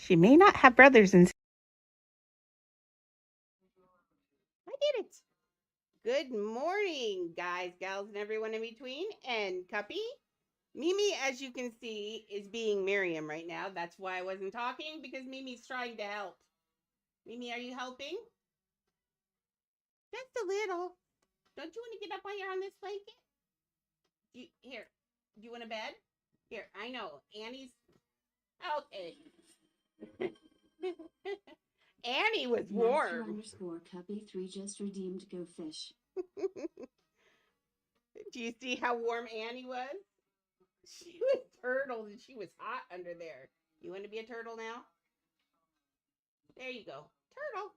She may not have brothers and I did it. Good morning, guys, gals, and everyone in between. And Cuppy, Mimi, as you can see, is being Miriam right now. That's why I wasn't talking, because Mimi's trying to help. Mimi, are you helping? Just a little. Don't you want to get up while you're on this blanket? Here, do you want a bed? Here, I know. Annie's okay. Annie was warm. Master_Cuppy3 just redeemed Go Fish. Do you see how warm Annie was? She was turtle and she was hot under there. You want to be a turtle now? There you go. Turtle.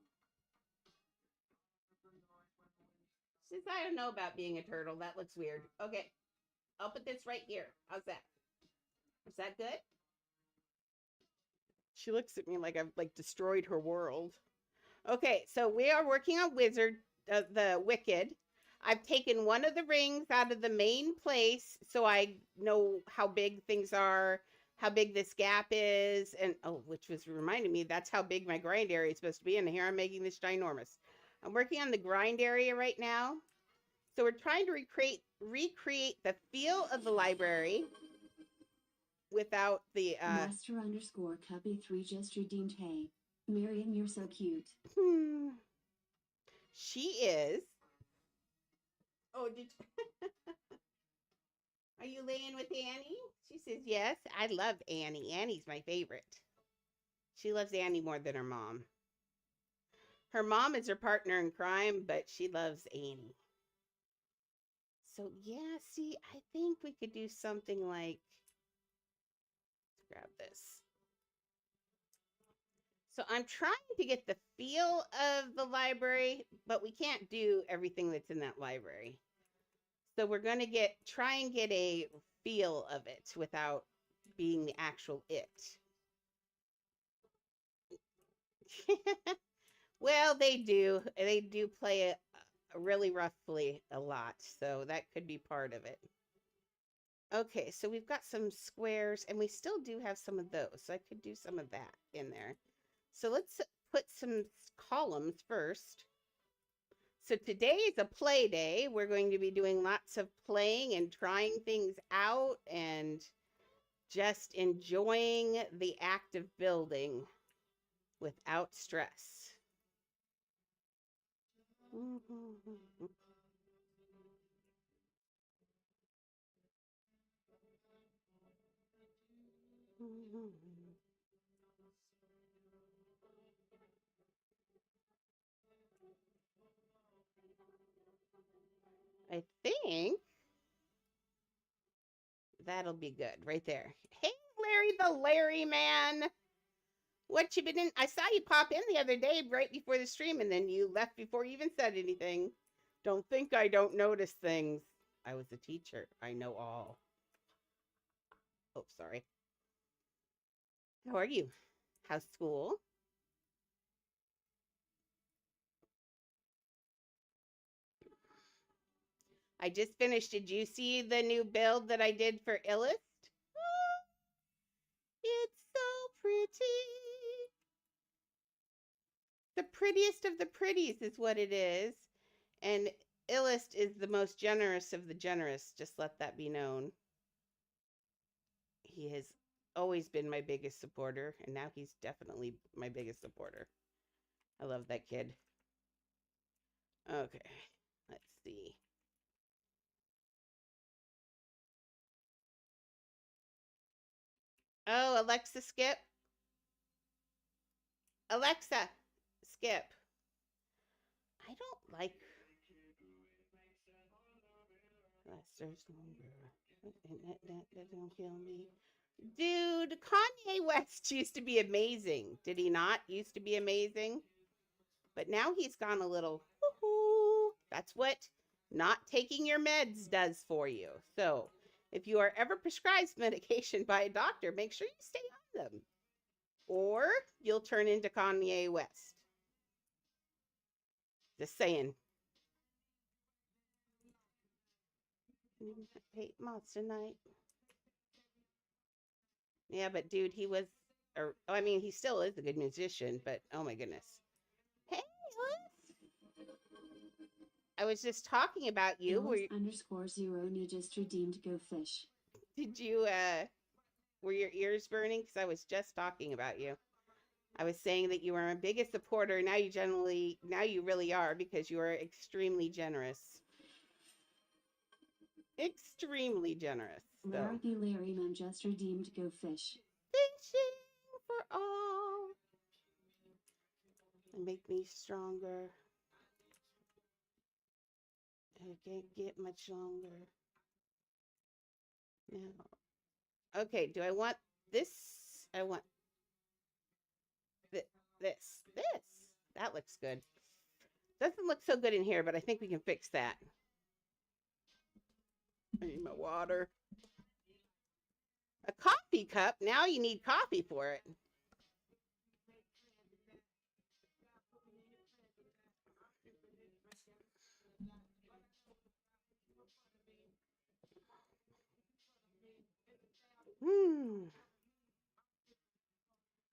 Since I don't know about being a turtle, that looks weird. Okay. I'll put this right here. How's that? Is that good? She looks at me like I've destroyed her world. Okay, so we are working on the Wicked. I've taken one of the rings out of the main place so I know how big things are, how big this gap is, and which was reminding me that's how big my grind area is supposed to be. And here I'm making this ginormous. I'm working on the grind area right now. So we're trying to recreate the feel of the library without the Master_Cuppy3 just redeemed Hey. Miriam, you're so cute. She is. Oh, are you laying with Annie? She says, yes. I love Annie. Annie's my favorite. She loves Annie more than her mom. Her mom is her partner in crime, but she loves Annie. So, yeah, see, I think we could do something like, let's grab this. So I'm trying to get the feel of the library, but we can't do everything that's in that library. So we're going to try and get a feel of it without being the actual it. Well, they do. They do play it really roughly a lot, so that could be part of it. Okay, so we've got some squares, and we still do have some of those, so I could do some of that in there. So let's put some columns first. So today is a play day. We're going to be doing lots of playing and trying things out and just enjoying the act of building without stress. I think that'll be good right there. Hey, Larry the Larry man. What you been in? I saw you pop in the other day right before the stream, and then you left before you even said anything. Don't think I don't notice things. I was a teacher. I know all. Oh, sorry. How are you? How's school? I just finished. Did you see the new build that I did for Illust? Oh, it's so pretty. The prettiest of the pretties is what it is. And Illust is the most generous of the generous. Just let that be known. He has always been my biggest supporter, and now he's definitely my biggest supporter. I love that kid. Okay, let's see. Oh, Alexa, skip. Alexa, skip. I don't like that don't kill me. Dude, Kanye West used to be amazing. Did he not used to be amazing? But now he's gone a little woohoo. That's what not taking your meds does for you. So if you are ever prescribed medication by a doctor, make sure you stay on them, or you'll turn into Kanye West. Just saying. Hate Monster Night. Yeah, but dude, he was Or I mean, he still is a good musician, but oh my goodness. Hey, Alice. I was just talking about you. Alice_0 you just redeemed Go Fish. Did you were your ears burning? Because I was just talking about you. I was saying that you were my biggest supporter. Now you really are because you are extremely generous. Extremely generous. So. Larry Man just redeemed Go Fish. Fishing for all. And make me stronger. I can't get much longer. No. Okay, do I want this? I want this. That looks good. Doesn't look so good in here, but I think we can fix that. I need my water. A coffee cup? Now you need coffee for it.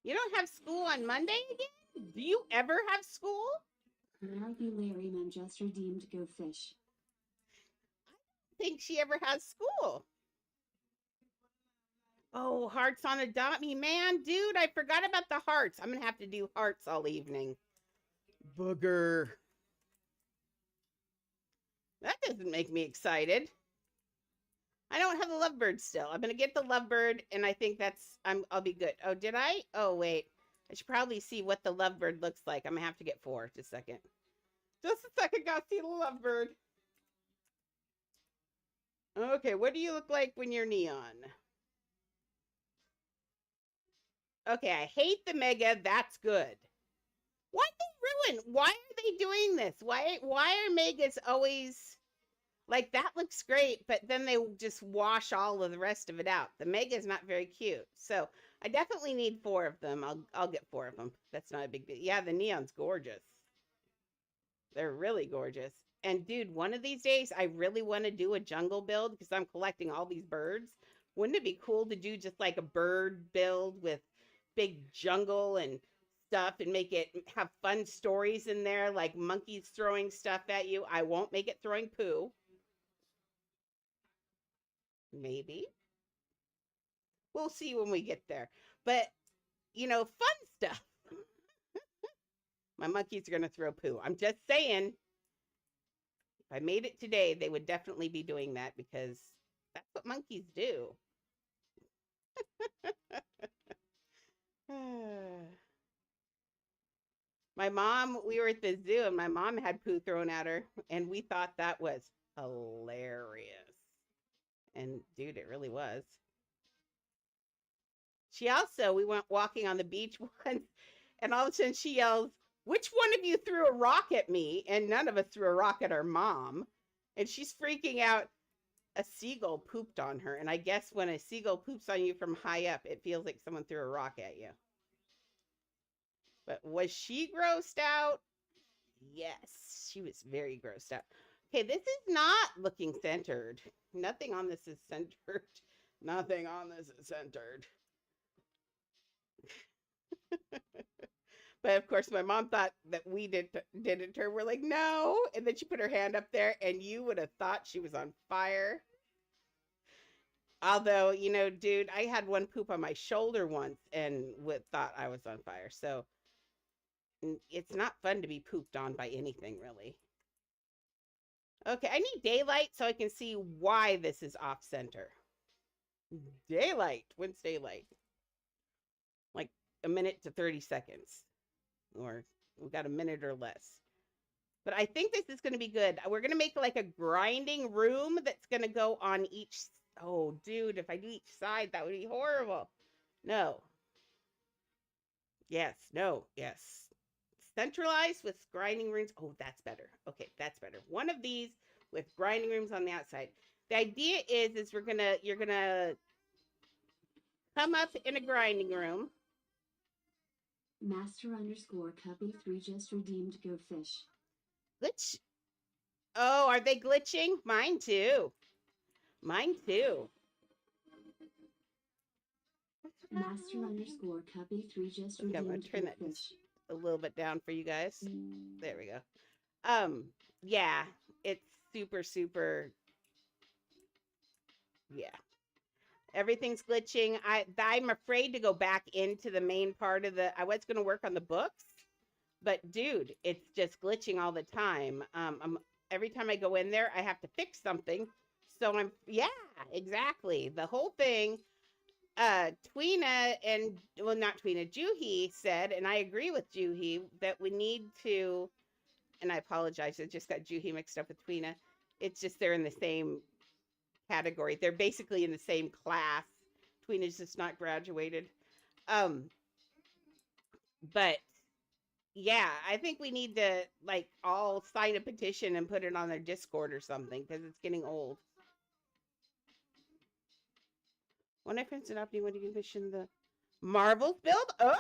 You don't have school on Monday again? Do you ever have school? Larry Man just redeemed Go Fish. I don't think she ever has school. Oh, hearts on Adopt Me. Man, dude, I forgot about the hearts. I'm going to have to do hearts all evening. Booger. That doesn't make me excited. I don't have the lovebird still. I'm going to get the lovebird, and I think I'll be good. Oh, did I? Oh, wait. I should probably see what the lovebird looks like. I'm going to have to get 4. Just a second. Just a second. Gotta see the lovebird. Okay, what do you look like when you're neon? Okay, I hate the mega. That's good. Why'd they ruin? Why are they doing this? Why are megas always like that? Looks great, but then they just wash all of the rest of it out. The mega is not very cute, so I definitely need 4 of them. I'll get 4 of them. That's not a big deal. Yeah, the neon's gorgeous. They're really gorgeous. And dude, one of these days, I really want to do a jungle build because I'm collecting all these birds. Wouldn't it be cool to do just like a bird build with big jungle and stuff and make it have fun stories in there, like monkeys throwing stuff at you? I won't make it throwing poo. Maybe. We'll see when we get there. But, fun stuff. My monkeys are going to throw poo. I'm just saying. If I made it today, they would definitely be doing that because that's what monkeys do. My mom, we were at the zoo and my mom had poo thrown at her and we thought that was hilarious. And dude, it really was. We went walking on the beach once and all of a sudden she yells, "Which one of you threw a rock at me?" And none of us threw a rock at our mom. And she's freaking out. A seagull pooped on her. And I guess when a seagull poops on you from high up, it feels like someone threw a rock at you. But was she grossed out? Yes, she was very grossed out. Okay, this is not looking centered. Nothing on this is centered. Nothing on this is centered. But of course, my mom thought that we did it to her. We're like, no. And then she put her hand up there, and you would have thought she was on fire. Although, dude, I had one poop on my shoulder once and thought I was on fire. So it's not fun to be pooped on by anything, really. Okay, I need daylight so I can see why this is off center. Daylight. When's daylight? Like a minute to 30 seconds. Or we've got a minute or less. But I think this is going to be good. We're going to make like a grinding room that's going to go on each. Oh, dude, if I do each side, that would be horrible. No. Yes. No. Yes. Centralized with grinding rooms. Oh, that's better. Okay, that's better. One of these with grinding rooms on the outside. The idea is you're gonna come up in a grinding room. Master_Cubby3 just redeemed Go Fish. Glitch. Oh, are they glitching? Mine too. Mine too. Master underscore Cubby 3 just Okay, I'm gonna redeemed turn your that just fish. a little bit down for you guys. There we go. Yeah, it's super, super. Yeah, everything's glitching. I'm afraid to go back into the main part of the. I was gonna work on the books, but dude, it's just glitching all the time. Every time I go in there, I have to fix something. So yeah, exactly. The whole thing. Tweena and well, not Tweena, Juhi said, and I agree with Juhi that we need to. And I apologize, I just got Juhi mixed up with Tweena. It's just they're in the same category. They're basically in the same class. Tweena's just not graduated. Um, but yeah, I think we need to like all sign a petition and put it on their Discord or something because it's getting old. When I friends Adopt Me, when you commission the Marvels build? Oh,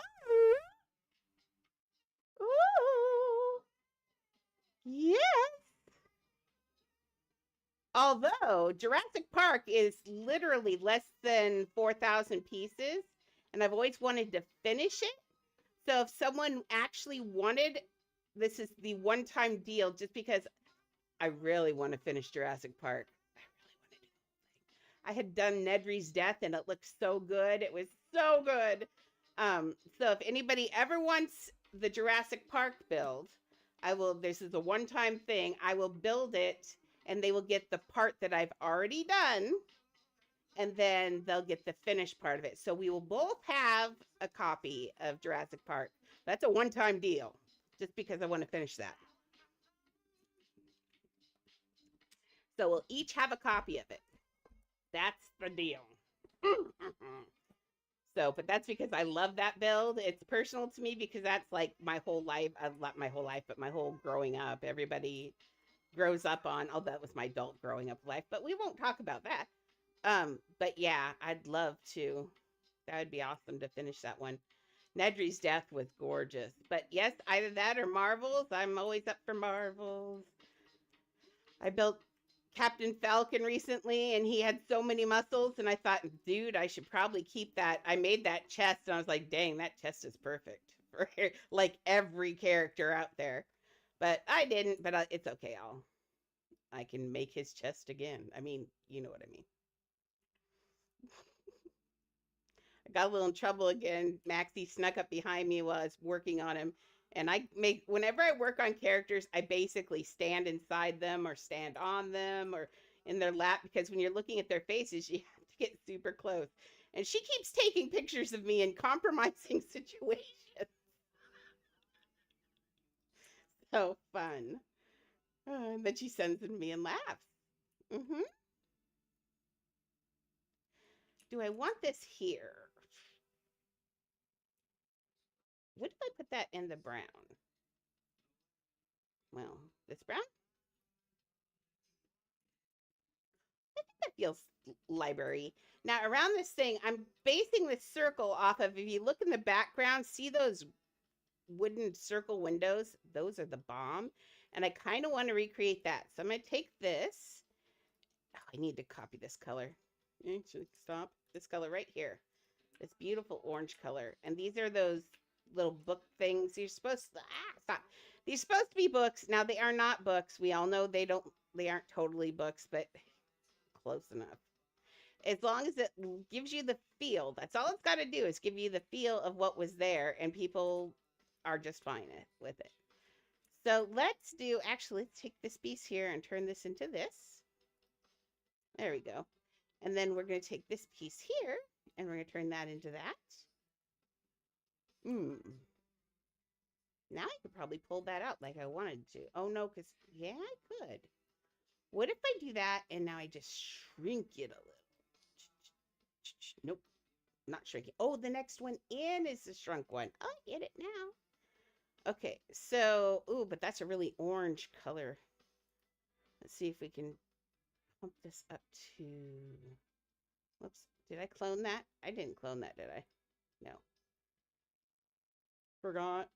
ooh, yeah. Although Jurassic Park is literally less than 4,000 pieces, and I've always wanted to finish it. So if someone actually wanted, this is the one-time deal, just because I really want to finish Jurassic Park. I really want to do the whole thing. I had done Nedry's death, and it looked so good. It was so good. So if anybody ever wants the Jurassic Park build, I will. This is a one-time thing. I will build it, and they will get the part that I've already done, and then they'll get the finished part of it. So we will both have a copy of Jurassic Park. That's a one-time deal, just because I want to finish that. So we'll each have a copy of it. That's the deal. So, but that's because I love that build. It's personal to me because that's like my whole life. I love my whole life, but my whole growing up, everybody grows up on. Oh, that was my adult growing up life, but we won't talk about that. But yeah, I'd love to. That would be awesome to finish that one. Nedry's death was gorgeous. But yes, either that or Marvels. I'm always up for Marvels. I built Captain Falcon recently and he had so many muscles and I thought, dude, I should probably keep that. I made that chest and I was like, dang, that chest is perfect for like every character out there. But I didn't, but it's okay. I can make his chest again. I mean, you know what I mean. I got a little in trouble again. Maxie snuck up behind me while I was working on him. And whenever I work on characters, I basically stand inside them or stand on them or in their lap because when you're looking at their faces, you have to get super close. And she keeps taking pictures of me in compromising situations. So fun. And then she sends it to me and laughs. Mm-hmm. Do I want this here? What if I put that in the brown? Well, this brown? That feels library. Now around this thing, I'm basing this circle off of, if you look in the background, see those wooden circle windows? Those are the bomb. And I kind of want to recreate that. So I'm going to take this. Oh, I need to copy this color. Actually, stop. This color right here. This beautiful orange color. And these are those little book things. You're supposed to, stop. These are supposed to be books. Now they are not books. We all know they aren't totally books, but close enough. As long as it gives you the feel, that's all it's got to do is give you the feel of what was there, and people are just fine with it. So let's take this piece here and turn this into this. There we go. And then we're going to take this piece here and we're going to turn that into that. Now I could probably pull that out like I wanted to. Oh no, because yeah, I could. What if I do that and now I just shrink it a little? Nope, not shrinking. Oh, the next one in is the shrunk one. I get it now. Okay, so, ooh, but that's a really orange color. Let's see if we can pump this up to, whoops, did I clone that? I didn't clone that, did I? No. Forgot.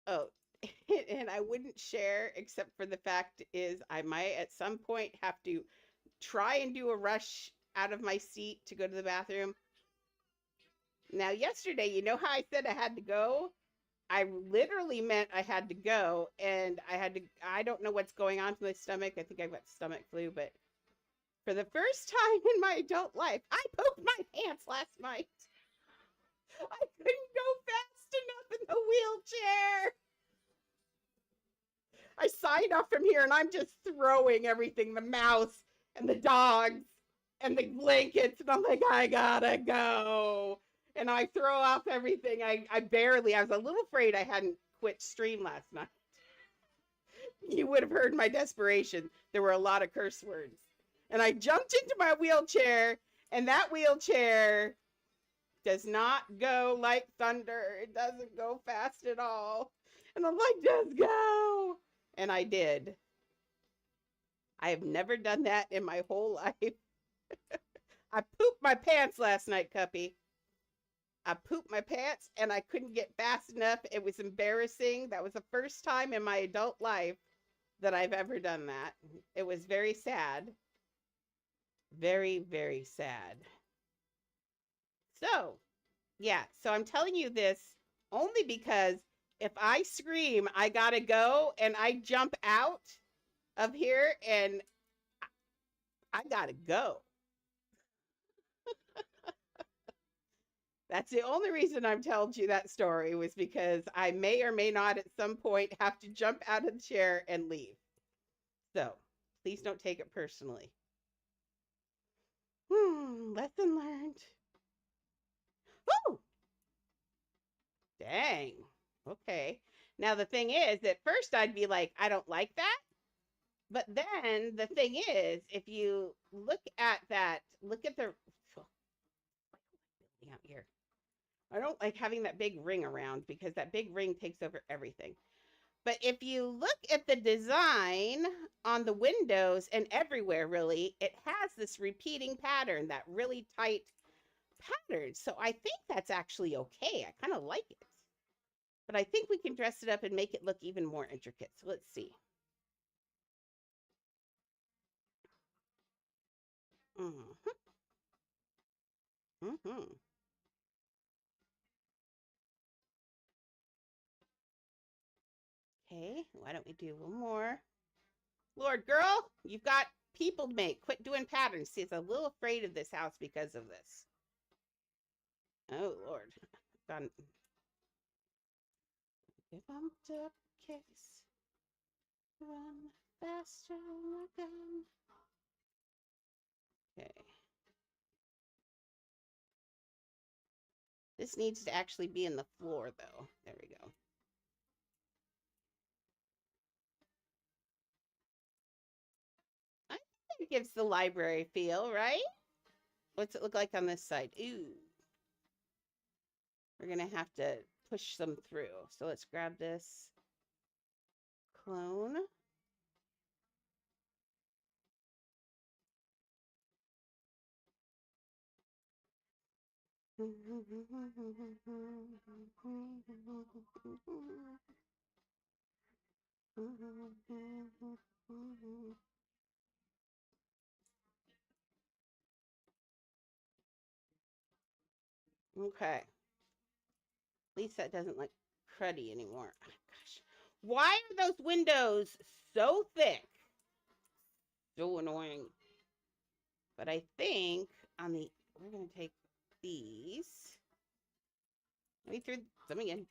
Oh, and I wouldn't share except for the fact is I might at some point have to try and do a rush out of my seat to go to the bathroom. Now, yesterday, you know how I said I had to go? I literally meant I had to go, and I don't know what's going on with my stomach. I think I've got stomach flu, but for the first time in my adult life, I pooped my pants last night. I couldn't go fast enough in the wheelchair. I signed off from here and I'm just throwing everything, the mouse and the dogs and the blankets. And I'm like, I gotta go. And I throw off everything. I was a little afraid I hadn't quit stream last night. You would have heard my desperation. There were a lot of curse words. And I jumped into my wheelchair, and that wheelchair does not go like thunder. It doesn't go fast at all. And I'm like, just go. And I did. I have never done that in my whole life. I pooped my pants last night, Cuppy. I pooped my pants and I couldn't get fast enough. It was embarrassing. That was the first time in my adult life that I've ever done that. It was very sad. Very, very sad. So, yeah. So I'm telling you this only because if I scream, I gotta go, and I jump out of here and I gotta go. That's the only reason I'm telling you that story, was because I may or may not at some point have to jump out of the chair and leave. So please don't take it personally. Lesson learned. Woo! Dang. Okay. Now the thing is, at first I'd be like, I don't like that. But then the thing is, if you look at the out here. I don't like having that big ring around because that big ring takes over everything. But if you look at the design on the windows and everywhere, really, it has this repeating pattern, that really tight pattern. So I think that's actually okay. I kind of like it. But I think we can dress it up and make it look even more intricate. So let's see. Mm-hmm. Mm-hmm. Okay, why don't we do one more? Lord, girl, you've got people to make. Quit doing patterns. See, it's a little afraid of this house because of this. Oh, Lord. Done. Bumped up case. Run faster than a gun. Okay. This needs to actually be in the floor, though. There we go. I think it gives the library feel, right? What's it look like on this side? Ooh. We're going to have to push some through. So let's grab this clone. Okay. At least that doesn't look cruddy anymore. Oh, gosh. Why are those windows so thick? So annoying. But I think we're going to take these. Let me throw them again.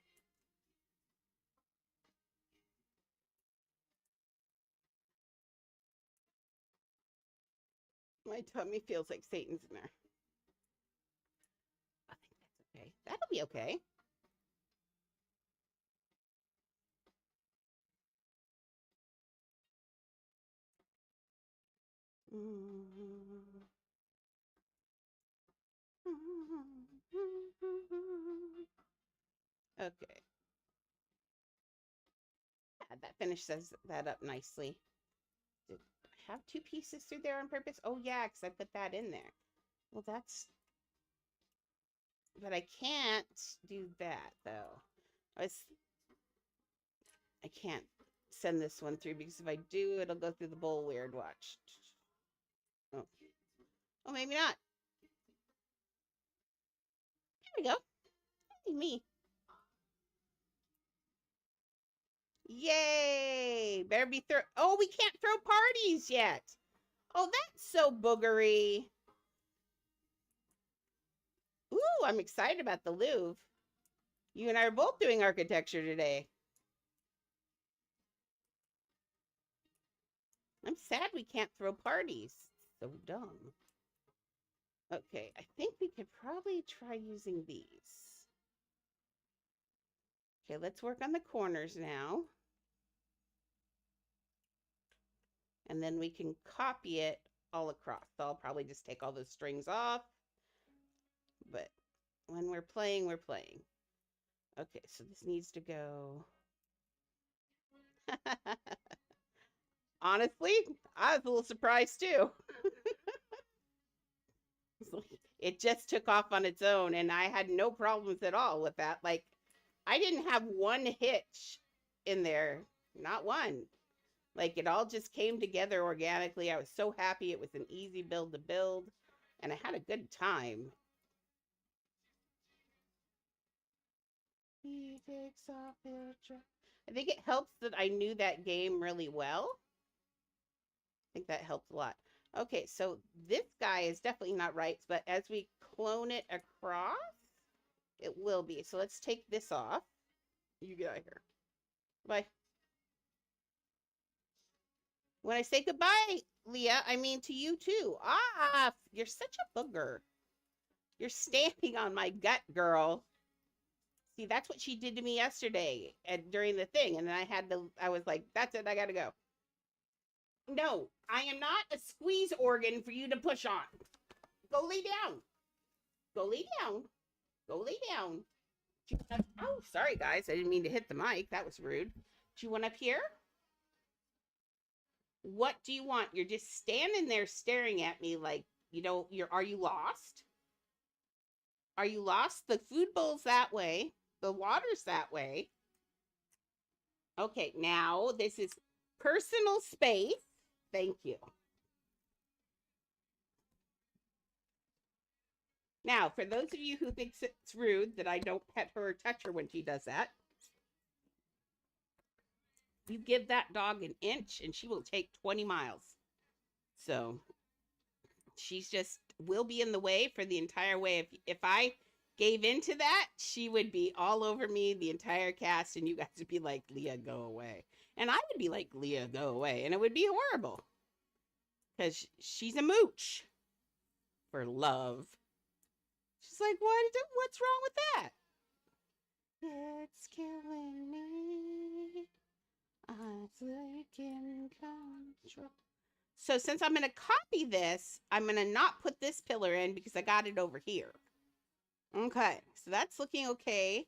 My tummy feels like Satan's in there. I think that's okay. That'll be okay. Okay. Yeah, that finishes that up nicely. Did I have two pieces through there on purpose? Oh, yeah, because I put that in there. Well, but I can't do that, though. I can't send this one through because if I do, it'll go through the bowl weird. Watch. Oh, oh maybe not. There we go. Hey, me. Yay! Better be throw. Oh, we can't throw parties yet. Oh, that's so boogery. Ooh, I'm excited about the Louvre. You and I are both doing architecture today. I'm sad we can't throw parties. So dumb. Okay, I think we could probably try using these. Okay, let's work on the corners now. And then we can copy it all across. So I'll probably just take all those strings off. But when we're playing, we're playing. Okay, so this needs to go. Honestly, I was a little surprised too. It just took off on its own, and I had no problems at all with that. Like, I didn't have one hitch in there, not one. Like, it all just came together organically. I was so happy. It was an easy build to build, and I had a good time. He takes off I think it helps that I knew that game really well. I think that helped a lot. Okay, so this guy is definitely not right, but as we clone it across, it will be. So let's take this off. You get out of here. Bye. When I say goodbye, Leah, I mean to you too. Ah, you're such a booger. You're standing on my gut, girl. See, that's what she did to me yesterday during the thing. And then I was like, that's it, I gotta go. No, I am not a squeeze organ for you to push on. Go lay down. Go lay down. Go lay down. Oh, sorry, guys. I didn't mean to hit the mic. That was rude. Do you want up here? What do you want? You're just standing there staring at me like, are you lost? Are you lost? The food bowl's that way. The water's that way. Okay, now this is personal space. Thank you. Now, for those of you who think it's rude that I don't pet her or touch her when she does that, you give that dog an inch and she will take 20 miles. So she's just will be in the way for the entire way. If I gave into that, she would be all over me, the entire cast, and you guys would be like, Leah, go away. And I would be like, Leah, go away. And it would be horrible. Because she's a mooch for love. She's like, what's wrong with that? It's killing me. I'm taking control. So since I'm going to copy this, I'm going to not put this pillar in because I got it over here. Okay, so that's looking okay.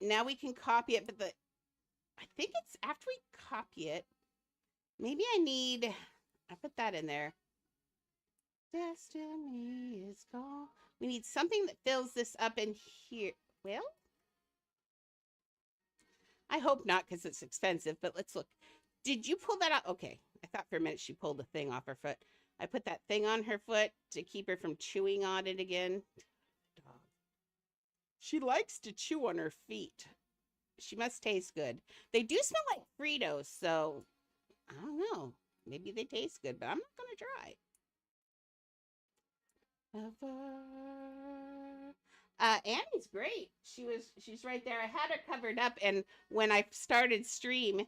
Now we can copy it, but I think it's after we copy it, maybe I put that in there. Destiny is gone. We need something that fills this up in here. Well, I hope not because it's expensive, but let's look. Did you pull that out? Okay, I thought for a minute she pulled the thing off her foot. I put that thing on her foot to keep her from chewing on it again. Dog. She likes to chew on her feet. She must taste good. They do smell like Fritos, so I don't know. Maybe they taste good, but I'm not going to try. Annie's great. She's right there. I had her covered up, and when I started stream,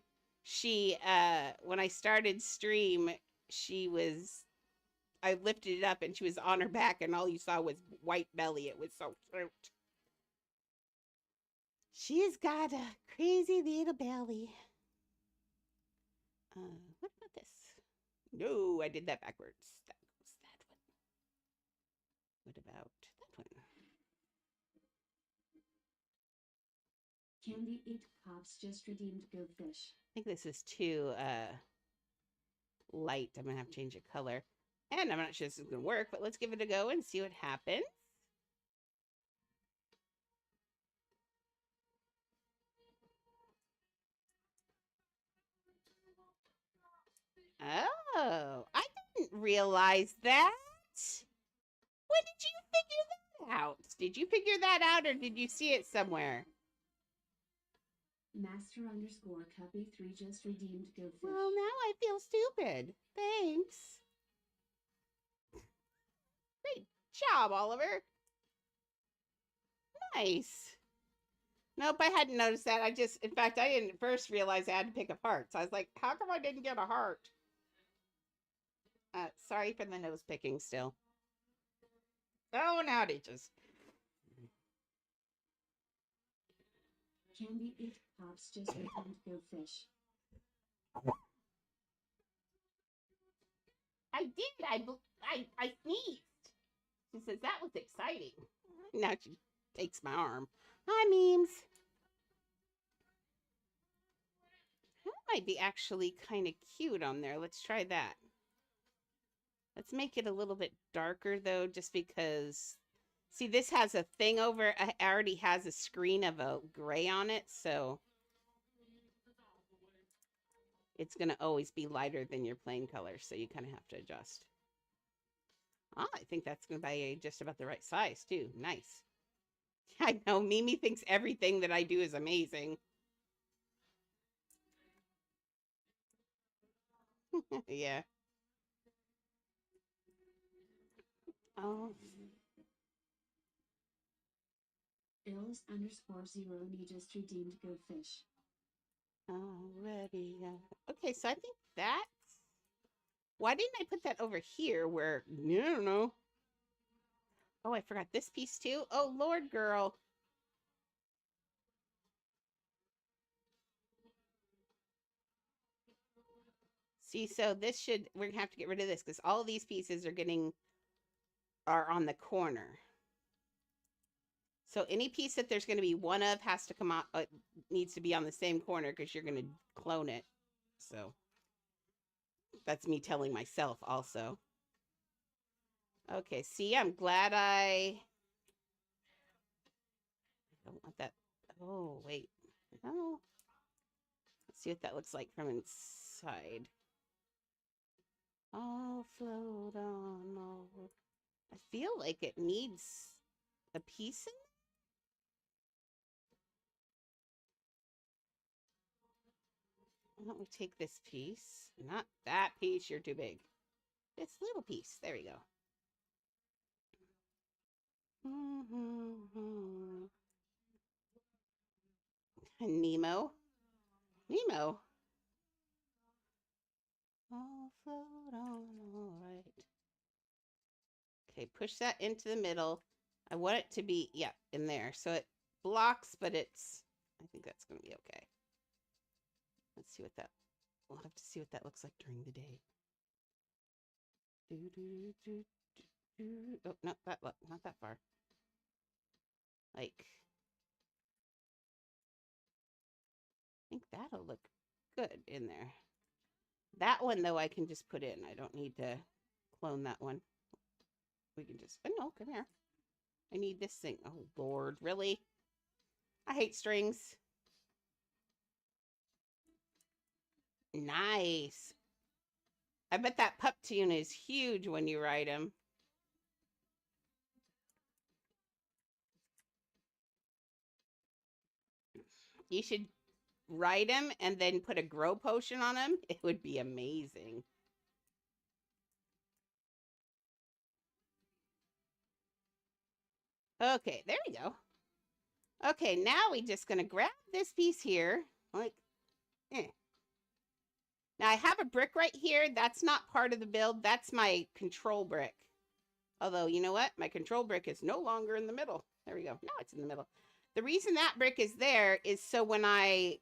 I lifted it up and she was on her back and all you saw was white belly. It was so cute. She's got a crazy little belly. What about this? No, I did that backwards. That goes that one. What about that one? Candy 8 Cops just redeemed Go Fish. I think this is too light. I'm gonna have to change the color. And I'm not sure this is gonna work, but let's give it a go and see what happens. Oh, I didn't realize that. When did you figure that out? Did you figure that out or did you see it somewhere? Master underscore Cuppy 3 just redeemed Go Fish. Well, now I feel stupid. Thanks. Great job, Oliver. Nice. Nope, I hadn't noticed that. In fact, I didn't first realize I had to pick up hearts. I was like, how come I didn't get a heart? Sorry for the nose picking still. Oh, now it just. Candy 8 Pops just redeemed Go Fish. I did. I sneezed. She says that was exciting. Now she takes my arm. Hi, memes. That might be actually kind of cute on there. Let's try that. Let's make it a little bit darker though, just because. See, this has a thing over. It already has a screen of a gray on it, so it's going to always be lighter than your plain color, so you kind of have to adjust. Oh, I think that's going to be just about the right size, too. Nice. I know, Mimi thinks everything that I do is amazing. Yeah. Oh. Ills underscore 0 just redeemed Go Fish. Already. Okay, so I think that's... Why didn't I put that over here where... I don't know. Oh, I forgot this piece too. Oh, Lord, girl. See, so this should... We're going to have to get rid of this because all of these pieces are on the corner. So any piece that there's going to be one of has to come out, needs to be on the same corner because you're going to clone it. So that's me telling myself also. Okay, see, I'm glad I don't want that. Oh, wait. No. Let's see what that looks like from inside. I'll float on over. I feel like it needs a piece in it. Why don't we take this piece? Not that piece, you're too big. This little piece. There we go. Nemo. Nemo. I'll float on, all right. Okay, push that into the middle. I want it to be, yeah, in there. So it blocks, but it's, I think that's going to be okay. Let's see what that, we'll have to see what that looks like during the day. Oh, not that far. Like, I think that'll look good in there. That one, though, I can just put in. I don't need to clone that one. We can just, oh no, come here. I need this thing. Oh, Lord, really? I hate strings. Nice. I bet that pup tune is huge when you ride him. You should ride him and then put a grow potion on him. It would be amazing. Okay, there we go. Okay, now we just gonna grab this piece here. Like, Now I have a brick right here. That's not part of the build. That's my control brick. Although, you know what? My control brick is no longer in the middle. There we go. Now it's in the middle. The reason that brick is there is so when I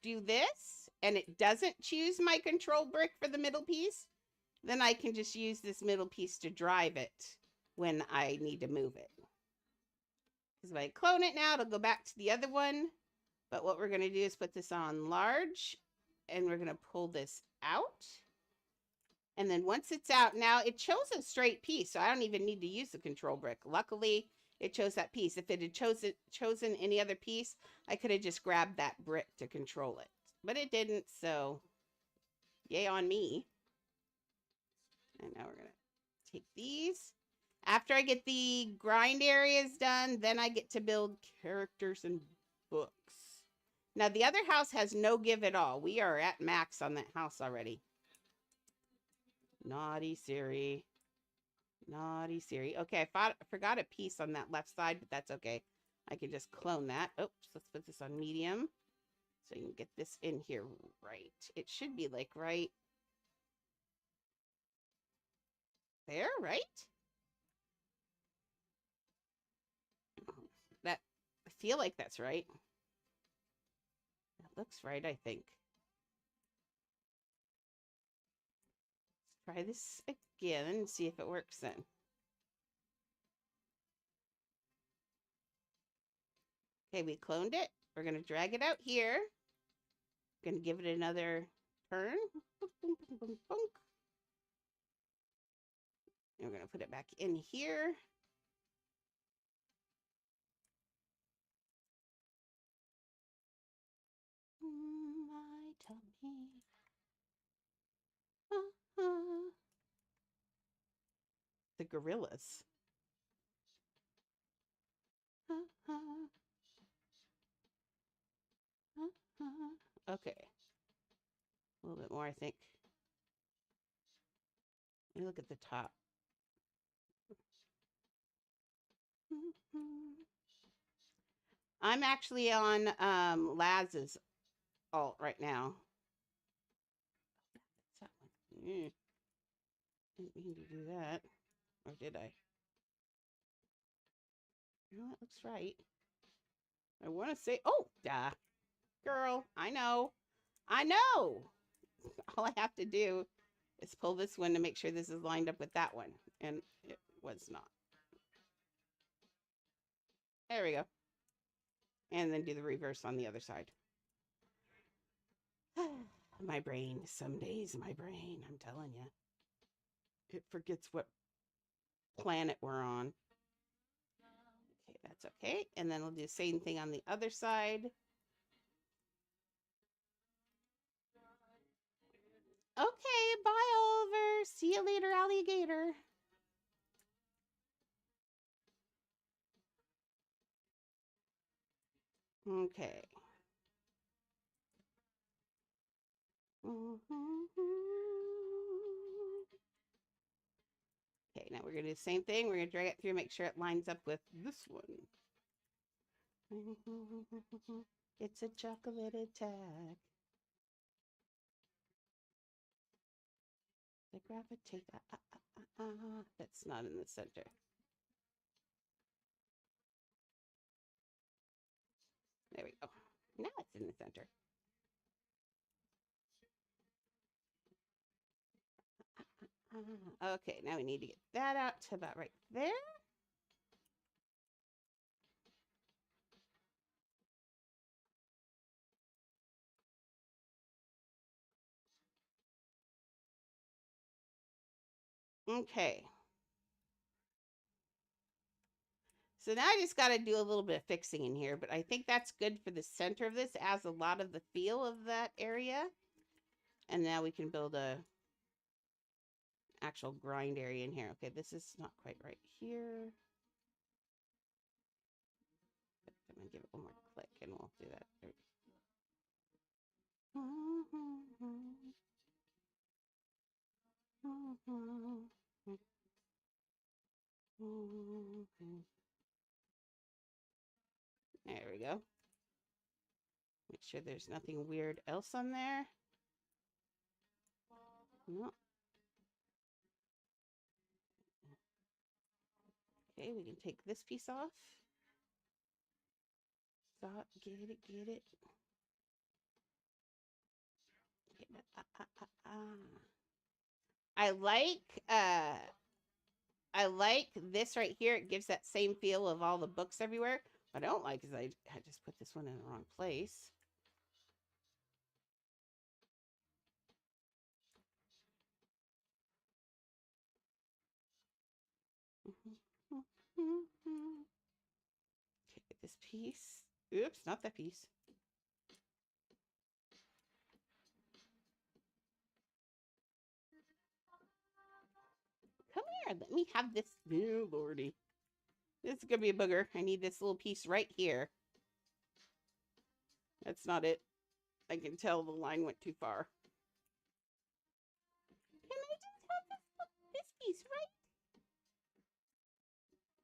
do this and it doesn't choose my control brick for the middle piece, then I can just use this middle piece to drive it when I need to move it. Because if I clone it now, it'll go back to the other one. But what we're going to do is put this on large, and we're going to pull this out. And then once it's out, now it chose a straight piece, so I don't even need to use the control brick. Luckily, it chose that piece. If it had chosen any other piece, I could have just grabbed that brick to control it. But it didn't, so Yay on me. And now we're going to take these. After I get the grind areas done, then I get to build characters and books. Now, the other house has no give at all. We are at max on that house already. Naughty Siri. Naughty Siri. Okay, I forgot a piece on that left side, but that's okay. I can just clone that. Oops, let's put this on medium. So you can get this in here right. It should be like right there, right? That, I feel like that's right. That looks right, I think. Let's try this again and see if it works then. Okay, we cloned it. We're going to drag it out here. Going to give it another turn. And we're going to put it back in here. My tummy. The gorillas. Okay. A little bit more, I think. Let me look at the top. I'm actually on Laz's alt right now. Didn't mean to do that. Or did I? No, that looks right. I want to say, oh, duh. Girl, I know. I know. All I have to do is pull this one to make sure this is lined up with that one. And it was not. There we go. And then do the reverse on the other side. My brain, some days my brain, I'm telling you. It forgets what planet we're on. Okay, that's okay. And then we'll do the same thing on the other side. Okay, bye, Oliver. See you later, alligator. Okay. Okay, now we're going to do the same thing. We're going to drag it through, make sure it lines up with this one. It's a chocolate attack. The gravitate. That's not in the center. There we go. Now it's in the center. Okay, now we need to get that out to about right there. Okay. So now I just got to do a little bit of fixing in here, but I think that's good for the center of this. It adds a lot of the feel of that area. And now we can build a actual grind area in here. Okay, this is not quite right here. I'm going to give it one more click and we'll do that. There we go. Make sure there's nothing weird else on there. No. Okay, we can take this piece off. Stop, get it, get it. I like this right here. It gives that same feel of all the books everywhere. What I don't like is I just put this one in the wrong place. Okay, this piece. Oops, not that piece. Here, let me have this. Oh, lordy. This is going to be a booger. I need this little piece right here. That's not it. I can tell the line went too far. Can I just have this piece right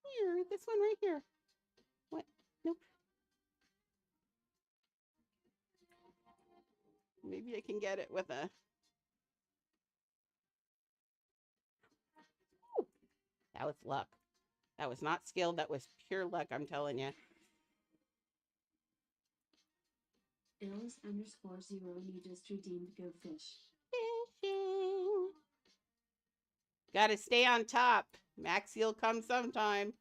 here? This one right here. What? Nope. Maybe I can get it with a... Ooh, that was luck. That was not skill. That was pure luck, I'm telling you. Ills_0 you just redeemed Go Fish. Fishing. Gotta stay on top. Maxie will come sometime.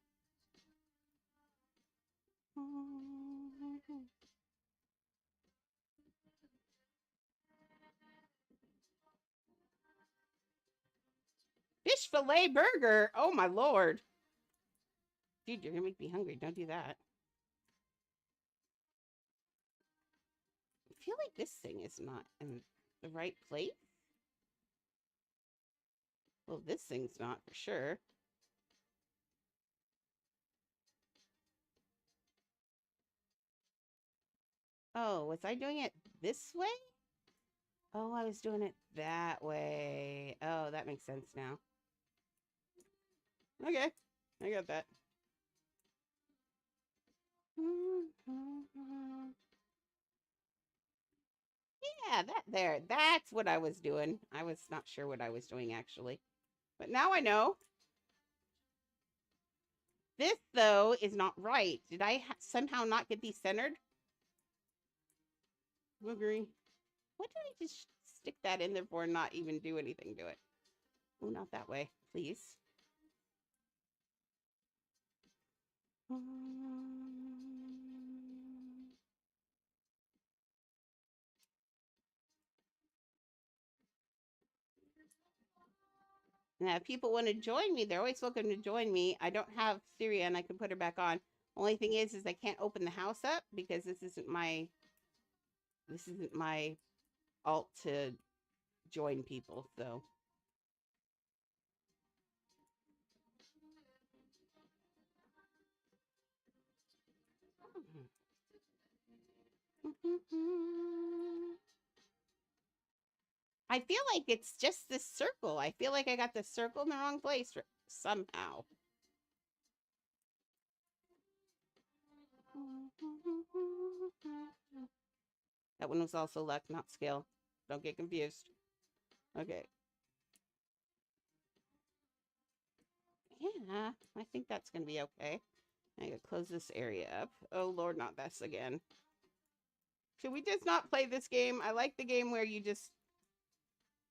Fish fillet burger. Oh my lord. Dude, you're gonna make me hungry. Don't do that. I feel like this thing is not in the right place. Well, this thing's not for sure. Oh, was I doing it this way? Oh, I was doing it that way. Oh, that makes sense now. Okay, I got that. Yeah, that there. That's what I was doing. I was not sure what I was doing, actually. But now I know. This, though, is not right. Did I somehow not get these centered? Boogery. What did I just stick that in there for and not even do anything to it? Oh, not that way, please. Now, if people want to join me, they're always welcome to join me. I don't have Syria, and I can put her back on. Only thing is I can't open the house up because this isn't my alt to join people. So. I feel like it's just this circle. I feel like I got the circle in the wrong place somehow. That one was also luck, not skill. Don't get confused. Okay. Yeah, I think that's going to be okay. I gotta close this area up. Oh, Lord, not this again. Should we just not play this game? I like the game where you just...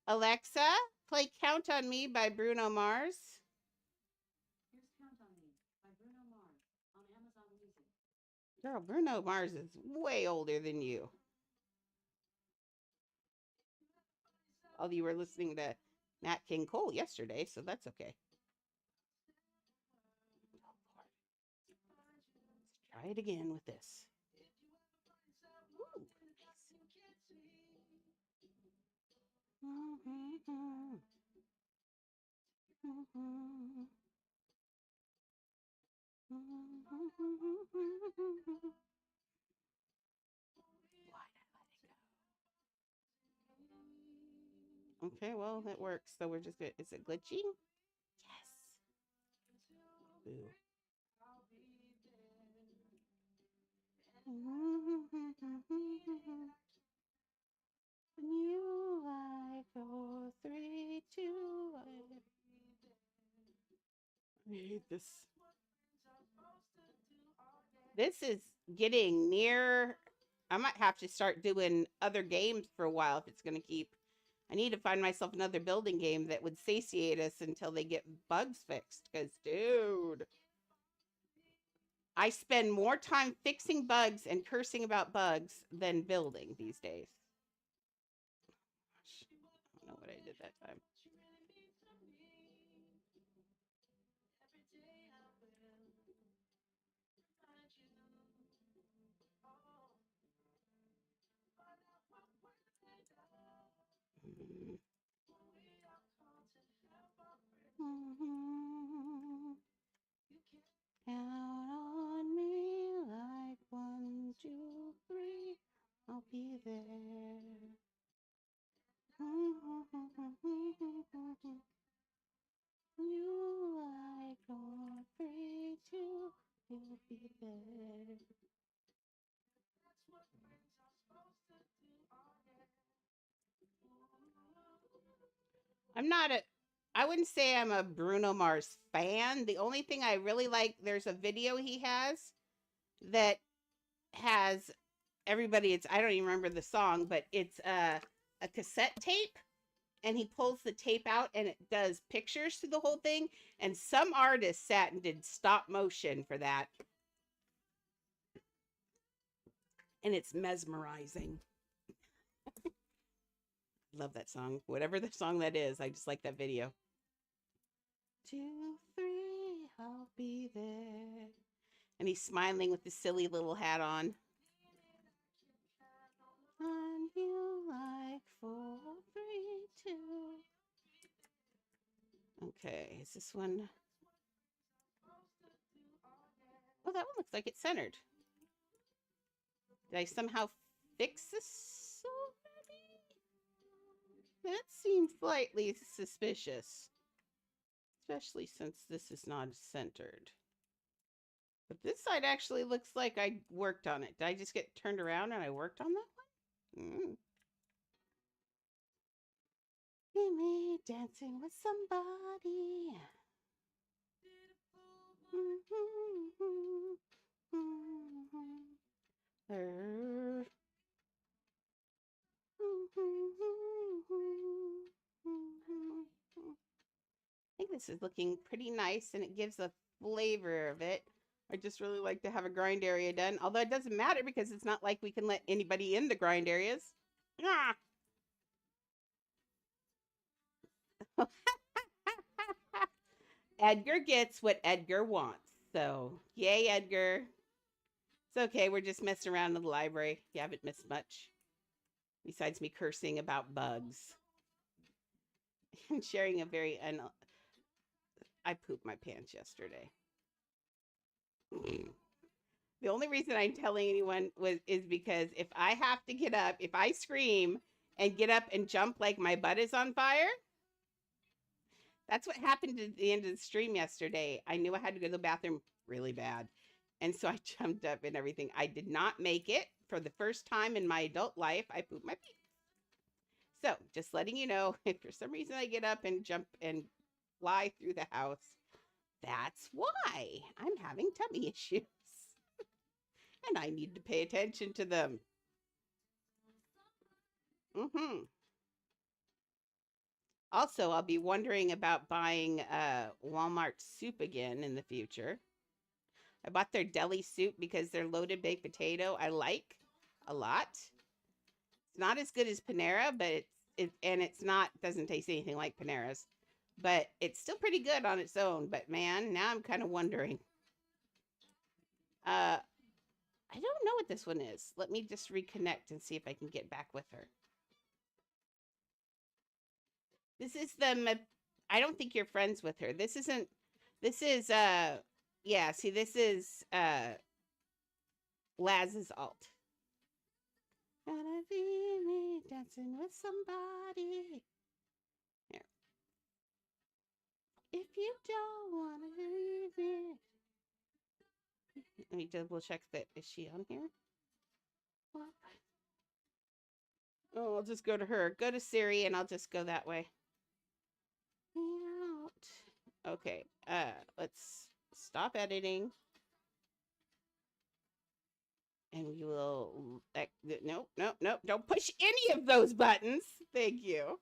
Alexa, play Count on Me by Bruno Mars. Here's Count on Me by Bruno Mars on Amazon Music. Girl, Bruno Mars is way older than you. Although you were listening to Nat King Cole yesterday, so that's okay. Let's try it again with this. Ooh, nice. Okay, well, it works. So we're just good. Is it glitching? Yes. Boo. New life, 4, 3, 2, 1. I hate this. This is getting near. I might have to start doing other games for a while if it's going to keep. I need to find myself another building game that would satiate us until they get bugs fixed. Because, dude, I spend more time fixing bugs and cursing about bugs than building these days. Gosh, I don't know what I did that time. I'm not a I wouldn't say I'm a Bruno Mars fan. The only thing I really like, there's a video he has that has everybody, it's I don't even remember the song, but it's a cassette tape, and he pulls the tape out and it does pictures to the whole thing, and some artist sat and did stop motion for that, and it's mesmerizing. Love that song. Whatever the song that is, I just like that video. 2, 3, I'll be there. And he's smiling with the silly little hat on. On you like 4, 3, 2. Okay, is this one? Oh, that one looks like it's centered. Did I somehow fix this already? That seems slightly suspicious, especially since this is not centered. But this side actually looks like I worked on it. Did I just get turned around and I worked on that one? See me dancing with somebody. I think this is looking pretty nice, and it gives a flavor of it. I just really like to have a grind area done, although it doesn't matter because it's not like we can let anybody in the grind areas. Ah. Edgar gets what Edgar wants. So, yay, Edgar. It's okay. We're just messing around in the library. You haven't missed much. Besides me cursing about bugs. And sharing a very... I pooped my pants yesterday. The only reason I'm telling anyone is because if I have to get up, if I scream and get up and jump like my butt is on fire, that's what happened at the end of the stream yesterday. I knew I had to go to the bathroom really bad. And so I jumped up and everything. I did not make it. For the first time in my adult life, I pooped my pants. So just letting you know, if for some reason I get up and jump and fly through the house, that's why I'm having tummy issues. And I need to pay attention to them. Mm-hmm. Also, I'll be wondering about buying Walmart soup again in the future. I bought their deli soup because their loaded baked potato I like a lot. It's not as good as Panera, but it's not doesn't taste anything like Panera's, but it's still pretty good on its own. But man, now I'm kind of wondering. I don't know what this one is. Let me just reconnect and see if I can get back with her. This is the, I don't think you're friends with her. This isn't, this is, yeah, see, this is, Laz's alt. Gotta be me dancing with somebody. Here. If you don't want to leave me. Let me double check that. Is she on here? What? Oh, I'll just go to her. Go to Siri and I'll just go that way. Out. Okay. Let's stop editing. And we will. Nope, nope, nope. Don't push any of those buttons. Thank you.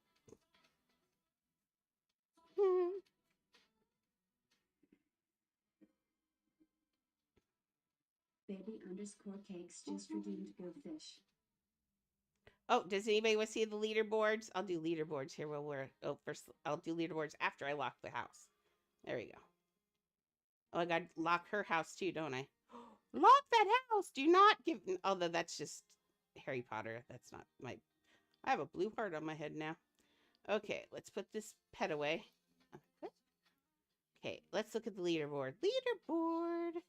Baby_cakes just redeemed Go Fish. Oh, does anybody want to see the leaderboards? I'll do leaderboards here while we're. Oh, first I'll do leaderboards after I lock the house. There we go. Oh, I got to lock her house too, don't I? Lock that house. Do not give. Although that's just Harry Potter. That's not my. I have a blue heart on my head now. Okay, let's put this pet away. Okay, let's look at the leaderboard. Leaderboard.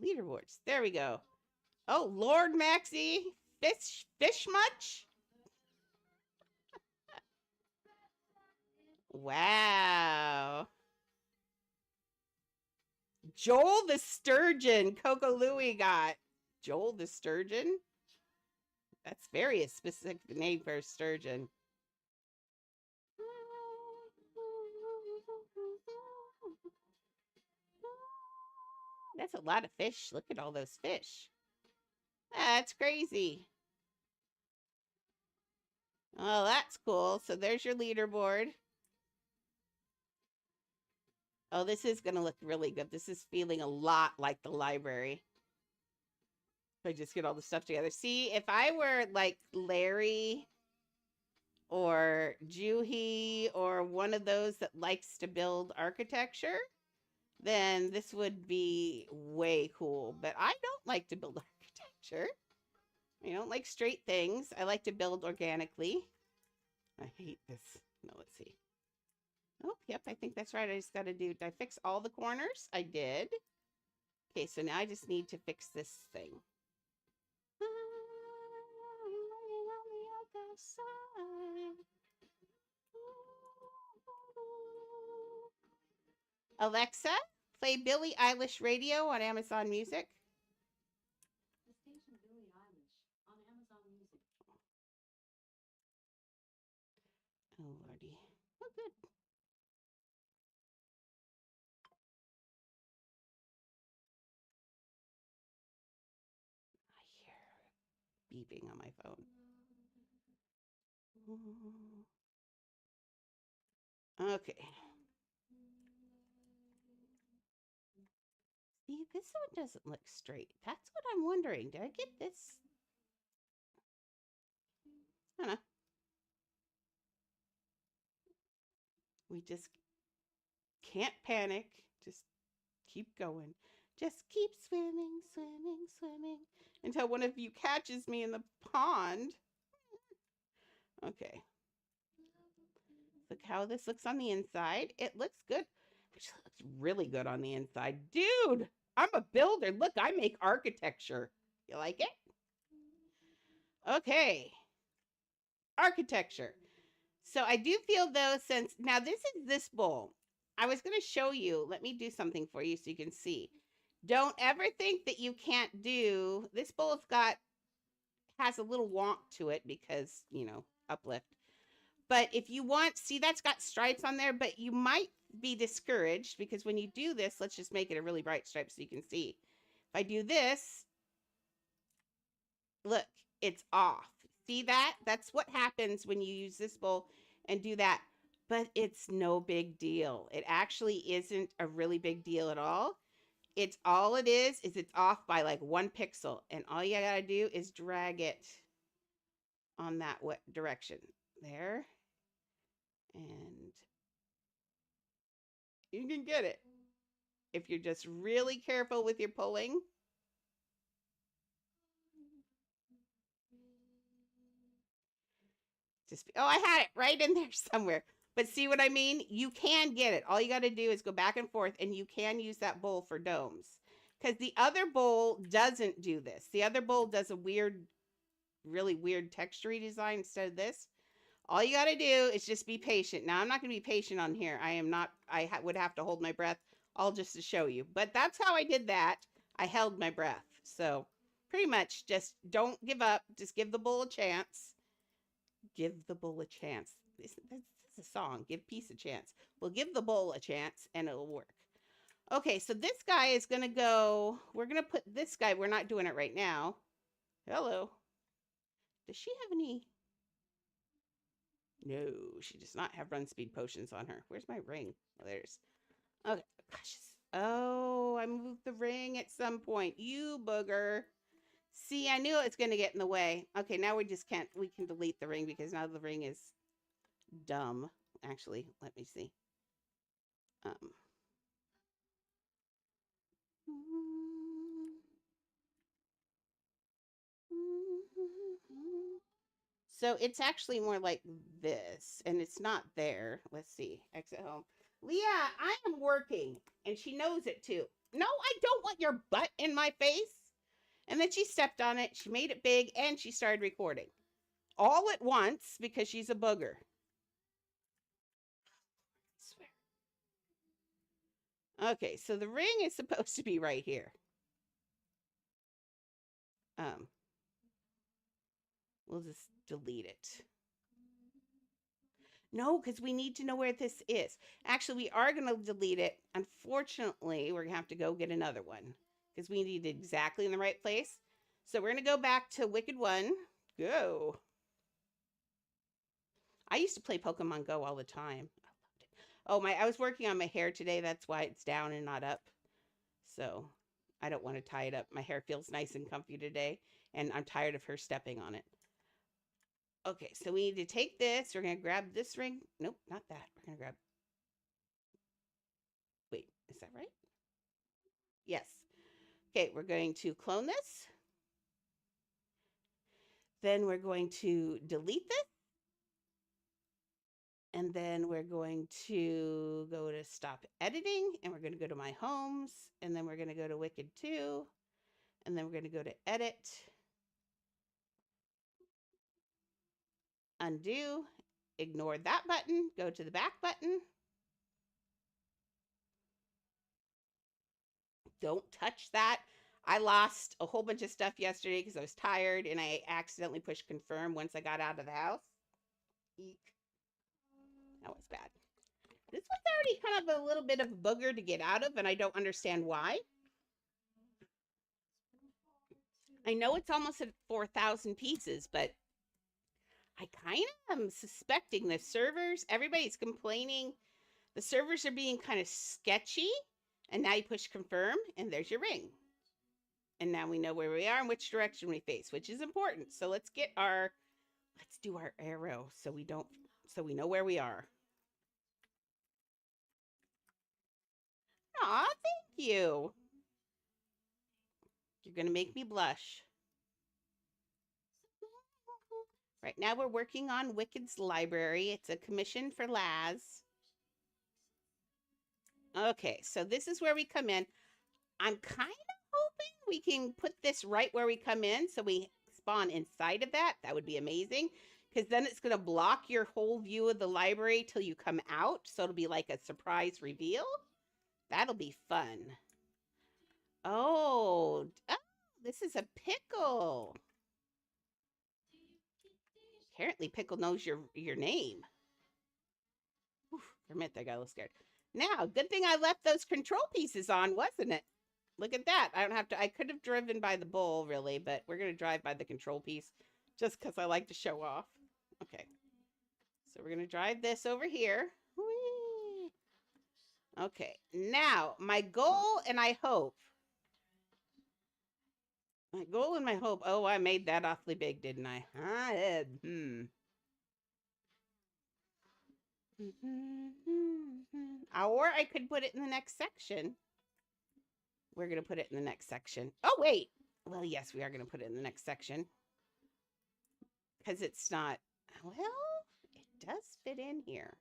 Leaderboards. There we go. Oh, Lord Maxie. Fish much? Wow. Joel the Sturgeon. Coco Louie got. Joel the Sturgeon? That's very specific name for a sturgeon. That's a lot of fish. Look at all those fish. That's crazy. Oh, that's cool. So there's your leaderboard. Oh, this is going to look really good. This is feeling a lot like the library. If I just get all the stuff together. See, if I were like Larry or Juhi or one of those that likes to build architecture, then this would be way cool. But I don't like to build architecture. I don't like straight things. I like to build organically. I hate this. No, let's see. Oh, yep, I think that's right. I just got to do, did I fix all the corners? I did. Okay, so now I just need to fix this thing. Alexa, play Billie Eilish Radio on Amazon Music. The station Billie Eilish on Amazon Music. Oh, Lordy. Oh, good. I hear beeping on my phone. Okay. See, this one doesn't look straight. That's what I'm wondering. Did I get this? I don't know. We just can't panic. Just keep going. Just keep swimming, swimming, swimming until one of you catches me in the pond. Okay. Look how this looks on the inside. It looks good. Actually, it looks really good on the inside. Dude, I'm a builder. Look, I make architecture. You like it? Okay. Architecture. So I do feel though, since now this is this bowl. I was going to show you. Let me do something for you so you can see. Don't ever think that you can't do. This bowl's has a little wonk to it because, you know, uplift. But if you want, see that's got stripes on there, but you might be discouraged because when you do this, let's just make it a really bright stripe so you can see. If I do this, look, it's off. See that? That's what happens when you use this bowl and do that. But it's no big deal. It actually isn't a really big deal at all. It's all it is it's off by like 1 pixel. And all you gotta do is drag it on that direction. There. And you can get it. If you're just really careful with your pulling. Oh, I had it right in there somewhere. But see what I mean? You can get it. All you got to do is go back and forth, and you can use that bowl for domes. Because the other bowl doesn't do this. The other bowl does a weird, really weird textury design instead of this. All you got to do is just be patient. Now, I'm not going to be patient on here. I am not, would have to hold my breath all just to show you. But that's how I did that. I held my breath. So pretty much just don't give up. Just give the bowl a chance. Give the bull a chance. This is a song. Give peace a chance. We'll give the bull a chance and it'll work. Okay, so this guy is going to go. We're going to put this guy. We're not doing it right now. Hello. Does she have any? No, she does not have run speed potions on her. Where's my ring? Oh, there's. Okay. Gosh. Oh, I moved the ring at some point. You booger. See, I knew it was going to get in the way. Okay, now we just can't. We can delete the ring because now the ring is dumb. Actually, let me see. So it's actually more like this, and it's not there. Let's see. Exit home. Leah, I am working, and she knows it too. No, I don't want your butt in my face. And then she stepped on it. She made it big, and she started recording. All at once because she's a booger. I swear. Okay, so the ring is supposed to be right here. We'll just delete it. No, because we need to know where this is. Actually, we are going to delete it. Unfortunately, we're going to have to go get another one. because we need it exactly in the right place. So we're going to go back to Wicked 1. Go. I used to play Pokemon Go all the time. I loved it. Oh, I was working on my hair today. That's why it's down and not up. So I don't want to tie it up. My hair feels nice and comfy today, and I'm tired of her stepping on it. Okay, so we need to take this. We're going to grab this ring. Nope, not that. We're going to grab... Wait, is that right? Yes. Okay, we're going to clone this. Then we're going to delete this. And then we're going to go to stop editing, and we're going to go to my homes, and then we're going to go to Wicked 2, and then we're going to go to edit, undo, ignore that button, go to the back button. Don't touch that. I lost a whole bunch of stuff yesterday because I was tired, and I accidentally pushed confirm once I got out of the house. Eek. That was bad. This was already kind of a little bit of a booger to get out of, and I don't understand why. I know it's almost at 4,000 pieces, but I kind of am suspecting the servers, everybody's complaining. The servers are being kind of sketchy, and now you push confirm, and there's your ring. And now we know where we are and which direction we face, which is important. So let's do our arrow so we know where we are. Aw, thank you. You're going to make me blush. Right now we're working on Wicked's library. It's a commission for Laz. Okay, so this is where we come in. I'm kind of hoping we can put this right where we come in so we spawn inside of that. That would be amazing, because then it's going to block your whole view of the library till you come out. So it'll be like a surprise reveal. That'll be fun. Oh, this is a pickle. Apparently Pickle knows your name. Whew, for a minute I got a little scared. Now, good thing I left those control pieces on, wasn't it? Look at that. I could have driven by the bowl, really, but we're going to drive by the control piece just because I like to show off. Okay. So we're going to drive this over here. Whee! Okay. Now, my goal and my hope. Oh, I made that awfully big, didn't I? I did. Or I could put it in the next section. We're going to put it in the next section. Oh, wait. Well, yes, we are going to put it in the next section. Because it's not... Well, it does fit in here.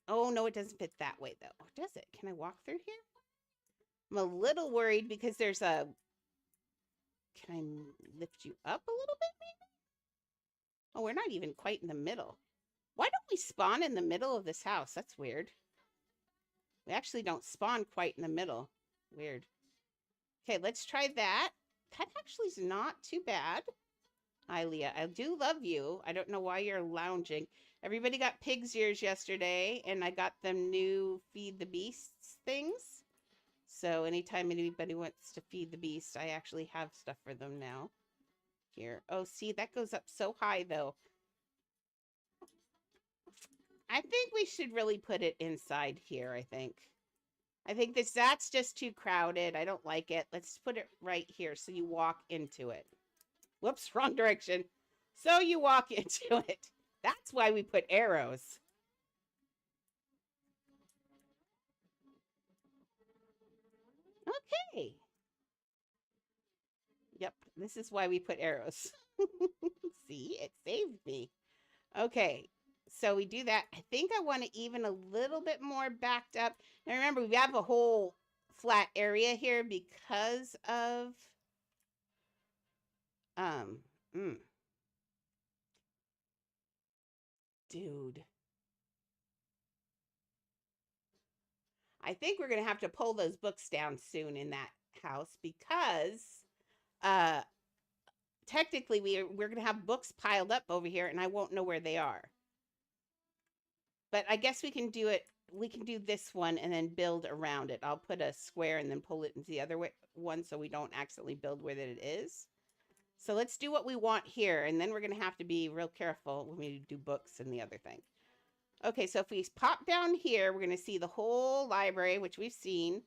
Oh, no, it doesn't fit that way, though. Does it? Can I walk through here? I'm a little worried because there's a... Can I lift you up a little bit, maybe? Oh, we're not even quite in the middle. Why don't we spawn in the middle of this house? That's weird. We actually don't spawn quite in the middle. Weird. Okay, let's try that. That actually is not too bad. Hi, Leah. I do love you. I don't know why you're lounging. Everybody got pig's ears yesterday, and I got them new Feed the Beasts things. So anytime anybody wants to feed the beast, I actually have stuff for them now. Here. Oh, see, that goes up so high, though. I think we should really put it inside here, I think. I think that's just too crowded. I don't like it. Let's put it right here so you walk into it. Whoops, wrong direction. So you walk into it. That's why we put arrows. Okay. Yep, this is why we put arrows. See, it saved me. Okay, so we do that. I think I want to even a little bit more backed up. Now remember, we have a whole flat area here because of dude. I think we're going to have to pull those books down soon in that house because technically we're going to have books piled up over here and I won't know where they are. But I guess we can do it we can do this one and then build around it. I'll put a square and then pull it into the other one so we don't accidentally build where that it is. So let's do what we want here, and then we're going to have to be real careful when we do books and the other thing. Okay, so if we pop down here, we're going to see the whole library, which we've seen.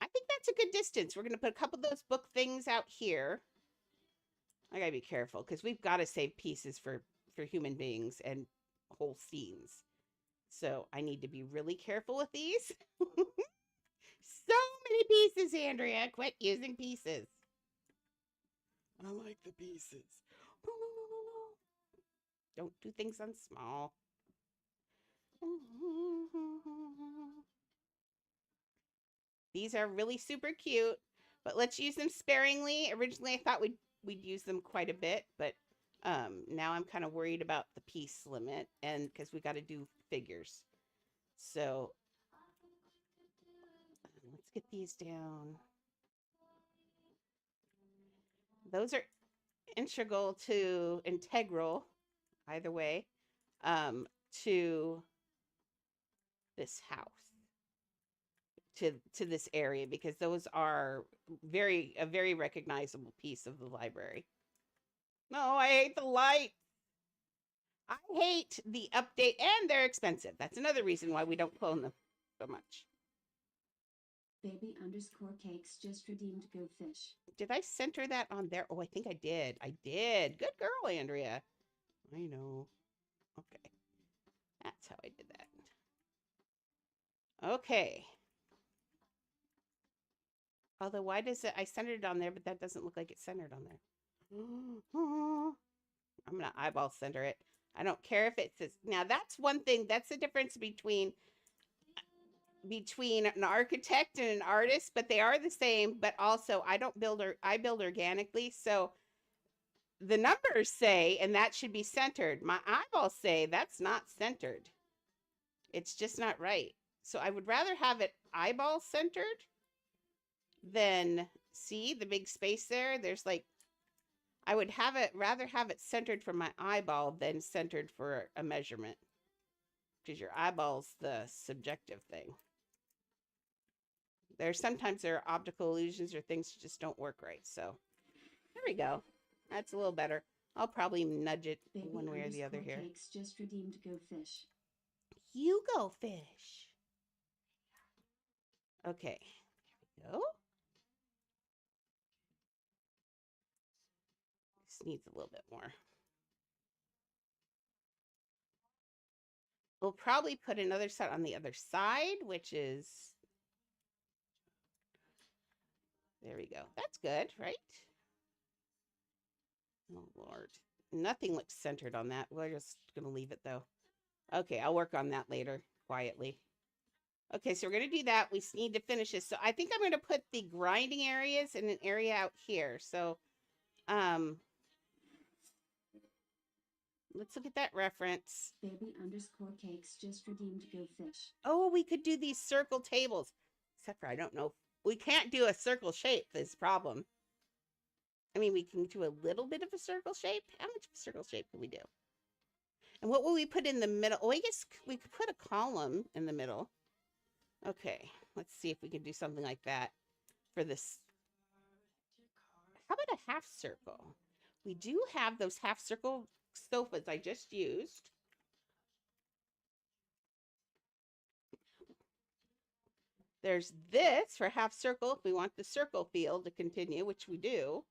I think that's a good distance. We're going to put a couple of those book things out here. I got to be careful because we've got to save pieces for human beings and whole scenes. So I need to be really careful with these. So many pieces, Andrea. Quit using pieces. I like the pieces. No, no, no, no, no. Don't do things on small. These are really super cute, but let's use them sparingly. Originally, I thought we'd use them quite a bit, but now I'm kind of worried about the piece limit, and because we got to do figures. So let's get these down. Those are integral, either way, to this house, to this area, because those are a very recognizable piece of the library. No, I hate the light. I hate the update, and they're expensive. That's another reason why we don't clone them so much. Baby_cakes just redeemed Go Fish. Did I center that on there? Oh, I think I did. I did. Good girl, Andrea. I know. Okay. That's how I did that. Okay. Although, why does it, I centered it on there, but that doesn't look like it's centered on there. I'm going to eyeball center it. I don't care if it says, now that's one thing, that's the difference between an architect and an artist, but they are the same, but also I build organically. So the numbers say, and that should be centered. My eyeballs say that's not centered. It's just not right. So I would rather have it eyeball centered than, see the big space there? There's like, I would rather have it centered for my eyeball than centered for a measurement, because your eyeball's the subjective thing. Sometimes there are optical illusions or things that just don't work right. So there we go. That's a little better. I'll probably nudge it one way or the other here. Cakes just redeemed Go Fish. You go fish. Okay. There we go. This needs a little bit more. We'll probably put another set on the other side, which is, there we go. That's good, right? Oh, Lord. Nothing looks centered on that. We're just going to leave it, though. Okay, I'll work on that later, quietly. Okay, so we're going to do that. We need to finish this. So I think I'm going to put the grinding areas in an area out here. So, let's look at that reference. Baby_cakes just redeemed Go Fish. Oh, we could do these circle tables. Except for, I don't know. We can't do a circle shape, this problem. I mean, we can do a little bit of a circle shape. How much of a circle shape can we do? And what will we put in the middle? Oh, I guess we could put a column in the middle. Okay, let's see if we can do something like that for this. How about a half circle? We do have those half circle sofas I just used. There's this for half circle if we want the circle field to continue, which we do.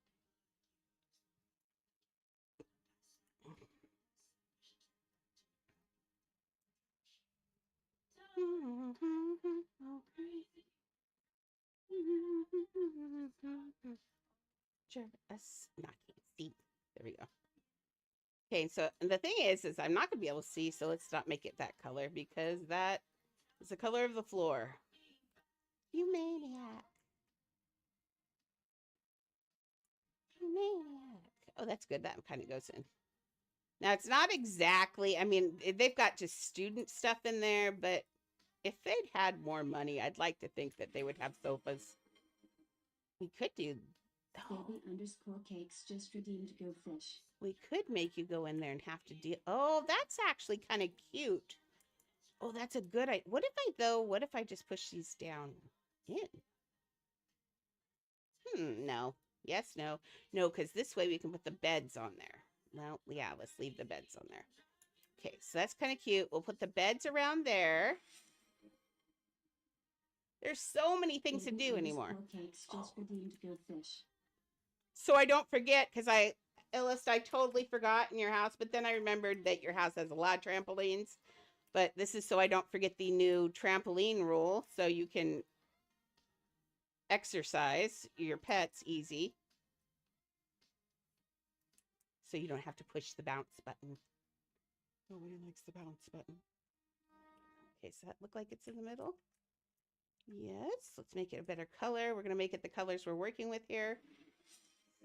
Just not see. There we go. Okay, so the thing is I'm not gonna be able to see, so let's not make it that color because that is the color of the floor. You maniac. You maniac. Oh, that's good. That kind of goes in. Now, it's not exactly, I mean, they've got just student stuff in there, but if they'd had more money, I'd like to think that they would have sofas. We could do... Oh. Baby_cakes just redeemed Go Fish. We could make you go in there and have to deal... Oh, that's actually kind of cute. Oh, that's a good idea. What if I, though, what if I just push these down in? No. Yes, no. No, because this way we can put the beds on there. Well, yeah, let's leave the beds on there. Okay, so that's kind of cute. We'll put the beds around there. There's so many things to do anymore. Cakes just redeemed Go Fish. So I don't forget, because I totally forgot in your house, but then I remembered that your house has a lot of trampolines. But this is so I don't forget the new trampoline rule, so you can exercise your pets easy. So you don't have to push the bounce button. Nobody likes the bounce button. Okay, so that look like it's in the middle? Yes, let's make it a better color. We're going to make it the colors we're working with here.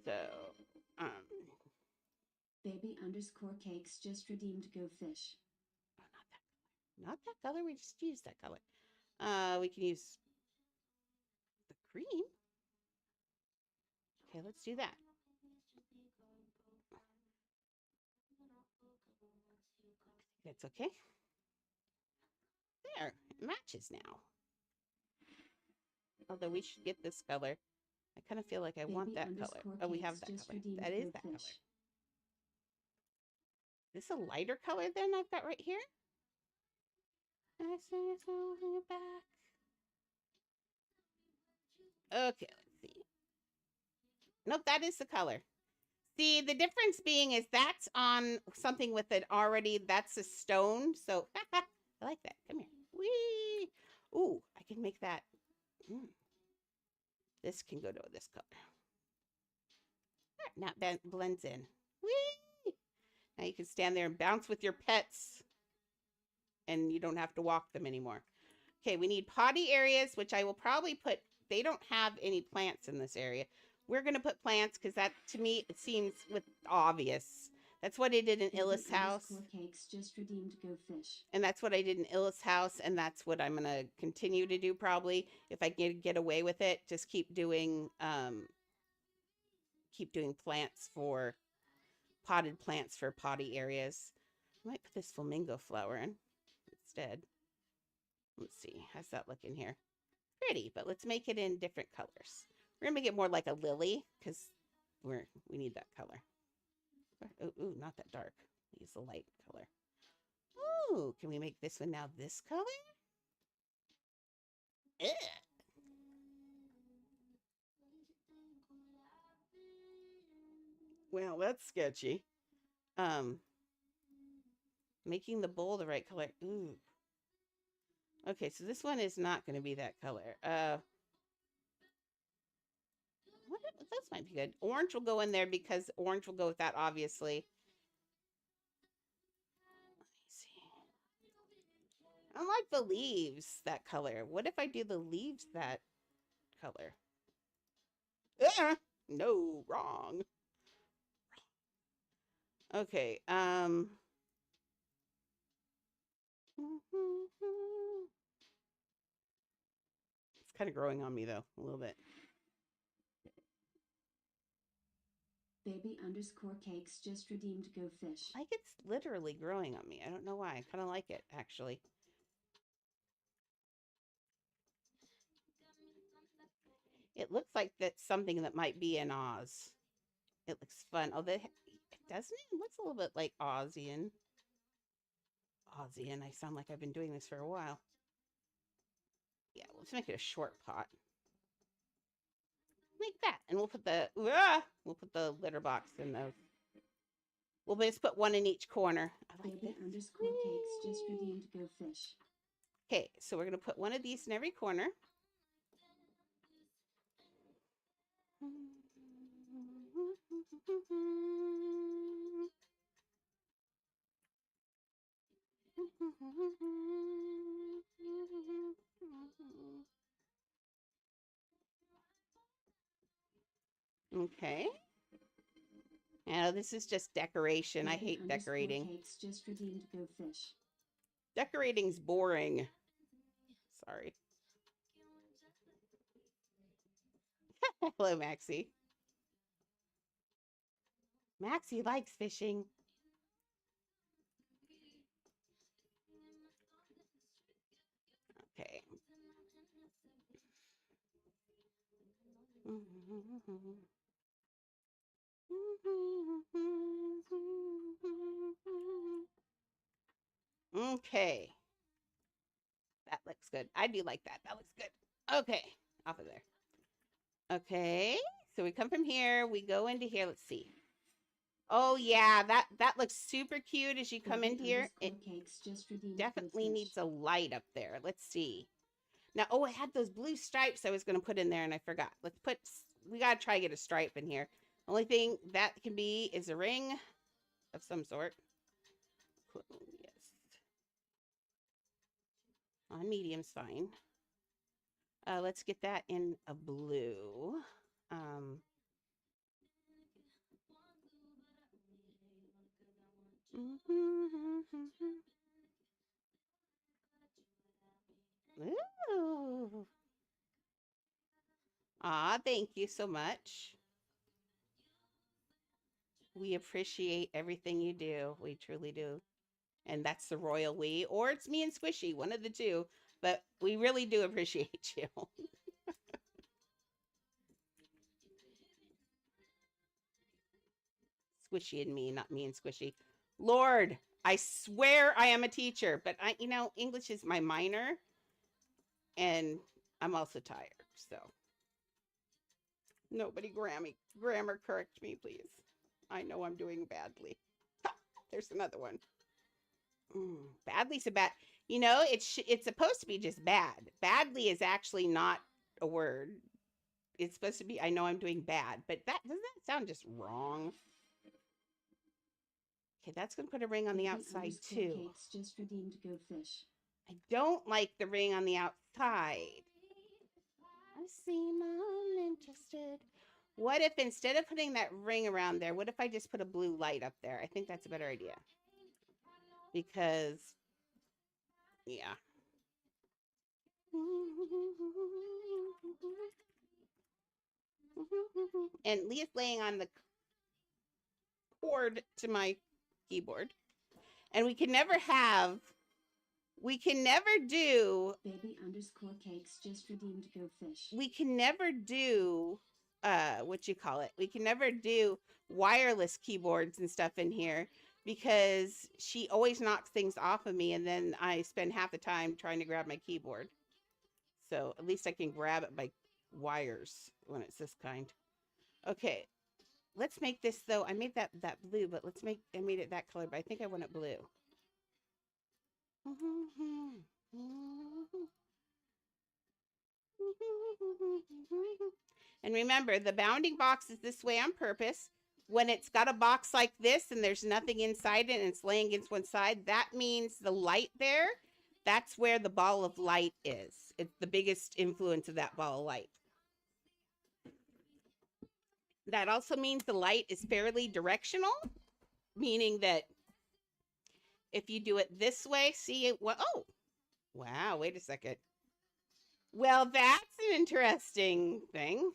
So, Baby underscore cakes just redeemed Go Fish. oh, not that color. We just used that color. We can use the cream. Okay, let's do that. That's okay. There, it matches now. Although we should get this color. I kind of feel like I want that color. Oh, we have that color. That is that color. Is this a lighter color than I've got right here? I see it's holding it back. Okay, let's see. Nope, that is the color. See, the difference being is that's on something with it already. That's a stone. So I like that. Come here. Whee! Ooh, I can make that. This can go to this color. Now that blends in. Whee! Now you can stand there and bounce with your pets. And you don't have to walk them anymore. Okay, we need potty areas, which I will probably put. They don't have any plants in this area. We're going to put plants because that, to me, it seems obvious. That's what I did in Illa's house. Cakes just redeemed Go Fish. And that's what I did in Illa's house. And that's what I'm going to continue to do probably. If I can get away with it, just keep doing plants for, potted plants for potty areas. I might put this flamingo flower in instead. Let's see. How's that looking here? Pretty, but let's make it in different colors. We're gonna make it more like a lily because we need that color. Ooh, not that dark. Use the light color. Ooh, can we make this one now this color? Ugh. Well, that's sketchy. Making the bowl the right color. Ooh. Okay, so this one is not going to be that color. This might be good. Orange will go in there because orange will go with that, obviously. Let me see. I don't like the leaves that color. What if I do the leaves that color? No, wrong. Okay, it's kind of growing on me though, a little bit. Baby underscore cakes just redeemed Go Fish. Like it's literally growing on me. I don't know why. I kind of like it, actually. It looks like that's something that might be in Oz. It looks fun. Oh, doesn't it? It looks a little bit like Ozian. I sound like I've been doing this for a while. Yeah, let's make it a short pot. Like that, and we'll put the litter box in those. We'll just put one in each corner. I like Baby underscore cakes just redeemed Go Fish. Okay, so we're gonna put one of these in every corner. Okay. Now this is just decoration. I hate decorating. Cakes just redeemed Go Fish. Decorating's boring. Sorry. Hello, Maxie. Maxie likes fishing. Okay. That looks good. I do like that. That looks good. Okay. Off of there. Okay. So we come from here. We go into here. Let's see. Oh yeah, that looks super cute as you come in here. It Cakes just redeemed definitely goldfish. needs a light up there. Let's see. Now, oh, I had those blue stripes I was going to put in there and I forgot. Let's put, we got to try to get a stripe in here. Only thing that can be is a ring of some sort. Yes. On medium's fine. Let's get that in a blue. Um, Ooh. Ah, thank you so much. We appreciate everything you do. We truly do. And that's the royal we, or it's me and Squishy, one of the two. But we really do appreciate you. Squishy and me, not me and Squishy. Lord, I swear I am a teacher, but English is my minor, and I'm also tired. So nobody grammar correct me, please. I know I'm doing badly. There's another one. Badly's a bad. It's supposed to be just bad. Badly is actually not a word. It's supposed to be. I know I'm doing bad, but that doesn't that sound just wrong? Okay, that's gonna put a ring on the outside too. Cakes just redeemed go fish. I don't like the ring on the outside. I seem uninterested. What if instead of putting that ring around there, what if I just put a blue light up there? I think that's a better idea. Because, yeah. And Leah's laying on the cord to my keyboard. And we can never do baby underscore cakes just redeemed go fish. We can never do we can never do wireless keyboards and stuff in here because she always knocks things off of me and then I spend half the time trying to grab my keyboard. So at least I can grab it by wires when it's this kind. Okay, let's make this though. I made that blue, but I made it that color, but I think I want it blue. And remember, the bounding box is this way on purpose. When it's got a box like this and there's nothing inside it and it's laying against one side, that means the light there, that's where the ball of light is. It's the biggest influence of that ball of light. That also means the light is fairly directional, meaning that if you do it this way, see it, well, oh, wow, wait a second. Well, that's an interesting thing.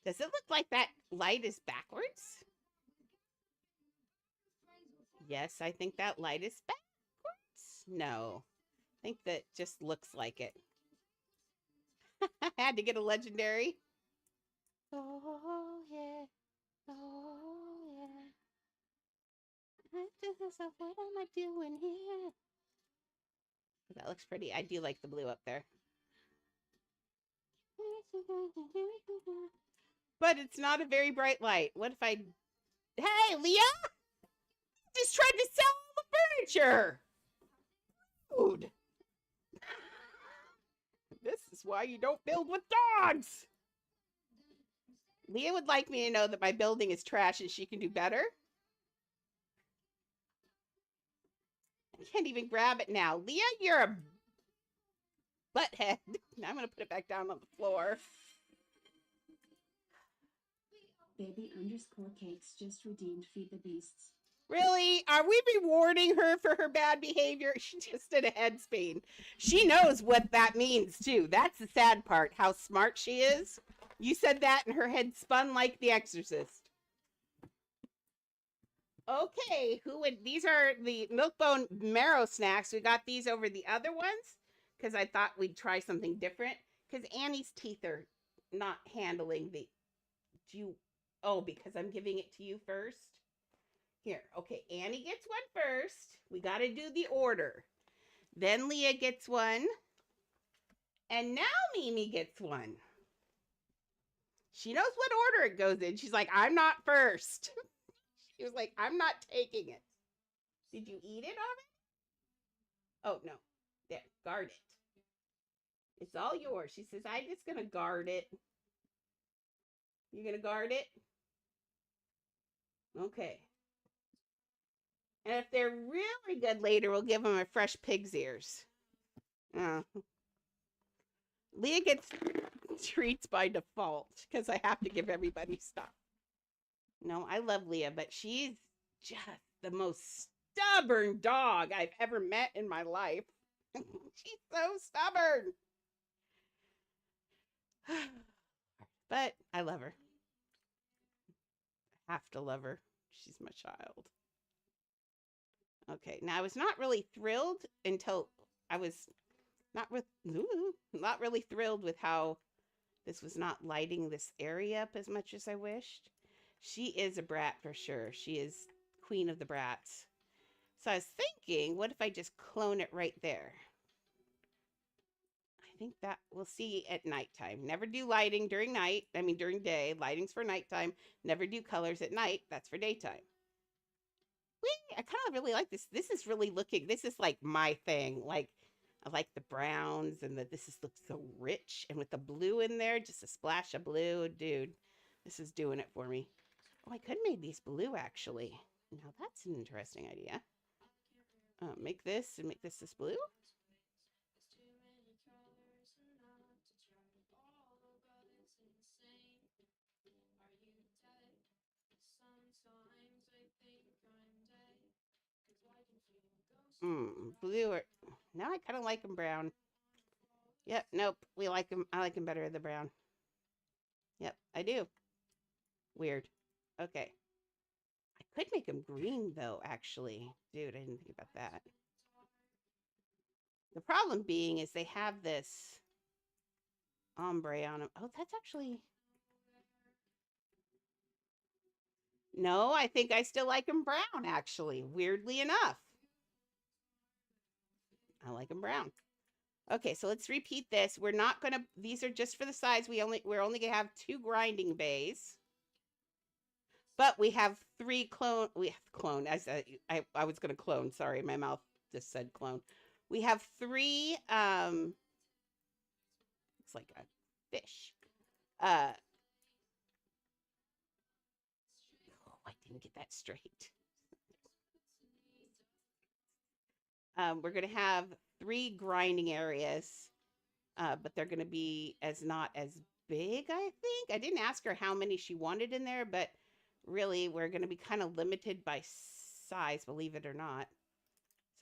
Does it look like that light is backwards? Yes, I think that light is backwards. No, I think that just looks like it. I had to get a legendary. Oh, yeah. Oh, yeah. What am I doing here? That looks pretty. I do like the blue up there. But it's not a very bright light. What if I... Hey, Leah! Just tried to sell all the furniture! Dude! This is why you don't build with dogs! Leah would like me to know that my building is trash and she can do better. I can't even grab it now. Leah, you're a butthead. Now I'm going to put it back down on the floor. Baby underscore cakes just redeemed feed the beasts. Really? Are we rewarding her for her bad behavior? She just did a head spin. She knows what that means, too. That's the sad part, how smart she is. You said that and her head spun like The Exorcist. Okay, these are the Milk-Bone marrow snacks. We got these over the other ones because I thought we'd try something different. Because Annie's teeth are not handling the. Do you? Oh, because I'm giving it to you first. Here, okay. Annie gets one first. We got to do the order. Then Leah gets one, and now Mimi gets one. She knows what order it goes in. She's like, I'm not first. She was like, I'm not taking it. Did you eat it already? Oh, no. There, guard it. It's all yours. She says, I'm just going to guard it. You're going to guard it? Okay. And if they're really good later, we'll give them a fresh pig's ears. Uh, Leah gets treats by default because I have to give everybody stuff. No, I love Leah, but she's just the most stubborn dog I've ever met in my life. She's so stubborn. But I love her. I have to love her. She's my child. Okay, now I was not really thrilled until I was not really thrilled with how this was not lighting this area up as much as I wished. She is a brat for sure. She is queen of the brats. So I was thinking, what if I just clone it right there? I think that we'll see at nighttime. Never do lighting during night. I mean, during day. Lighting's for nighttime. Never do colors at night. That's for daytime. Whee! I kind of really like this. This is really looking, this is like my thing. Like, I like the browns and this looks so rich. And with the blue in there, just a splash of blue. Dude, this is doing it for me. Oh, I could have made these blue actually. Now that's an interesting idea. Make this and make this blue. Blue or now I kind of like them brown. Yep, nope. We like them. I like them better the brown. Yep, I do. Weird. Okay. I could make them green though, actually. Dude, I didn't think about that. The problem being is they have this ombre on them. Oh, that's actually. No, I think I still like them brown, actually. Weirdly enough. I like them brown. Okay, so let's repeat this. We're not gonna. These are just for the size. We're only gonna have 2 grinding bays, but we have 3 clone. We have clone. As I was gonna clone. Sorry, my mouth just said clone. We have 3. It's like a fish. Oh, I didn't get that straight. We're gonna have 3 grinding areas, but they're gonna be not as big, I think. I didn't ask her how many she wanted in there, but really we're going to be kind of limited by size, believe it or not.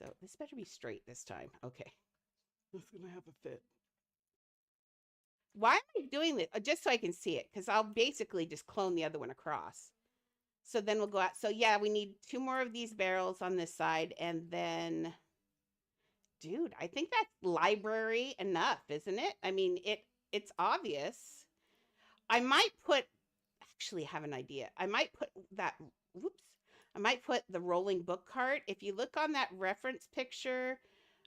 So this better be straight this time. Okay. It's going to have a fit. Why am I doing this? Just so I can see it, because I'll basically just clone the other one across. So then we'll go out. So yeah, we need 2 more of these barrels on this side, and then, dude, I think that's library enough, isn't it? I mean, it's obvious. I might put, actually have an idea. I might put that, whoops. I might put the rolling book cart. If you look on that reference picture,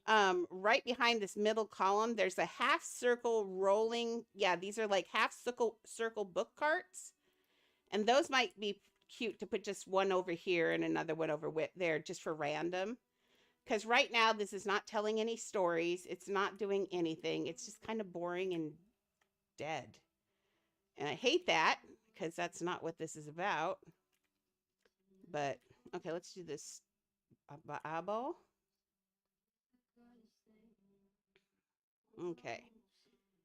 right behind this middle column, there's a half circle rolling. Yeah, these are like half circle book carts. And those might be cute to put just one over here and another one over there just for random. Because right now, this is not telling any stories. It's not doing anything. It's just kind of boring and dead. And I hate that because that's not what this is about. But, okay, let's do this eyeball. Okay.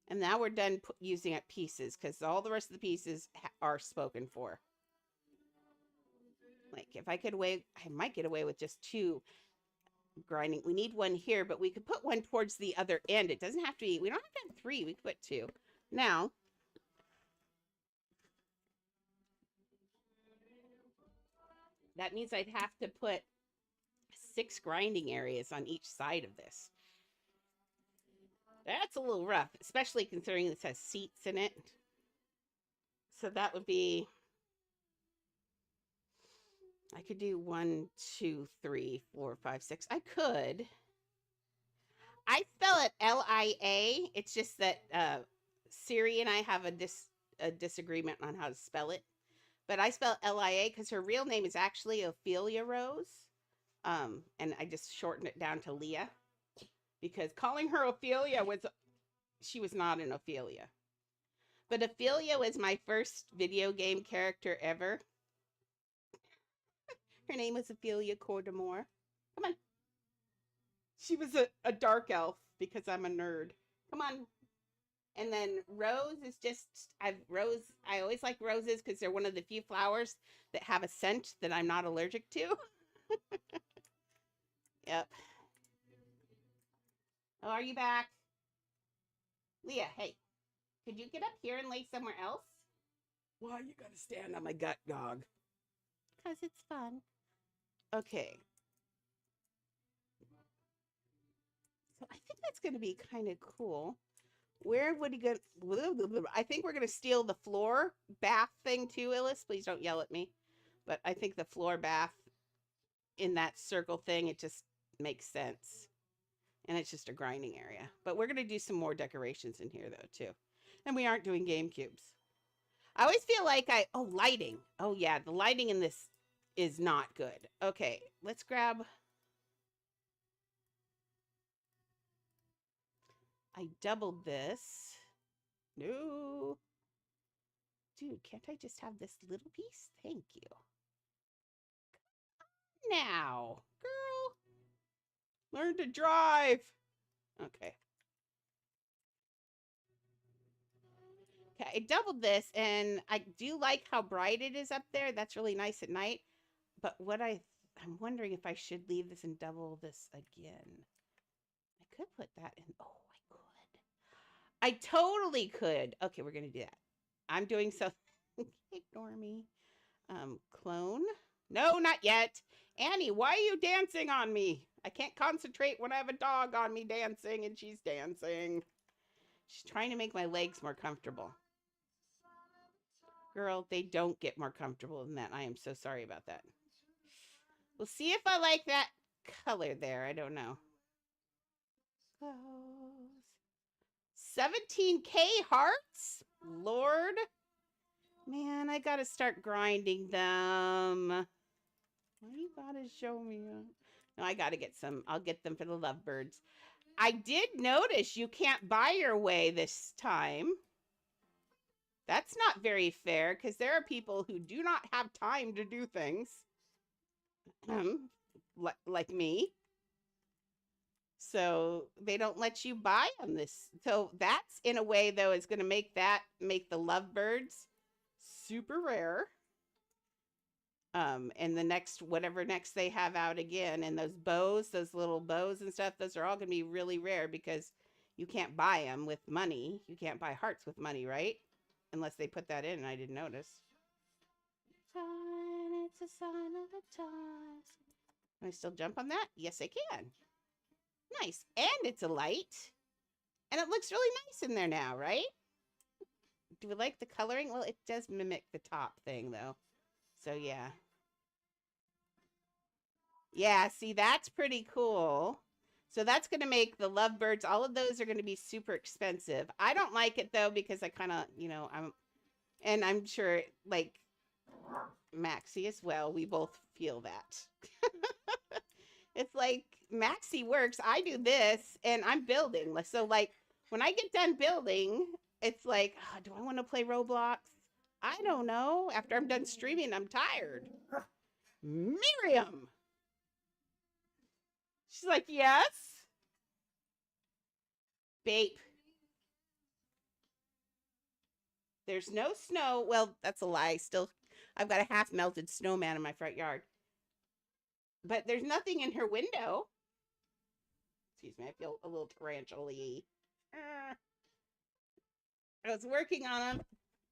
And now we're done using up pieces because all the rest of the pieces are spoken for. Like, if I could I might get away with just 2 grinding. We need 1 here, but we could put 1 towards the other end. It doesn't have to be, we don't have to have 3. We could put 2. Now, that means I'd have to put 6 grinding areas on each side of this. That's a little rough, especially considering this has seats in it. So that would be, I could do 1, 2, 3, 4, 5, 6. I could. I spell it Lia. It's just that Siri and I have a disagreement on how to spell it. But I spell Lia because her real name is actually Ophelia Rose. And I just shortened it down to Leah because calling her Ophelia she was not an Ophelia. But Ophelia was my first video game character ever. Her name was Ophelia Cordamore. Come on. She was a dark elf because I'm a nerd. Come on. And then Rose is just, I always like roses because they're one of the few flowers that have a scent that I'm not allergic to. Yep. Oh, are you back? Leah, hey, could you get up here and lay somewhere else? Why you gotta stand on my gut, dog? Because it's fun. Okay. So I think that's going to be kind of cool. Where would he go? I think we're going to steal the floor bath thing too, Illis. Please don't yell at me. But I think the floor bath in that circle thing, it just makes sense. And it's just a grinding area. But we're going to do some more decorations in here, though, too. And we aren't doing game cubes. I always feel like lighting. Oh, yeah, the lighting in this is not good. Okay, let's grab... I doubled this. No. Dude, can't I just have this little piece? Thank you. Now, girl, learn to drive. Okay. Okay, I doubled this, and I do like how bright it is up there. That's really nice at night. But what I'm wondering if I should leave this and double this again. I could put that in. Oh, I could. I totally could. Okay, we're going to do that. I'm doing so. Ignore me. Clone. No, not yet. Annie, why are you dancing on me? I can't concentrate when I have a dog on me dancing and she's dancing. She's trying to make my legs more comfortable. Girl, they don't get more comfortable than that. I am so sorry about that. We'll see if I like that color there. I don't know. Close. 17K hearts? Lord. Man, I gotta start grinding them. Why you gotta show me? No, I gotta get some. I'll get them for the lovebirds. I did notice you can't buy your way this time. That's not very fair because there are people who do not have time to do things. Like me. So they don't let you buy them this. So that's in a way though is going to make the lovebirds super rare. And the next, whatever next they have out again, and those bows, those little bows and stuff, those are all going to be really rare because you can't buy them with money. You can't buy hearts with money, right? Unless they put that in and I didn't notice. It's a sign of the times. Can I still jump on that? Yes, I can. Nice. And it's a light. And it looks really nice in there now, right? Do we like the coloring? Well, it does mimic the top thing, though. So, yeah. Yeah, see, that's pretty cool. So that's going to make the lovebirds, all of those are going to be super expensive. I don't like it, though, because I kind of, I'm sure, like, Maxie as well, we both feel that. It's like, Maxie works, I do this, and I'm building. So, like, when I get done building, it's like, oh, do I want to play Roblox? I don't know. After I'm done streaming, I'm tired. Miriam! She's like, yes? Babe. There's no snow. Well, that's a lie. Still, I've got a half melted snowman in my front yard. But there's nothing in her window. Excuse me, I feel a little tarantula-y. I was working on them,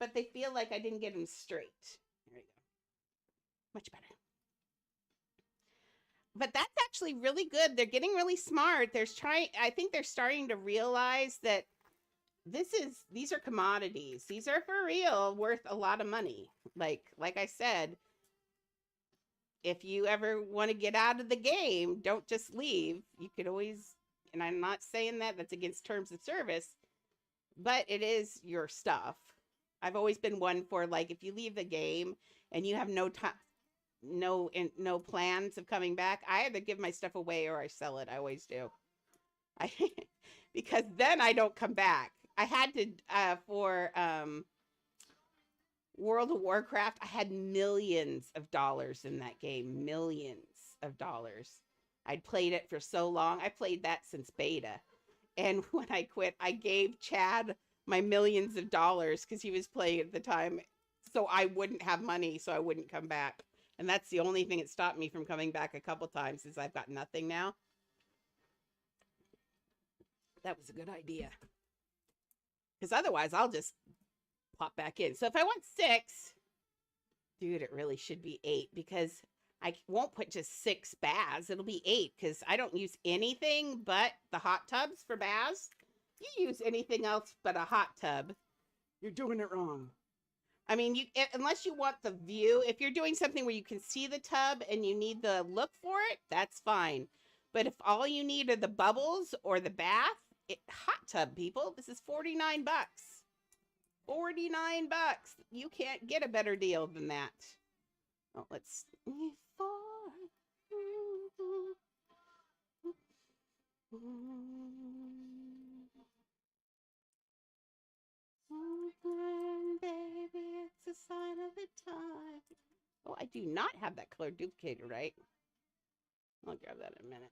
but they feel like I didn't get them straight. There we go. Much better. but that's actually really good. They're getting really smart. I think they're starting to realize that these are commodities. These are for real, worth a lot of money. Like I said, if you ever want to get out of the game, don't just leave. You could always, and I'm not saying that that's against terms of service, but it is your stuff. I've always been one for, like, if you leave the game and you have no time, no plans of coming back, I either give my stuff away or I sell it. I always do. I because then I don't come back. I had to for World of Warcraft. I had millions of dollars in that game, millions of dollars. I'd played it for so long. I played that since beta. And when I quit, I gave Chad my millions of dollars because he was playing at the time. So I wouldn't have money, so I wouldn't come back. And that's the only thing that stopped me from coming back a couple times, is I've got nothing now. That was a good idea. Because otherwise, I'll just pop back in. So if I want 6, dude, it really should be 8, because I won't put just 6 baths. It'll be 8 because I don't use anything but the hot tubs for baths. You use anything else but a hot tub, you're doing it wrong. I mean, unless you want the view, if you're doing something where you can see the tub and you need the look for it, that's fine. But if all you need are the bubbles or the bath, hot tub, people, this is $49. $49. You can't get a better deal than that. Oh, let's. Baby, it's a sign of the time. Oh, I do not have that color duplicated, right? I'll grab that in a minute.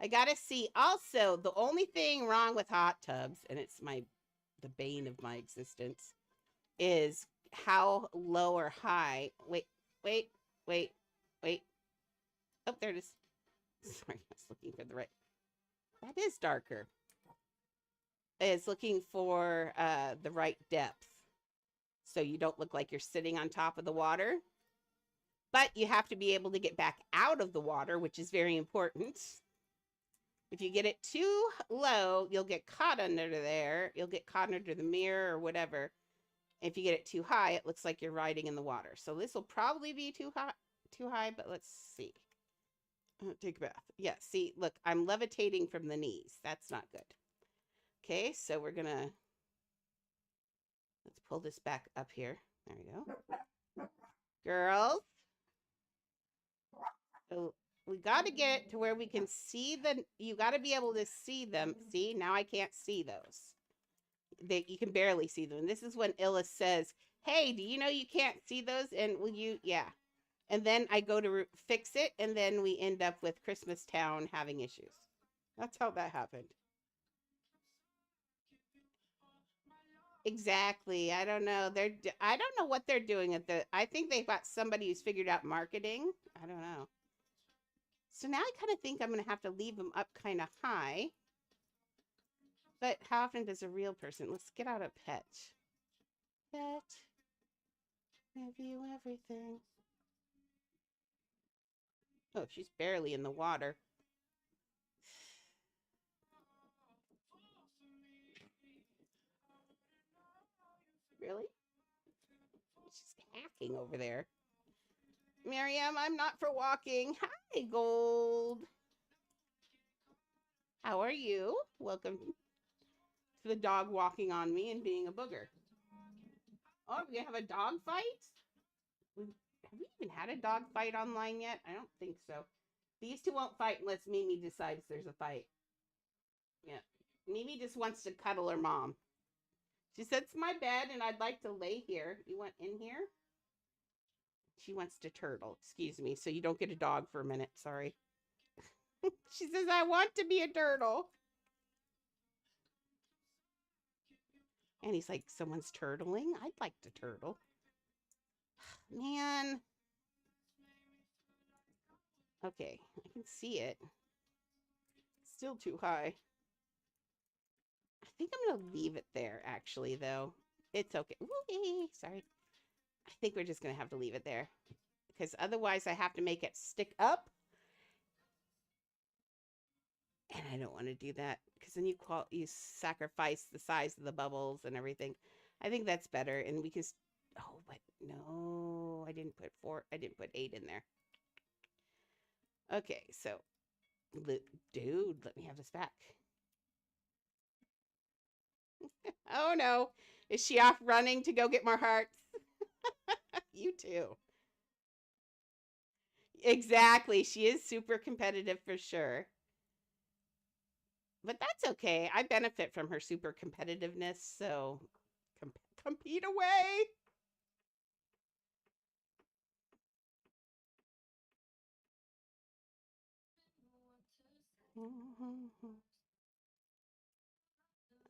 I gotta see. Also, the only thing wrong with hot tubs, and it's the bane of my existence, is how low or high. Wait. Oh, there it is. Sorry, I was looking for the right. That is darker. It's looking for the right depth, so you don't look like you're sitting on top of the water. But you have to be able to get back out of the water, which is very important. If you get it too low, you'll get caught under there. You'll get caught under the mirror or whatever. If you get it too high, it looks like you're riding in the water. So this will probably be too high, but let's see. Take a bath. Yeah, see, look, I'm levitating from the knees. That's not good. Okay, so we're gonna, let's pull this back up here. There we go. Girls. So we got to get to where we can see you got to be able to see them. See, now I can't see those. You can barely see them. And this is when Illa says, hey, do you know you can't see those? And will you, yeah. And then I go to fix it, and then we end up with Christmas Town having issues. That's how that happened. Exactly. I don't know. I don't know what they're doing I think they've got somebody who's figured out marketing. I don't know. So now I kind of think I'm going to have to leave them up kind of high. But how often does a real person? Let's get out a pet. Pet. Give you everything. Oh, she's barely in the water. Really? She's hacking over there. Miriam, I'm not for walking. Hi, Gold. How are you? Welcome to the dog walking on me and being a booger. Oh, we have a dog fight? Have we even had a dog fight online yet? I don't think so. These two won't fight unless Mimi decides there's a fight. Yeah. Mimi just wants to cuddle her mom. She said, it's my bed and I'd like to lay here. You want in here? She wants to turtle. Excuse me. So you don't get a dog for a minute. Sorry. She says, I want to be a turtle. And he's like, someone's turtling? I'd like to turtle. Man. Okay, I can see it. Still too high. I think I'm going to leave it there, actually, though. It's okay. Ooh, sorry. I think we're just going to have to leave it there because otherwise I have to make it stick up. And I don't want to do that because then you sacrifice the size of the bubbles and everything. I think that's better. And we can, oh, but no, I didn't put 4, I didn't put 8 in there. Okay, so, dude, let me have this back. Oh no, is she off running to go get more hearts? You too. Exactly, she is super competitive for sure. But that's okay. I benefit from her super competitiveness, so compete away.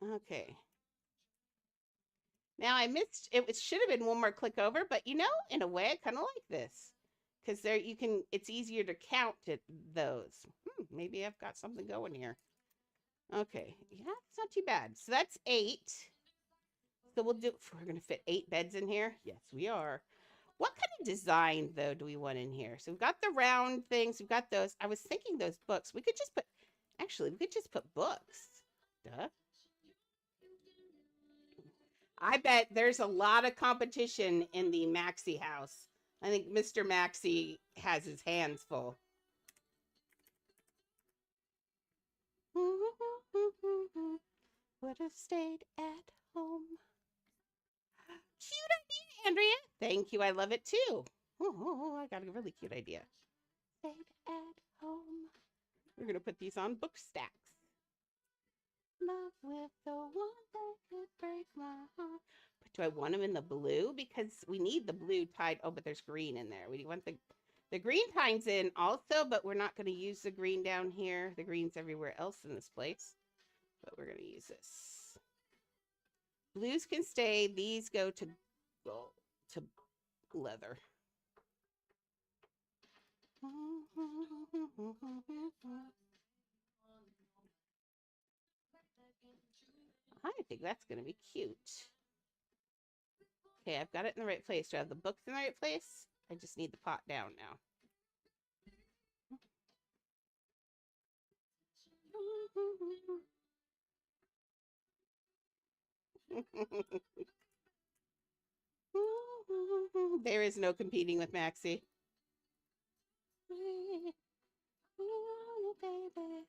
Okay. Now I missed it. It should have been one more click over, but you know, in a way, I kind of like this because there you can. It's easier to count it, those. Maybe I've got something going here. Okay, yeah, it's not too bad. So that's 8. So we'll do. We're gonna fit 8 beds in here. Yes, we are. What kind of design though do we want in here? So we've got the round things. We've got those. I was thinking those books. We could just put. Actually, we could just put books. Duh. I bet there's a lot of competition in the Maxi house. I think Mr. Maxi has his hands full. Would have stayed at home. Cute idea, Andrea. Thank you. I love it too. Oh, I got a really cute idea. Stayed at home. We're going to put these on book stacks. Love with the one that could break my heart. But do I want them in the blue? Because we need the blue tied. Oh, but there's green in there. We want the green ties in also, but we're not going to use the green down here. The green's everywhere else in this place. But we're going to use this. Blues can stay. These go to gold, to leather. I think that's going to be cute. Okay, I've got it in the right place. Do I have the books in the right place? I just need the pot down now. There is no competing with Maxie. Baby,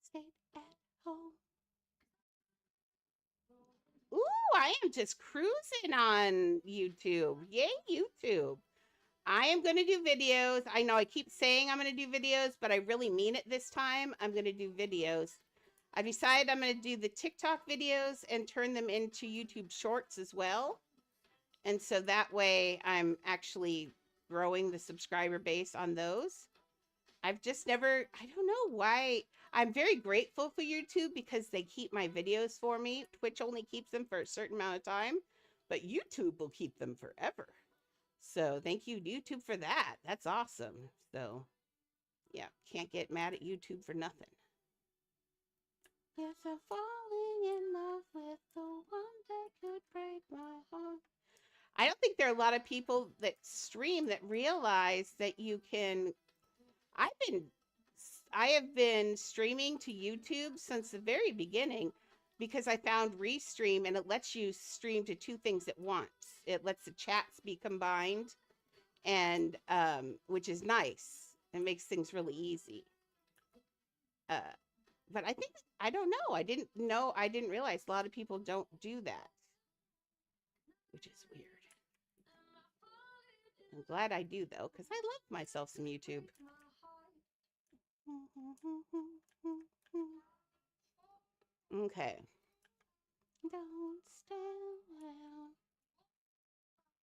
stay at home. Ooh, I am just cruising on YouTube. Yay, YouTube. I am going to do videos. I know I keep saying I'm going to do videos, but I really mean it this time. I'm going to do videos. I decided I'm going to do the TikTok videos and turn them into YouTube shorts as well. And so that way I'm actually growing the subscriber base on those. I've just never, I don't know why. I'm very grateful for YouTube because they keep my videos for me. Twitch only keeps them for a certain amount of time, but YouTube will keep them forever. So thank you, YouTube, for that. That's awesome. So yeah, can't get mad at YouTube for nothing. Yes, I'm falling in love with the one that could break my heart. I don't think there are a lot of people that stream that realize that you can. I have been streaming to YouTube since the very beginning because I found Restream and it lets you stream to 2 things at once. It lets the chats be combined and which is nice. It makes things really easy. But I don't know. I didn't realize a lot of people don't do that, which is weird. I'm glad I do though, because I love myself some YouTube. Okay. Don't stand well.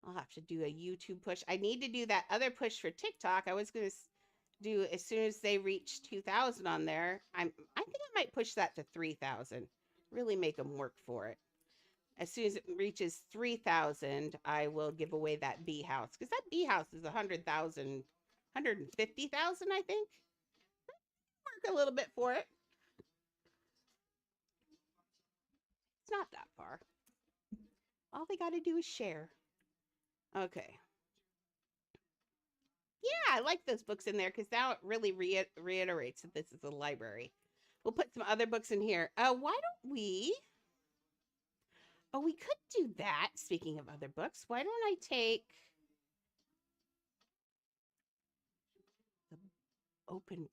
I'll have to do a YouTube push. I need to do that other push for TikTok. I was going to do as soon as they reach 2,000 on there. I think I might push that to 3,000. Really make them work for it. As soon as it reaches 3,000, I will give away that bee house because that bee house is 100,000, 150,000, I think. Work a little bit for it. It's not that far. All they got to do is share. Okay. Yeah, I like those books in there because now it really reiterates that this is a library. We'll put some other books in here. Why don't we? Oh, we could do that. Speaking of other books, why don't I take the open?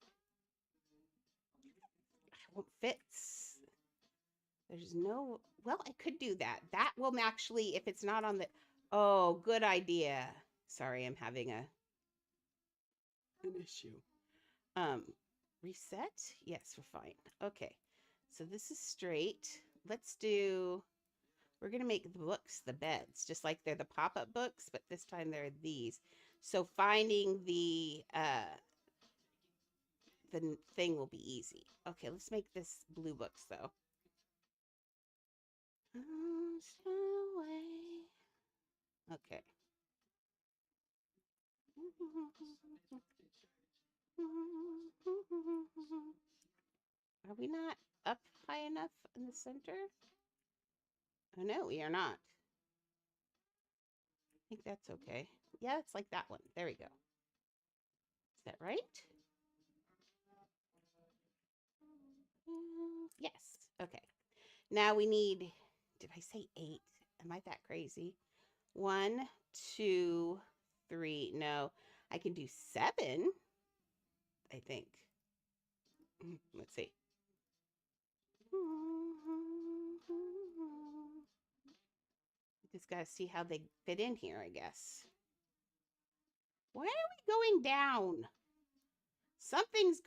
Won't fits. There's no. Well, I could do that. That will actually, if it's not on the. Oh, good idea. Sorry, I'm having an issue. Um, reset. Yes, we're fine. Okay, so this is straight. Let's do. We're gonna make the books the beds, just like they're the pop-up books, but this time they're these. So finding the thing will be easy. Okay, let's make this blue books though. Okay. Are we not up high enough in the center? Oh no, we are not. I think that's okay. Yeah, it's like that one. There we go. Is that right? Yes. Okay. Now we need, did I say 8? Am I that crazy? 1, 2, 3. No, I can do 7, I think. Let's see. Just got to see how they fit in here, I guess. Why are we going down? Something's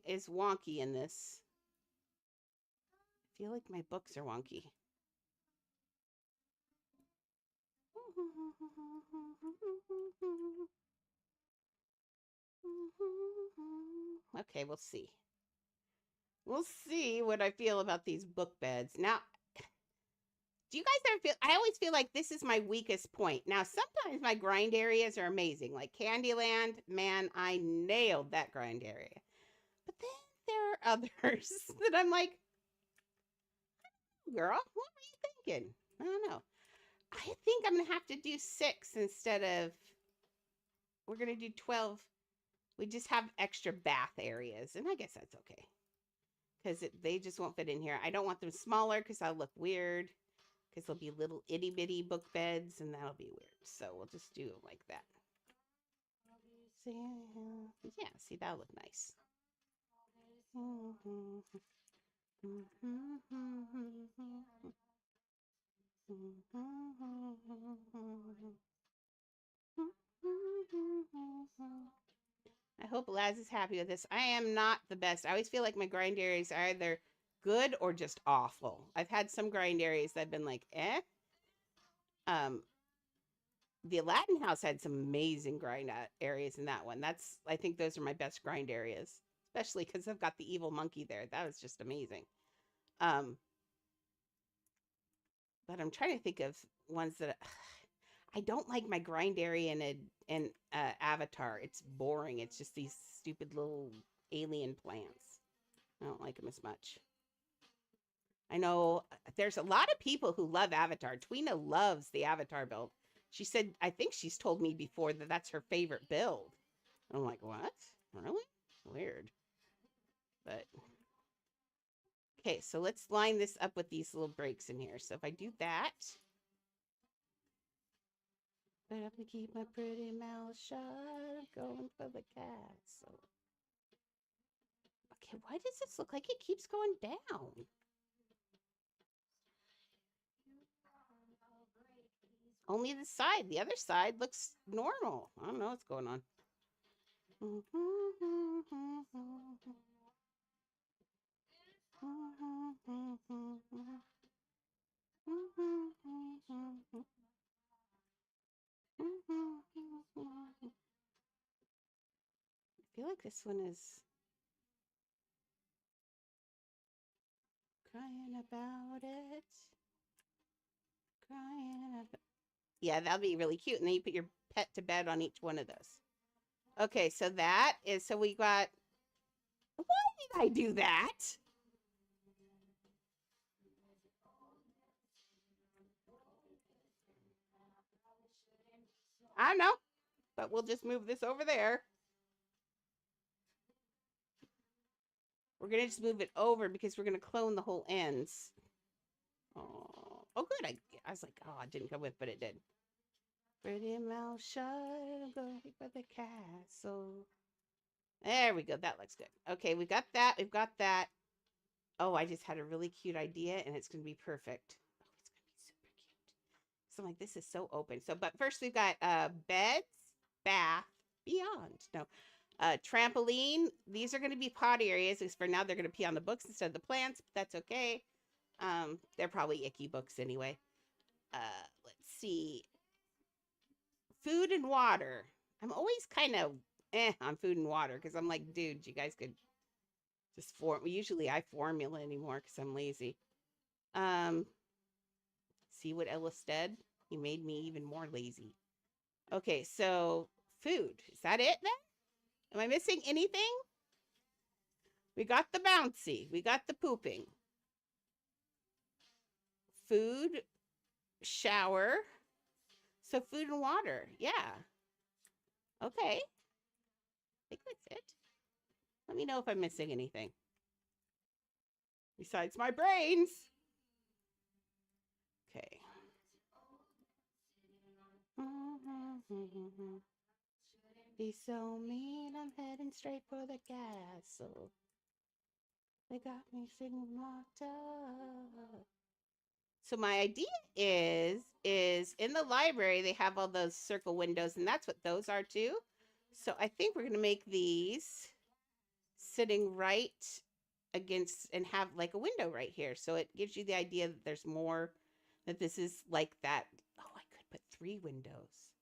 is wonky in this. I feel like my books are wonky. Okay, we'll see. We'll see what I feel about these book beds. Now, do you guys ever feel, I always feel like this is my weakest point. Now, sometimes my grind areas are amazing. Like Candyland, man, I nailed that grind area. But then there are others that I'm like, girl, what were you thinking? I don't know. I think I'm going to have to do 6 instead of, we're going to do 12. We just have extra bath areas, and I guess that's okay. Because they just won't fit in here. I don't want them smaller because I'll look weird. Because they'll be little itty bitty book beds, and that'll be weird. So we'll just do them like that. See, yeah, see, that'll look nice. I hope Laz is happy with this. I am not the best. I always feel like my grind areas are either good or just awful. I've had some grind areas that have been like, eh. The Aladdin house had some amazing grind areas in that one. I think those are my best grind areas, especially because I've got the evil monkey there. That was just amazing. But I'm trying to think of ones that I don't like my grind area in Avatar. It's boring. It's just these stupid little alien plants. I don't like them as much. I know there's a lot of people who love Avatar. Tweena loves the Avatar build. She said, I think she's told me before that that's her favorite build. I'm like, what? Really? Weird. But okay, so let's line this up with these little breaks in here. So if I do that, but I have to keep my pretty mouth shut. I'm going for the castle. Okay, why does this look like it keeps going down? Only the side. The other side looks normal. I don't know what's going on. I feel like this one is crying about it. Crying about. Yeah, that'll be really cute. And then you put your pet to bed on each one of those. Okay, so that is, so we got, why did I do that? I know, but we'll just move this over there. We're going to just move it over because we're going to clone the whole ends. Oh, good. I was like, oh, it didn't come with, but it did. Pretty mouth shut, I'm going for the castle. There we go. That looks good. Okay, we got that. We've got that. Oh, I just had a really cute idea, and it's going to be perfect. Oh, it's going to be super cute. So I'm like, this is so open. So, but first we've got beds, bath, beyond. No, trampoline. These are going to be potty areas. Because for now, they're going to pee on the books instead of the plants. But that's okay. They're probably icky books anyway. Let's see. Food and water. I'm always kind of on food and water because I'm like, dude, you guys could just form. Usually I formula anymore because I'm lazy. See what Ellis said? He made me even more lazy. Okay, so food. Is that it then? Am I missing anything? We got the bouncy. We got the pooping. Food, shower. So food and water. Yeah. Okay. I think that's it. Let me know if I'm missing anything. Besides my brains. Okay. Be so mean, I'm heading straight for the castle. They got me singing locked up. So my idea is in the library, they have all those circle windows, and that's what those are too. So I think we're going to make these sitting right against and have like a window right here. So it gives you the idea that there's more, that this is like that. Oh, I could put 3 windows.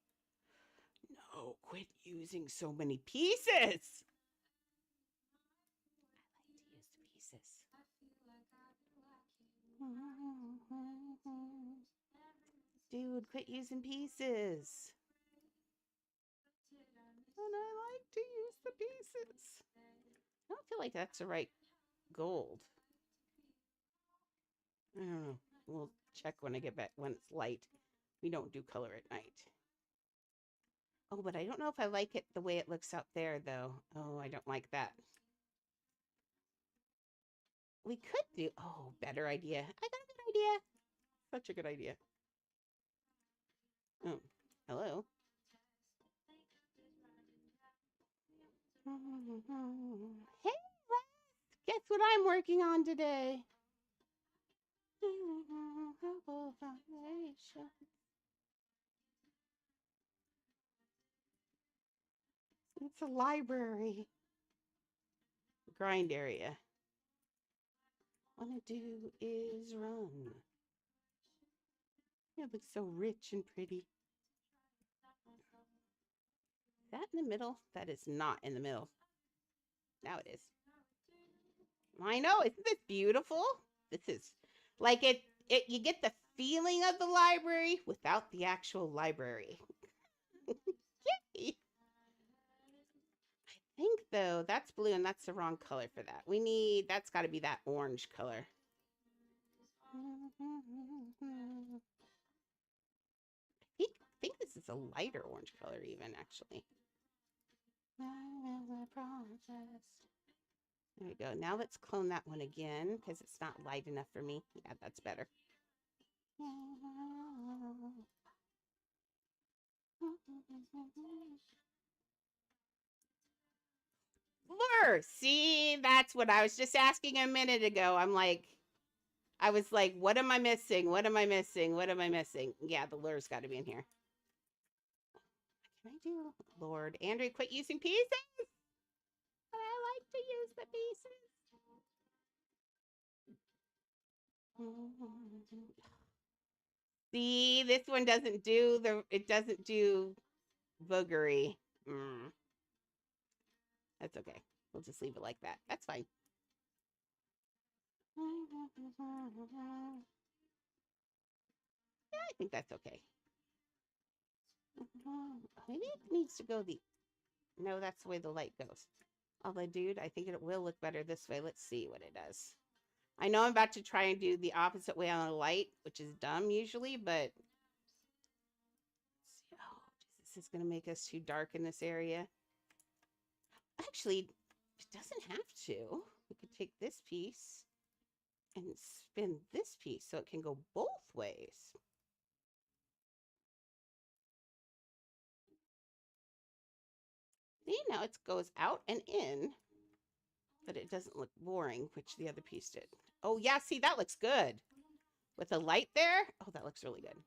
No, quit using so many pieces. I like to use the pieces. Dude, quit using pieces. And I like to use the pieces. I don't feel like that's the right gold. I don't know. We'll check when I get back, when it's light. We don't do color at night. Oh, but I don't know if I like it the way it looks out there, though. Oh, I don't like that. We could do... Oh, better idea. I got a good idea. Such a good idea. Oh, hello. Hey, Les. Guess what I'm working on today? It's a library. Grind area. All I do is run. It looks so rich and pretty. Is that in the middle? That is not in the middle. Now it is. I know. Isn't this beautiful? This is like it you get the feeling of the library without the actual library. Yay! I think though that's blue and that's the wrong color for that. We need, that's got to be that orange color. I think this is a lighter orange color even actually. There we go. Now let's clone that one again because it's not light enough for me. Yeah, that's better. Blur. See, that's what I was just asking a minute ago. I was like, what am I missing? What am I missing? What am I missing? Yeah, the lure has got to be in here. What can I do? Lord, Andrew, quit using pieces. I like to use the pieces. See, this one doesn't do it doesn't do boogery. That's okay. We'll just leave it like that. That's fine. Yeah, I think that's okay. Maybe it needs to go the... No, that's the way the light goes. Although, dude, I think it will look better this way. Let's see what it does. I know I'm about to try and do the opposite way on the light, which is dumb usually, but... Oh, Jesus. is going to make us too dark in this area. Actually, it doesn't have to. We could take this piece and spin this piece so it can go both ways. See, now it goes out and in, but it doesn't look boring, which the other piece did. Oh, yeah, see, that looks good. With a light there, oh, that looks really good.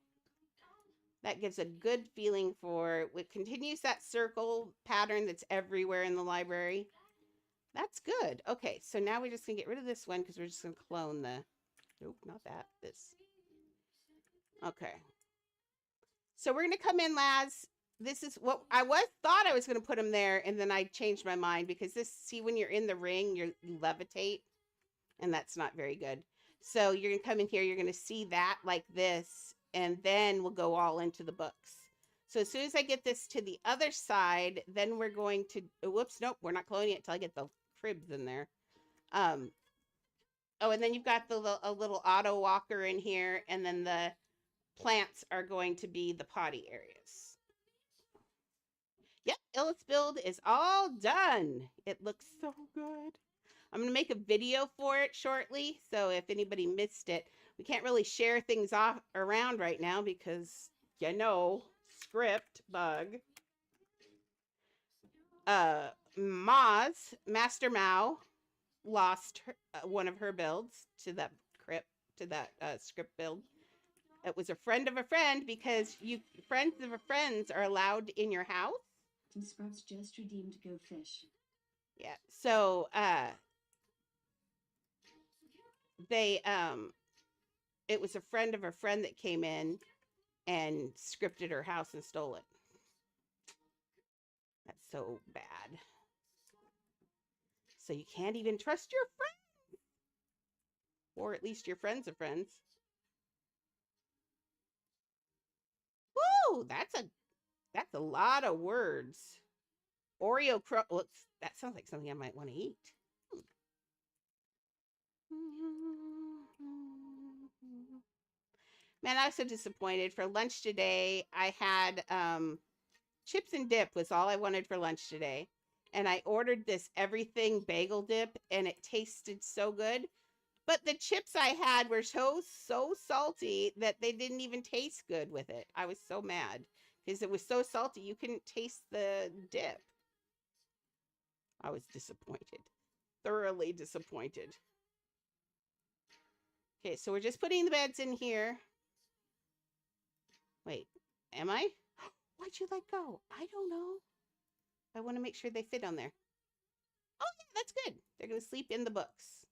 That gives a good feeling for, it continues that circle pattern that's everywhere in the library. That's good. Okay, so now we're just gonna get rid of this one because we're just gonna clone the, nope, not that, this. Okay. So we're gonna come in, lads. This is what I thought I was gonna put them there, and then I changed my mind because this, see, when you're in the ring, you levitate, and that's not very good. So you're gonna come in here, you're gonna see that like this, and then we'll go all into the books. So as soon as I get this to the other side, then we're going to, whoops, nope, we're not cloning it until I get the cribs in there. Oh, and then you've got a little auto walker in here, and then the plants are going to be the potty areas. Yep, Illis build is all done. It looks so good. I'm going to make a video for it shortly, so if anybody missed it, we can't really share things off around right now because, you know, script bug. Master Mao, lost her, one of her builds to that script build. It was a friend of a friend because you friends of a friends are allowed in your house. Scrubs just redeemed Go Fish. Yeah. So they it was a friend of a friend that came in and scripted her house and stole it. That's so bad. So you can't even trust your friends. Or at least your friends of friends. Woo! That's a lot of words. Oreo looks, that sounds like something I might want to eat. Man, I was so disappointed. For lunch today, I had chips and dip was all I wanted for lunch today. And I ordered this everything bagel dip, and it tasted so good. But the chips I had were so salty that they didn't even taste good with it. I was so mad because it was so salty you couldn't taste the dip. I was disappointed. Thoroughly disappointed. Okay, so we're just putting the beds in here. Wait, am I? Why'd you let go? I don't know. I want to make sure they fit on there. Oh, yeah, that's good. They're going to sleep in the books.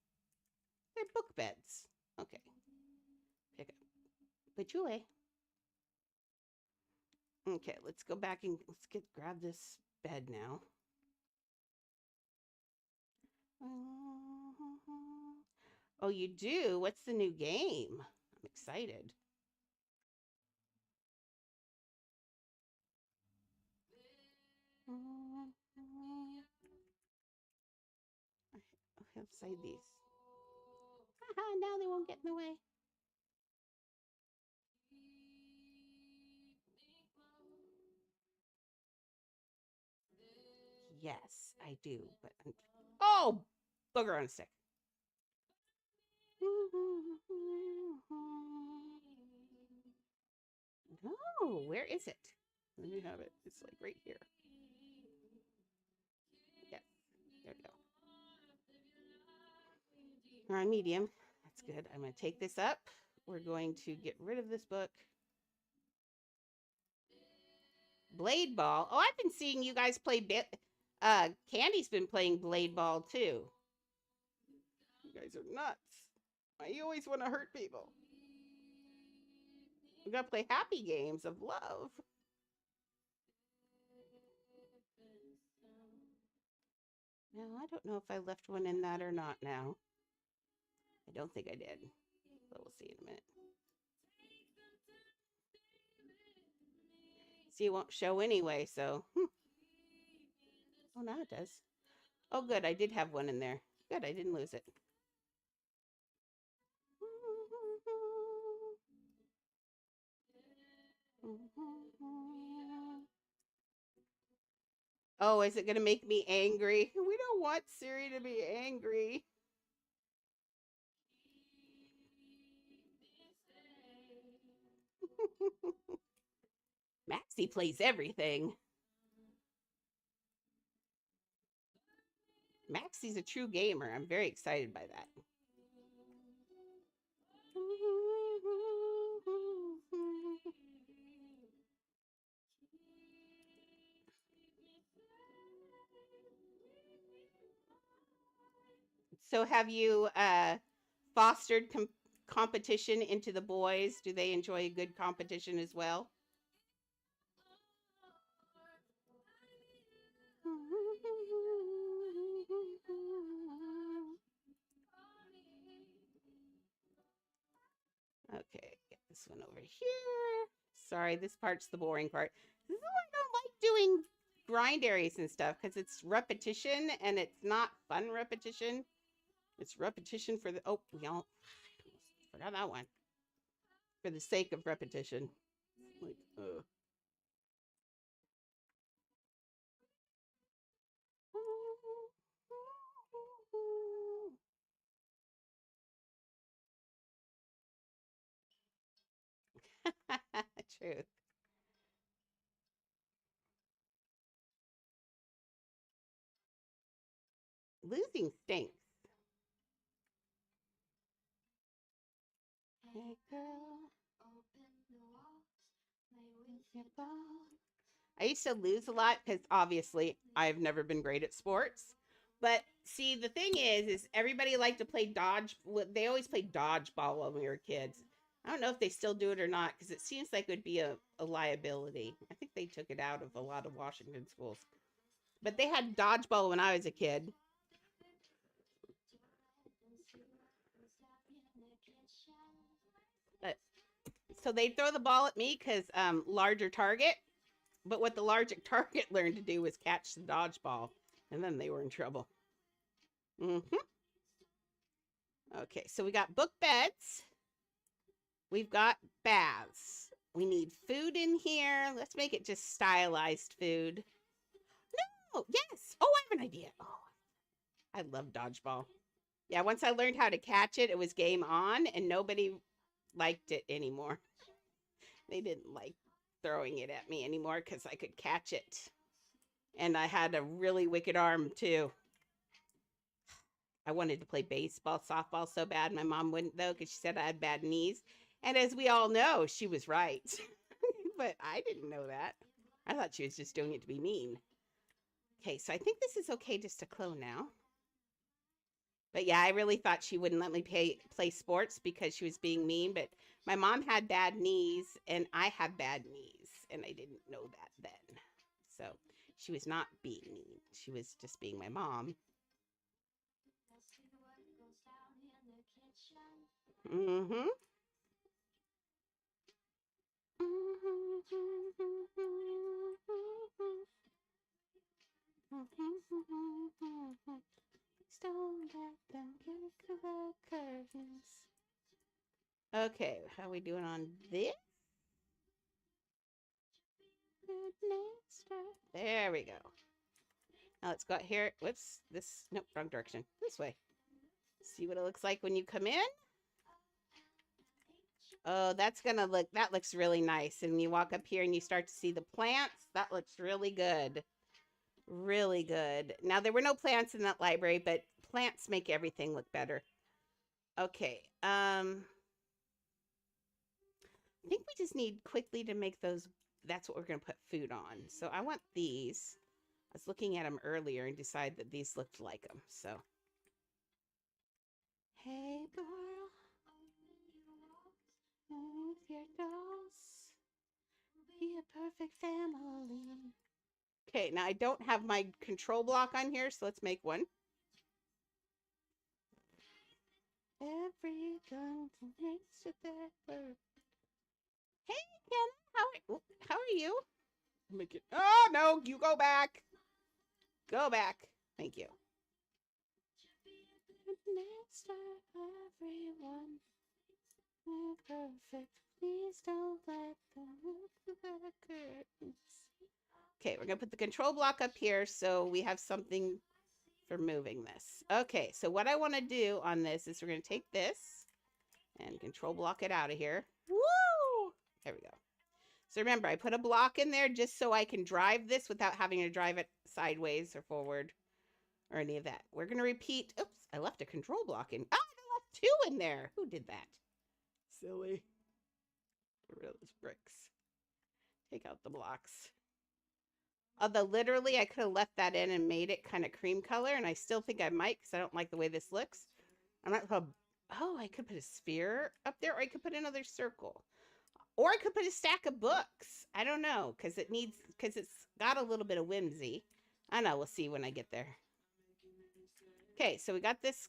They're book beds. Okay. Pick up. Put you away. Okay, let's go back and grab this bed now. Oh, you do? What's the new game? I'm excited. I'll side these. Haha, now they won't get in the way. Yes, I do, but oh, booger on a stick. No, where is it? Let me have it. It's like right here. Yes, there we go. We're on medium. That's good. I'm going to take this up. We're going to get rid of this book. Blade Ball. Oh, I've been seeing you guys play Candy's been playing Blade Ball too. You guys are nuts. You always want to hurt people. We gotta play happy games of love. Now, I don't know if I left one in that or not now. I don't think I did. But we'll see in a minute. See, it won't show anyway, so. Oh, now it does. Oh, good. I did have one in there. Good. I didn't lose it. Oh, is it going to make me angry? We don't want Siri to be angry. Maxie plays everything. Maxie's a true gamer. I'm very excited by that. So have you fostered competition into the boys? Do they enjoy a good competition as well? Okay, get this one over here. Sorry, this part's the boring part. This is why I don't like doing grind areas and stuff, because it's repetition and it's not fun repetition. It's repetition for the we all forgot that one. For the sake of repetition. Like, Truth. Losing stinks. Hey girl, open the walls, play with your ball. I used to lose a lot because obviously I've never been great at sports. But see, the thing is everybody liked to play dodge. They always played dodgeball when we were kids. I don't know if they still do it or not because it seems like it would be a liability. I think they took it out of a lot of Washington schools. But they had dodgeball when I was a kid. But, so they throw the ball at me because larger target. But what the larger target learned to do was catch the dodgeball. And then they were in trouble. Mm-hmm. Okay, so we got book beds. We've got baths. We need food in here. Let's make it just stylized food. No, yes. Oh, I have an idea. Oh, I love dodgeball. Yeah, once I learned how to catch it, it was game on, and nobody liked it anymore. They didn't like throwing it at me anymore because I could catch it. And I had a really wicked arm, too. I wanted to play baseball, softball so bad. My mom wouldn't, though, because she said I had bad knees. And as we all know, she was right. But I didn't know that. I thought she was just doing it to be mean. Okay, so I think this is okay just to clone now. But yeah, I really thought she wouldn't let me play sports because she was being mean. But my mom had bad knees, and I have bad knees. And I didn't know that then. So she was not being mean. She was just being my mom. Mm-hmm. Don't let them get to the curtains. Okay, how are we doing on this? There we go. Now let's go out here. Whoops, this, nope, wrong direction. This way. See what it looks like when you come in. Oh, that's gonna look, that looks really nice. And when you walk up here and you start to see the plants, that looks really good. Really good. Now, there were no plants in that library, but plants make everything look better. Okay. I think we just need quickly to make those. That's what we're going to put food on. So I want these. I was looking at them earlier and decided that these looked like them. So, hey girl, with your dolls, be a perfect family. Okay, now I don't have my control block on here, so let's make one. Every gun makes it that word. Hey, Kenna, how are you? Make it. Oh no, you go back. Go back. Thank you. Next everyone, perfect. Please don't let them look the curtains. Okay, we're going to put the control block up here so we have something for moving this. Okay, so what I want to do on this is we're going to take this and control block it out of here. Woo! There we go. So remember, I put a block in there just so I can drive this without having to drive it sideways or forward or any of that. We're going to repeat. Oops, I left a control block in. Oh, I left 2 in there. Who did that? Silly. Get rid of those bricks. Take out the blocks. Although literally I could have left that in and made it kind of cream color, and I still think I might because I don't like the way this looks. I'm not. Oh, I could put a sphere up there, or I could put another circle. Or I could put a stack of books. I don't know, because it's got a little bit of whimsy. I don't know. We'll see when I get there. Okay, so we got this.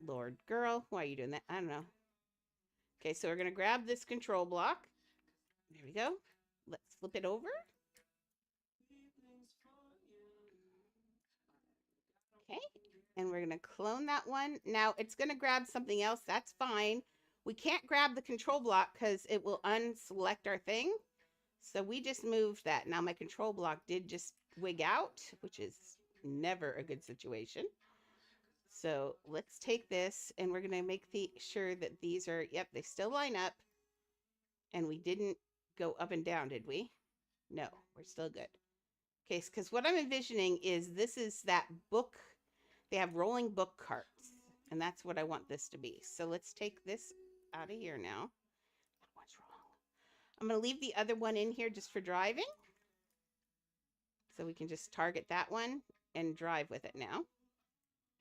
Lord, girl, why are you doing that? I don't know. Okay, so we're going to grab this control block. There we go. Let's flip it over. Okay, and we're going to clone that one. Now, it's going to grab something else. That's fine. We can't grab the control block because it will unselect our thing. So we just moved that. Now my control block did just wig out, which is never a good situation. So let's take this and we're going to make sure that these are, yep, they still line up. And we didn't go up and down, did we? No, we're still good. Okay, because what I'm envisioning is this is that book. They have rolling book carts. And that's what I want this to be. So let's take this out of here now. What's wrong? I'm going to leave the other one in here just for driving. So we can just target that one and drive with it now.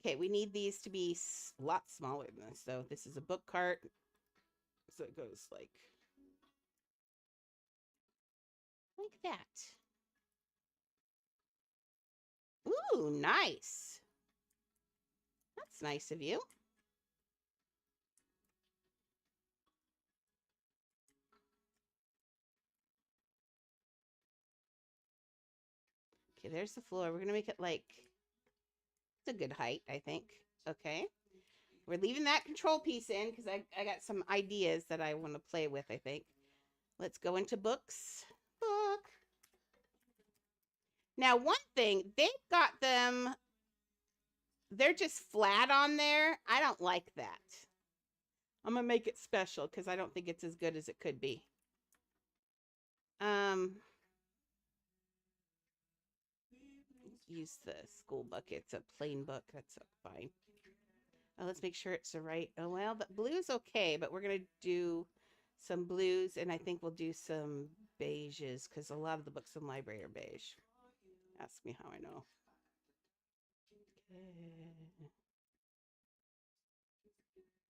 Okay, we need these to be a lot smaller than this. So this is a book cart. So it goes like that. Ooh, nice. That's nice of you. Okay, there's the floor. We're going to make it like, it's a good height, I think. Okay. We're leaving that control piece in because I got some ideas that I want to play with, I think. Let's go into books. Book. Now, one thing, they've got them, they're just flat on there. I don't like that. I'm going to make it special because I don't think it's as good as it could be. Use the school book. It's a plain book. That's fine. Let's make sure it's the right. Oh, well, the blue's okay, but we're going to do some blues, and I think we'll do some beiges because a lot of the books in the library are beige. Ask me how I know. Okay.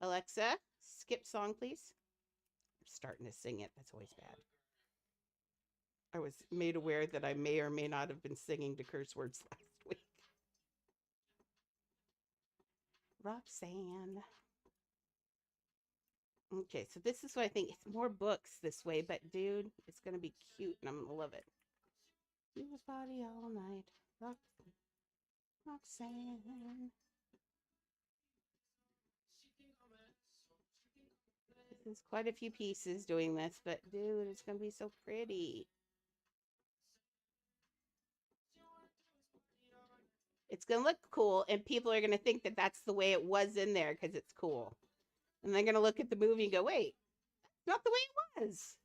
Alexa, skip song, please. I'm starting to sing it. That's always bad. I was made aware that I may or may not have been singing to curse words last week. Roxanne. Okay, so this is what I think. It's more books this way, but dude, it's going to be cute and I'm going to love it. You was body all night. Roxanne. There's quite a few pieces doing this, but dude, it's going to be so pretty. It's going to look cool, and people are going to think that that's the way it was in there because it's cool. And they're going to look at the movie and go, wait, that's not the way it was.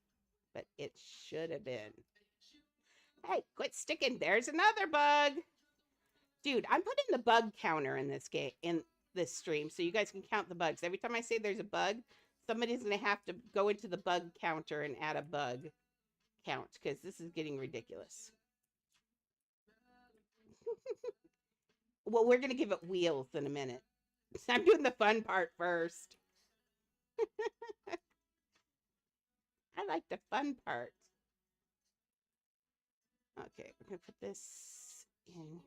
But it should have been. Hey, quit sticking. There's another bug. Dude, I'm putting the bug counter in this game, in this stream, so you guys can count the bugs. Every time I say there's a bug, somebody's going to have to go into the bug counter and add a bug count, because this is getting ridiculous. Well, we're going to give it wheels in a minute. I'm doing the fun part first. I like the fun part. Okay, we're going to put this in.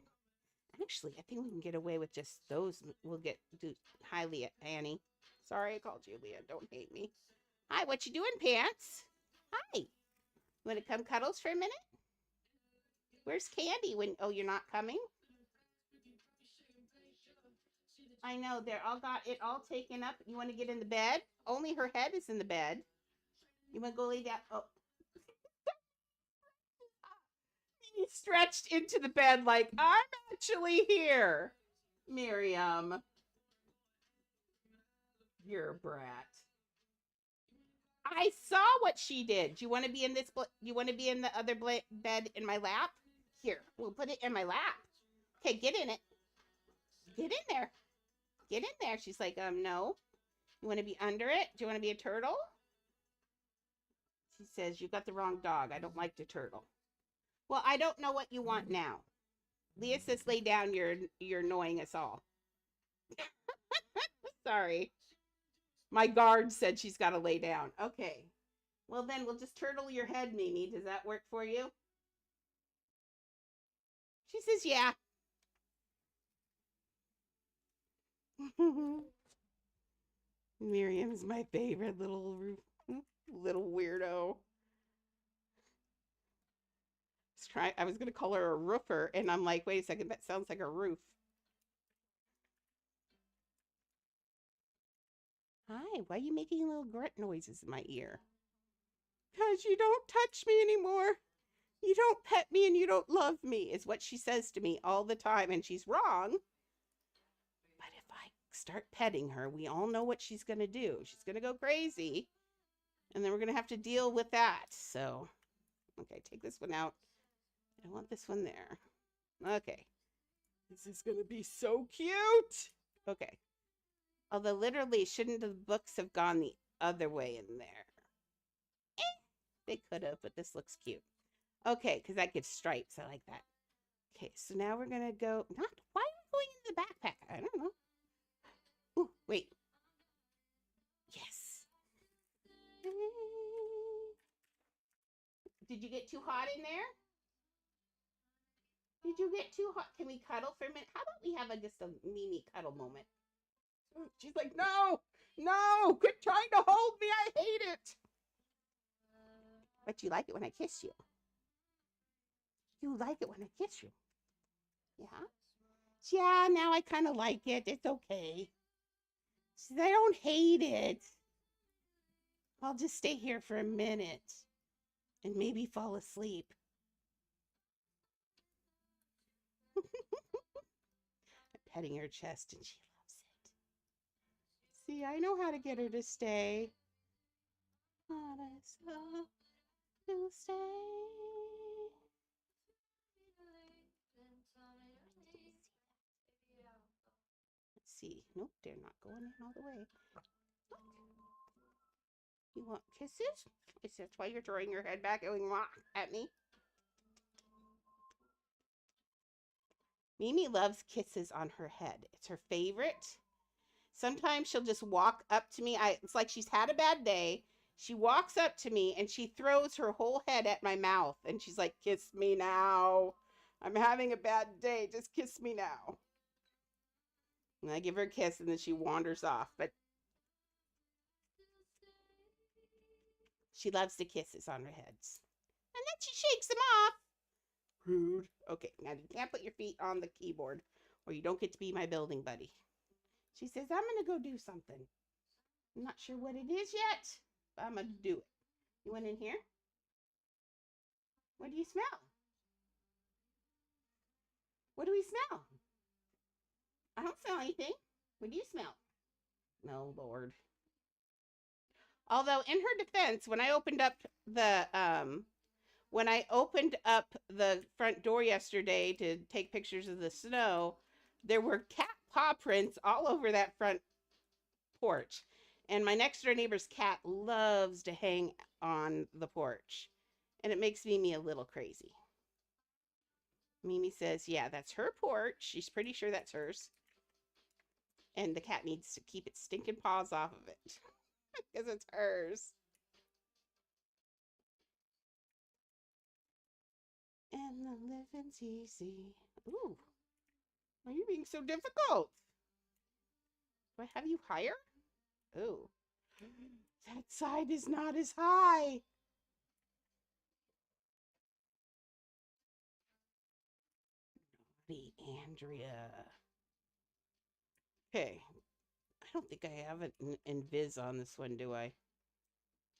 Actually, I think we can get away with just those. We'll do hi, Leah, Annie. Sorry I called you Leah. Don't hate me. Hi, what you doing, Pants? Hi. You want to come cuddles for a minute? Where's Candy? Oh, you're not coming? I know, they're all got it all taken up. You want to get in the bed? Only her head is in the bed. You want to go lay down? Oh. He stretched into the bed like, I'm actually here. Miriam, you're a brat. I saw what she did. Do you want to be in this? You want to be in the other bed in my lap? Here, we'll put it in my lap. Okay, get in it. Get in there. Get in there. She's like, no. You want to be under it? Do you want to be a turtle? She says, you got the wrong dog. I don't like the turtle. Well, I don't know what you want now. Leah says, lay down. You're annoying us all. Sorry. My guard said she's got to lay down. Okay. Well, then we'll just turtle your head, Mimi. Does that work for you? She says, yeah. Miriam's my favorite little weirdo. I was gonna call her a roofer, and I'm like, wait a second, that sounds like a roof. Hi, why are you making little grunt noises in my ear? Because you don't touch me anymore. You don't pet me and you don't love me, is what she says to me all the time, and she's wrong. But if I start petting her, we all know what she's going to do. She's going to go crazy, and then we're going to have to deal with that. So, okay, take this one out. I want this one there. Okay. This is going to be so cute. Okay. Although literally, shouldn't the books have gone the other way in there? They could have, but this looks cute. Okay, because that gives stripes. I like that. Okay, so now we're going to go... Why are we going in the backpack? I don't know. Ooh, wait. Yes. Did you get too hot in there? Did you get too hot? Can we cuddle for a minute? How about we have just a Mimi cuddle moment? She's like, no, quit trying to hold me. I hate it. But you like it when I kiss you. You like it when I kiss you. Yeah? Yeah, now I kind of like it. It's okay. She says, I don't hate it. I'll just stay here for a minute and maybe fall asleep. I'm petting her chest and she loves it. See, I know how to get her to stay. To stay. Let's see. Nope, they're not going in all the way. You want kisses? Is that why you're throwing your head back going at me? Mimi loves kisses on her head. It's her favorite. Sometimes she'll just walk up to me. It's like she's had a bad day. She walks up to me and she throws her whole head at my mouth. And she's like, kiss me now. I'm having a bad day. Just kiss me now. And I give her a kiss and then she wanders off. But she loves the kisses on her heads. And then she shakes them off. Rude. Okay, now you can't put your feet on the keyboard or you don't get to be my building buddy. She says, I'm going to go do something. I'm not sure what it is yet, but I'm going to do it. You went in here? What do you smell? What do we smell? I don't smell anything. What do you smell? No, Lord. Although in her defense, when I opened up the front door yesterday to take pictures of the snow, there were cat paw prints all over that front porch. And my next door neighbor's cat loves to hang on the porch. And it makes Mimi a little crazy. Mimi says, yeah, that's her porch. She's pretty sure that's hers. And the cat needs to keep its stinking paws off of it. Because it's hers. And the living's easy. Ooh. Why are you being so difficult? Do I have you higher? Ooh. That side is not as high. Naughty Andrea. Okay. I don't think I have an invis on this one, do I?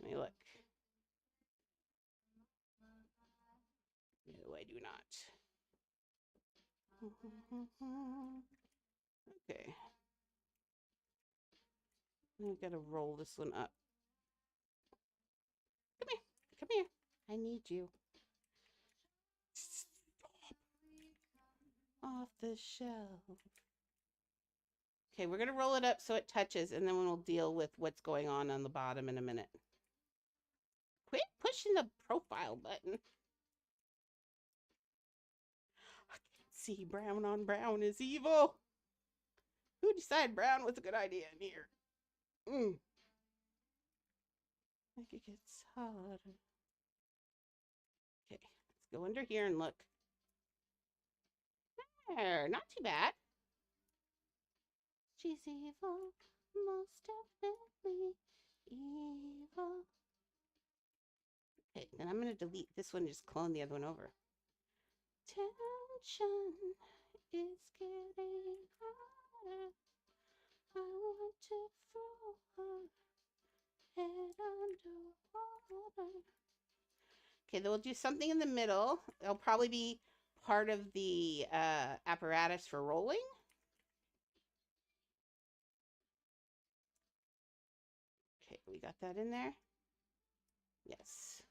Let me look. No, I I do not. Okay. I gotta roll this one up. Come here. Come here. I need you. Stop. Off the shelf. Okay, we're gonna roll it up so it touches, and then we'll deal with what's going on the bottom in a minute. Quit pushing the profile button. I can't see brown on brown is evil. Who decided brown was a good idea in here? I think it gets harder. Okay, let's go under here and look. There, not too bad. She's evil, most definitely evil. Okay, then I'm going to delete this one and just clone the other one over. Tension is getting harder. I want to throw her head underwater. Okay, then we'll do something in the middle. It'll probably be part of the apparatus for rolling. Okay, we got that in there. Yes.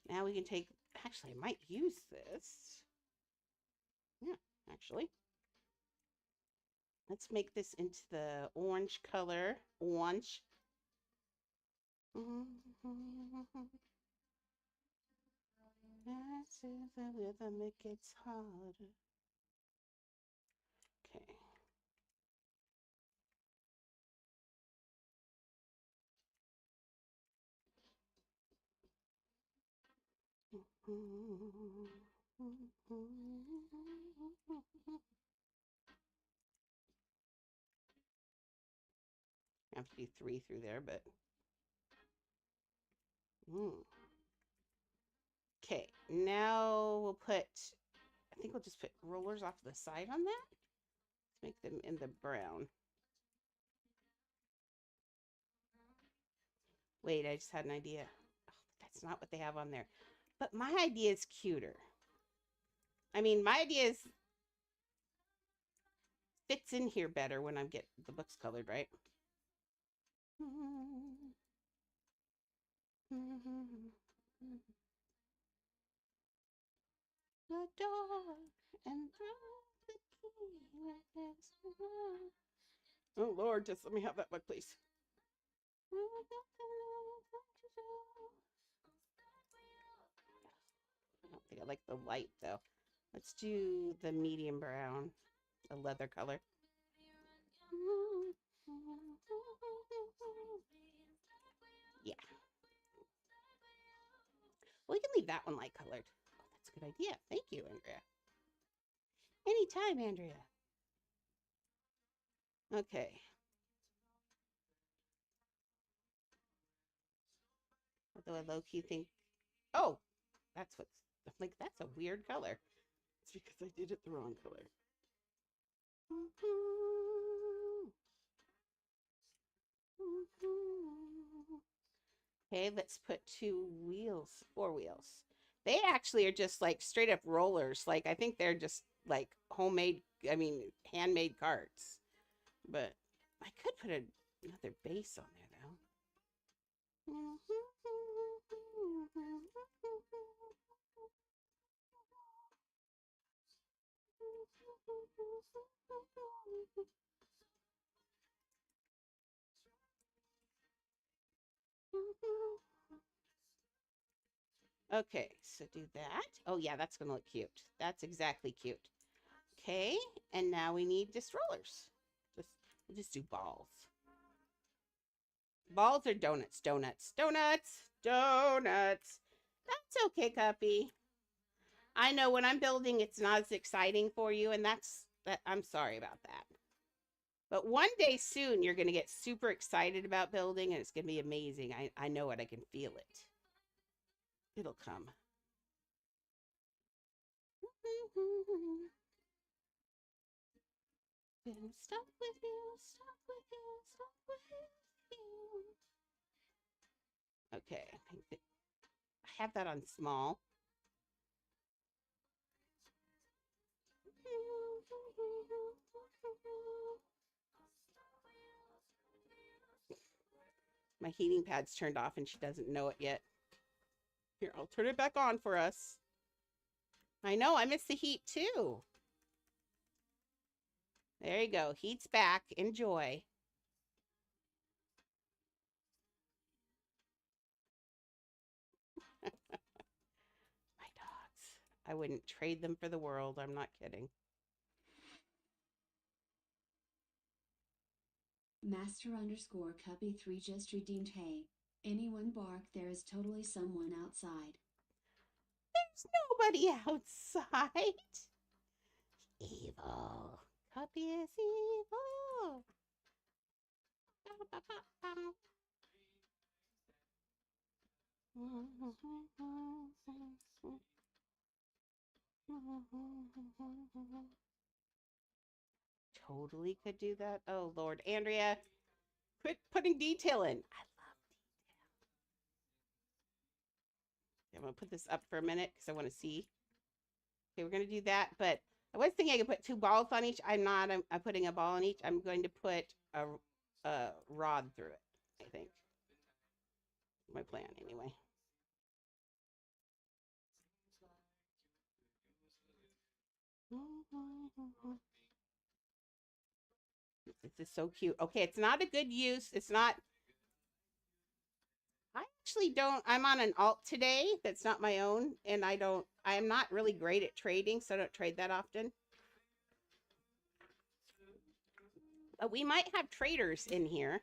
Now we can take, actually, I might use this. Yeah, actually. Let's make this into the orange color. Orange. This is the rhythm, it gets harder. Okay. I have to do 3 through there, but. Okay, now we'll put, I think we'll just put rollers off to the side on that. Let's make them in the brown. Wait, I just had an idea. Oh, that's not what they have on there. But my idea is cuter. I mean, my idea is fits in here better when I get the books colored, right? The door and throw the key. Oh Lord, just let me have that book, please. I don't think I like the light though. Let's do the medium brown, the leather color. Yeah. Well, we can leave that one light colored. Oh, that's a good idea. Thank you, Andrea. Anytime, Andrea. Okay. Although I low-key think, oh, that's what's, I'm like, that's a weird color. It's because I did it the wrong color. Okay, let's put 2 wheels, 4 wheels. They actually are just like straight up rollers. Like, I think they're just like homemade, I mean, handmade carts. But I could put another base on there though. Okay, so do that. Oh yeah, that's gonna look cute. That's exactly cute. Okay, and now we need just rollers. We'll just do balls. Balls or donuts? Donuts. Donuts. Donuts. That's okay, Cuppy. I know when I'm building, it's not as exciting for you, and that's that. I'm sorry about that. But one day soon, you're going to get super excited about building, and it's going to be amazing. I know it. I can feel it. It'll come. Stop with you, stop with you, stop with you. Okay, I think that I have that on small. My heating pad's turned off and she doesn't know it yet. Here, I'll turn it back on for us. I know, I miss the heat too. There you go. Heat's back. Enjoy. My dogs. I wouldn't trade them for the world. I'm not kidding. Master_Cuppy3 just redeemed hey. Anyone bark, there is totally someone outside. There's nobody outside. Evil. Cuppy is evil. Totally could do that. Oh, Lord. Andrea, quit putting detail in. I love detail. I'm going to put this up for a minute because I want to see. Okay, we're going to do that. But I was thinking I could put 2 balls on each. I'm not. I'm putting a ball on each. I'm going to put a rod through it, I think. My plan, anyway. This is so cute. Okay, it's not a good use. It's not. I actually don't. I'm on an alt today that's not my own, and I'm not really great at trading, so I don't trade that often. But we might have traders in here.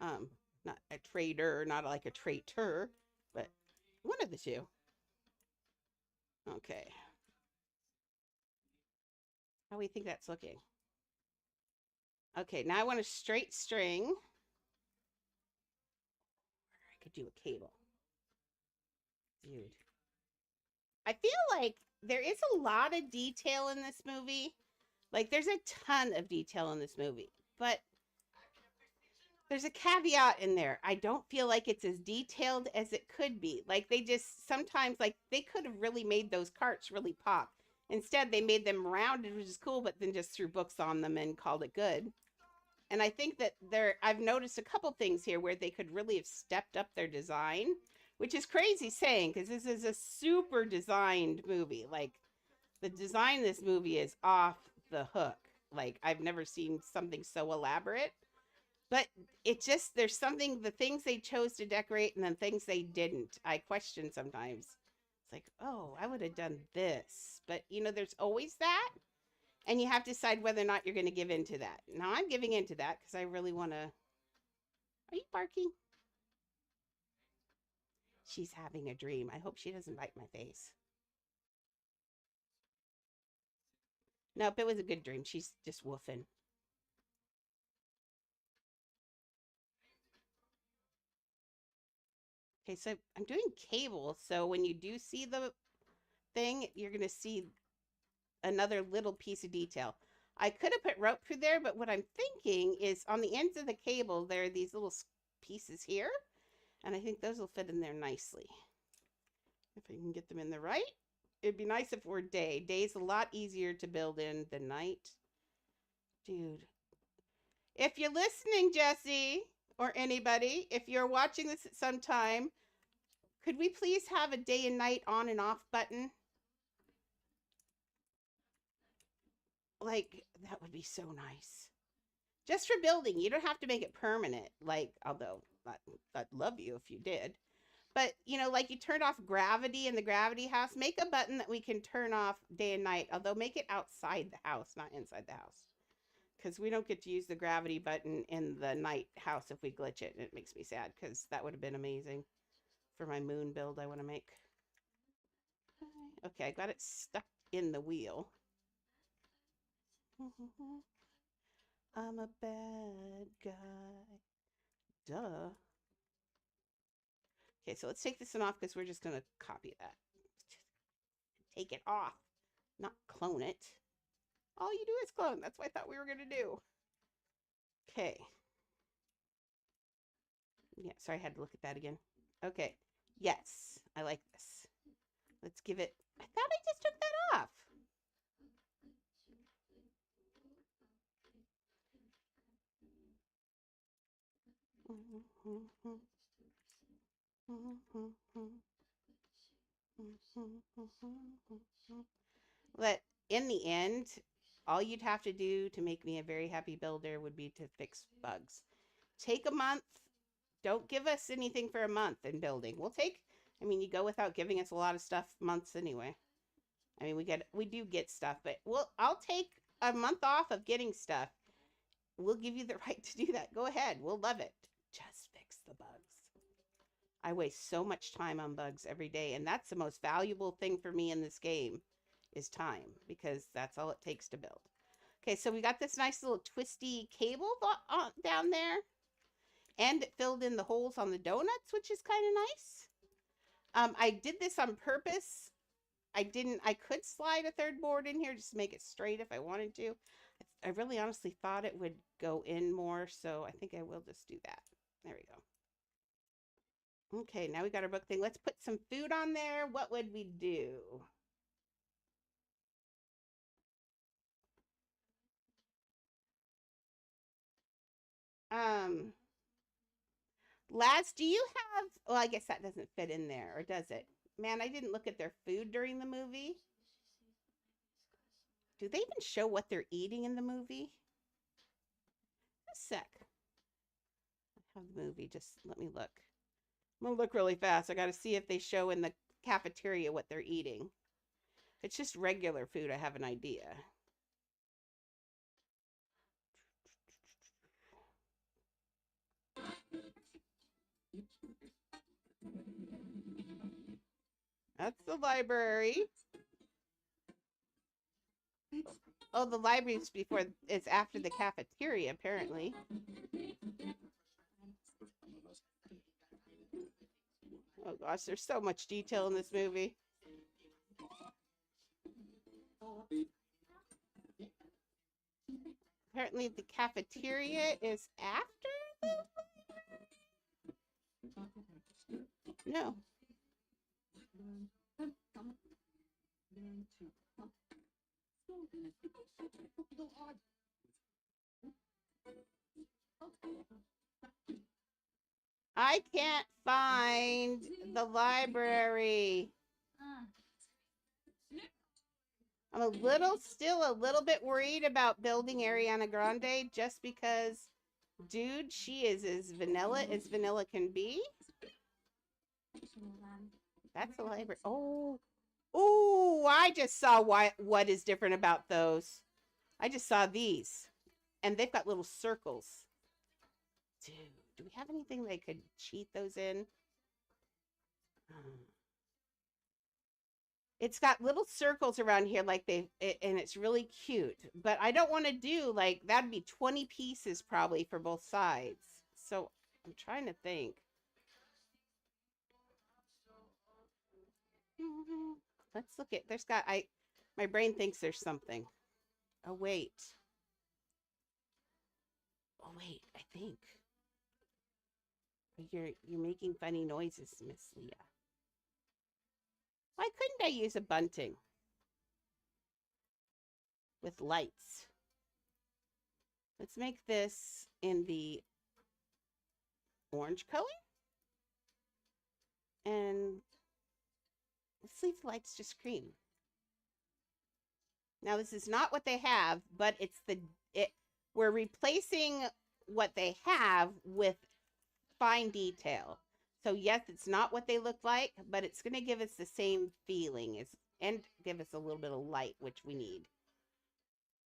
Not a trader, not like a traitor, but one of the two. Okay. How do we think that's looking? Okay, now I want a straight string. I could do a cable. Dude. I feel like there is a lot of detail in this movie. Like, there's a ton of detail in this movie. But there's a caveat in there. I don't feel like it's as detailed as it could be. Like, they just sometimes, like, they could have really made those carts really pop. Instead, they made them rounded, which is cool, but then just threw books on them and called it good. And I think that I've noticed a couple things here where they could really have stepped up their design, which is crazy saying because this is a super designed movie. Like, the design of this movie is off the hook. Like, I've never seen something so elaborate. But it just, there's something, the things they chose to decorate and then things they didn't, I question sometimes. It's like, oh, I would have done this. But, you know, there's always that. And you have to decide whether or not you're going to give in to that. Now, I'm giving in to that because I really want to. Are you barking? She's having a dream. I hope she doesn't bite my face. Nope, it was a good dream. She's just woofing. Okay, so I'm doing cable. So when you do see the thing, you're going to see another little piece of detail. I could have put rope through there, but what I'm thinking is on the ends of the cable, there are these little pieces here. And I think those will fit in there nicely. If I can get them in the right. It'd be nice if it were day. Day's a lot easier to build in than night. Dude. If you're listening, Jesse, or anybody, if you're watching this at some time, could we please have a day and night on and off button? Like, that would be so nice. Just for building. You don't have to make it permanent. Like, although I'd love you if you did. But, you know, like you turned off gravity in the gravity house. Make a button that we can turn off day and night. Although make it outside the house, not inside the house. Because we don't get to use the gravity button in the night house if we glitch it. And it makes me sad because that would have been amazing for my moon build I want to make. Okay, I got it stuck in the wheel. I'm a bad guy. Duh. Okay, so let's take this one off because we're just going to copy that. Take it off, not clone it. All you do is clone. That's what I thought we were going to do. Okay. Yeah, sorry, I had to look at that again. Okay. Yes, I like this. Let's give it... I thought I just took that off. But in the end, all you'd have to do to make me a very happy builder would be to fix bugs. Take a month. Don't give us anything for a month in building. We'll take, I mean, you go without giving us a lot of stuff months anyway. I mean, we do get stuff, but I'll take a month off of getting stuff. We'll give you the right to do that. Go ahead. We'll love it. Just fix the bugs. I waste so much time on bugs every day, and that's the most valuable thing for me in this game is time, because that's all it takes to build. Okay, so we got this nice little twisty cable down there, and it filled in the holes on the donuts, which is kind of nice. I did this on purpose. I could slide a third board in here just to make it straight if I wanted to. I really honestly thought it would go in more, so I think I will just do that. There we go. Okay, now we got our book thing. Let's put some food on there. What would we do? Um, Lads, do you have, well, I guess that doesn't fit in there, or does it? Man, I didn't look at their food during the movie. Do they even show what they're eating in the movie? A sec. I have the movie. Just let me look. I'm going to look really fast. I got to see if they show in the cafeteria what they're eating. If it's just regular food, I have an idea. That's the library. Oh, the library's before, it's after the cafeteria, apparently. Oh gosh, there's so much detail in this movie. Apparently the cafeteria is after the... No. I can't find the library. I'm still a little bit worried about building Ariana Grande just because, dude, she is as vanilla can be. That's the library. Oh, I just saw what is different about those. I just saw these, and they've got little circles. Dude, do we have anything they could cheat those in? It's got little circles around here and it's really cute. But I don't want to do, like, that'd be 20 pieces probably for both sides. So I'm trying to think. Let's look at, my brain thinks there's something. Oh, wait. I think. You're making funny noises, Miss Leah. Why couldn't I use a bunting with lights? Let's make this in the orange color. And let's leave the lights just cream. Now, this is not what they have, but we're replacing what they have with fine detail. So yes, it's not what they look like, but it's going to give us the same feeling and give us a little bit of light, which we need.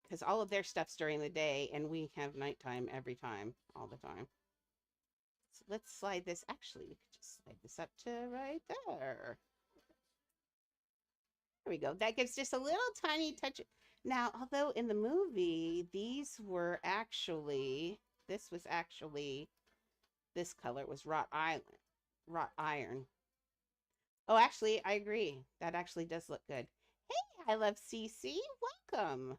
Because all of their stuff's during the day, and we have nighttime every time, all the time. So let's slide this. Actually, we could just slide this up to right there. There we go. That gives just a little tiny touch. Now, although in the movie, this was actually, this color was wrought iron. Oh, actually, I agree. That actually does look good. Hey, I love CC. Welcome.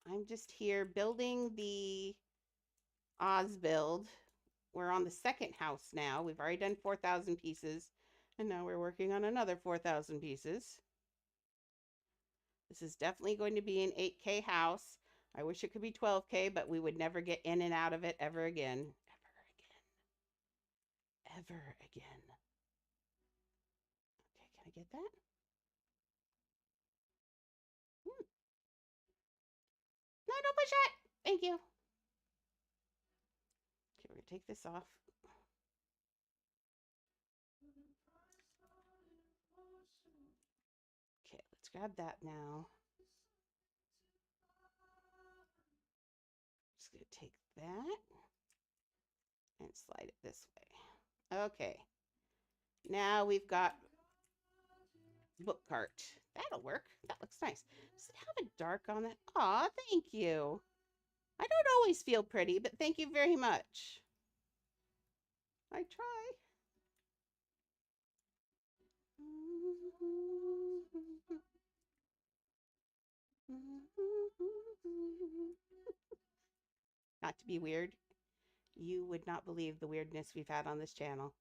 I'm just here building the Oz build. We're on the second house now. We've already done 4,000 pieces. And now we're working on another 4,000 pieces. This is definitely going to be an 8K house. I wish it could be 12K, but we would never get in and out of it ever again. Ever again. Okay, can I get that? No, don't push it. Thank you. Okay, we're going to take this off. Okay, let's grab that now. Just going to take that and slide it this way. Okay. Now we've got book cart. That'll work. That looks nice. Does it have a dark on that? Aw, thank you. I don't always feel pretty, but thank you very much. I try. Not to be weird, you would not believe the weirdness we've had on this channel.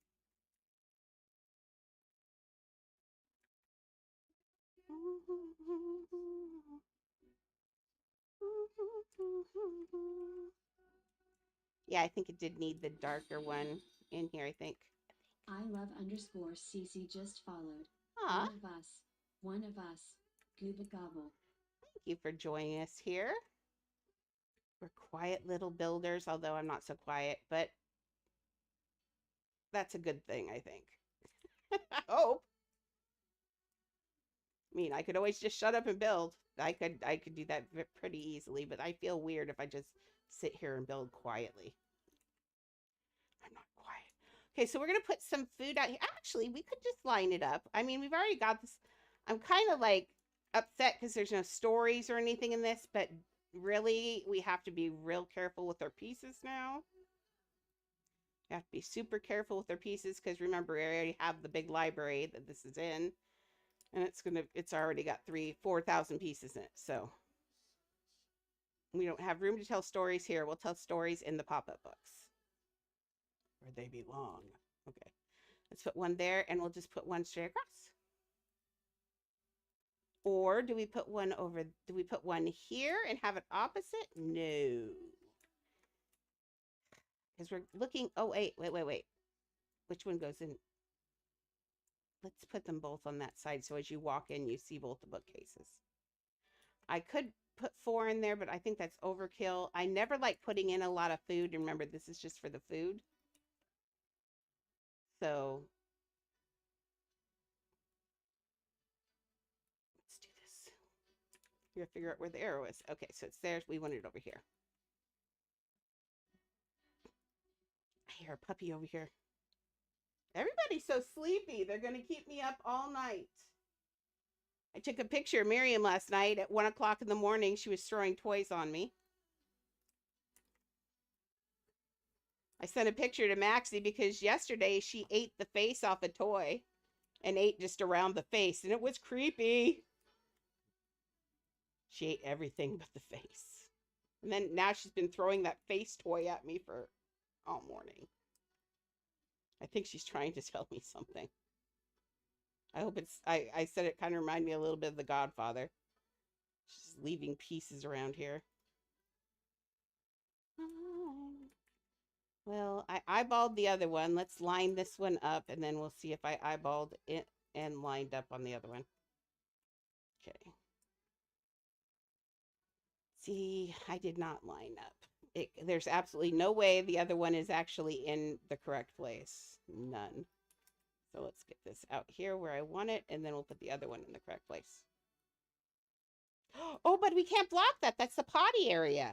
Yeah, I think it did need the darker one in here, I think. I love underscore CC just followed. Aw, One of us. One of us. Gooba gobble. thank you for joining us here. We're quiet little builders, although I'm not so quiet, but that's a good thing, I think. I hope. I mean, I could always just shut up and build. I could do that pretty easily, but I feel weird if I just sit here and build quietly. I'm not quiet. Okay, so we're going to put some food out here. Actually, we could just line it up. I mean, we've already got this. I'm kind of like upset because there's no stories or anything in this, but really, we have to be real careful with our pieces now. We have to be super careful with our pieces because remember, we already have the big library that this is in. And it's already got 4,000 pieces in it. So we don't have room to tell stories here. We'll tell stories in the pop-up books where they belong. Okay, let's put one there and we'll just put one straight across. Or do we put one here and have it opposite? No. Because we're looking, oh, wait. Which one goes in? Let's put them both on that side. So as you walk in, you see both the bookcases. I could put 4 in there, but I think that's overkill. I never like putting in a lot of food. Remember, this is just for the food. So let's do this. We're gonna figure out where the arrow is. Okay, so it's there. We want it over here. I hear a puppy over here. Everybody's so sleepy. They're gonna keep me up all night. I took a picture of Miriam last night at 1 o'clock in the morning. She was throwing toys on me. I sent a picture to Maxie because yesterday she ate the face off a toy and ate just around the face, and it was creepy. She ate everything but the face. And then now she's been throwing that face toy at me for all morning. I think she's trying to tell me something. I hope it's, I said it kind of reminded me a little bit of The Godfather. She's leaving pieces around here. Well, I eyeballed the other one. Let's line this one up, and then we'll see if I eyeballed it and lined up on the other one. Okay. See, I did not line up. There's absolutely no way the other one is actually in the correct place. None. So let's get this out here where I want it, and then we'll put the other one in the correct place. Oh, but we can't block that. That's the potty area.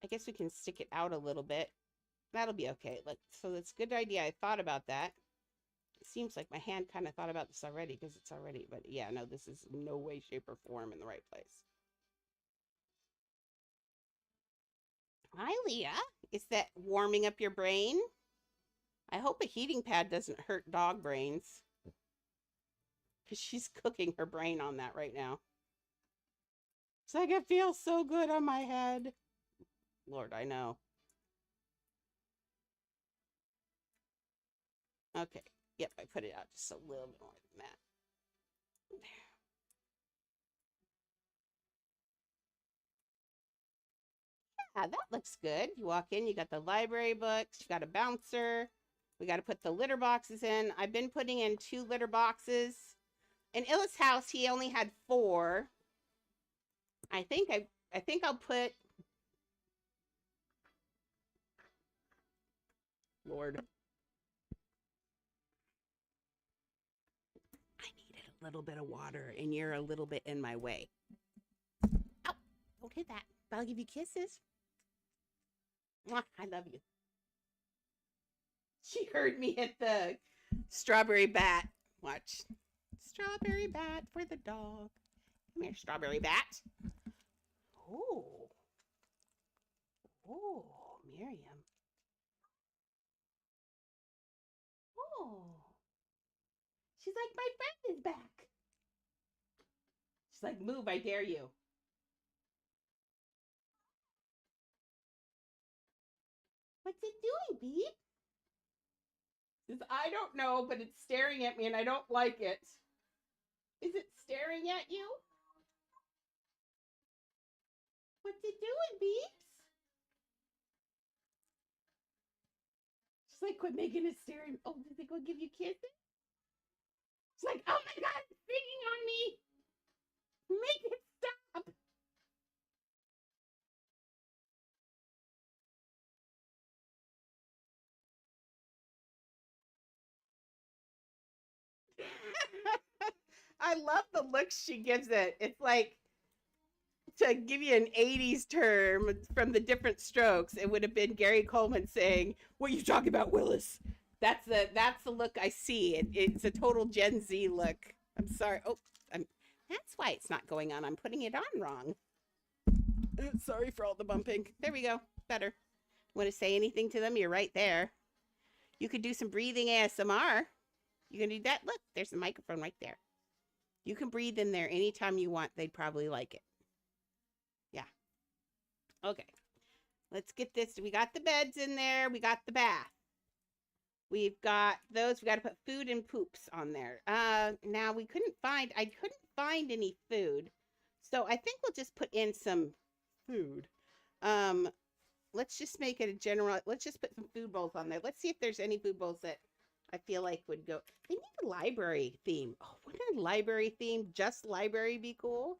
I guess we can stick it out a little bit. That'll be okay. So that's a good idea. I thought about that. It seems like my hand kind of thought about this already because it's already, but yeah, no, this is no way, shape, or form in the right place. Hi, Leah. Is that warming up your brain? I hope a heating pad doesn't hurt dog brains. Because she's cooking her brain on that right now. It's like it feels so good on my head. Lord, I know. Okay. Yep, I put it out just a little bit more than that. There. that looks good. You walk in, you got the library books, you got a bouncer. We got to put the litter boxes in. I've been putting in 2 litter boxes. In Illa's house, he only had 4. I think I'll put, Lord, I needed a little bit of water, and you're a little bit in my way. Oh, don't hit that. But I'll give you kisses. Mwah, I love you. She heard me hit the strawberry bat. Watch. Strawberry bat for the dog. Come here, strawberry bat. Oh. Oh, Miriam. Oh. She's like, my friend is back. She's like, move, I dare you. What's it doing, Beep? Says, I don't know, but it's staring at me and I don't like it. Is it staring at you? What's it doing, Beeps? She's like, quit making it staring. Oh, did they go give you kisses? She's like, oh my God, it's singing on me. Make it stop. I love the look she gives it. It's like, to give you an 80s term from the different strokes, it would have been Gary Coleman saying, what are you talking about, Willis? That's the look I see. It's a total Gen Z look. I'm sorry. Oh, that's why it's not going on. I'm putting it on wrong. Sorry for all the bumping. There we go. Better. Want to say anything to them? You're right there. You could do some breathing ASMR. You can do that. Look, there's a microphone right there. You can breathe in there anytime you want. They'd probably like it. Yeah. Okay. Let's get this. We got the beds in there. We got the bath. We've got those. We got to put food and poops on there. Now I couldn't find any food. So I think we'll just put in some food. Let's just make it a general, let's just put some food bowls on there. Let's see if there's any food bowls that I feel like would go. They need a library theme. Oh, wouldn't a library theme, just library, be cool?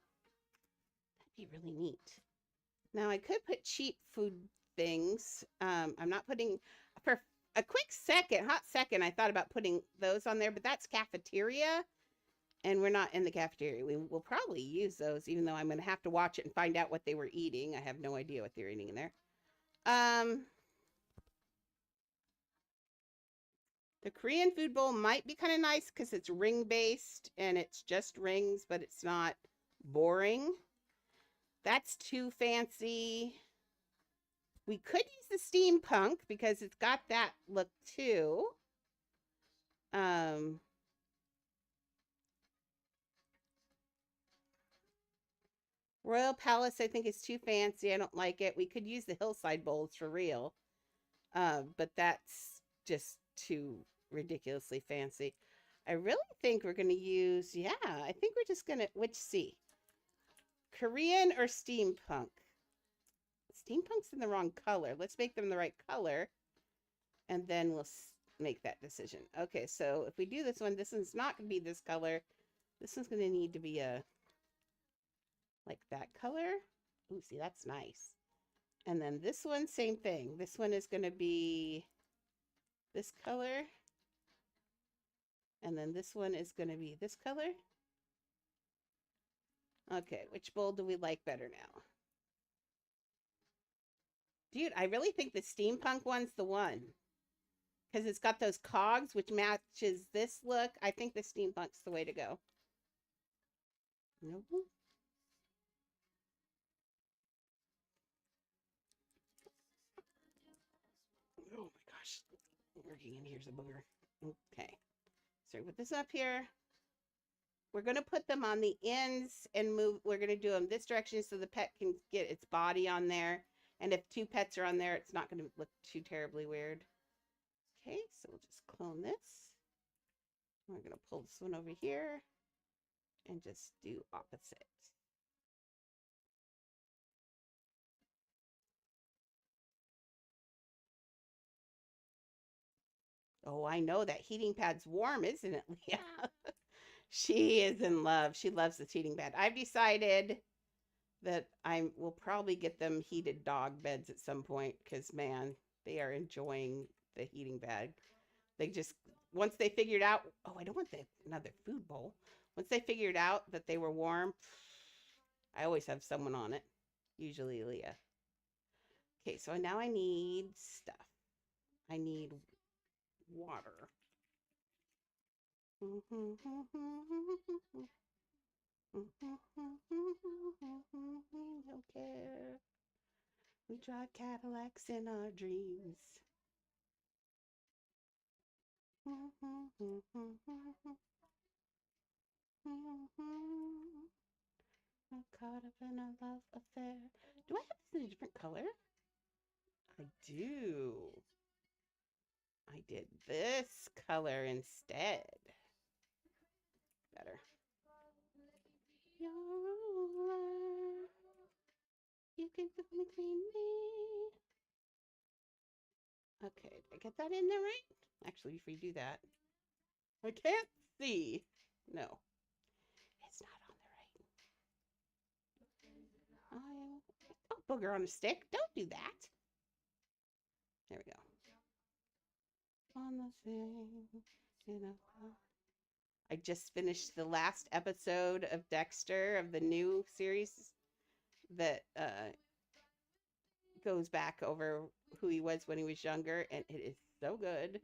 That'd be really neat. Now I could put cheap food things. I'm not putting, for a quick second, hot second, I thought about putting those on there, but that's cafeteria. And we're not in the cafeteria. We will probably use those, even though I'm going to have to watch it and find out what they were eating. I have no idea what they're eating in there. The Korean food bowl might be kind of nice because it's ring based and it's just rings, but it's not boring. That's too fancy. We could use the steampunk because it's got that look too. Royal Palace, I think, is too fancy. I don't like it. We could use the hillside bowls for real. But that's just too ridiculously fancy. I really think we're going to use, yeah, I think we're just going to, which C? Korean or steampunk? Steampunk's in the wrong color. Let's make them the right color. And then we'll make that decision. Okay, so if we do this one, this one's not going to be this color. This one's going to need to be a, like that color. Ooh, see, that's nice. And then this one, same thing. This one is going to be this color. And then this one is going to be this color. Okay, which bowl do we like better now? Dude, I really think the steampunk one's the one. Because it's got those cogs, which matches this look. I think the steampunk's the way to go. Nope. Oh my gosh. Working in here's a booger. Okay. So put this up here. We're going to put them on the ends and move. We're going to do them this direction so the pet can get its body on there. And if 2 pets are on there, it's not going to look too terribly weird. Okay, so we'll just clone this. We're going to pull this one over here and just do opposite. Oh, I know that heating pad's warm, isn't it, Leah? She is in love. She loves this heating pad. I've decided that I will probably get them heated dog beds at some point because, man, they are enjoying the heating pad. They just, once they figured out, oh, I don't want another food bowl. Once they figured out that they were warm, I always have someone on it, usually Leah. Okay, so now I need stuff. I need water. Don't care. We drive Cadillacs in our dreams. I'm caught up in a love affair. Do I have this in a different color? I do. I did this color instead. Better. Your ruler. You can cook me, clean me. Okay, did I get that in there right? Actually, before you do that, I can't see. No, it's not on the right. Oh, booger on a stick. Don't do that. There we go. On the thing, you know. I just finished the last episode of Dexter of the new series that goes back over who he was when he was younger, and it is so good.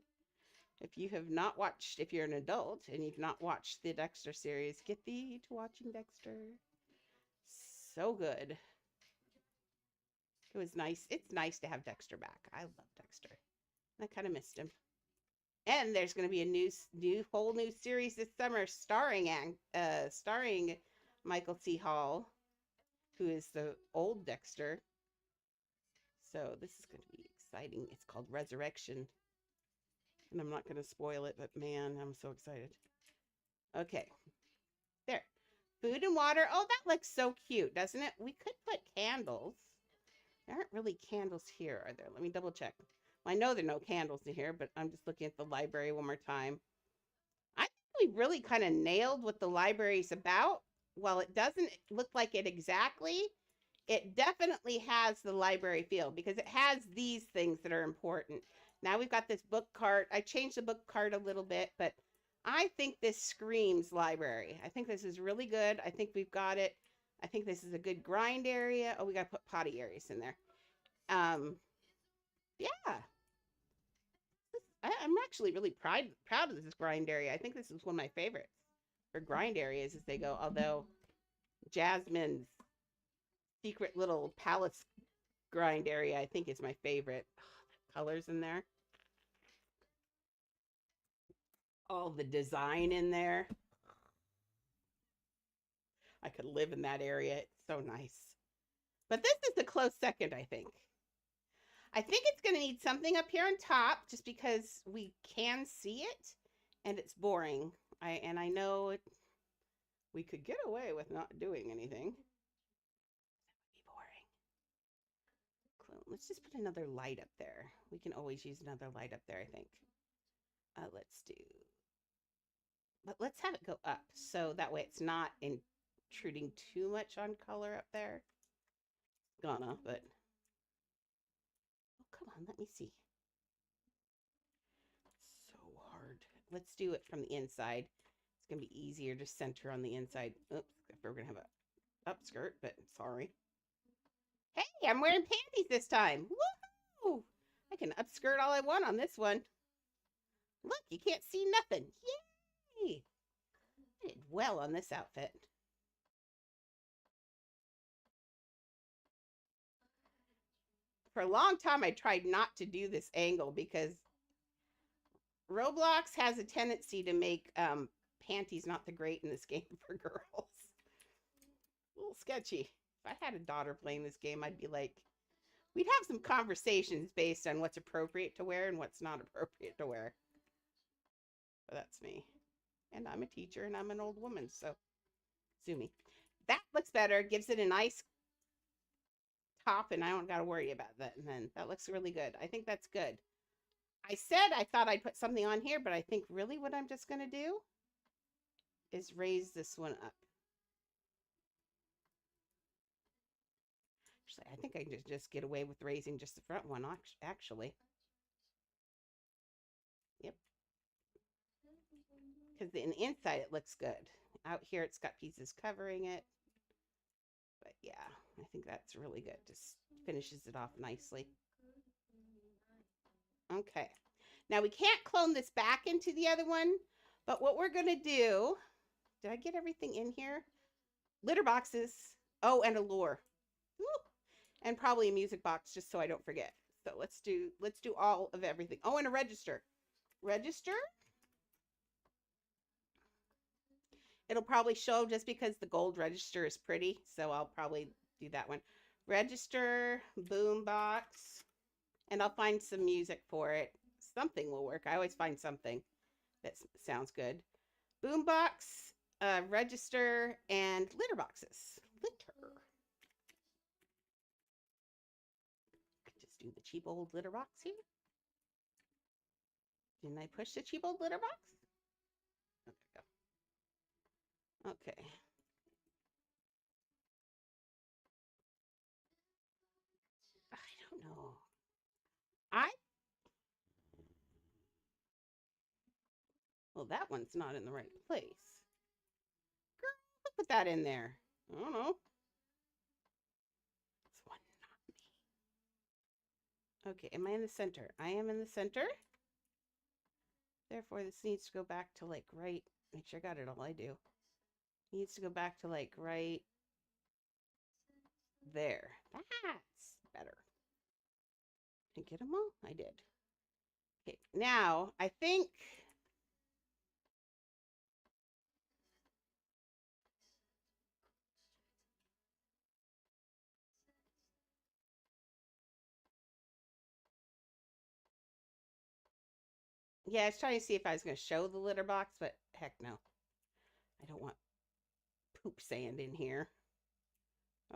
If you have not watched, if you're an adult and you've not watched the Dexter series, get thee to watching Dexter. So good. It was nice. It's nice to have Dexter back. I love Dexter. I kind of missed him. And there's going to be a whole new series this summer starring Michael C. Hall, who is the old Dexter. So this is going to be exciting. It's called Resurrection. And I'm not going to spoil it, but man, I'm so excited. Okay. There. Food and water. Oh, that looks so cute, doesn't it? We could put candles. There aren't really candles here, are there? Let me double check. Well, I know there are no candles in here, but I'm just looking at the library one more time. I think we really kind of nailed what the library's about. While it doesn't look like it exactly, it definitely has the library feel because it has these things that are important. Now we've got this book cart. I changed the book cart a little bit, but I think this screams library. I think this is really good. I think we've got it. I think this is a good grind area. Oh, we got to put potty areas in there. Yeah. I'm actually really proud of this grind area. I think this is one of my favorites for grind areas as they go. Although Jasmine's secret little palace grind area, I think, is my favorite. Oh, colors in there. All the design in there. I could live in that area. It's so nice. But this is a close second, I think. I think it's going to need something up here on top just because we can see it and it's boring. I know we could get away with not doing anything. That would be boring. Let's just put another light up there. We can always use another light up there, I think. Let's do, but let's have it go up so that way it's not intruding too much on color up there. Gonna, but oh, come on, let me see. So hard. Let's do it from the inside. It's gonna be easier to center on the inside. Oops, if we're gonna have a upskirt, but sorry. Hey, I'm wearing panties this time. Woohoo! I can upskirt all I want on this one. Look, you can't see nothing. Yay! I did well on this outfit. For a long time, I tried not to do this angle because Roblox has a tendency to make panties not the great in this game for girls. A little sketchy. If I had a daughter playing this game, I'd be like, we'd have some conversations based on what's appropriate to wear and what's not appropriate to wear. But that's me. And I'm a teacher and I'm an old woman, so sue me. That looks better. Gives it a nice top and I don't got to worry about that. And then that looks really good. I think that's good. I said I thought I'd put something on here, but I think really what I'm just going to do is raise this one up. Actually, I think I can just get away with raising just the front one, actually. Yep. Because in the inside it looks good. Out here it's got pieces covering it. But yeah, I think that's really good. Just finishes it off nicely. Okay. Now we can't clone this back into the other one, but what we're going to do, did I get everything in here? Litter boxes. Oh, and a lure. Woo. And probably a music box just so I don't forget. So let's do all of everything. Oh, and a register. Register. It'll probably show just because the gold register is pretty, so I'll probably do that one. Register, boom box, and I'll find some music for it. Something will work. I always find something that sounds good. Boom box, register, and litter boxes. Litter. Just do the cheap old litter box here. Didn't I push the cheap old litter box? Okay, go. Okay. I don't know. Well, that one's not in the right place. Girl, put that in there. I don't know. This one, not me. Okay, am I in the center? I am in the center. Therefore, this needs to go back to like right. Make sure I got it all. I do. Needs to go back to like right there. That's better. Did I get them all? I did. Okay, now I think. Yeah, I was trying to see if I was going to show the litter box, but heck no. I don't want poop sand in here.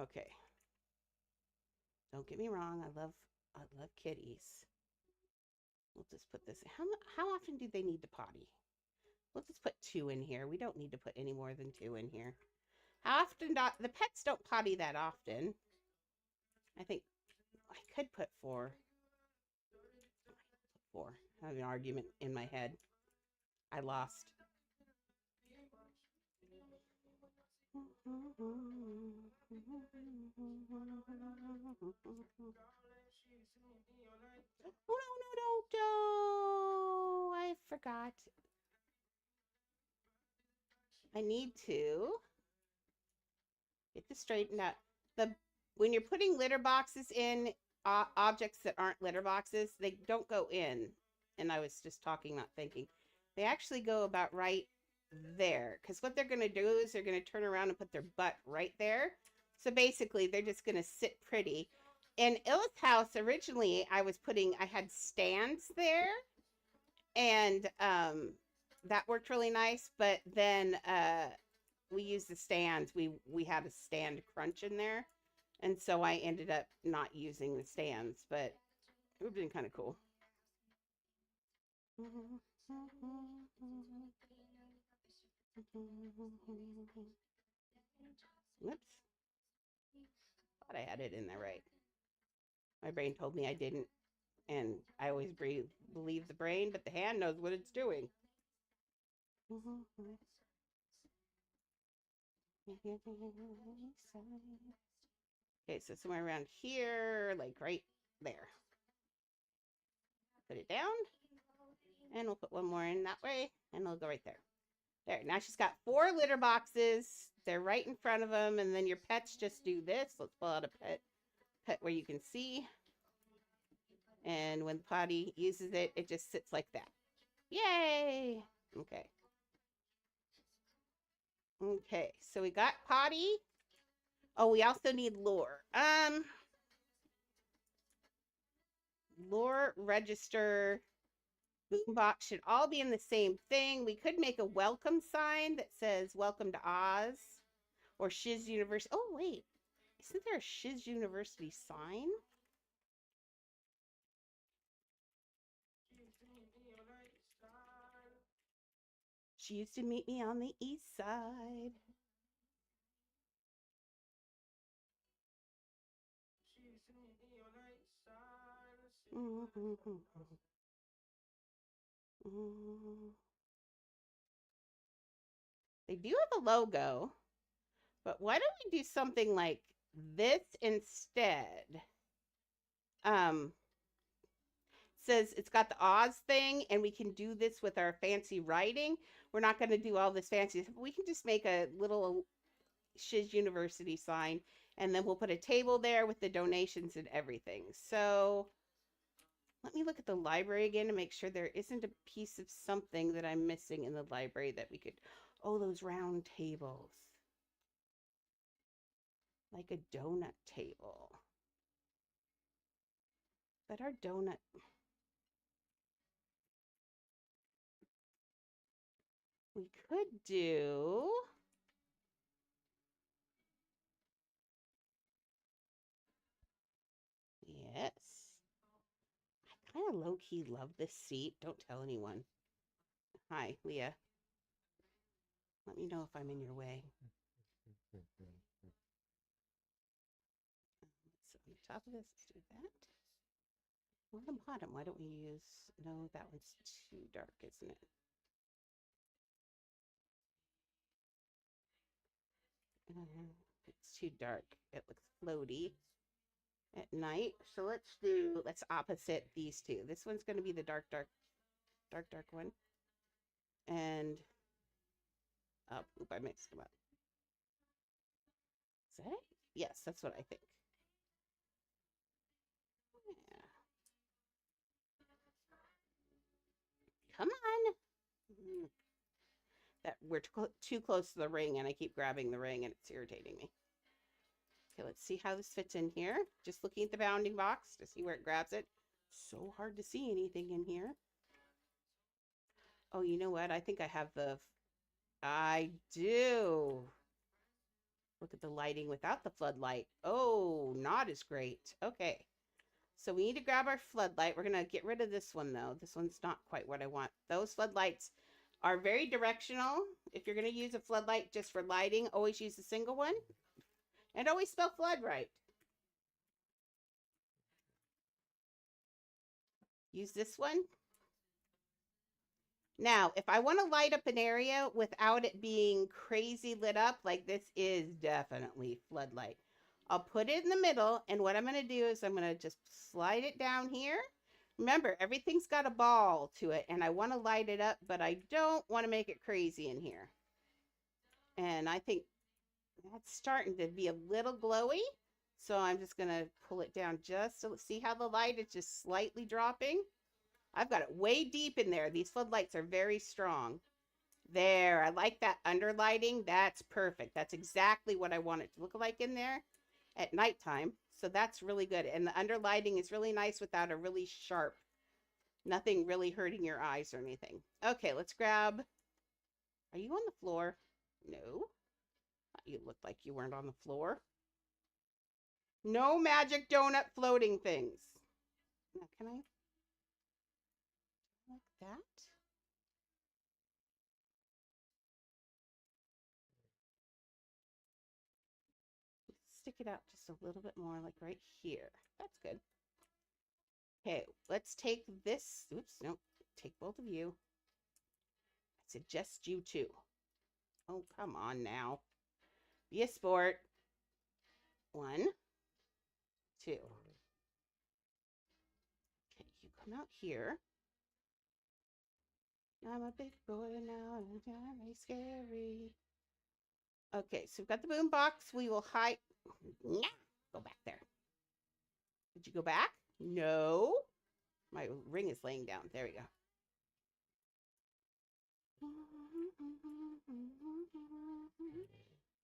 Okay. Don't get me wrong. I love kitties. We'll just put this. How often do they need to potty? We'll just put 2 in here. We don't need to put any more than 2 in here. How often the pets don't potty that often? I think I could put 4. 4. I have an argument in my head. I lost. Oh, no. I forgot. I need to get this straightened out. When you're putting litter boxes in, objects that aren't litter boxes, they don't go in. And I was just talking, not thinking. They actually go about right there. Because what they're going to do is they're going to turn around and put their butt right there. So basically, they're just going to sit pretty. In Illa's house, originally, I had stands there. And that worked really nice. But then we used the stands. We had a stand crunch in there. And so I ended up not using the stands, but it would have been kind of cool. Whoops. Thought I had it in there right. My brain told me I didn't. And I always believe the brain, but the hand knows what it's doing. Okay, so somewhere around here, like right there. Put it down. And we'll put one more in that way. And it'll go right there. There. Now she's got 4 litter boxes. They're right in front of them. And then your pets just do this. Let's pull out a pet where you can see. And when the potty uses it, it just sits like that. Yay! Okay. Okay, so we got potty. Oh, we also need lure. Lure, register, boombox should all be in the same thing. We could make a welcome sign that says "Welcome to Oz" or Shiz University. Oh wait, isn't there a Shiz University sign? She used to meet me on the east side. They do have a logo, but why don't we do something like this instead? Says it's got the Oz thing, and we can do this with our fancy writing. We're not going to do all this fancy stuff. We can just make a little Shiz University sign, and then we'll put a table there with the donations and everything. So let me look at the library again to make sure there isn't a piece of something that I'm missing in the library that we could. Oh, those round tables. Like a donut table. But our donut. We could do. Yes. I kind of low key love this seat. Don't tell anyone. Hi, Leah. Let me know if I'm in your way. So on the top of this, let's do that. On the bottom, why don't we use, no, that one's too dark, isn't it? It's too dark. It looks floaty at night. So let's opposite these two. This one's going to be the dark one. And, oh, oop, I mixed them up. Is that it? Yes, that's what I think. Yeah. Come on. That we're too close to the ring, and I keep grabbing the ring, and it's irritating me. Okay, let's see how this fits in here. Just looking at the bounding box to see where it grabs it. So hard to see anything in here. Oh, you know what? I think I have the... I do. Look at the lighting without the floodlight. Oh, not as great. Okay. So we need to grab our floodlight. We're going to get rid of this one, though. This one's not quite what I want. Those floodlights are very directional. If you're going to use a floodlight just for lighting, always use a single one. And always spell flood right. Use this one. Now, if I want to light up an area without it being crazy lit up, like this is definitely floodlight, I'll put it in the middle, and what I'm going to do is I'm going to just slide it down here. Remember, everything's got a ball to it, and I want to light it up, but I don't want to make it crazy in here. And I think that's starting to be a little glowy, so I'm just going to pull it down just to see how the light is just slightly dropping. I've got it way deep in there. These floodlights are very strong. There, I like that underlighting. That's perfect. That's exactly what I want it to look like in there at nighttime. So that's really good. And the underlighting is really nice without a really sharp, nothing really hurting your eyes or anything. Okay, let's grab, are you on the floor? No. You looked like you weren't on the floor. No magic donut floating things. Now, can I? Like that? Stick it out just a little bit more, like right here. That's good. Okay, let's take this. Oops, nope. Take both of you. I suggest you too. Oh, come on now. Be a sport. 1, 2. Okay, you come out here. I'm a big boy now, and I'm very scary. Okay, so we've got the boom box. We will hide. Yeah, go back there. Did you go back? No. My ring is laying down. There we go.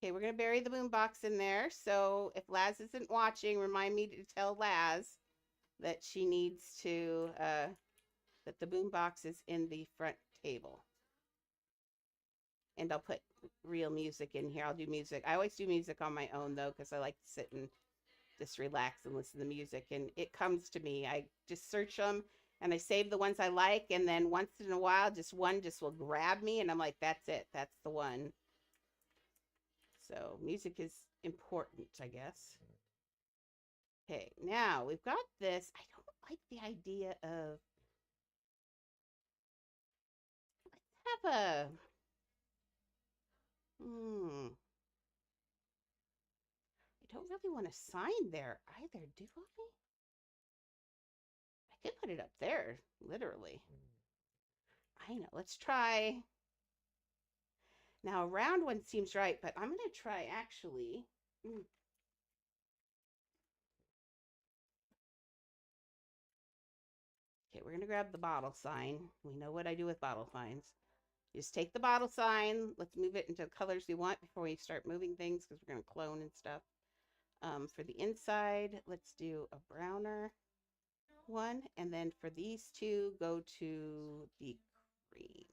Okay, we're going to bury the boom box in there. So if Laz isn't watching, remind me to tell Laz that she needs to, that the boom box is in the front table. And I'll put real music in here. I'll do music. I always do music on my own, though, because I like to sit and just relax and listen to music. And it comes to me. I just search them, and I save the ones I like, and then once in a while, just one just will grab me, and I'm like, that's it, that's the one. So music is important, I guess. Okay, now we've got this. I don't like the idea of let's have a I don't really want a sign there either, do I? I could put it up there, literally. I know. Let's try. Now, a round one seems right, but I'm going to try actually. Okay, we're going to grab the bottle sign. We know what I do with bottle signs. Just take the bottle sign. Let's move it into colors we want before we start moving things because we're going to clone and stuff. For the inside, let's do a browner one. And then for these two, go to the cream.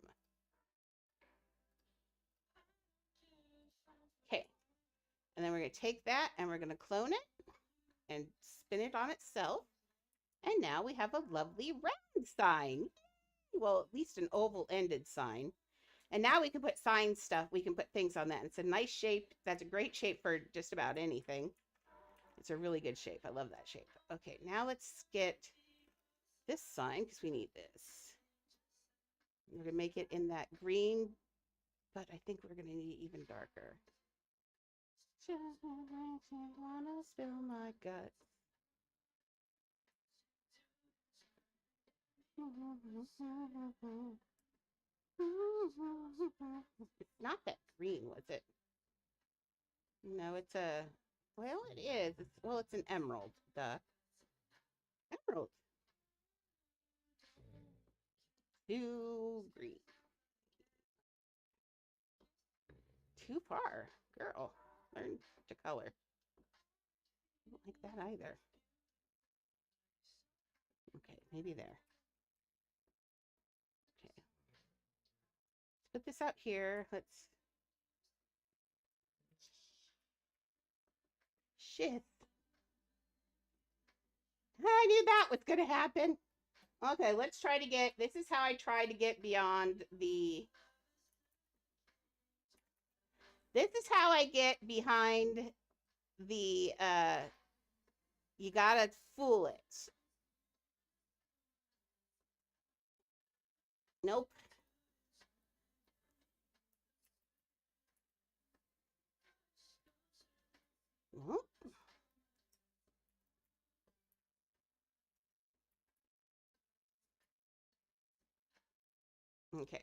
Okay. And then we're going to take that and we're going to clone it and spin it on itself. And now we have a lovely round sign. Well, at least an oval-ended sign. And now we can put sign stuff. We can put things on that. It's a nice shape. That's a great shape for just about anything. It's a really good shape. I love that shape. Okay, now let's get this sign because we need this. We're going to make it in that green, but I think we're going to need it even darker. Just wanna spill my guts. It's not that green, was it? No, it's a. Well, it is. Well, it's an emerald. Duh. Emerald. Too green. Too far. Girl, learn to color. I don't like that either. Okay, maybe there. Okay. Let's put this out here. Let's. Shit. I knew that was going to happen. Okay, let's try to get. This is how I try to get beyond the. This is how I get behind the. You gotta fool it. Nope. Nope. Okay.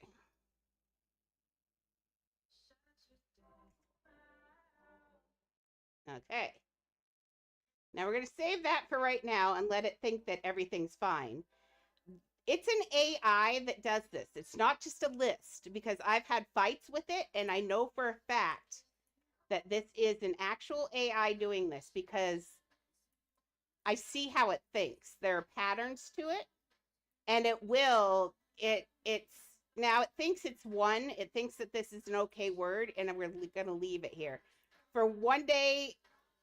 Okay. Now we're going to save that for right now and let it think that everything's fine. It's an AI that does this. It's not just a list because I've had fights with it and I know for a fact that this is an actual AI doing this because I see how it thinks. There are patterns to it and it's now it thinks it's one. It thinks that this is an okay word and we're going to leave it here. For one day,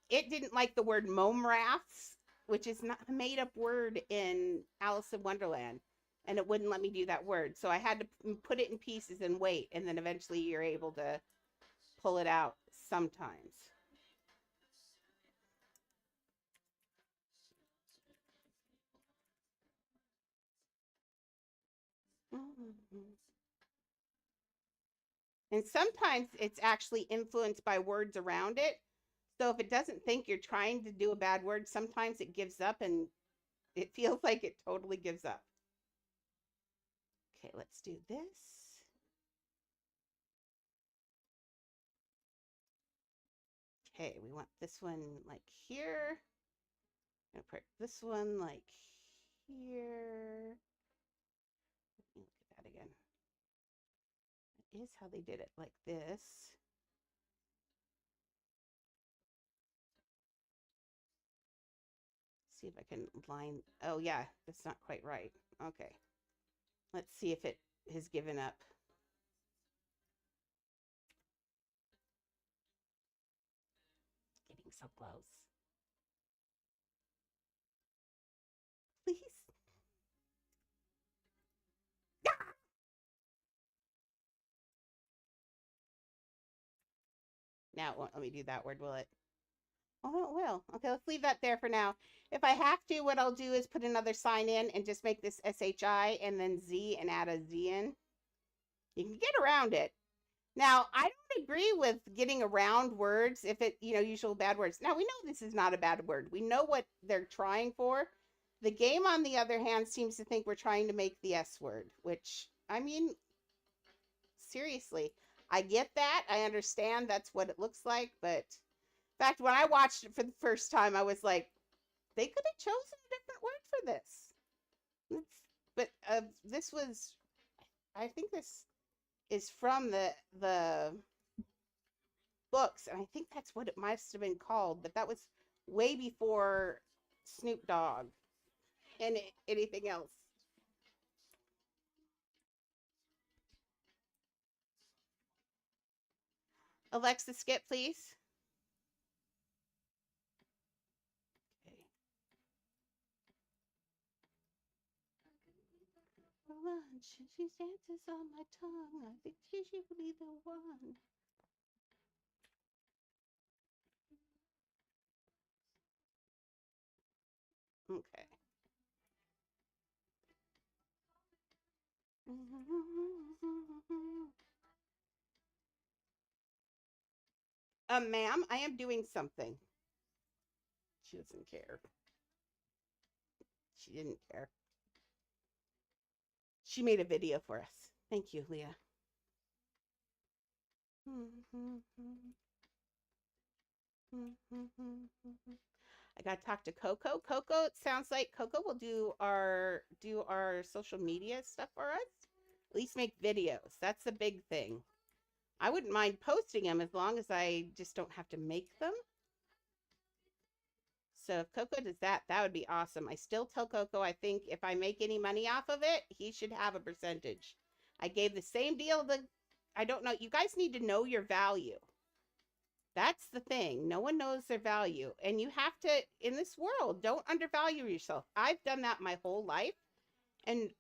it didn't like the word momraths, which is not a made up word in Alice in Wonderland. And it wouldn't let me do that word. So I had to put it in pieces and wait. And then eventually you're able to pull it out sometimes. And sometimes it's actually influenced by words around it. So if it doesn't think you're trying to do a bad word, sometimes it gives up and it feels like it totally gives up. Okay, let's do this. Okay, we want this one like here. I'm gonna put this one like here. Let me look at that again. That is how they did it, like this. See if I can line. Oh yeah, that's not quite right. Okay. Let's see if it has given up. Getting so close. Please. Now it won't let me do that word, will it? Oh, it will. Okay, let's leave that there for now. If I have to, what I'll do is put another sign in and just make this SHI and then Z and add a Z in. You can get around it. Now, I don't agree with getting around words if it, usual bad words. Now, we know this is not a bad word. We know what they're trying for. The game, on the other hand, seems to think we're trying to make the S word, which, I mean, seriously, I get that. I understand that's what it looks like. But in fact, when I watched it for the first time, I was like, they could have chosen a different word for this. But this was, I think this is from the books, and I think that's what it must have been called. But that was way before Snoop Dogg and anything else. Alexa, skip, please. Okay. For lunch, she dances on my tongue. I think she should be the one. Okay. Ma'am, I am doing something. She doesn't care. She didn't care. She made a video for us. Thank you, Leah. I got to talk to Coco. Coco, it sounds like Coco will do our social media stuff for us. At least make videos. That's the big thing. I wouldn't mind posting them as long as I just don't have to make them. So if Coco does that, that would be awesome. I still tell Coco, I think if I make any money off of it, he should have a percentage. I gave the same deal to, I don't know, you guys need to know your value. That's the thing. No one knows their value. And you have to, in this world, don't undervalue yourself. I've done that my whole life. And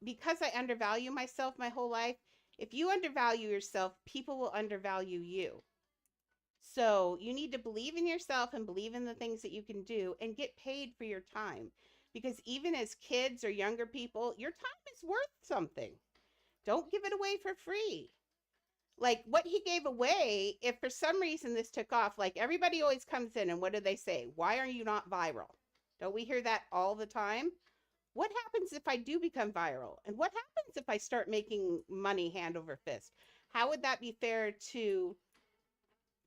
because I undervalue myself my whole life, if you undervalue yourself, people will undervalue you. So you need to believe in yourself and believe in the things that you can do and get paid for your time. Because even as kids or younger people, your time is worth something. Don't give it away for free. Like what he gave away, if for some reason this took off, like everybody always comes in and what do they say? Why are you not viral? Don't we hear that all the time? What happens if I do become viral? And what happens if I start making money hand over fist? How would that be fair to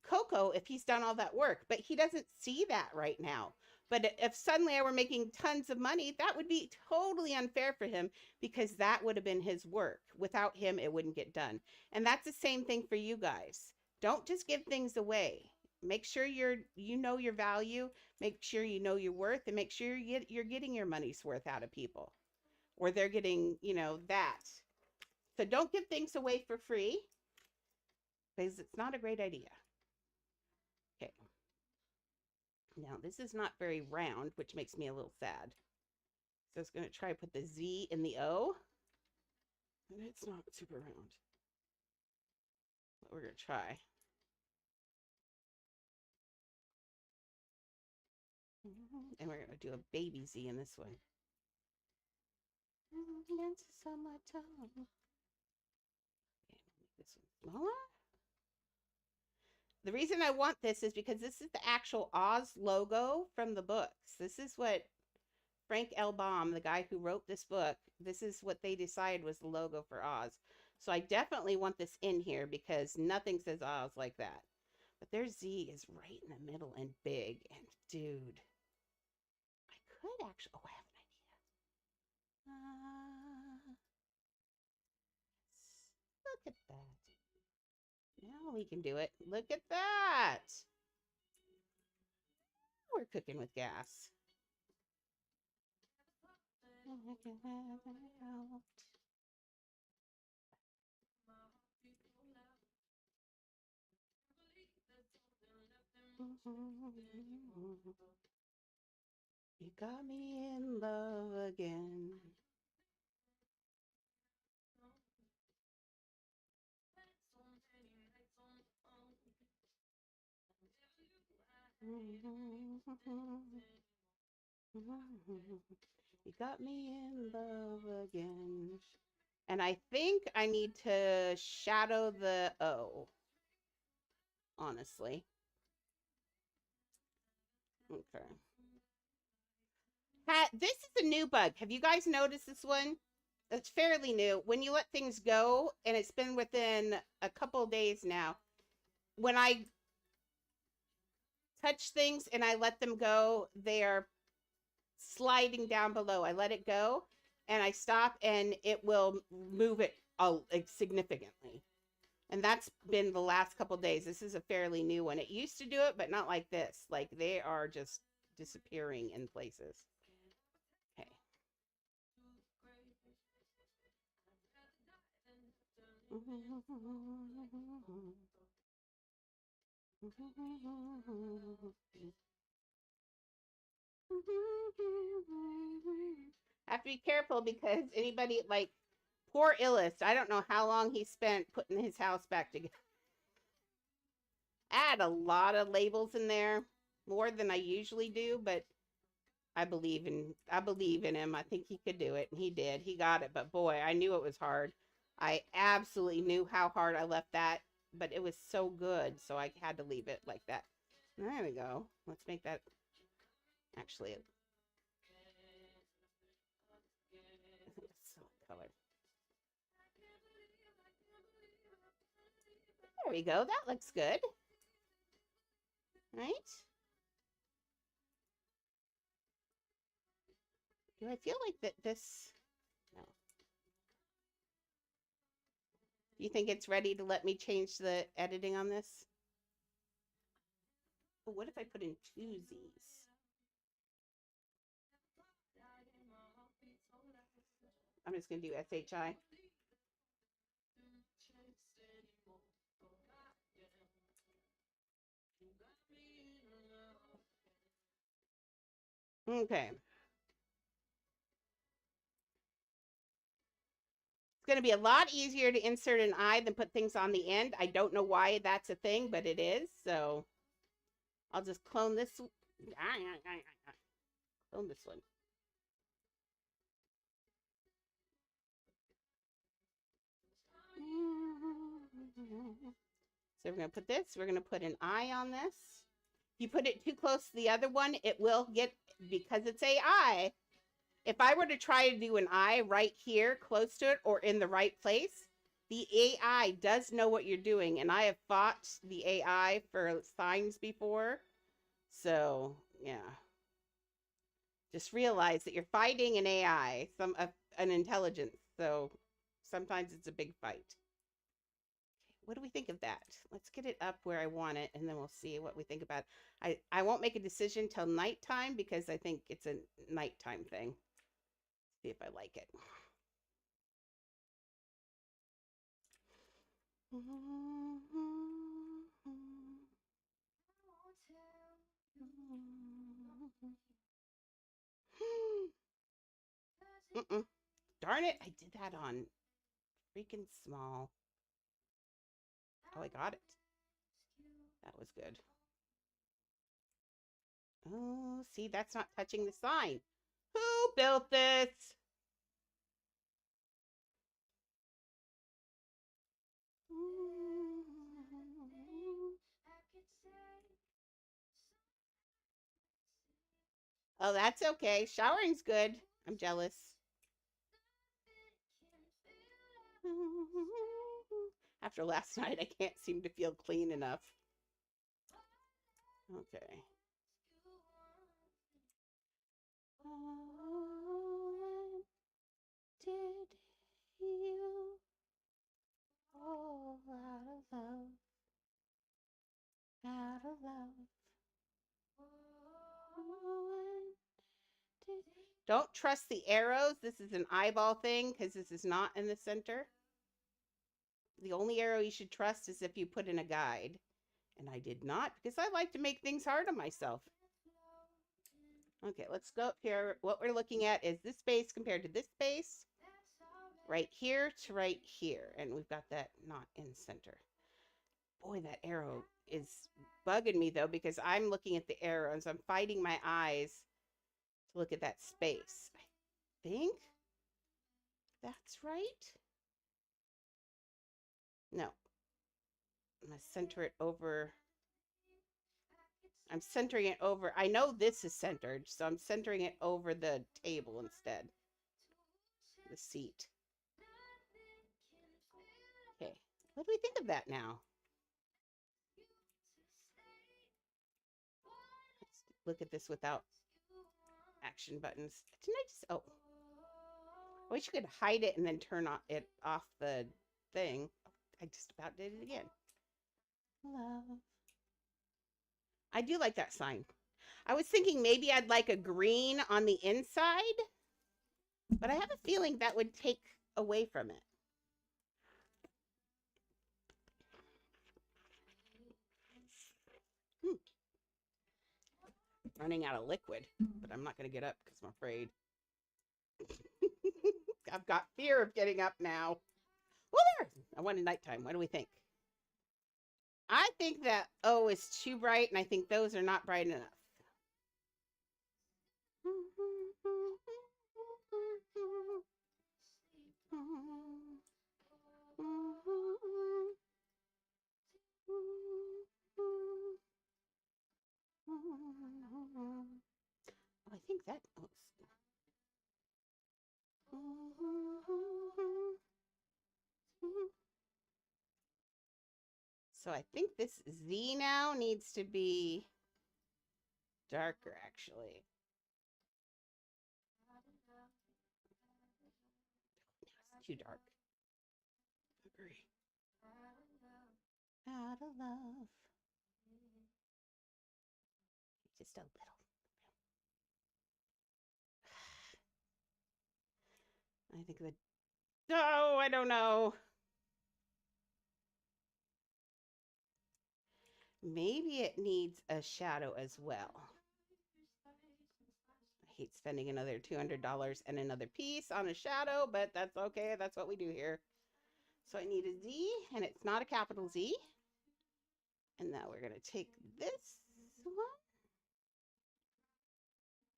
Coco if he's done all that work? But he doesn't see that right now. But if suddenly I were making tons of money, that would be totally unfair for him because that would have been his work. Without him, it wouldn't get done. And that's the same thing for you guys. Don't just give things away. Make sure you know your value, make sure you know your worth, and make sure you're getting your money's worth out of people. Or they're getting, that. So don't give things away for free because it's not a great idea. Okay. Now, this is not very round, which makes me a little sad. So I was going to try to put the Z in the O. And it's not super round. But we're going to try. And we're going to do a baby Z in this one. Dances on my tongue. And make this one smaller. The reason I want this is because this is the actual Oz logo from the books. This is what Frank L. Baum, the guy who wrote this book, this is what they decided was the logo for Oz. So I definitely want this in here because nothing says Oz like that. But their Z is right in the middle and big. And dude, I could actually, oh, I have an idea. Look at that. Now we can do it. Look at that. We're cooking with gas. You got me in love again. You got me in love again. And I think I need to shadow the O, honestly. Okay. This is a new bug. Have you guys noticed this one? It's fairly new. When you let things go, and it's been within a couple of days now, when I touch things and I let them go, they are sliding down below. I let it go and I stop and it will move it significantly. And that's been the last couple days. This is a fairly new one. It used to do it, but not like this. Like they are just disappearing in places. Okay. I have to be careful because anybody like poor Illist, I don't know how long he spent putting his house back together. I had a lot of labels in there, more than I usually do, but I believe in him. I think he could do it, and he did. He got it, but boy, I knew it was hard. I absolutely knew how hard I left that, but it was so good, so I had to leave it like that. There we go. Let's make that actually a solid color. There we go. That looks good. Right? Do I feel like that this... No. Do you think it's ready to let me change the editing on this? Oh, what if I put in two Z's? I'm just going to do SHI. Okay. It's going to be a lot easier to insert an I than put things on the end. I don't know why that's a thing, but it is. So I'll just clone this. Clone this one. So we're going to put this. We're going to put an I on this. If you put it too close to the other one, it will get, because it's AI. If I were to try to do an I right here, close to it, or in the right place, the AI does know what you're doing. And I have fought the AI for signs before. So, yeah. Just realize that you're fighting an AI, an intelligence. So sometimes it's a big fight. What do we think of that? Let's get it up where I want it, and then we'll see what we think about it. I won't make a decision till nighttime because I think it's a nighttime thing. See if I like it. Darn it, I did that on freaking small. Oh, I got it. That was good. Oh, see, that's not touching the sign. Who built this? Oh, that's okay. Showering's good. I'm jealous. After last night, I can't seem to feel clean enough. Okay. Did you fall out of love? Out of love. Don't trust the arrows. This is an eyeball thing because this is not in the center. The only arrow you should trust is if you put in a guide. And I did not because I like to make things hard on myself. Okay, let's go up here. What we're looking at is this space compared to this space. Right here to right here. And we've got that not in center. Boy, that arrow is bugging me though, because I'm looking at the arrows. I'm fighting my eyes to look at that space. I think that's right. No, I'm gonna center it over. I'm centering it over. I know this is centered, so I'm centering it over the table instead. The seat. Okay. What do we think of that now? Let's look at this without action buttons. Didn't I just... Oh. I wish you could hide it and then turn it off the thing. I just about did it again. Love. I do like that sign. I was thinking maybe I'd like a green on the inside, but I have a feeling that would take away from it. Running out of liquid, but I'm not going to get up because I'm afraid. I've got fear of getting up now. Well, there. I wanted nighttime. What do we think? I think that O is too bright, and I think those are not bright enough. I think that looks... So I think this Z now needs to be darker, actually. It's too dark. Agree. Out of love. Just a little. I think the... Oh, I don't know. Maybe it needs a shadow as well. I hate spending another $200 and another piece on a shadow, but that's okay. That's what we do here. So I need a Z, and it's not a capital Z. And now we're going to take this one.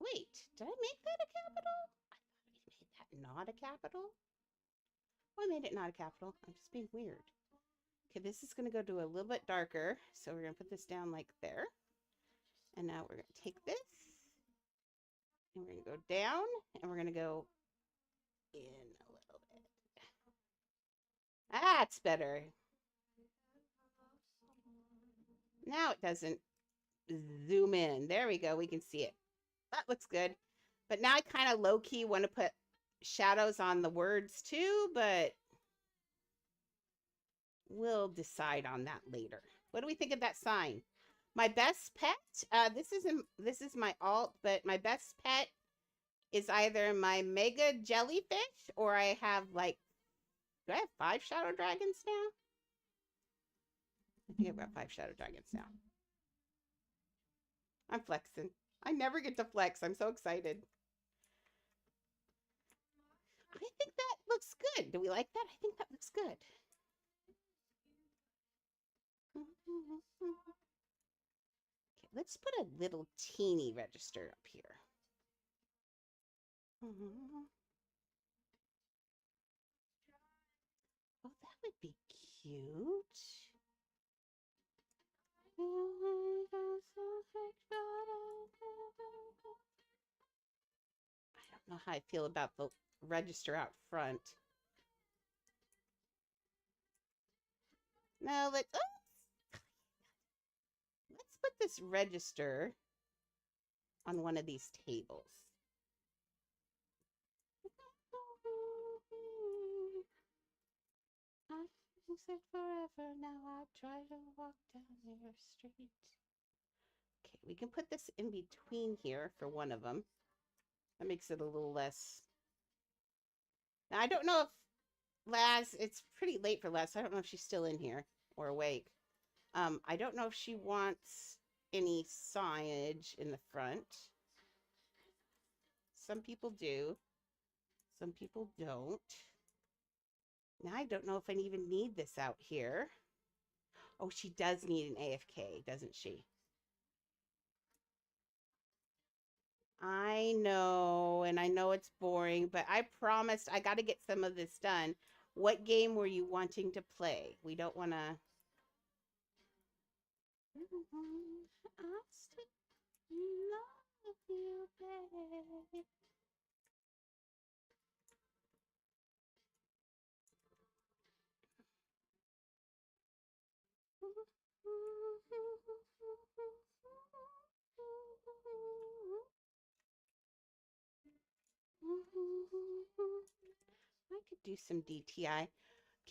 Wait, did I make that a capital? I thought I made that not a capital. Oh, I made it not a capital. I'm just being weird. Okay, this is going to go to a little bit darker. So we're going to put this down like there. And now we're going to take this. And we're going to go down. And we're going to go in a little bit. That's better. Now it doesn't zoom in. There we go. We can see it. That looks good. But now I kind of low-key want to put shadows on the words too, but we'll decide on that later. What do we think of that sign? My best pet, this is my alt, but my best pet is either my mega jellyfish or I have like, do I have 5 shadow dragons now? I think I've got 5 shadow dragons now. I'm flexing. I never get to flex. I'm so excited. I think that looks good. Do we like that? I think that looks good. Okay, let's put a little teeny register up here. Oh, that would be cute. I don't know how I feel about the register out front. No, let's put this register on one of these tables. I said forever, now I try to walk down your street. Okay, we can put this in between here for one of them. That makes it a little less. Now, I don't know if Laz, it's pretty late for Laz. So I don't know if she's still in here or awake. I don't know if she wants any signage in the front. Some people do. Some people don't. Now I don't know if I even need this out here. Oh, she does need an AFK, doesn't she? I know, and I know it's boring, but I promised I got to get some of this done. What game were you wanting to play? We don't want to. I still love you, babe. I could do some DTI.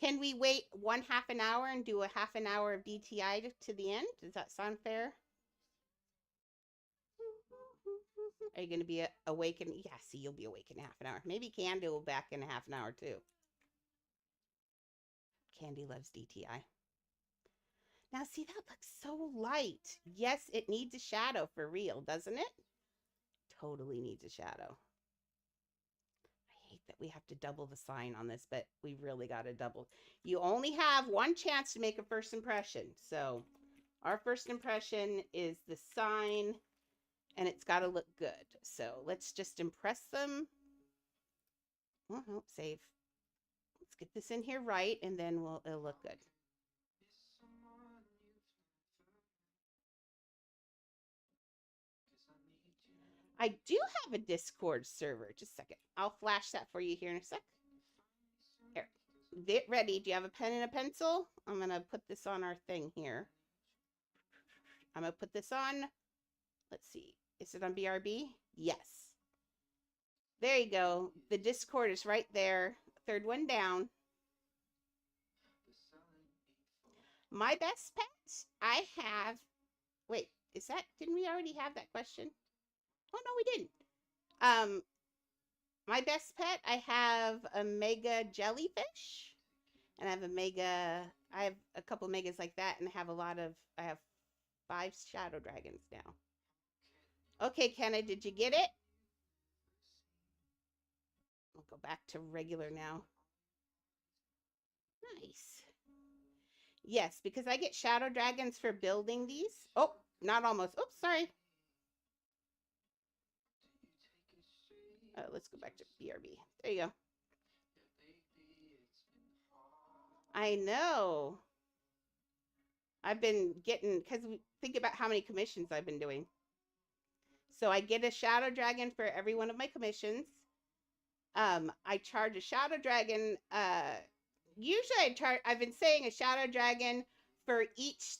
Can we wait 1/2 an hour and do a 1/2 an hour of DTI to the end? Does that sound fair? Are you going to be awake? Yeah, see, you'll be awake in 1/2 an hour. Maybe Candy will back in a 1/2 an hour too. Candy loves DTI. Now, see, that looks so light. Yes, it needs a shadow for real, doesn't it? Totally needs a shadow. I hate that we have to double the sign on this, but we really got to double. You only have one chance to make a first impression. So our first impression is the sign, and it's got to look good. So let's just impress them. Oh, save. Let's get this in here right, and then it'll look good. I do have a Discord server. Just a second. I'll flash that for you here in a sec. Here. Get ready. Do you have a pen and a pencil? I'm going to put this on our thing here. I'm going to put this on. Let's see. Is it on BRB? Yes. There you go. The Discord is right there. Third one down. My best pets, I have. Wait, didn't we already have that question? Oh, no, we didn't. My best pet, I have a mega jellyfish. And I have a couple megas like that, and I have 5 shadow dragons now. Okay, Kenna, did you get it? I'll go back to regular now. Nice. Yes, because I get shadow dragons for building these. Oh, not almost. Oops, sorry. Let's go back to BRB. There you go. I know. I've been getting, because think about how many commissions I've been doing. So I get a shadow dragon for every one of my commissions. I charge a shadow dragon. Usually I've been saying a shadow dragon for each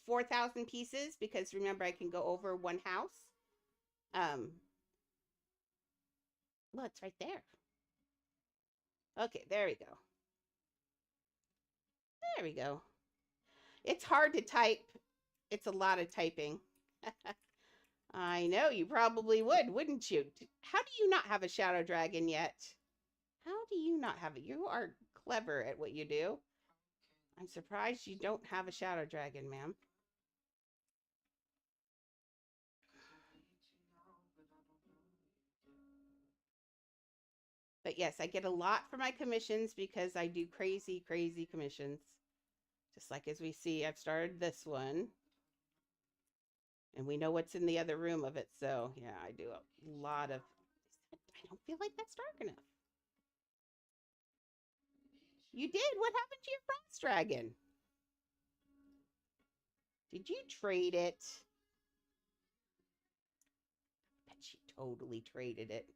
4,000 pieces, because remember I can go over one house. Well, it's right there. Okay, there we go. There we go. It's hard to type. It's a lot of typing. I know, you probably would, wouldn't you? How do you not have a shadow dragon yet? How do you not have it? You are clever at what you do. I'm surprised you don't have a shadow dragon, ma'am. But yes, I get a lot for my commissions because I do crazy, crazy commissions. Just like as we see, I've started this one. And we know what's in the other room of it. So yeah, I do a lot of. I don't feel like that's dark enough. You did? What happened to your frost dragon? Did you trade it? I bet she totally traded it.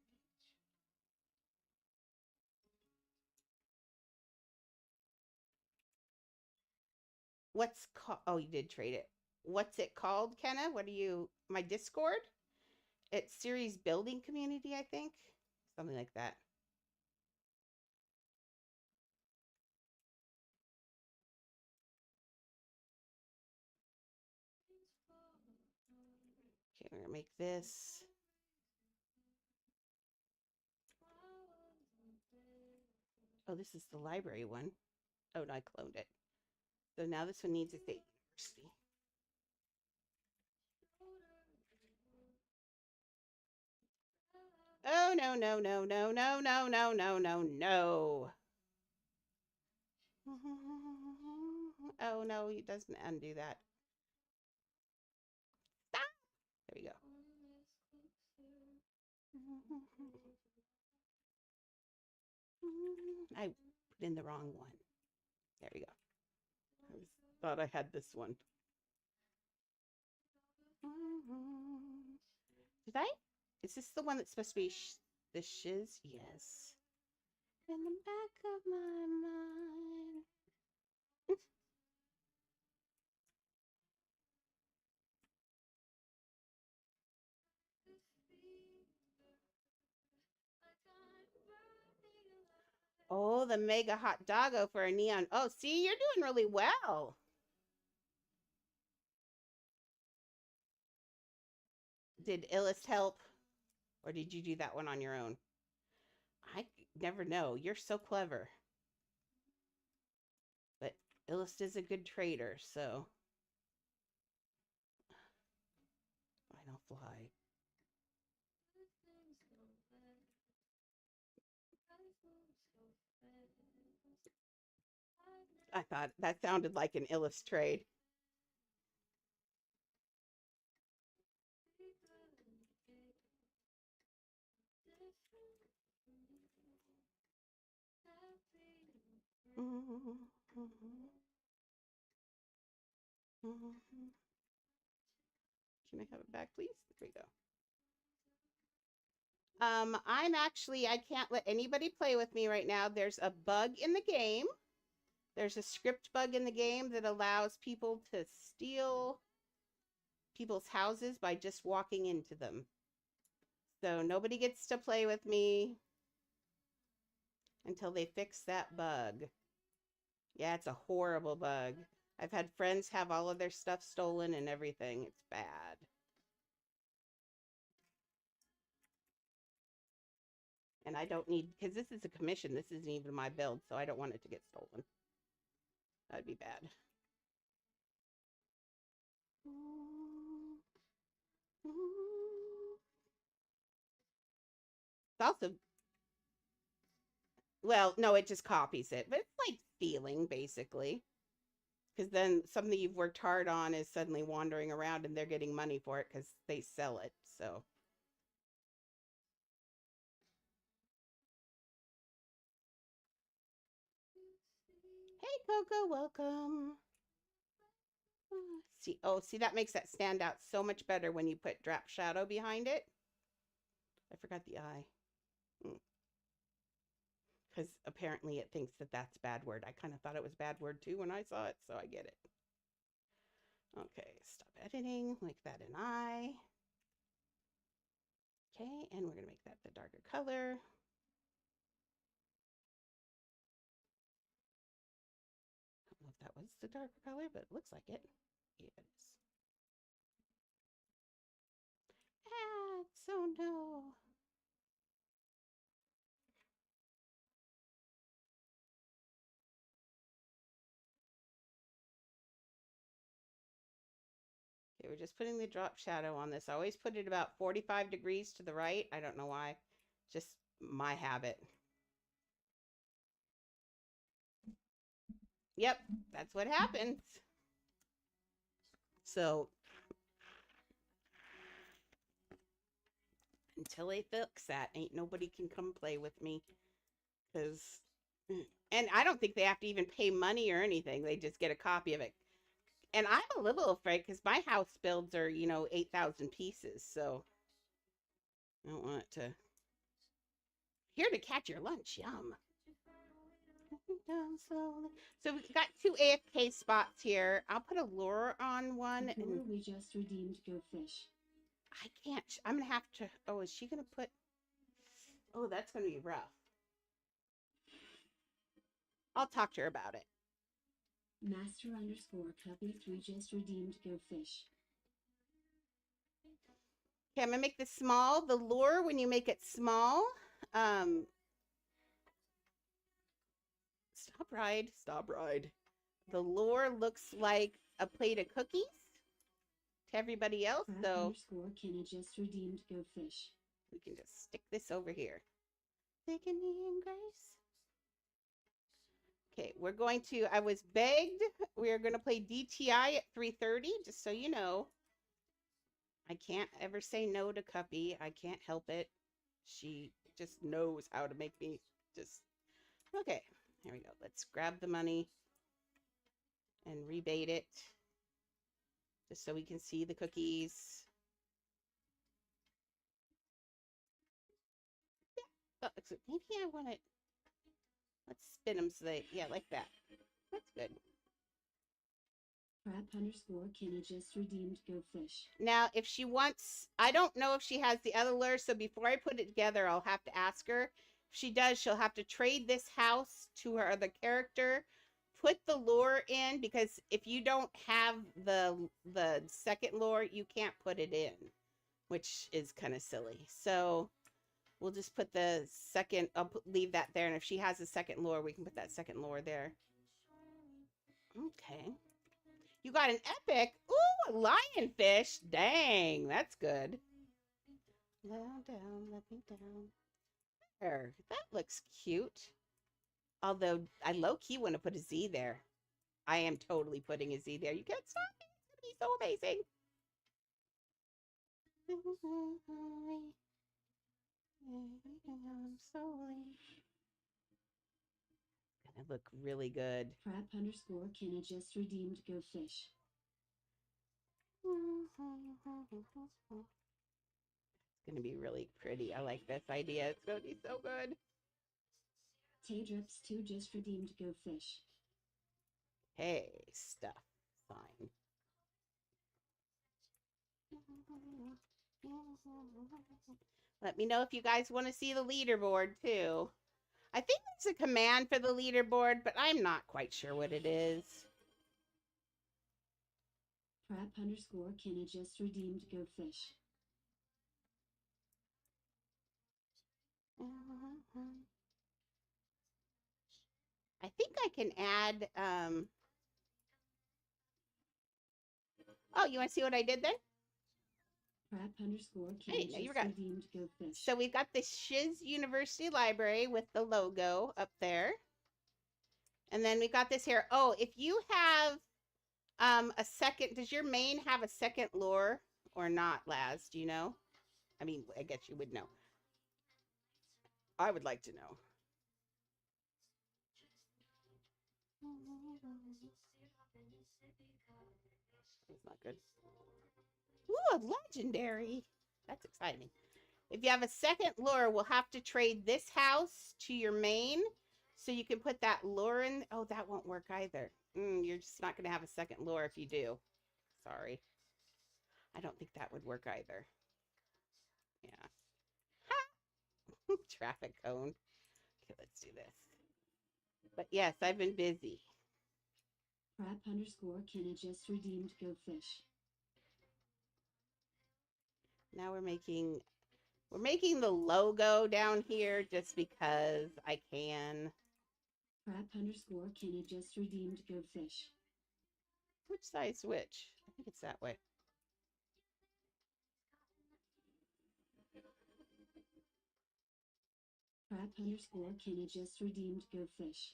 What's called? Oh, you did trade it. What's it called, Kenna? What are you? My Discord? It's series building community, I think. Something like that. Okay, we're gonna make this. Oh, this is the library one. Oh, no, I cloned it. So now this one needs a state university. Oh, no, no, no, no, no, no, no, no, no, no. Oh, no, it doesn't undo that. Stop! There we go. I put in the wrong one. There we go. Thought I had this one. Did I? Is this the one that's supposed to be the shiz? Yes. In the back of my mind. Oh, the mega hot doggo for a neon. Oh, see, you're doing really well. Did Illust help? Or did you do that one on your own? I never know. You're so clever. But Illust is a good trader, so. Final fly. I thought that sounded like an Illust trade. Can I have it back, please? There we go. I can't let anybody play with me right now. There's a bug in the game. There's a script bug in the game that allows people to steal people's houses by just walking into them. So nobody gets to play with me until they fix that bug. Yeah, it's a horrible bug. I've had friends have all of their stuff stolen and everything. It's bad. And I don't need, because this is a commission. This isn't even my build, so I don't want it to get stolen. That'd be bad. It's also, well, no, it just copies it, but it's like stealing, basically. Because then something you've worked hard on is suddenly wandering around and they're getting money for it because they sell it. So. Hey, Coco, welcome. See, that makes that stand out so much better when you put drop shadow behind it. I forgot the eye. Because apparently it thinks that that's a bad word. I kind of thought it was a bad word too when I saw it, so I get it. Okay, stop editing, make that an eye. Okay, and we're going to make that the darker color. I don't know if that was the darker color, but it looks like it. Yeah, it is. Ah, so no. Okay, we're just putting the drop shadow on this. I always put it about 45 degrees to the right. I don't know why. Just my habit. Yep, that's what happens. So until they fix that, ain't nobody can come play with me. Because, and I don't think they have to even pay money or anything. They just get a copy of it. And I'm a little afraid because my house builds are, 8,000 pieces. So I don't want it to. Here to catch your lunch. Yum. Down slowly. So we've got 2 AFK spots here. I'll put a lure on one. The lure we just redeemed, go fish. I can't. I'm going to have to. Oh, is she going to put. Oh, that's going to be rough. I'll talk to her about it. Master_Cubby3 just redeemed, go fish. Okay, I'm going to make this small. The lure, when you make it small, stop ride. The lure looks like a plate of cookies to everybody else. So Kenna just redeemed, go fish. We can just stick this over here. Thickeny and Grace. Okay, we're going to, I was begged, we are going to play DTI at 3:30, just so you know. I can't ever say no to Cuppy. I can't help it. She just knows how to make me just... Okay, here we go. Let's grab the money and rebate it, just so we can see the cookies. Oh, maybe I want it. Let's spin them so they, yeah, like that. That's good. Prep_Kenny just redeemed Go Fish. Now, if she wants, I don't know if she has the other lure, so before I put it together, I'll have to ask her. If she does, she'll have to trade this house to her other character, put the lure in, because if you don't have the second lure, you can't put it in, which is kind of silly. So we'll just put the second, leave that there, and if she has a second lure, we can put that second lure there. Okay. You got an epic. Ooh, a lionfish. Dang, that's good. Down, let me down. There, that looks cute. Although I low-key want to put a Z there. I am totally putting a Z there. You can't stop me. It's going to be so amazing. Gonna look really good. Prep_Kenny just redeemed Go Fish. It's gonna be really pretty. I like this idea. It's gonna be so good. Taydrips2 just redeemed Go Fish. Hey, stuff. Fine. Let me know if you guys want to see the leaderboard too. I think there's a command for the leaderboard, but I'm not quite sure what it is. Prep_Kenny just redeemed Go Fish. I think I can add, oh, you want to see what I did then? Prep_Kenny just redeemed Go Fish. So we've got the Shiz University Library with the logo up there. And then we got this here. Oh, if you have a second, does your main have a second lure or not, Laz? Do you know? I mean, I guess you would know. I would like to know. It's not good. Ooh, a legendary. That's exciting. If you have a second lure, we'll have to trade this house to your main, so you can put that lure in. Oh, that won't work either. You're just not going to have a second lure if you do. Sorry. I don't think that would work either. Yeah. Ha! Traffic cone. Okay, let's do this. But yes, I've been busy. Prep_Kenny just redeemed Go Fish. Now we're making the logo down here just because I can. Prep_Kenny just redeemed Go Fish. Which side's which? I think it's that way. Prep_Kenny just redeemed Go Fish.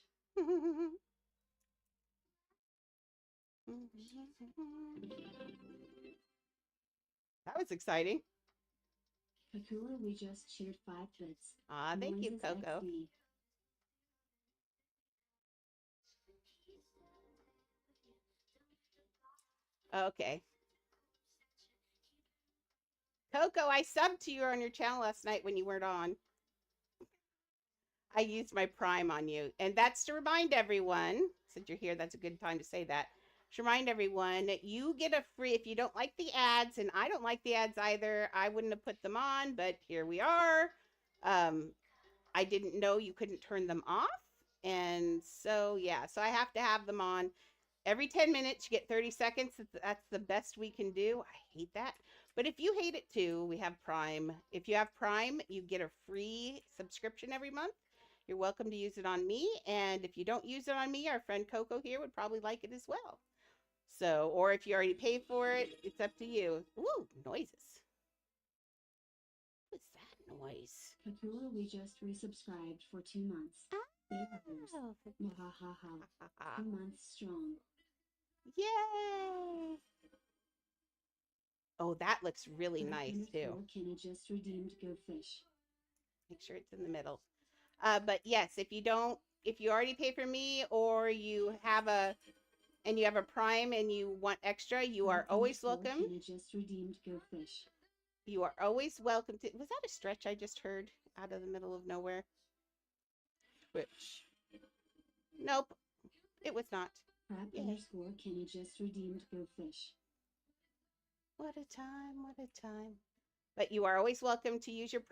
That was exciting. Kakula, we just shared 5 bits. Ah, thank you, Coco. XD. Okay. Coco, I subbed to you on your channel last night when you weren't on. I used my Prime on you. And that's to remind everyone, since you're here, that's a good time to say that. To remind everyone, you get a free, if you don't like the ads, and I don't like the ads either, I wouldn't have put them on, but here we are. I didn't know you couldn't turn them off. And so, yeah, so I have to have them on. Every 10 minutes, you get 30 seconds. That's the best we can do. I hate that. But if you hate it too, we have Prime. If you have Prime, you get a free subscription every month. You're welcome to use it on me. And if you don't use it on me, our friend Coco here would probably like it as well. So, or if you already paid for it, it's up to you. Ooh, noises. What's that noise? Kakula, we just resubscribed for 2 months. Favors. Mwahaha. 2 months strong. Yay! Oh, that looks really nice too. Kenna just redeemed Go Fish. Make sure it's in the middle. But yes, if you already pay for me, or you have a Prime and you want extra, you are always welcome. Kenna just redeemed Go Fish. You are always welcome to. Was that a stretch I just heard out of the middle of nowhere? Twitch. Nope, it was not. Kenna just redeemed Go Fish. What a time, what a time. But you are always welcome to use your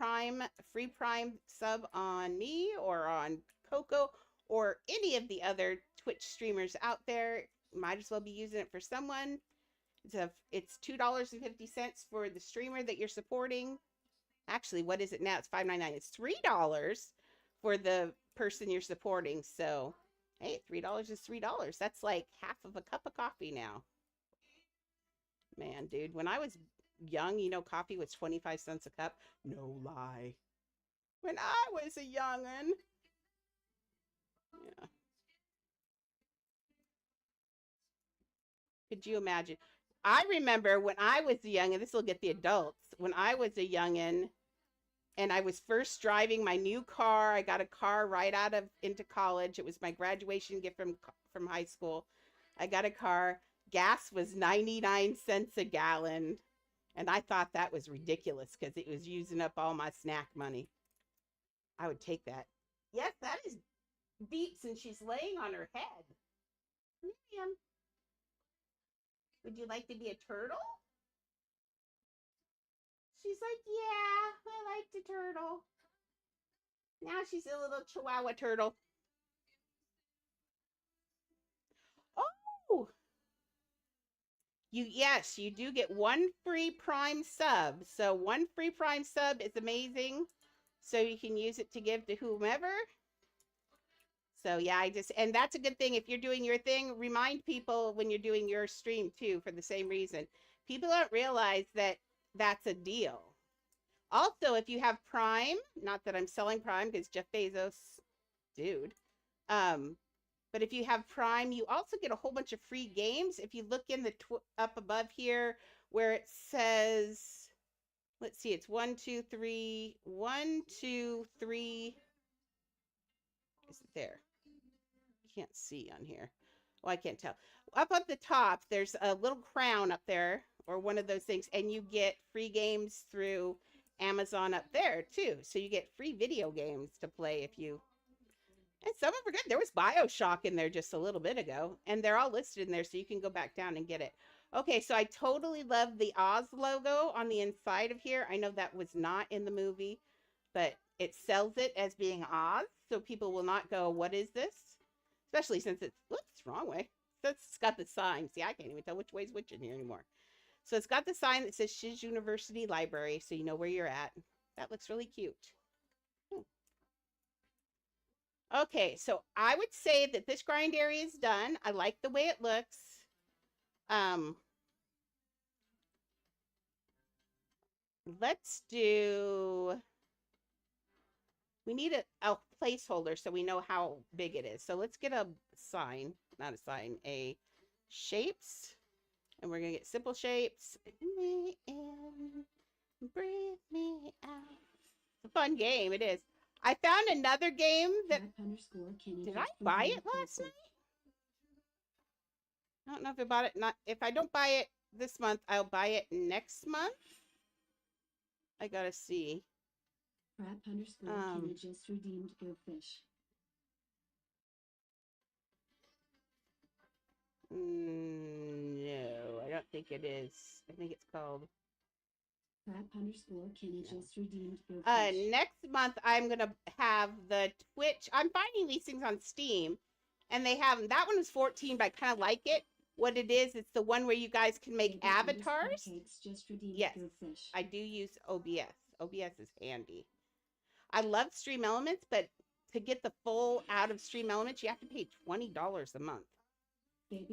free Prime sub on me or on Coco or any of the other Twitch streamers out there. Might as well be using it for someone. It's $2.50 for the streamer that you're supporting. Actually, what is it now? It's $5.99. It's $3 for the person you're supporting. So, hey, $3 is $3. That's like half of a cup of coffee now. Man, dude, when I was young, coffee was 25 cents a cup. No lie. When I was a young'un. Yeah. Could you imagine? I remember when I was a young'un, this will get the adults. When I was a young'un and I was first driving my new car, I got a car right into college. It was my graduation gift from high school. I got a car. Gas was 99 cents a gallon. And I thought that was ridiculous because it was using up all my snack money. I would take that. Yes, that is Beeps, and she's laying on her head. Miriam, would you like to be a turtle? She's like, yeah, I like the turtle. Now she's a little Chihuahua turtle. Oh! Yes, you do get one free Prime sub. So one free Prime sub is amazing. So you can use it to give to whomever. So yeah, and that's a good thing. If you're doing your thing, remind people when you're doing your stream too, for the same reason. People don't realize that that's a deal. Also, if you have Prime, not that I'm selling Prime because Jeff Bezos, dude. But if you have Prime, you also get a whole bunch of free games. If you look in the up above here where it says, let's see, it's 1, 2, 3, 1, 2, 3. Is it there? Can't see on here. Well, I can't tell. Up at the top, there's a little crown up there, or one of those things, and you get free games through Amazon up there too. So you get free video games to play if you. And some of them are good. There was BioShock in there just a little bit ago, and they're all listed in there, so you can go back down and get it. Okay, so I totally love the Oz logo on the inside of here. I know that was not in the movie, but it sells it as being Oz, so people will not go, what is this? Especially since it's, whoops, wrong way. So it's got the sign. See, I can't even tell which way's which in here anymore. So it's got the sign that says Shiz University Library, so you know where you're at. That looks really cute. Okay, so I would say that this grind area is done. I like the way it looks. Let's do, we need a placeholder so we know how big it is. So let's get a sign, not a sign, a shapes. And we're going to get simple shapes. Me in, breathe me out. It's a fun game, it is. I found another game that, did I buy it last night? I don't know if I bought it, if I don't buy it this month, I'll buy it next month. I gotta see. Kenna just redeemed Go Fish. No, I don't think it is. I think it's called Kenna just redeemed Go Fish. Next month I'm gonna have the Twitch. I'm finding these things on Steam, and they have that one was 14, but I kind of like it. What it is, it's the one where you guys can make avatars. Yes, I do use OBS. OBS is handy. I love Stream Elements, but to get the full out of Stream Elements, you have to pay $20 a month. I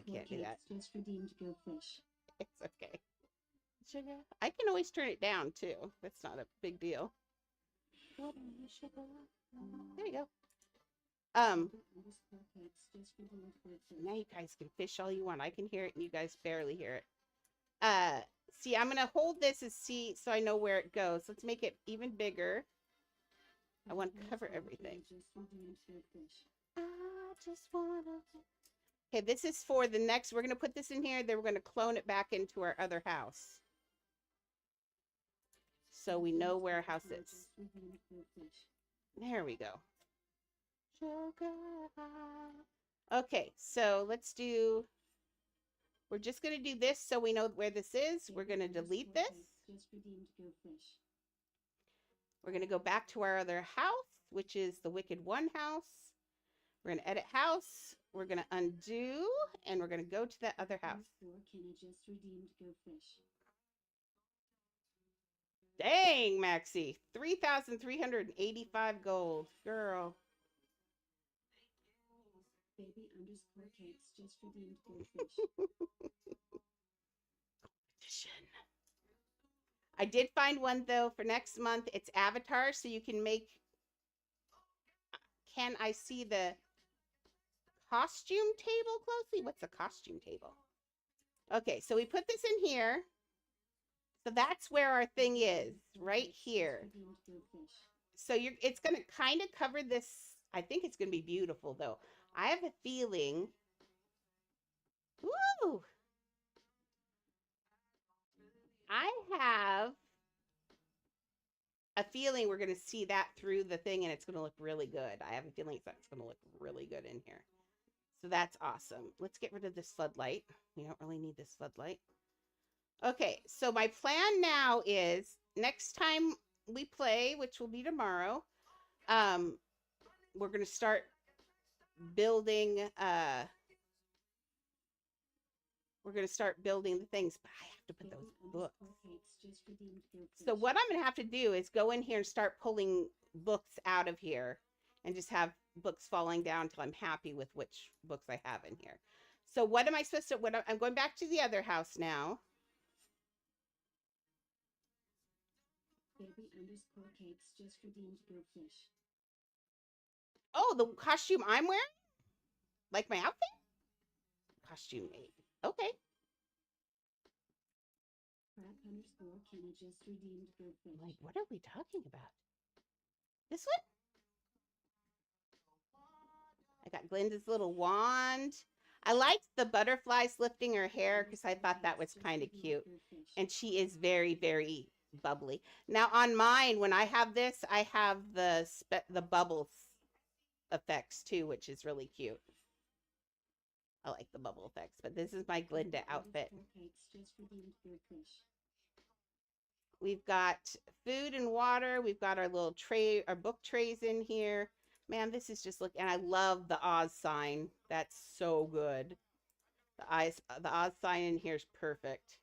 can't do that. Just redeemed Go Fish. It's okay. Sugar. I can always turn it down too. That's not a big deal. There you go. Um, Underscore cakes just redeemed goldfish. now you guys can fish all you want. I can hear it and you guys barely hear it. See, I'm gonna hold this and see so I know where it goes. Let's make it even bigger. I want to cover everything. Just redeemed goldfish. I just wanna. Okay, this is for the next. We're gonna put this in here. Then we're gonna clone it back into our other house, so we know where our house is. Just redeemed goldfish. There we go. Sugar high. Okay, so let's do. We're just gonna do this so we know where this is. We're gonna delete this. Just redeemed goldfish. We're gonna go back to our other house, which is the Wicked One house. We're gonna edit house. We're gonna undo, and we're gonna go to that other house. Underscore Kenna just redeemed goldfish. Dang, Maxie, 3,385 gold, girl. Baby underscore cakes just redeemed goldfish. I did find one though for next month. It's avatar, so you can make. Can I see the costume table closely? What's a costume table? Okay, so we put this in here. So that's where our thing is, right here. Redeemed goldfish. So it's going to kind of cover this. I think it's going to be beautiful though. I have a feeling. Woo! I have a feeling we're going to see that through the thing and it's going to look really good. I have a feeling that's going to look really good in here. So that's awesome. Let's get rid of this floodlight. We don't really need this floodlight. Okay, so my plan now is next time we play, which will be tomorrow, we're going to start building the things, but I have to put those books. So what I'm going to have to do is go in here and start pulling books out of here and just have books falling down until I'm happy with which books I have in here. So what am I supposed to, I'm going back to the other house now. Baby underscore cakes just redeemed goldfish. Oh, the costume I'm wearing? Like my outfit? Costume made. Okay. Crab underscore Kenna just redeemed goldfish. Like, what are we talking about? This one? I got Glinda's little wand. I liked the butterflies lifting her hair because I thought that was kind of cute. And she is very, very bubbly. Now on mine, when I have this, I have the bubbles effects too, which is really cute. I like the bubble effects, but this is my Glinda outfit. We've got food and water. We've got our little tray, our book trays in here. Man, this is just and I love the Oz sign. That's so good. The Oz sign in here is perfect.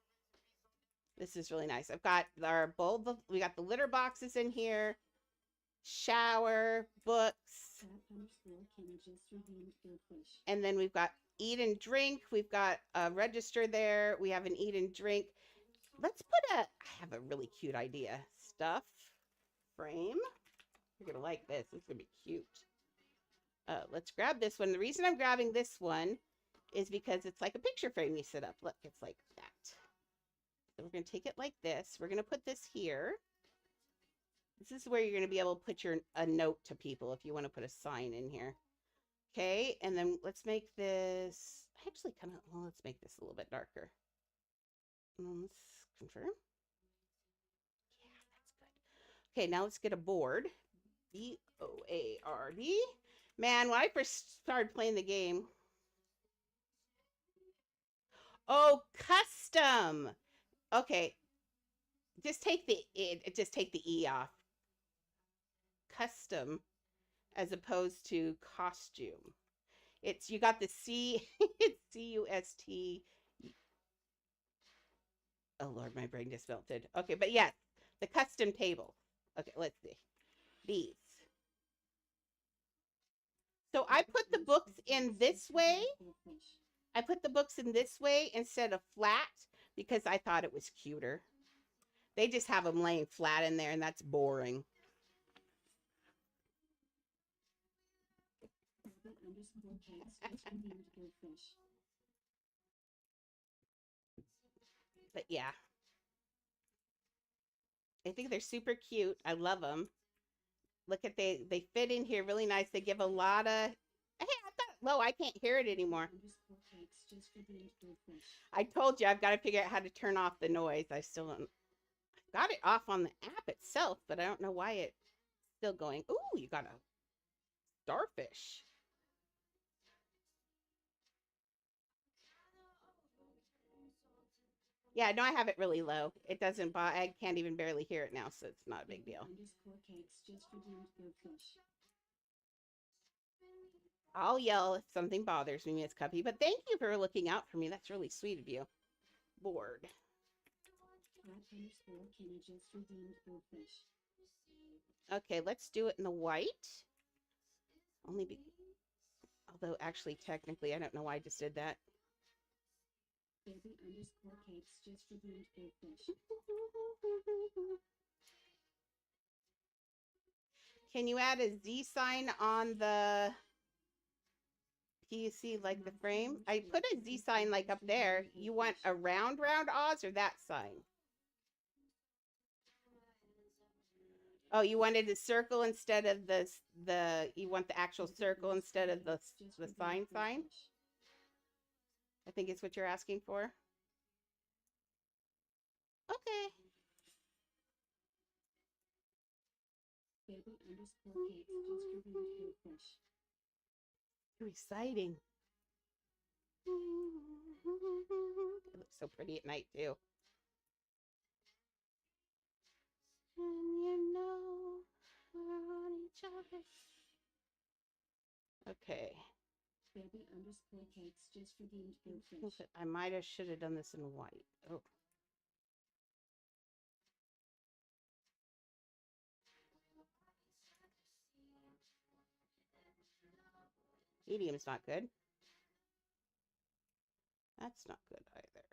This is really nice. I've got our bowl. We got the litter boxes in here. Shower, books. And then we've got eat and drink. We've got a register there. We have an eat and drink. Let's put I have a really cute idea. Stuff frame. You're going to like this. It's going to be cute. Let's grab this one. The reason I'm grabbing this one is because it's like a picture frame you set up. Look, it's like that. So we're going to take it like this. We're going to put this here. This is where you're going to be able to put a note to people if you want to put a sign in here. Okay, and then let's make this, actually kind of, well, let's make this a little bit darker. Let's confirm. Yeah, that's good. Okay, now let's get a board. B-O-A-R-D. Man, when I first started playing the game. Oh, custom. Okay. Just take the E off. Custom as opposed to costume. It's, you got the C, it's C-U-S-T. Oh, Lord, my brain just melted. Okay, but yes, the custom table. Okay, let's see. These. So I put the books in this way. I put the books in this way instead of flat because I thought it was cuter. They just have them laying flat in there, and that's boring. underscore cakes just redeemed goldfish. But yeah, I think they're super cute. I love them. Look at they fit in here really nice. They give a lot of. Hey, I thought. Whoa, I can't hear it anymore. Underscore cakes just redeemed goldfish. I told you I've got to figure out how to turn off the noise. I still don't. Got it off on the app itself, but I don't know why it's still going. Ooh, you got a starfish. Yeah, no, I have it really low. It doesn't. I can't even barely hear it now, so it's not a big deal. Underscore cakes just redeemed goldfish. I'll yell if something bothers me, Miss Cuppy. But thank you for looking out for me. That's really sweet of you. Lord. Underscore Kenny just redeemed goldfish. Okay, let's do it in the white. Only be. Although, actually, technically, I don't know why I just did that. Baby underscore cakes just redeemed goldfish. Can you add a Z sign on the... Do you see, like, the frame? I put a Z sign, like, up there. You want a round Oz or that sign? Oh, you wanted the circle instead of the you want the actual circle instead of the sign? I think it's what you're asking for. Okay. Baby underscore cakes just redeemed goldfish. Too exciting. It looks so pretty at night too. And you know we're on each other. Okay. Baby underscore cakes just redeemed goldfish. I might have should have done this in white. Oh. Medium's not good. That's not good either.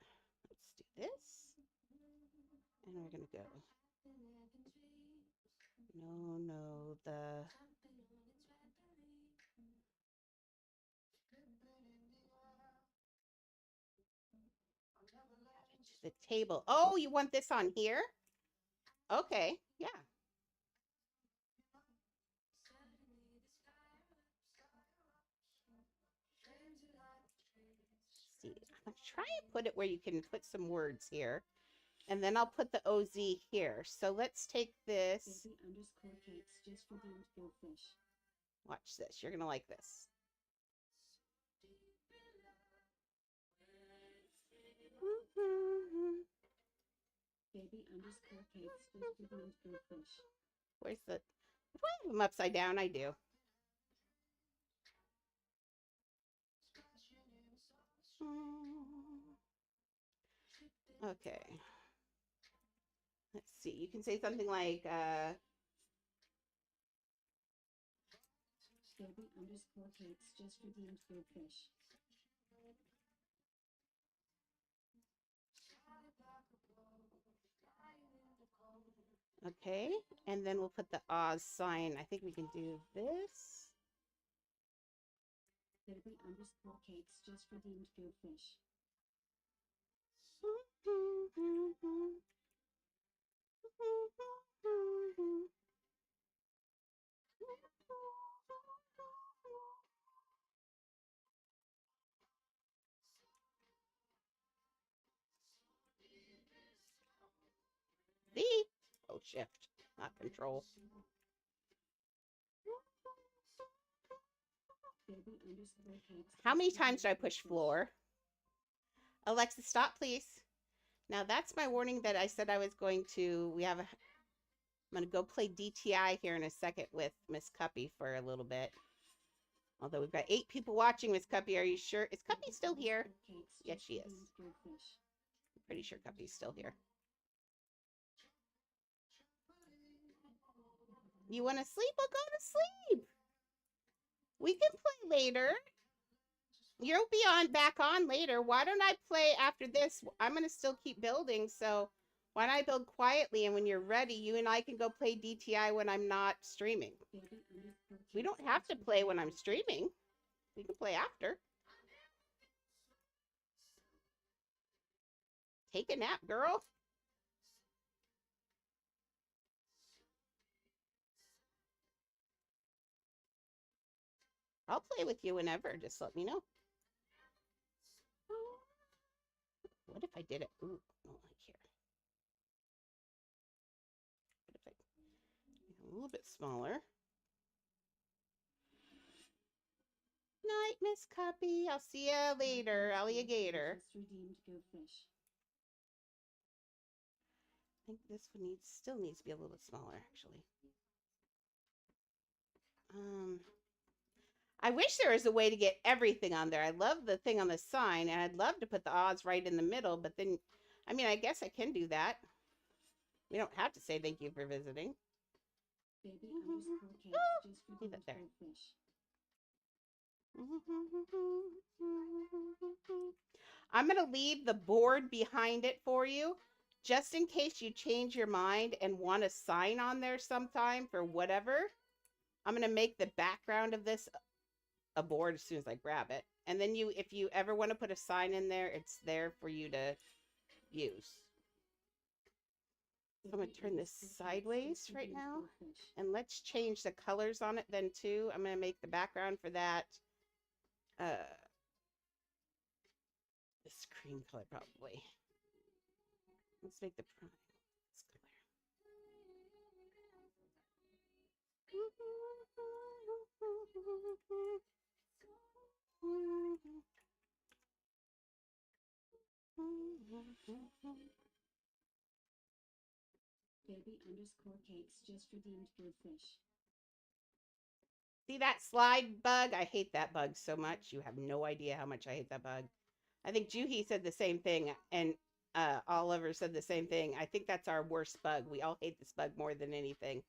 Let's do this. And we're going to go. No, the... The table. Oh, you want this on here? Okay, yeah. See, I'm gonna try and put it where you can put some words here. And then I'll put the OZ here. So let's take this. Baby underscore cakes just redeemed goldfish. Watch this. You're gonna like this. Baby underscore cakes just redeemed goldfish. Where's the... Do I have them upside down? I do. Okay. Let's see. You can say something like, Baby underscore cakes just redeemed goldfish. okay. And then we'll put the Oz sign. I think we can do this. Baby underscore cakes just redeemed goldfish. See? Oh, shift, not control. Baby underscore cakes. How many times do I push floor? Alexa, stop, please. Now that's my warning that I said I was going to. I'm going to go play DTI here in a second with Miss Cuppy for a little bit. Although we've got 8 people watching, Miss Cuppy, are you sure? Is Cuppy still here? Yes, she is. I'm pretty sure Cuppy's still here. You want to sleep? Well, go to sleep. We can play later. You'll be back on later. Why don't I play after this? I'm going to still keep building, so why don't I build quietly, and when you're ready, you and I can go play DTI when I'm not streaming. We don't have to play when I'm streaming. We can play after. Take a nap, girl. I'll play with you whenever. Just let me know. What if I did it? Ooh, I don't like here. What if I a little bit smaller? Night, Miss Cuppy. I'll see you later, alligator. Just redeemed Go Fish. I think this one still needs to be a little bit smaller, actually. I wish there was a way to get everything on there. I love the thing on the sign, and I'd love to put the odds right in the middle, but then, I mean, I guess I can do that. We don't have to say thank you for visiting. Baby underscore cakes just Leave redeemed it there. Go Fish. I'm going to leave the board behind it for you, just in case you change your mind and want a sign on there sometime for whatever. I'm going to make the background of this a board as soon as I grab it. And then if you ever want to put a sign in there, it's there for you to use. I'm going to turn this sideways right now. And let's change the colors on it then too. I'm going to make the background for that this cream color probably. Let's make the prime this color. Baby underscore cakes just redeemed Go Fish. See that slide bug? I hate that bug so much. You have no idea how much I hate that bug. I think Juhi said the same thing, and Oliver said the same thing. I think that's our worst bug. We all hate this bug more than anything.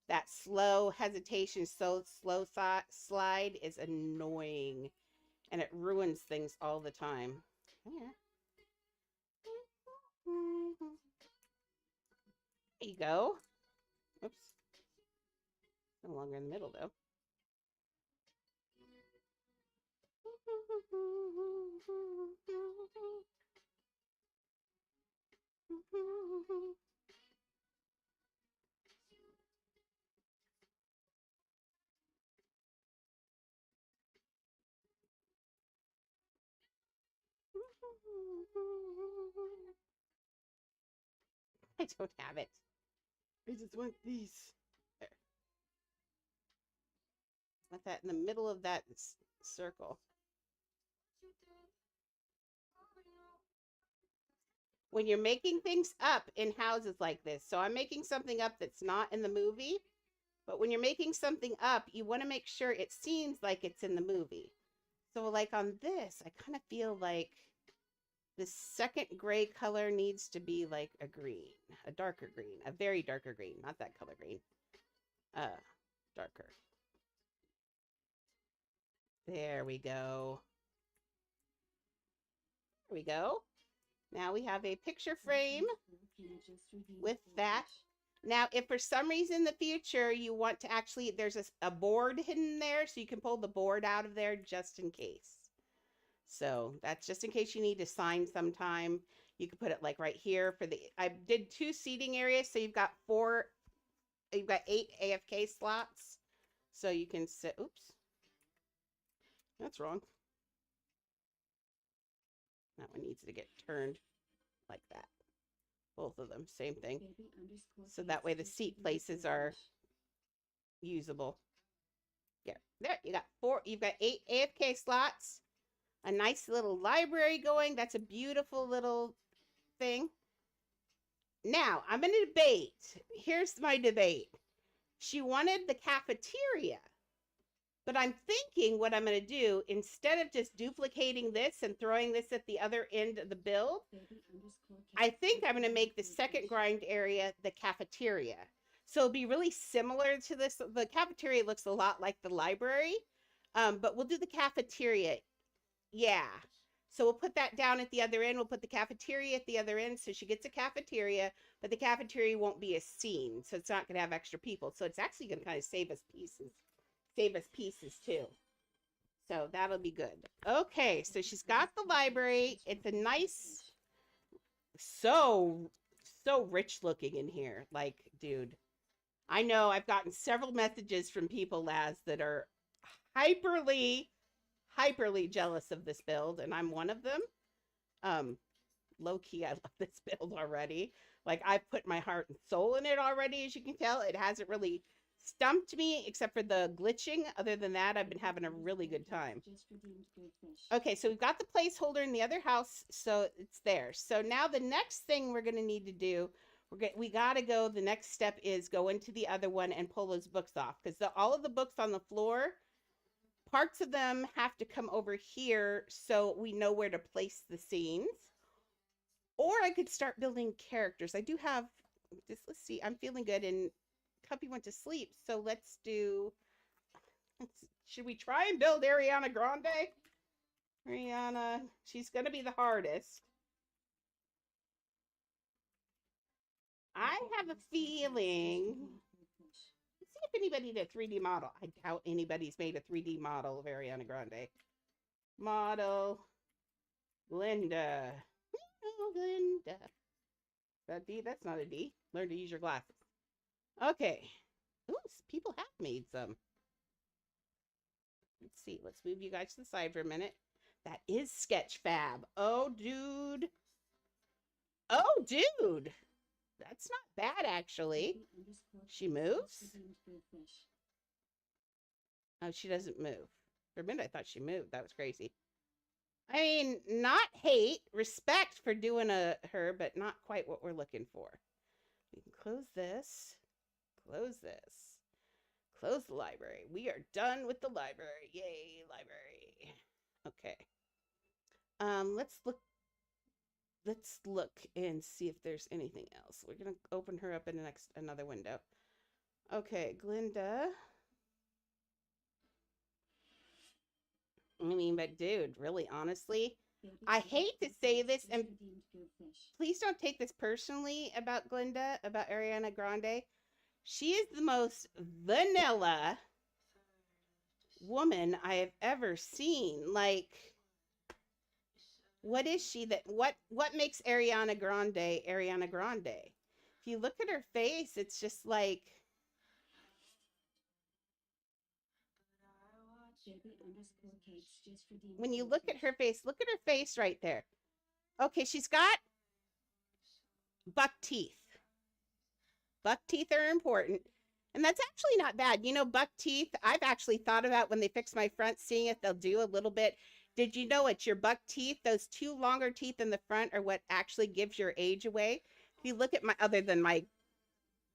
That slow hesitation, so slow slide is annoying, and it ruins things all the time. Yeah. There you go. Oops. No longer in the middle, though. I don't have it. I just want these. There. Want that in the middle of that circle. When you're making things up in houses like this, so I'm making something up that's not in the movie, but when you're making something up, you want to make sure it seems like it's in the movie. So like on this, I kind of feel like the second gray color needs to be like a green, a darker green, a very darker green, not that color green, darker. There we go. There we go. Now we have a picture frame with that. Now, if for some reason in the future you want to actually, there's a board hidden there, so you can pull the board out of there just in case. So that's just in case you need to sign sometime. You can put it like right here for the, I did 2 seating areas, so you've got 8 AFK slots. So you can sit, oops. That's wrong. That one needs to get turned like that. Both of them, same thing. So that way the seat places are usable. Yeah, there you got 4. You've got 8 AFK slots. A nice little library going. That's a beautiful little thing. Now I'm going to debate. Here's my debate. She wanted the cafeteria. But I'm thinking what I'm going to do, instead of just duplicating this and throwing this at the other end of the build, I think I'm going to make the second grind area the cafeteria. So it'll be really similar to this. The cafeteria looks a lot like the library, but we'll do the cafeteria. Yeah. So we'll put that down at the other end. We'll put the cafeteria at the other end. So she gets a cafeteria, but the cafeteria won't be a scene. So it's not going to have extra people. So it's actually going to kind of save us pieces too. So that'll be good. Okay, so she's got the library. It's a nice, so, so rich looking in here. Like, dude, I know I've gotten several messages from people, Laz, that are hyperly, hyperly jealous of this build, and I'm one of them. Um, Low key, I love this build already. Like, I've put my heart and soul in it already, as you can tell. It hasn't really stumped me except for the glitching. Other than that, I've been having a really good time. Okay, so we've got the placeholder in the other house, so it's there. So now the next thing we're going to need to do, we got to go, the next step is go into the other one and pull those books off, because all of the books on the floor, parts of them have to come over here so we know where to place the scenes. Or I could start building characters. I do have this. Let's see. I'm feeling good, and Cuppy went to sleep. So let's do. Should we try and build Ariana Grande? Ariana, she's going to be the hardest. I have a feeling. Let's see if anybody did a 3D model. I doubt anybody's made a 3D model of Ariana Grande. Model. Glinda. Oh, Glinda. That D? That's not a D. Learn to use your glasses. Okay. Ooh, people have made some. Let's see. Let's move you guys to the side for a minute. That is Sketchfab. Oh, dude. Oh, dude. That's not bad, actually. She moves? Oh, she doesn't move. For a minute, I thought she moved. That was crazy. I mean, not hate, respect for doing her, but not quite what we're looking for. We can close this, close this, close the library. We are done with the library. Yay, library. Okay. Let's look and see if there's anything else. We're gonna open her up in another window. Okay, Glinda. I mean, but dude, really, honestly, I hate to say this, and please don't take this personally about Glinda, about Ariana Grande. She is the most vanilla woman I have ever seen. Like, what is she that what makes Ariana Grande Ariana Grande? If you look at her face, it's just like when you look at her face right there. Okay, she's got buck teeth. Buck teeth are important. And that's actually not bad. You know, buck teeth, I've actually thought about when they fix my front, seeing if they'll do a little bit. Did you know it's your buck teeth? Those two longer teeth in the front are what actually gives your age away. If you look at my, other than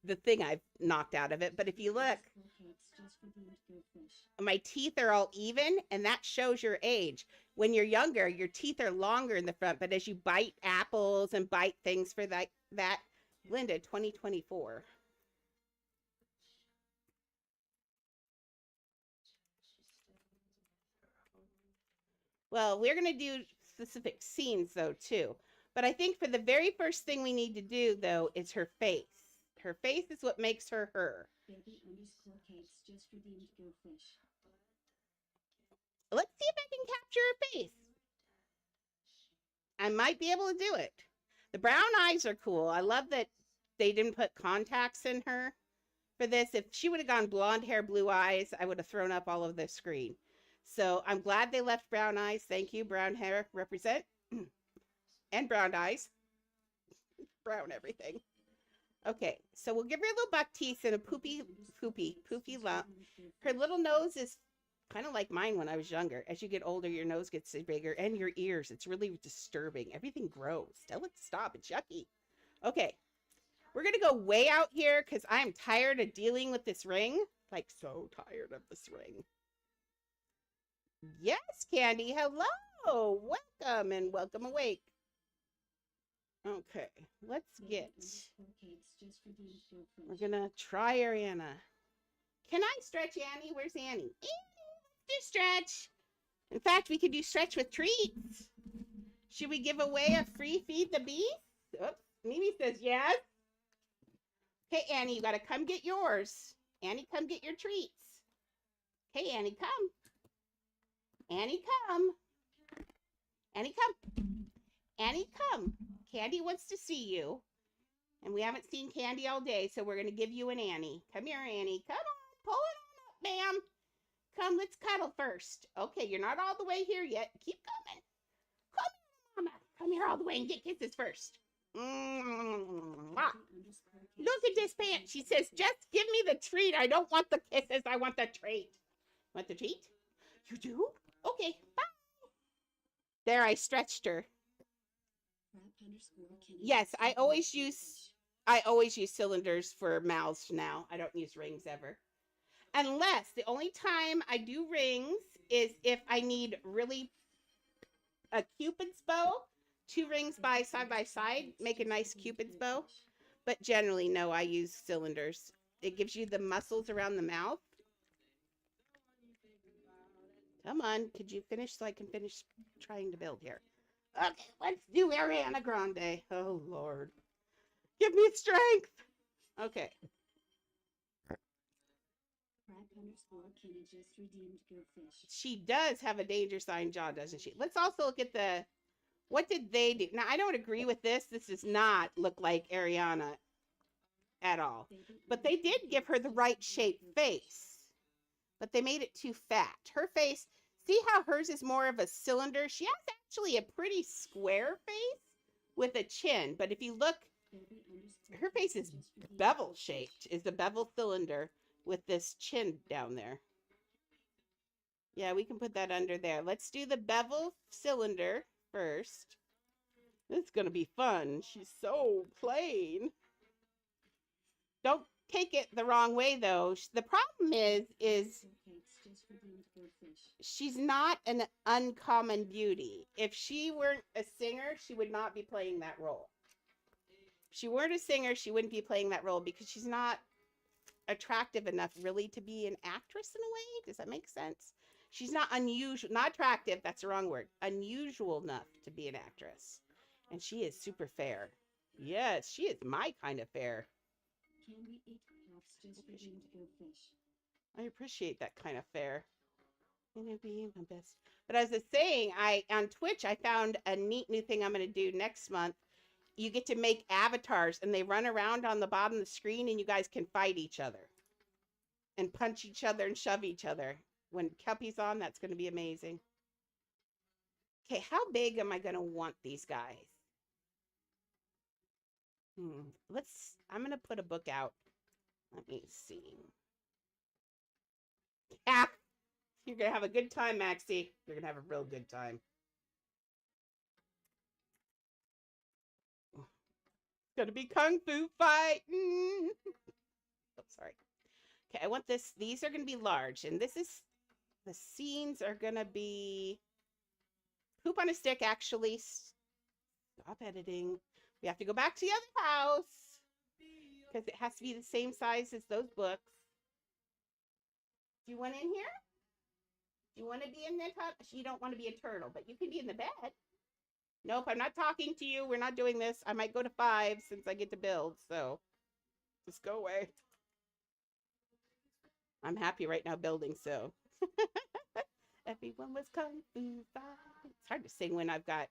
the thing I've knocked out of it, but if you look, my teeth are all even, and that shows your age. When you're younger, your teeth are longer in the front, but as you bite apples and bite things for that Linda, 2024. Well, we're going to do specific scenes, though, too. But I think for the very first thing we need to do, though, is her face. Her face is what makes her her. Let's see if I can capture her face. I might be able to do it. The brown eyes are cool. I love that they didn't put contacts in her for this. If she would have gone blonde hair, blue eyes, I would have thrown up all of the screen. So I'm glad they left brown eyes. Thank you. Brown hair represent. And brown eyes. Brown everything. Okay, so we'll give her a little buck teeth and a poofy lump. Her little nose is kind of like mine when I was younger. As you get older, your nose gets bigger, and your ears. It's really disturbing. Everything grows. Tell it to stop. It's yucky. Okay, we're going to go way out here because I'm tired of dealing with this ring. Like, so tired of this ring. Yes, Candy. Hello. Welcome and welcome awake. Okay, let's get. We're gonna try Ariana. Can I stretch Annie? Where's Annie? Annie, let's do stretch. In fact, we could do stretch with treats. Should we give away a free feed the beast? Oops, Mimi says yes. Okay, Annie, you gotta come get yours. Annie, come get your treats. Okay, Annie, come. Annie, come. Annie, come. Annie, come. Candy wants to see you. And we haven't seen Candy all day, so we're going to give you an Annie. Come here, Annie. Come on. Pull it on up, ma'am. Come, let's cuddle first. Okay, you're not all the way here yet. Keep coming. Come, Mama. Come here all the way and get kisses first. Mwah. Look at this pant. She says, just give me the treat. I don't want the kisses. I want the treat. Want the treat? You do? Okay, bye. There, I stretched her. Yes, I always use cylinders for mouths now. I don't use rings ever. Unless the only time I do rings is if I need really a Cupid's bow. 2 rings side by side, make a nice Cupid's bow. But generally, no, I use cylinders. It gives you the muscles around the mouth. Come on, could you finish so I can finish trying to build here? Okay, let's do Ariana Grande. Oh, Lord. Give me strength. Okay. She does have a danger sign jaw, doesn't she? Let's also look at the, what did they do? Now, I don't agree with this. This does not look like Ariana at all. But they did give her the right shaped face. But they made it too fat. Her face, see how hers is more of a cylinder? She has actually a pretty square face with a chin. But if you look, her face is bevel shaped, is a bevel cylinder with this chin down there. Yeah, we can put that under there. Let's do the bevel cylinder first. This is going to be fun. She's so plain. Don't take it the wrong way, though. The problem is she's not an uncommon beauty. If she weren't a singer, she would not be playing that role. If she weren't a singer, she wouldn't be playing that role because she's not attractive enough really to be an actress in a way. Does that make sense? She's not unusual, not attractive, that's the wrong word, unusual enough to be an actress. And she is super fair. Yes, she is my kind of fair. I appreciate that kind of fair. Gonna be my best. But as I was saying, on Twitch, I found a neat new thing I'm going to do next month. You get to make avatars, and they run around on the bottom of the screen, and you guys can fight each other. And punch each other and shove each other. When Kelpie's on, that's going to be amazing. Okay, how big am I going to want these guys? I'm going to put a book out. Let me see. Yeah, you're going to have a good time, Maxie. You're going to have a real good time. It's going to be kung fu fighting. Oh, sorry. Okay, I want this. These are going to be large. And this is, the scenes are going to be poop on a stick, actually. Stop editing. We have to go back to the other house because it has to be the same size as those books. Do you want in here? Do you want to be in the tub? You don't want to be a turtle, but you can be in the bed. Nope, I'm not talking to you. We're not doing this. I might go to 5 since I get to build, so just go away. I'm happy right now building, so. Everyone was kung fu fighting. It's hard to sing when I've got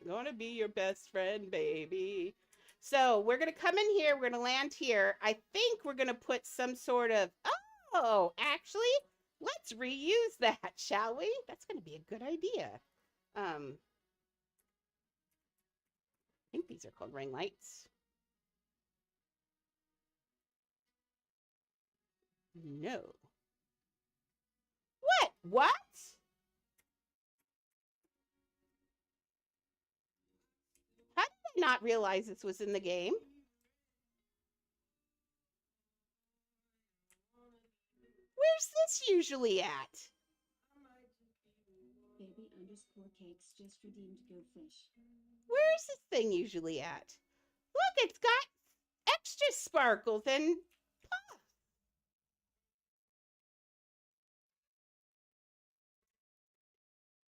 gonna be your best friend, baby. So we're gonna come in here. We're gonna land here. I think we're gonna put some sort of, oh, actually, let's reuse that, shall we? That's gonna be a good idea. I think these are called ring lights. No. What? How did I not realize this was in the game? Where's this usually at? Baby_cakes just redeemed Go Fish. Where's this thing usually at? Look, it's got extra sparkles and puff.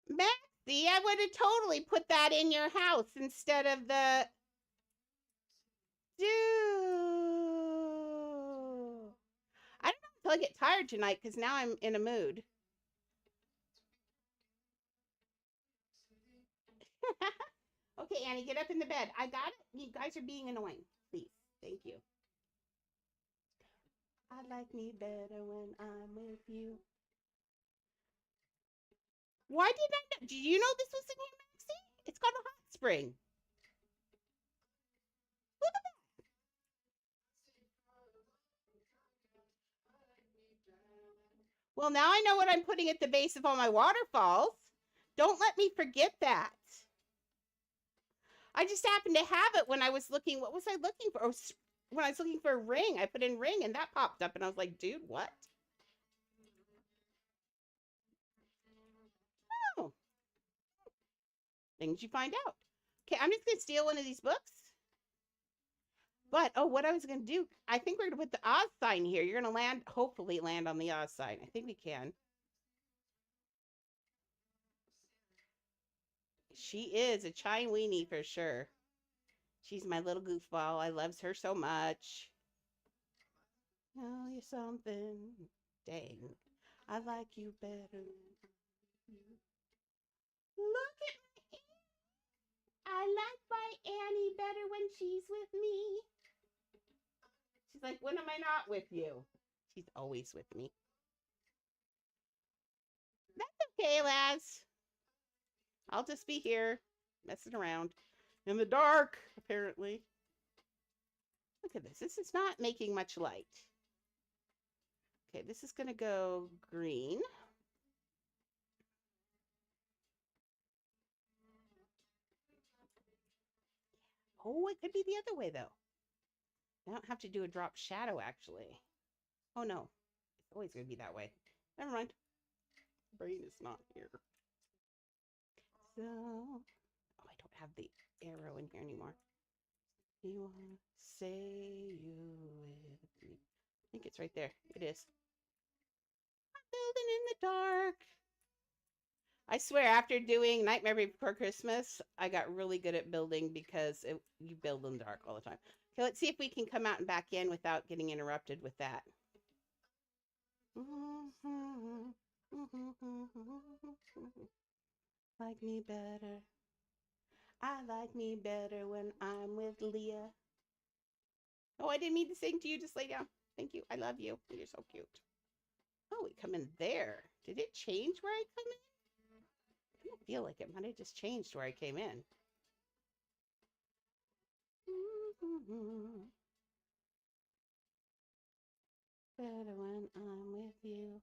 Maxie, I would have totally put that in your house instead of the... Dude. I don't know until I get tired tonight because now I'm in a mood. Okay, Annie, get up in the bed. I got it. You guys are being annoying. Please. Thank you. I like me better when I'm with you. Why did I know? Did you know this was in here, Maxie? It's called a hot spring. Look at that. Well, now I know what I'm putting at the base of all my waterfalls. Don't let me forget that. I just happened to have it when I was looking. What was I looking for? Oh, when I was looking for a ring, I put in ring and that popped up, and I was like, dude, what? Oh, things you find out. Okay, I'm just gonna steal one of these books. But oh, what I was gonna do, I think we're gonna put the Oz sign here. You're gonna land, hopefully land on the Oz sign. I think we can. She is a chine weenie for sure. She's my little goofball. I loves her so much. Oh, you're something. Dang. I like you better. Look at me. I like my Annie better when she's with me. She's like, when am I not with you? She's always with me. That's okay, Laz. I'll just be here messing around in the dark, apparently. Look at this. This is not making much light. Okay, this is going to go green. Oh, it could be the other way, though. I don't have to do a drop shadow, actually. Oh, no. It's always going to be that way. Never mind. Brain is not here. So, oh, I don't have the arrow in here anymore. You want to say you with me? I think it's right there. It is. I'm building in the dark. I swear, after doing Nightmare Before Christmas, I got really good at building because you build in the dark all the time. Okay, let's see if we can come out and back in without getting interrupted with that. Like me better. I like me better when I'm with Leah. Oh, I didn't mean to sing to you. Just lay down. Thank you. I love you. You're so cute. Oh, we come in there. Did it change where I come in? I don't feel like it might have just changed where I came in. Better when I'm with you.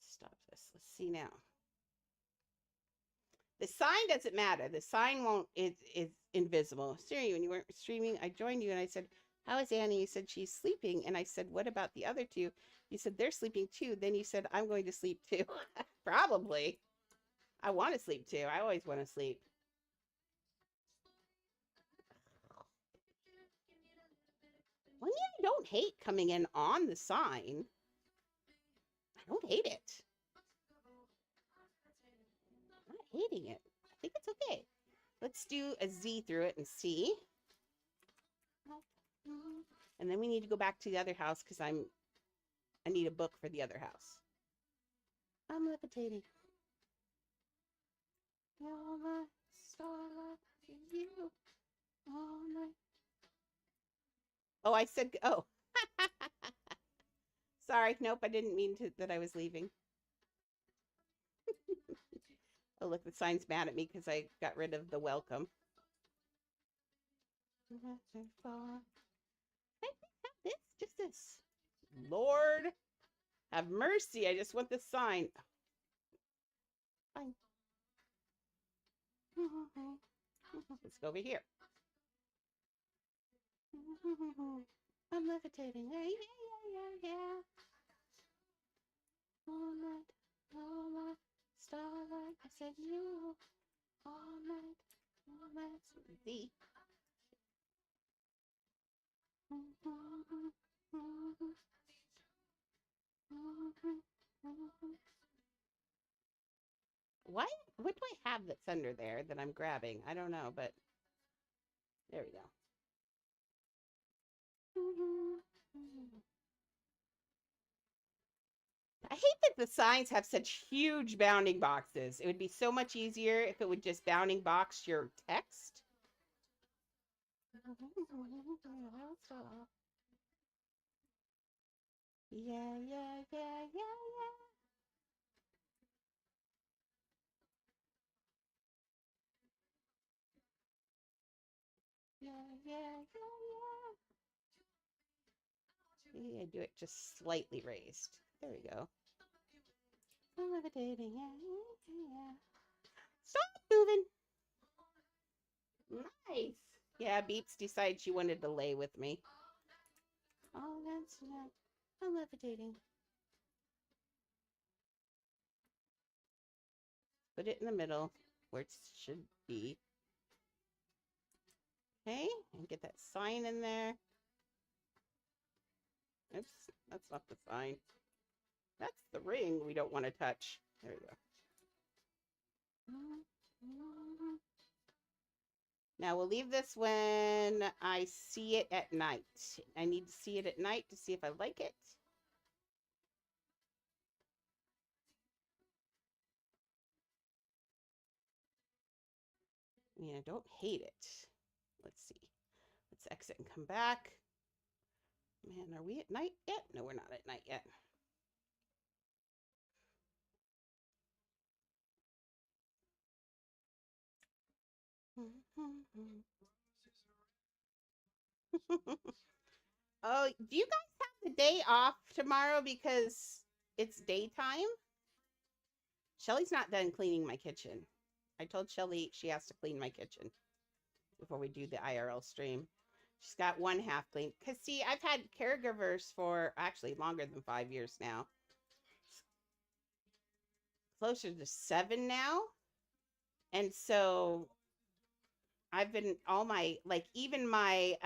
Stop this. Let's see now. The sign doesn't matter. The sign won't, it's invisible. Siri, when you weren't streaming, I joined you and I said, how is Annie? You said she's sleeping. And I said, what about the other two? You said they're sleeping too. Then you said, I'm going to sleep too. Probably. I want to sleep too. I always want to sleep. One thing I don't hate coming in on the sign. I don't hate it. I'm not hating it. I think it's okay. Let's do a Z through it and see. And then we need to go back to the other house because I need a book for the other house. I'm levitating. All my starlight you. All night. Oh, I said, oh. Sorry. Nope, I didn't mean to that I was leaving. Oh, look, the sign's mad at me because I got rid of the welcome. This, just this. Lord, have mercy. I just want this sign. Fine. Let's go over here. I'm levitating. Yeah, yeah. All night, all my starlight. I said you. All night, Z. What? What do I have that's under there that I'm grabbing? I don't know, but there we go. I hate that the signs have such huge bounding boxes. It would be so much easier if it would just bounding box your text. Yeah, yeah, yeah, yeah, yeah, yeah, yeah, yeah, yeah. Maybe I do it just slightly raised. There we go. I'm levitating. Yeah, yeah, yeah. Stop moving. Nice. Yeah, Beeps decided she wanted to lay with me. Oh, that's not. I'm levitating. Put it in the middle where it should be. Okay, and get that sign in there. Oops, that's not the sign. That's the ring we don't want to touch. There we go. Now we'll leave this when I see it at night. I need to see it at night to see if I like it. I mean, I don't hate it. Let's see. Let's exit and come back. Man, are we at night yet? No, we're not at night yet. Oh, do you guys have the day off tomorrow because it's daytime? Shelly's not done cleaning my kitchen. I told Shelly she has to clean my kitchen before we do the IRL stream. She's got one half clean. Because, see, I've had caregivers for actually longer than 5 years now. Closer to 7 now. And so I've been all my, like, even my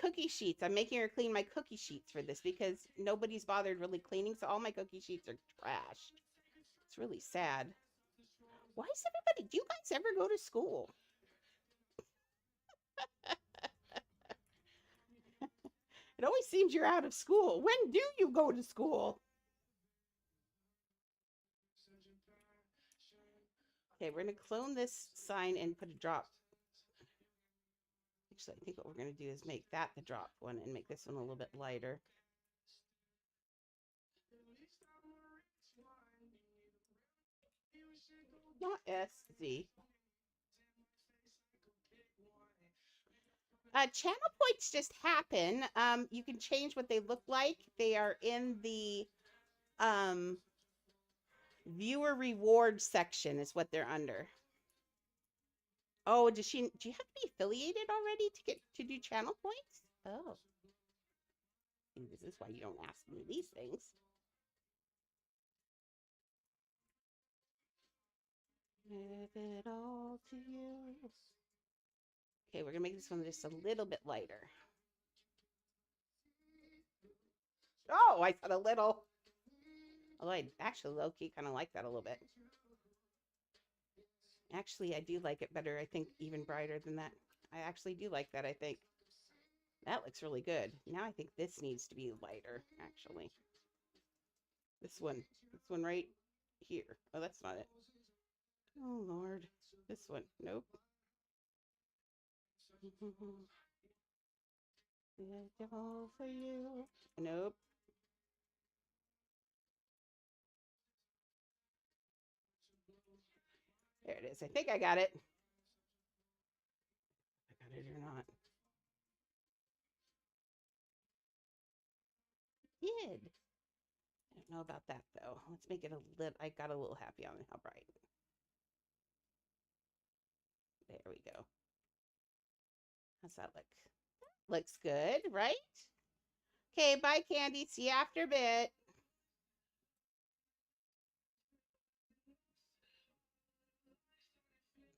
cookie sheets. I'm making her clean my cookie sheets for this because nobody's bothered really cleaning. So all my cookie sheets are trashed. It's really sad. Why is everybody, do you guys ever go to school? It always seems you're out of school. When do you go to school? Okay, we're going to clone this sign and put a drop. Actually, I think what we're going to do is make that the drop one and make this one a little bit lighter. Not S, Z. Channel points just happen. You can change what they look like. They are in the viewer reward section is what they're under. Oh, do you have to be affiliated already to get to do channel points? Oh. This is why you don't ask me these things. Give it all to you. Okay, we're gonna make this one just a little bit lighter. Oh, I said a little. Although I actually low-key kind of like that a little bit. Actually, I do like it better. I think even brighter than that. I actually do like that, I think. That looks really good. Now I think this needs to be lighter, actually. This one right here. Oh, that's not it. Oh, Lord. This one. Nope. Beautiful for you. Nope. There it is. I think I got it. I got it or not. Did. I don't know about that though. Let's make it a little. I got a little happy on how bright. There we go. How's that look? Looks good, right? Okay, bye, Candy. See you after a bit.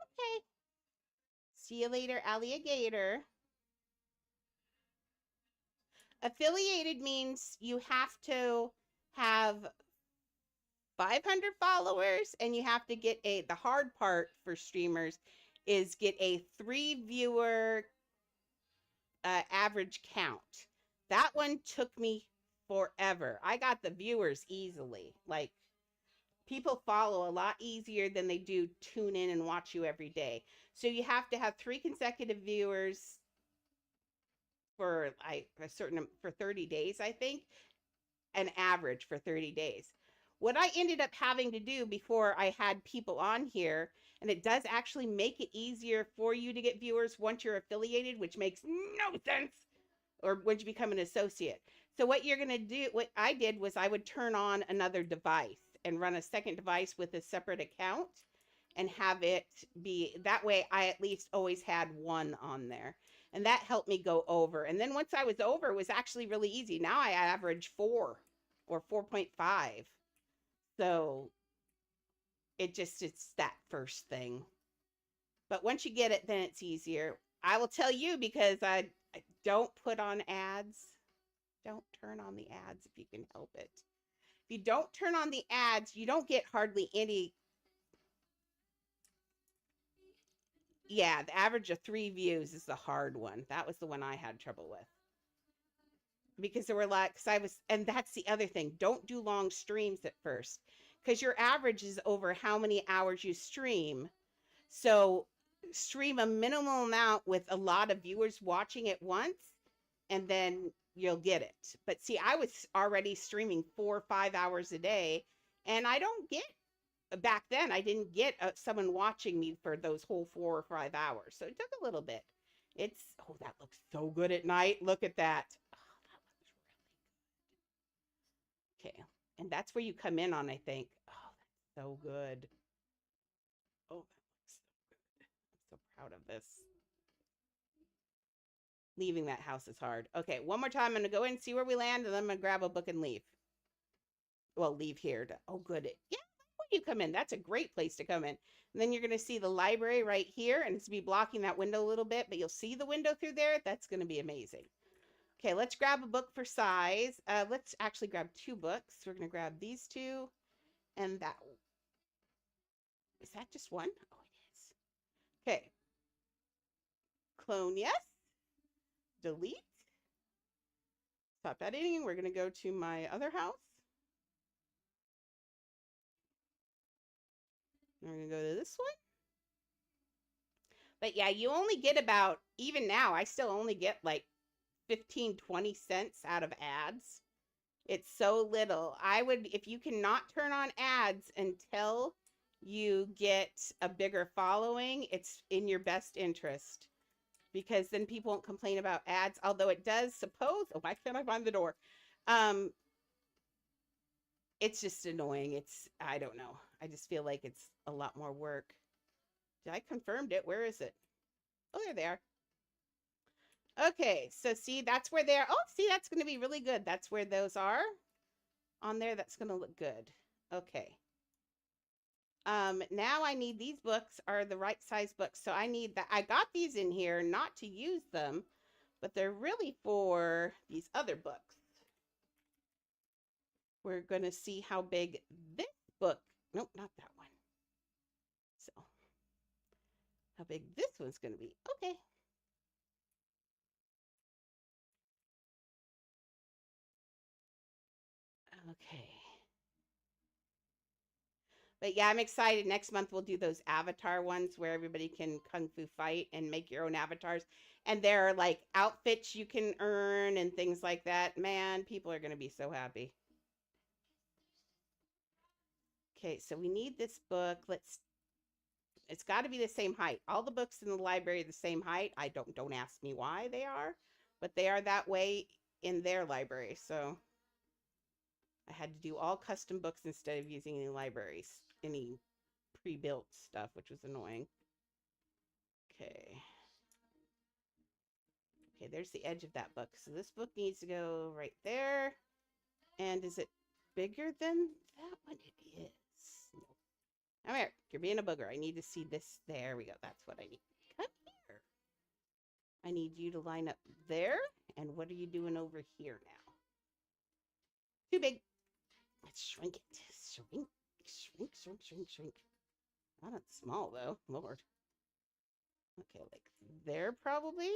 Okay. See you later, alligator. Affiliated means you have to have 500 followers and you have to get the hard part for streamers is get a 3 viewer average count. That one took me forever. I got the viewers easily. Like, people follow a lot easier than they do tune in and watch you every day. So you have to have 3 consecutive viewers for like a certain for 30 days, I think, an average for 30 days. What I ended up having to do before I had people on here, and it does actually make it easier for you to get viewers once you're affiliated, which makes no sense, or once you become an associate. So what you're going to do, what I did was I would turn on another device and run a second device with a separate account and have it be that way. I at least always had one on there, and that helped me go over. And then once I was over, it was actually really easy. Now I average 4 or 4.5. So it's that first thing. But once you get it, then it's easier. I will tell you, because I don't put on ads. Don't turn on the ads if you can help it. If you don't turn on the ads, you don't get hardly any. Yeah, the average of 3 views is the hard one. That was the one I had trouble with. Because there were like, cause I was, and that's the other thing. Don't do long streams at first, because your average is over how many hours you stream. So stream a minimal amount with a lot of viewers watching at once, and then you'll get it. But see, I was already streaming 4 or 5 hours a day, and I don't get, back then I didn't get someone watching me for those whole 4 or 5 hours. So it took a little bit. It's, oh, that looks so good at night. Look at that. Oh, that looks really okay. And that's where you come in on, I think. Oh, that's so good. Oh, that looks so good. I'm so proud of this. Leaving that house is hard. Okay, one more time. I'm going to go in and see where we land, and then I'm going to grab a book and leave. Well, leave here. Oh, good. Yeah, when you come in, that's a great place to come in. And then you're going to see the library right here, and it's going to be blocking that window a little bit, but you'll see the window through there. That's going to be amazing. Okay, let's grab a book for size. Let's actually grab 2 books. We're going to grab these 2 and that. Is that just one? Oh, it is. Okay. Clone, yes. Delete. Stop editing. We're going to go to my other house. We're going to go to this one. But yeah, you only get about, even now, I still only get like 15, 20 cents out of ads. It's so little. I would, if you cannot turn on ads until you get a bigger following, it's in your best interest, because then people won't complain about ads. Although it does suppose, oh, why can't I find the door? It's just annoying. It's, I don't know. I just feel like it's a lot more work. I confirmed it. Where is it? Oh, there they are. Okay, so see, that's where they are. Oh, see, that's going to be really good. That's where those are on there. That's going to look good. Okay. Now I need, these books are the right size books. So I need that. I got these in here not to use them, but they're really for these other books. We're going to see how big this book, nope, not that one. So how big this one's going to be. Okay. Okay. But yeah, I'm excited. Next month we'll do those avatar ones where everybody can kung fu fight and make your own avatars. And there are like outfits you can earn and things like that. Man, people are going to be so happy. Okay, so we need this book. It's got to be the same height. All the books in the library are the same height. Don't ask me why they are, but they are that way in their library. So I had to do all custom books instead of using any libraries, any pre-built stuff, which was annoying. Okay. Okay, there's the edge of that book. So this book needs to go right there. And is it bigger than that one? It is. No. Come here. You're being a booger. I need to see this. There we go. That's what I need. Come here. I need you to line up there. And what are you doing over here now? Too big. Let's shrink it. Shrink, shrink, shrink, shrink, shrink. Not small, though. Lord. Okay, like there probably.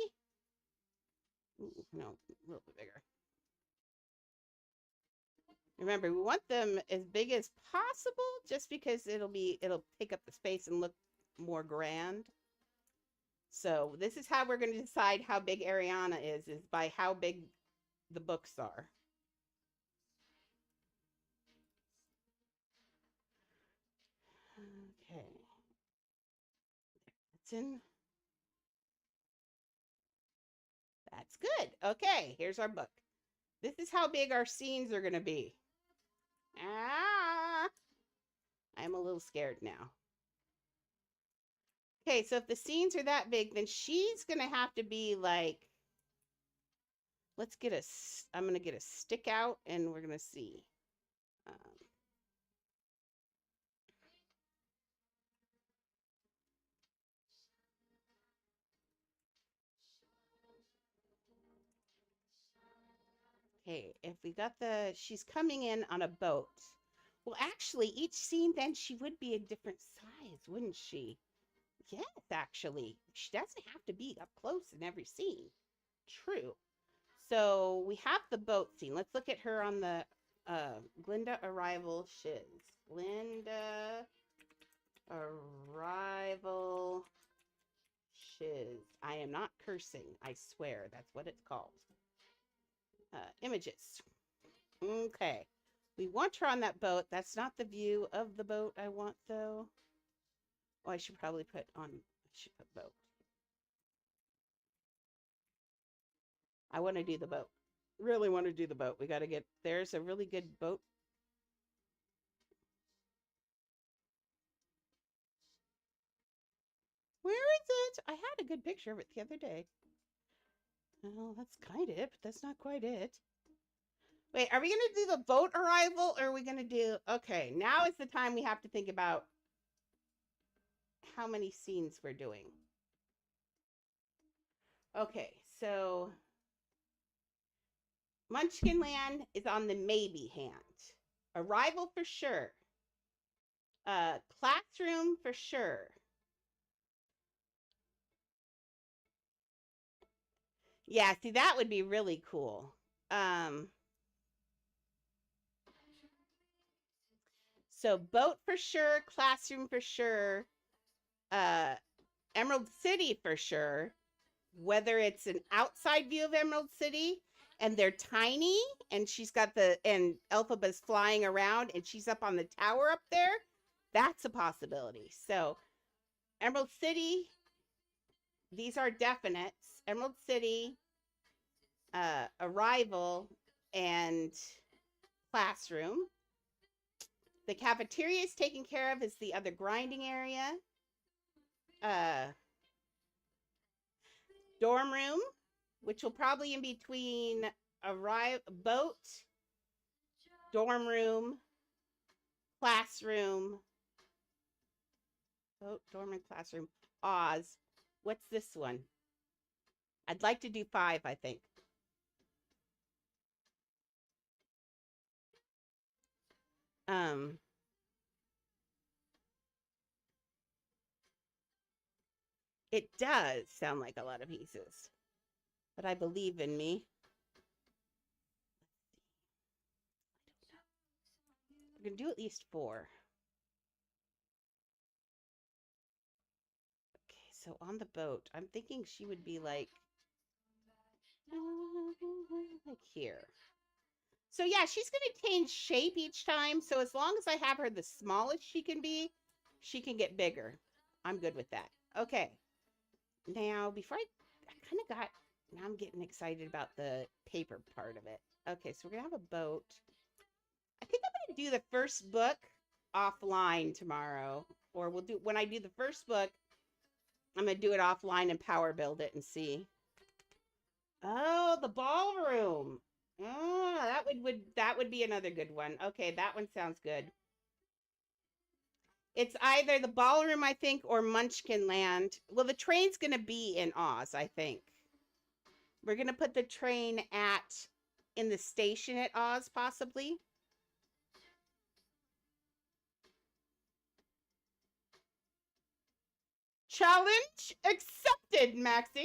Ooh, no, a little bit bigger. Remember, we want them as big as possible just because it'll take up the space and look more grand. So this is how we're going to decide how big Ariana is by how big the books are. Okay. That's in. That's good. Okay, here's our book. This is how big our scenes are going to be. Ah, I'm a little scared now. Okay, so if the scenes are that big, then she's going to have to be like, let's get a, I'm going to get a stick out and we're going to see. Um, okay, if we got she's coming in on a boat. Well, actually, each scene then she would be a different size, wouldn't she? Yes, actually. She doesn't have to be up close in every scene. True. So we have the boat scene. Let's look at her on the Glinda arrival shiz. Glinda arrival shiz. I am not cursing. I swear. That's what it's called. Images. Okay. We want her on that boat. That's not the view of the boat I want, though. Oh, I should probably put on. I should put boat. I want to do the boat. Really want to do the boat. We got to get. There's a really good boat. Where is it? I had a good picture of it the other day. Oh, that's kind of it, but that's not quite it. Wait, are we going to do the boat arrival or are we going to do. Okay, now is the time we have to think about how many scenes we're doing. Okay, so Munchkin Land is on the maybe hand. Arrival for sure. Classroom for sure. Yeah, see, that would be really cool. So boat for sure, classroom for sure, Emerald City for sure. Whether it's an outside view of Emerald City and they're tiny and she's got and Elphaba's flying around and she's up on the tower up there, that's a possibility. So Emerald City, these are definites. Emerald City, arrival, and classroom. The cafeteria is taken care of as the other grinding area. Dorm room, which will probably in between boat, dorm room, classroom, boat, dorm, and classroom. Oz. What's this one? I'd like to do 5, I think. It does sound like a lot of pieces, but I believe in me. We're going to do at least 4. Okay, so on the boat, I'm thinking she would be like here. So yeah, she's going to change shape each time. So as long as I have her the smallest she can be, she can get bigger. I'm good with that. Okay. Now, before I kind of got, now I'm getting excited about the paper part of it. Okay, so we're going to have a boat. I think I'm going to do the first book offline tomorrow. Or we'll do, when I do the first book, I'm going to do it offline and power build it and see. Oh, the ballroom. Oh, that would be another good one. Okay, that one sounds good. It's either the ballroom, I think, or Munchkin Land. Well, the train's going to be in Oz, I think. We're going to put the train in the station at Oz, possibly. Challenge accepted, Maxie.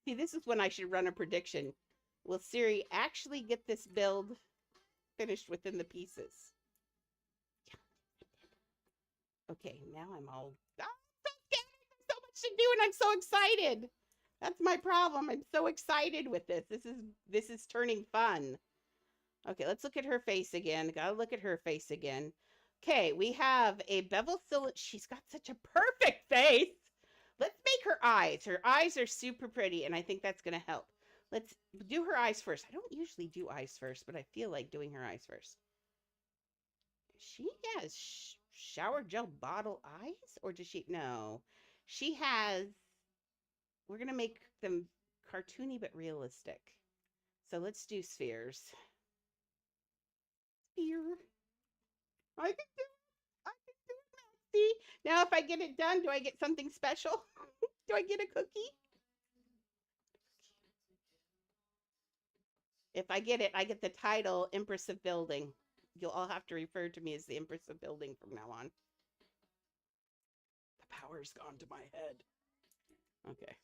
See, this is when I should run a prediction. Will Siri actually get this build finished within the pieces? Okay, now I'm all so scared. There's so much to do and I'm so excited. That's my problem. I'm so excited with this. This is turning fun. Okay, let's look at her face again. Gotta look at her face again. Okay, we have a bevel cylinder. She's got such a perfect face. Let's make her eyes. Her eyes are super pretty, and I think that's gonna help. Let's do her eyes first. I don't usually do eyes first, but I feel like doing her eyes first. She has shower gel bottle eyes, or does she? No, she has. We're gonna make them cartoony but realistic. So let's do spheres. Sphere. I can do it. I can do it now. See? Now if I get it done, do I get something special? Do I get a cookie? If I get it, I get the title Empress of Building. You'll all have to refer to me as the Empress of Building from now on. The power's gone to my head. Okay.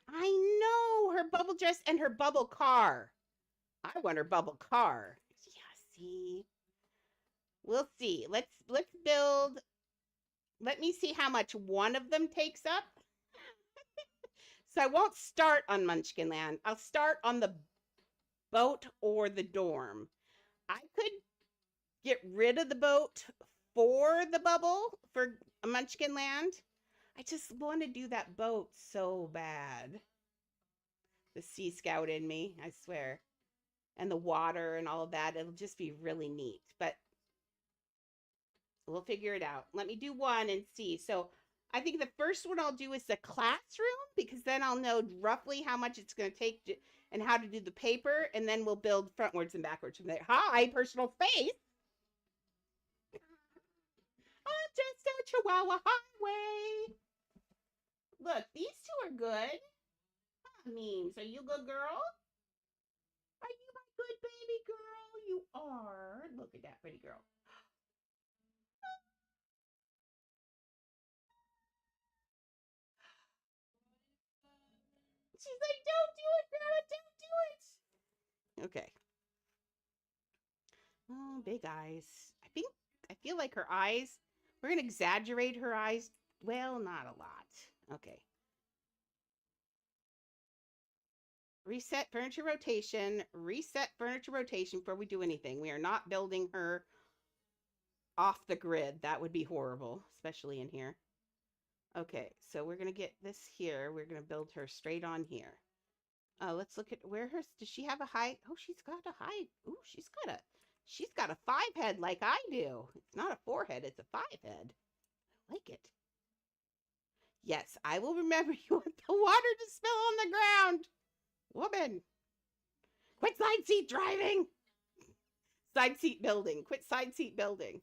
I know her bubble dress and her bubble car. I want her bubble car. Yeah, see. We'll see. Let's build. Let me see how much one of them takes up. So I won't start on Munchkinland. I'll start on the boat or the dorm. I could get rid of the boat for the bubble for Munchkinland. I just want to do that boat so bad. The Sea Scout in me, I swear. And the water and all of that. It'll just be really neat. But we'll figure it out. Let me do one and see. So I think the first one I'll do is the classroom, because then I'll know roughly how much it's going to take and how to do the paper. And then we'll build frontwards and backwards from there. Hi, personal space. I'm just a Chihuahua highway. Look, these two are good. Memes. Are you a good girl? Are you my good baby girl? You are. Look at that pretty girl. She's like, don't do it, Grandma, don't do it. Okay. Oh, big eyes. I feel like her eyes, we're going to exaggerate her eyes. Well, not a lot. Okay. Reset furniture rotation. Reset furniture rotation before we do anything. We are not building her off the grid. That would be horrible, especially in here. Okay, so we're going to get this here. We're going to build her straight on here. Let's look at where her, does she have a height? Oh, she's got a height. Ooh, she's got a 5 head like I do. It's not a 4 head, it's a 5 head. I like it. Yes, I will remember you want the water to spill on the ground. Woman. Quit side seat driving. Side seat building. Quit side seat building.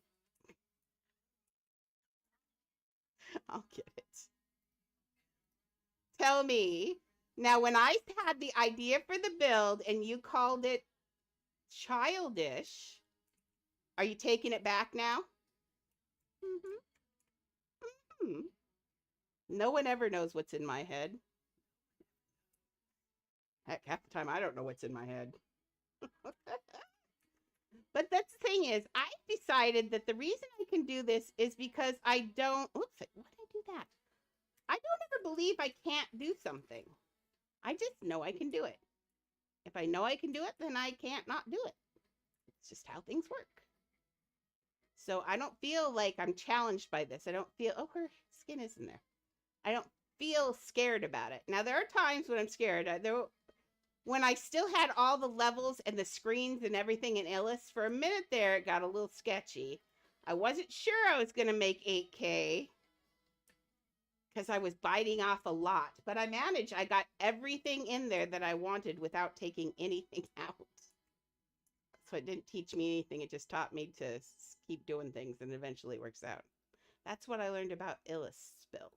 I'll get it. Tell me. Now, when I had the idea for the build and you called it childish, are you taking it back now? Mm-hmm. Mm-hmm. No one ever knows what's in my head. Heck, half the time I don't know what's in my head. But that's the thing is, I decided that the reason I can do this is because I don't, oops, why did I do that? I don't ever believe I can't do something. I just know I can do it. If I know I can do it, then I can't not do it. It's just how things work. So I don't feel like I'm challenged by this. I don't feel, oh, her skin is in there. I don't feel scared about it. Now, there are times when I'm scared. When I still had all the levels and the screens and everything in Illis, for a minute there, it got a little sketchy. I wasn't sure I was going to make 8K because I was biting off a lot, but I managed. I got everything in there that I wanted without taking anything out. So it didn't teach me anything. It just taught me to keep doing things, and eventually it works out. That's what I learned about Illis build.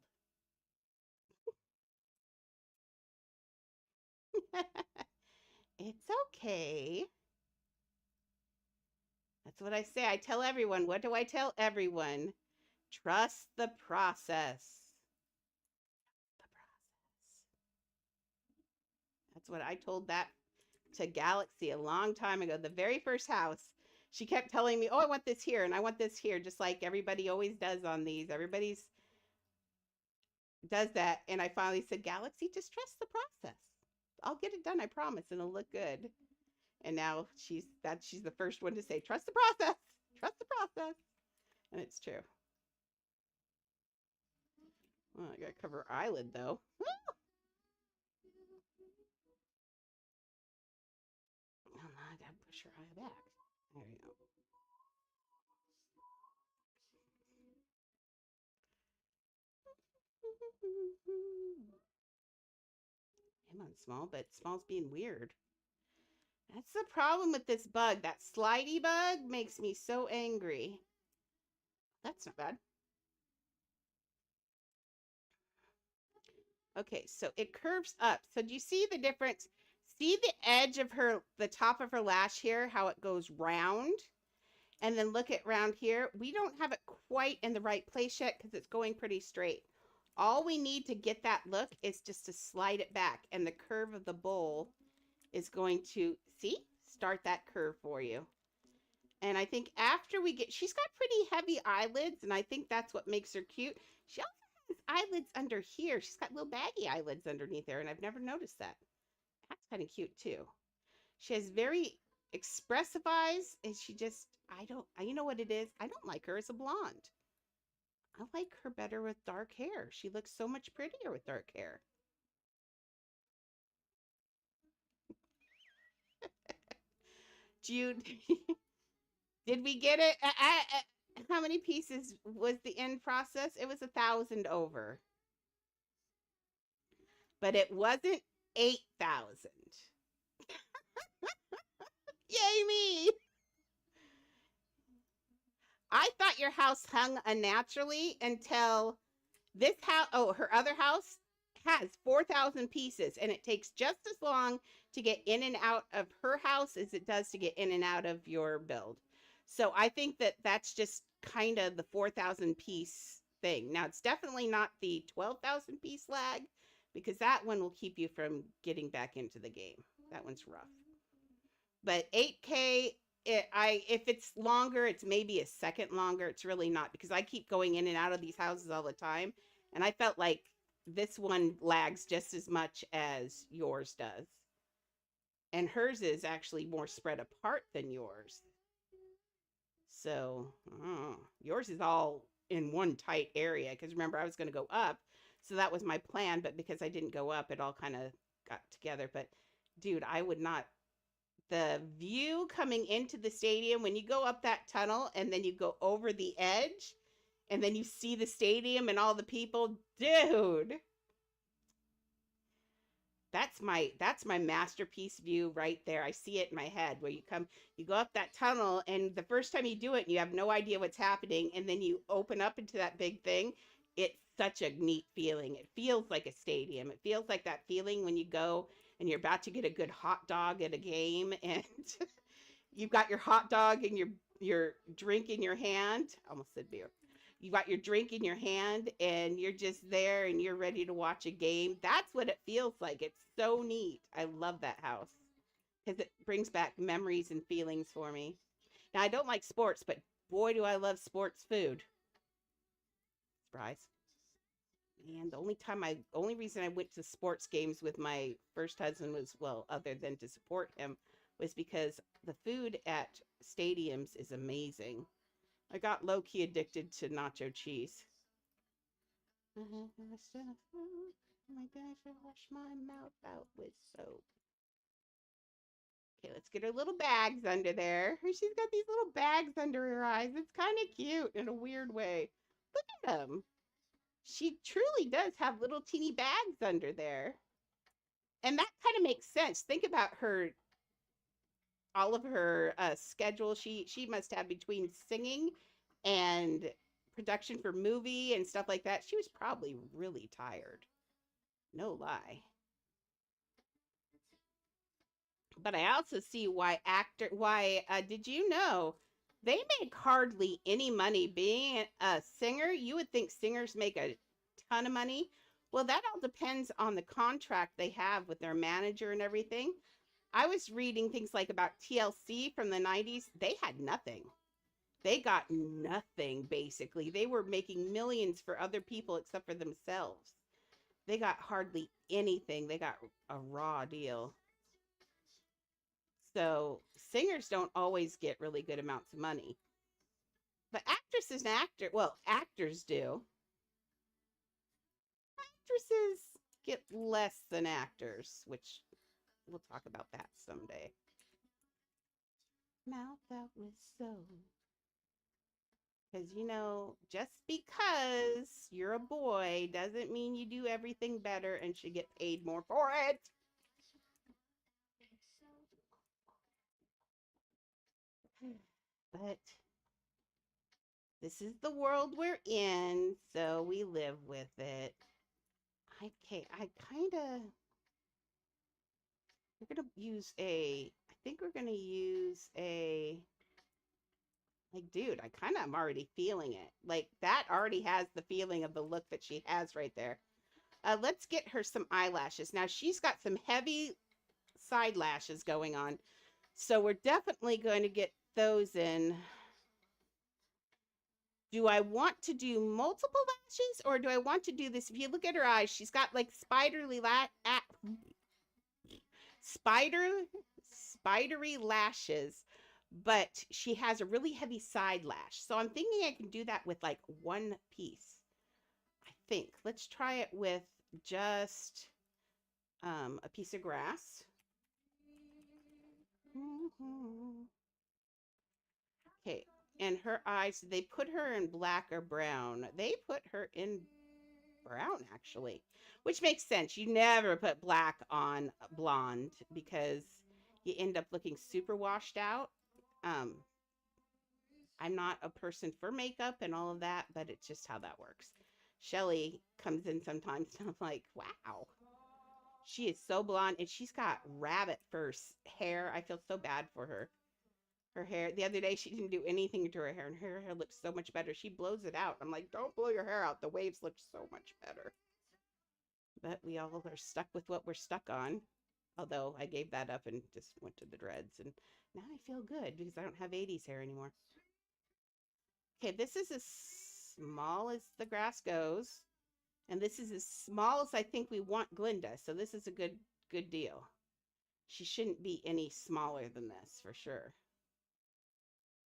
It's okay. That's what I say. I tell everyone. What do I tell everyone? Trust the process. That's what I told that to Galaxy a long time ago. The very first house. She kept telling me, "Oh, I want this here and I want this here," just like everybody always does on these. Everybody's does that. And I finally said, "Galaxy, just trust the process. I'll get it done, I promise, and it'll look good." And now she's the first one to say, "Trust the process. Trust the process." And it's true. Well, I gotta cover her eyelid though. Oh, no, I gotta push her eye back. There you go. Come on, Small, but Small's being weird. That's the problem with this bug. That slidey bug makes me so angry. That's not bad. Okay, so it curves up. So do you see the difference? See the edge of the top of her lash here, how it goes round? And then look at round here. We don't have it quite in the right place yet because it's going pretty straight. All we need to get that look is just to slide it back, and the curve of the bowl is going to, see, start that curve for you. And I think after we get, she's got pretty heavy eyelids, and I think that's what makes her cute. She also has eyelids under here. She's got little baggy eyelids underneath there, and I've never noticed that. That's kind of cute too. She has very expressive eyes, and she just, you know what it is? I don't like her as a blonde. I like her better with dark hair. She looks so much prettier with dark hair. Jude, did we get it? How many pieces was the end process? It was 1,000 over. But it wasn't 8,000. Yay me! I thought your house hung unnaturally until this house, oh, her other house has 4,000 pieces, and it takes just as long to get in and out of her house as it does to get in and out of your build. So I think that that's just kind of the 4,000 piece thing. Now, it's definitely not the 12,000 piece lag, because that one will keep you from getting back into the game. That one's rough. But 8K, if it's longer, it's maybe a second longer. It's really not, because I keep going in and out of these houses all the time, and I felt like this one lags just as much as yours does. And hers is actually more spread apart than yours. So, yours is all in one tight area, because remember, I was going to go up. So that was my plan, but because I didn't go up, it all kind of got together. But dude, I would not. The view coming into the stadium, when you go up that tunnel and then you go over the edge and then you see the stadium and all the people, dude, that's my masterpiece view right there. I see it in my head, where you go up that tunnel, and the first time you do it, you have no idea what's happening, and then you open up into that big thing. It's such a neat feeling. It feels like a stadium. It feels like that feeling when you go and you're about to get a good hot dog at a game, and you've got your hot dog and your drink in your hand. I almost said beer. You got your drink in your hand, and you're just there, and you're ready to watch a game. That's what it feels like. It's so neat. I love that house because it brings back memories and feelings for me. Now, I don't like sports, but boy, do I love sports food. Surprise. And the only reason I went to sports games with my first husband was, well, other than to support him, was because the food at stadiums is amazing. I got low-key addicted to nacho cheese. Oh my gosh, I wash my mouth out with soap. Okay, let's get her little bags under there. She's got these little bags under her eyes. It's kind of cute in a weird way. Look at them. She truly does have little teeny bags under there. And that kind of makes sense. Think about all of her schedule she must have between singing and production for movie and stuff like that. She was probably really tired. No lie. But I also see why did you know they make hardly any money being a singer? You would think singers make a ton of money. Well, that all depends on the contract they have with their manager and everything. I was reading things like about TLC from the 90s. They had nothing. They got nothing, basically. They were making millions for other people except for themselves. They got hardly anything. They got a raw deal. So singers don't always get really good amounts of money. But actresses and actors do. Actresses get less than actors, which we'll talk about that someday. Mouth out with soul. Because, just because you're a boy doesn't mean you do everything better and should get paid more for it. But this is the world we're in, so we live with it. Okay, we're going to use I think we're going to use like, dude, I kind of am already feeling it. Like, that already has the feeling of the look that she has right there. Let's get her some eyelashes. Now, she's got some heavy side lashes going on. So we're definitely going to get those in. Do I want to do multiple lashes or do I want to do this? If you look at her eyes, she's got like spidery lashes, but she has a really heavy side lash. So I'm thinking I can do that with like one piece. I think. Let's try it with just a piece of grass. Okay, and her eyes, they put her in black or brown. They put her in brown, actually, which makes sense. You never put black on blonde because you end up looking super washed out. I'm not a person for makeup and all of that, but it's just how that works. Shelly comes in sometimes and I'm like, wow, she is so blonde and she's got rabbit fur hair. I feel so bad for her. Her hair, the other day, she didn't do anything to her hair, and her hair looks so much better. She blows it out. I'm like, don't blow your hair out. The waves look so much better. But we all are stuck with what we're stuck on. Although I gave that up and just went to the dreads. And now I feel good because I don't have 80s hair anymore. Okay, this is as small as the grass goes. And this is as small as I think we want Glinda. So this is a good deal. She shouldn't be any smaller than this for sure.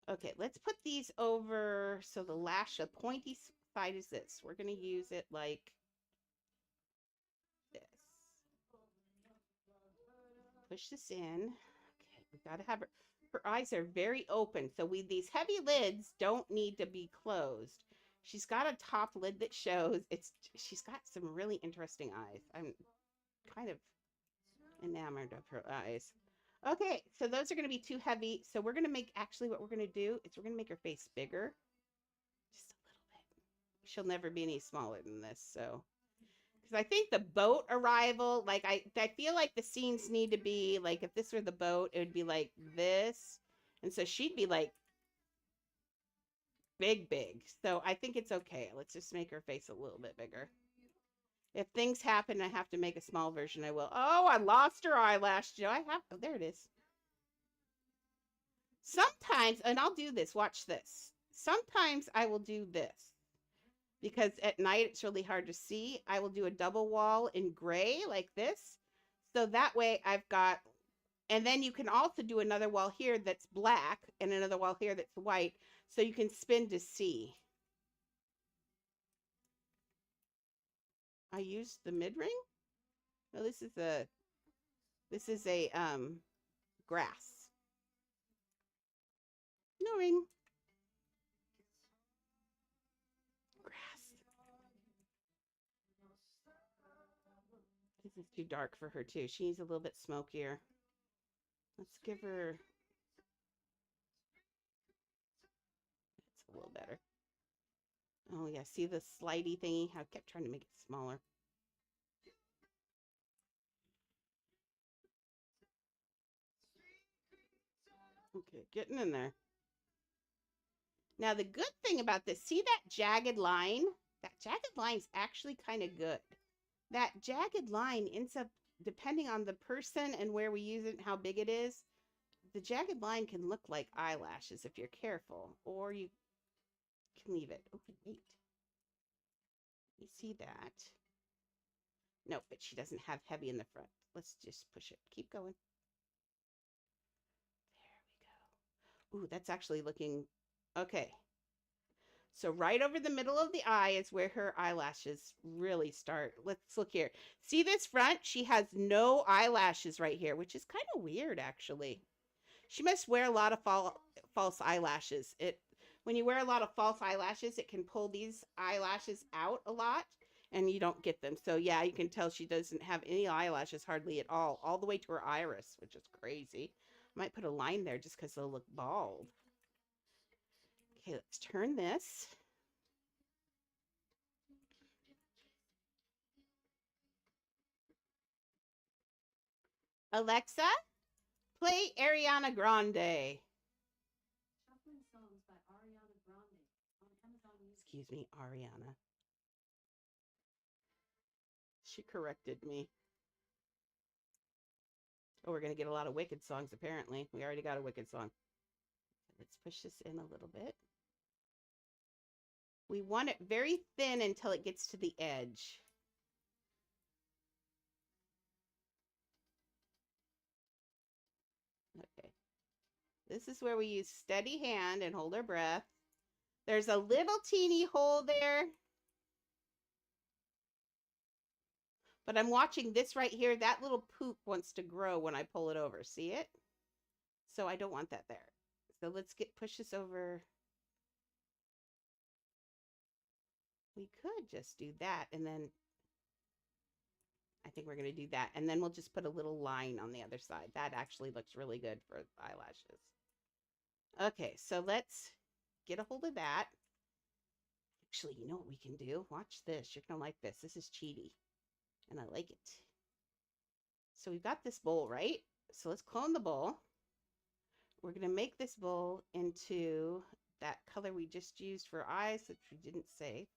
Okay, let's put these over. So the lash, the pointy side is this. We're going to use it like this. Push this in. Okay, we got to have her eyes are very open. So these heavy lids don't need to be closed. She's got a top lid that shows. She's got some really interesting eyes. I'm kind of enamored of her eyes. Okay, so those are going to be too heavy. So we're going to make, actually what we're going to do is we're going to make her face bigger. Just a little bit. She'll never be any smaller than this, so. Because I think the boat arrival, like, I feel like the scenes need to be, like, if this were the boat, it would be like this. And so she'd be, like, big. So I think it's okay. Let's just make her face a little bit bigger. If things happen, I have to make a small version, I will. Oh, I lost her eyelash. Do I have? Oh, there it is. Sometimes, and I'll do this, watch this. Sometimes I will do this because at night it's really hard to see. I will do a double wall in gray like this. So that way I've got, and then you can also do another wall here that's black and another wall here that's white. So you can spin to see. I used the mid ring. No, this is a grass. No ring. Grass. This is too dark for her too. She needs a little bit smokier. Let's give her. That's a little better. Oh yeah, see the slidey thingy? I kept trying to make it smaller. Okay, getting in there. Now the good thing about this, see that jagged line? That jagged line's actually kind of good. that jagged line ends up, depending on the person and where we use it and how big it is, the jagged line can look like eyelashes if you're careful, or you can leave it. Oh, wait. You see that? No, but she doesn't have heavy in the front. Let's just push it. Keep going. There we go. Ooh, that's actually looking okay. So right over the middle of the eye is where her eyelashes really start. Let's look here. See this front? She has no eyelashes right here, which is kind of weird, actually. She must wear a lot of false eyelashes. When you wear a lot of false eyelashes, it can pull these eyelashes out a lot, and you don't get them. So yeah, you can tell she doesn't have any eyelashes hardly at all the way to her iris, which is crazy. I might put a line there just because they'll look bald. Okay, let's turn this. Alexa, play Ariana Grande. Excuse me, Ariana. She corrected me. Oh, we're going to get a lot of Wicked songs, apparently. We already got a Wicked song. Let's push this in a little bit. We want it very thin until it gets to the edge. Okay. This is where we use steady hand and hold our breath. There's a little teeny hole there. But I'm watching this right here. That little poop wants to grow when I pull it over. See it? So I don't want that there. So let's push this over. We could just do that, and then I think we're going to do that. And then we'll just put a little line on the other side. That actually looks really good for eyelashes. Okay, so let's get a hold of that. Actually, you know what we can do? Watch this. You're going to like this. This is cheaty, and I like it. So we've got this bowl, right? So let's clone the bowl. We're going to make this bowl into that color we just used for eyes, which we didn't say.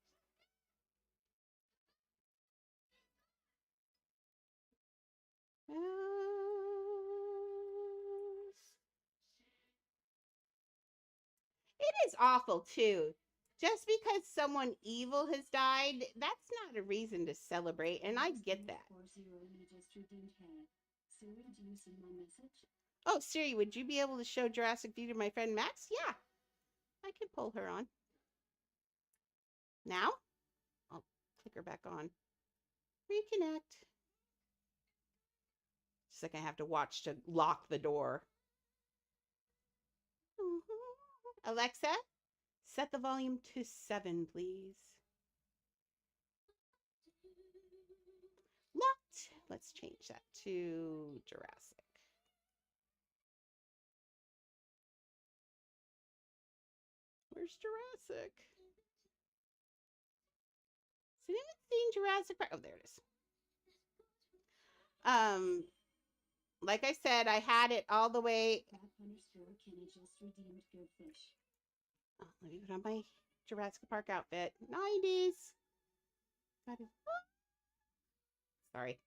It is awful too. Just because someone evil has died, that's not a reason to celebrate, and I get that. Oh, Siri, would you be able to show Jurassic View to my friend Max? Yeah, I can pull her on. Now? I'll click her back on. Reconnect. Just like I have to watch to lock the door. Alexa, set the volume to 7, please. Locked. Let's change that to Jurassic. Where's Jurassic? Has anyone seen Jurassic Park? Oh, there it is. Like I said, I had it all the way. Oh, let me put on my Jurassic Park outfit. 90s. Sorry.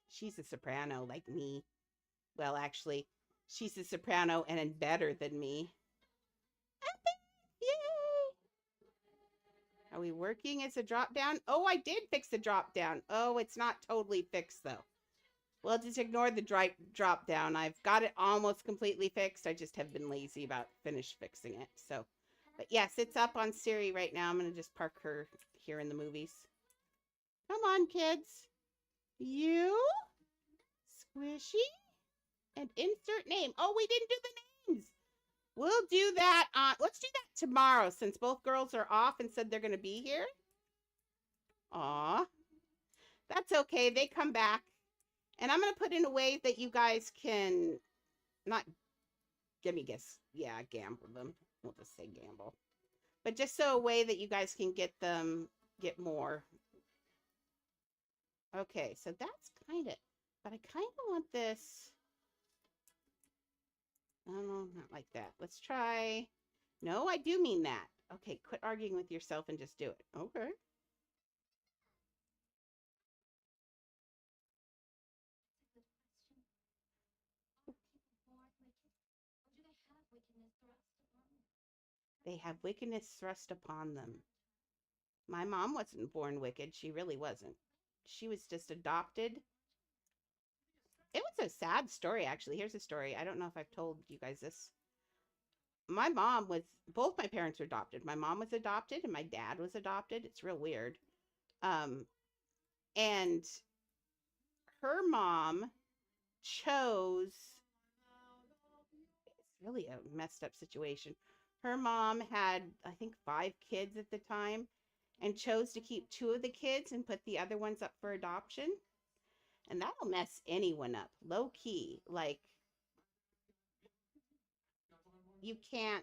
She's a soprano like me. Well, actually, she's a soprano and better than me. Yay! Are we working as a drop down? Oh, I did fix the drop down. Oh, it's not totally fixed though. Well, just ignore the drop down. I've got it almost completely fixed. I just have been lazy about fixing it. So, but yes, it's up on Siri right now. I'm going to just park her here in the movies. Come on, kids. You, Squishy, and insert name. Oh, we didn't do the names. We'll do that. Let's do that tomorrow since both girls are off and said they're going to be here. Aw. That's okay. They come back. And I'm going to put in a way that you guys can not, let me guess. Yeah, gamble them. We'll just say gamble. But just so a way that you guys can get more. Okay, so that's kind of, but I kind of want this. Oh, not like that. Let's try. No, I do mean that. Okay, quit arguing with yourself and just do it. Okay. They have wickedness thrust upon them. My mom wasn't born wicked. She really wasn't. She was just adopted. It was a sad story, actually. Here's a story. I don't know if I've told you guys this. My mom was, both my parents were adopted. My mom was adopted and my dad was adopted. It's real weird. Um, and her mom chose, it's really a messed up situation. Her mom had, I think, 5 kids at the time and chose to keep 2 of the kids and put the other ones up for adoption. And that'll mess anyone up, low key. Like, you can't,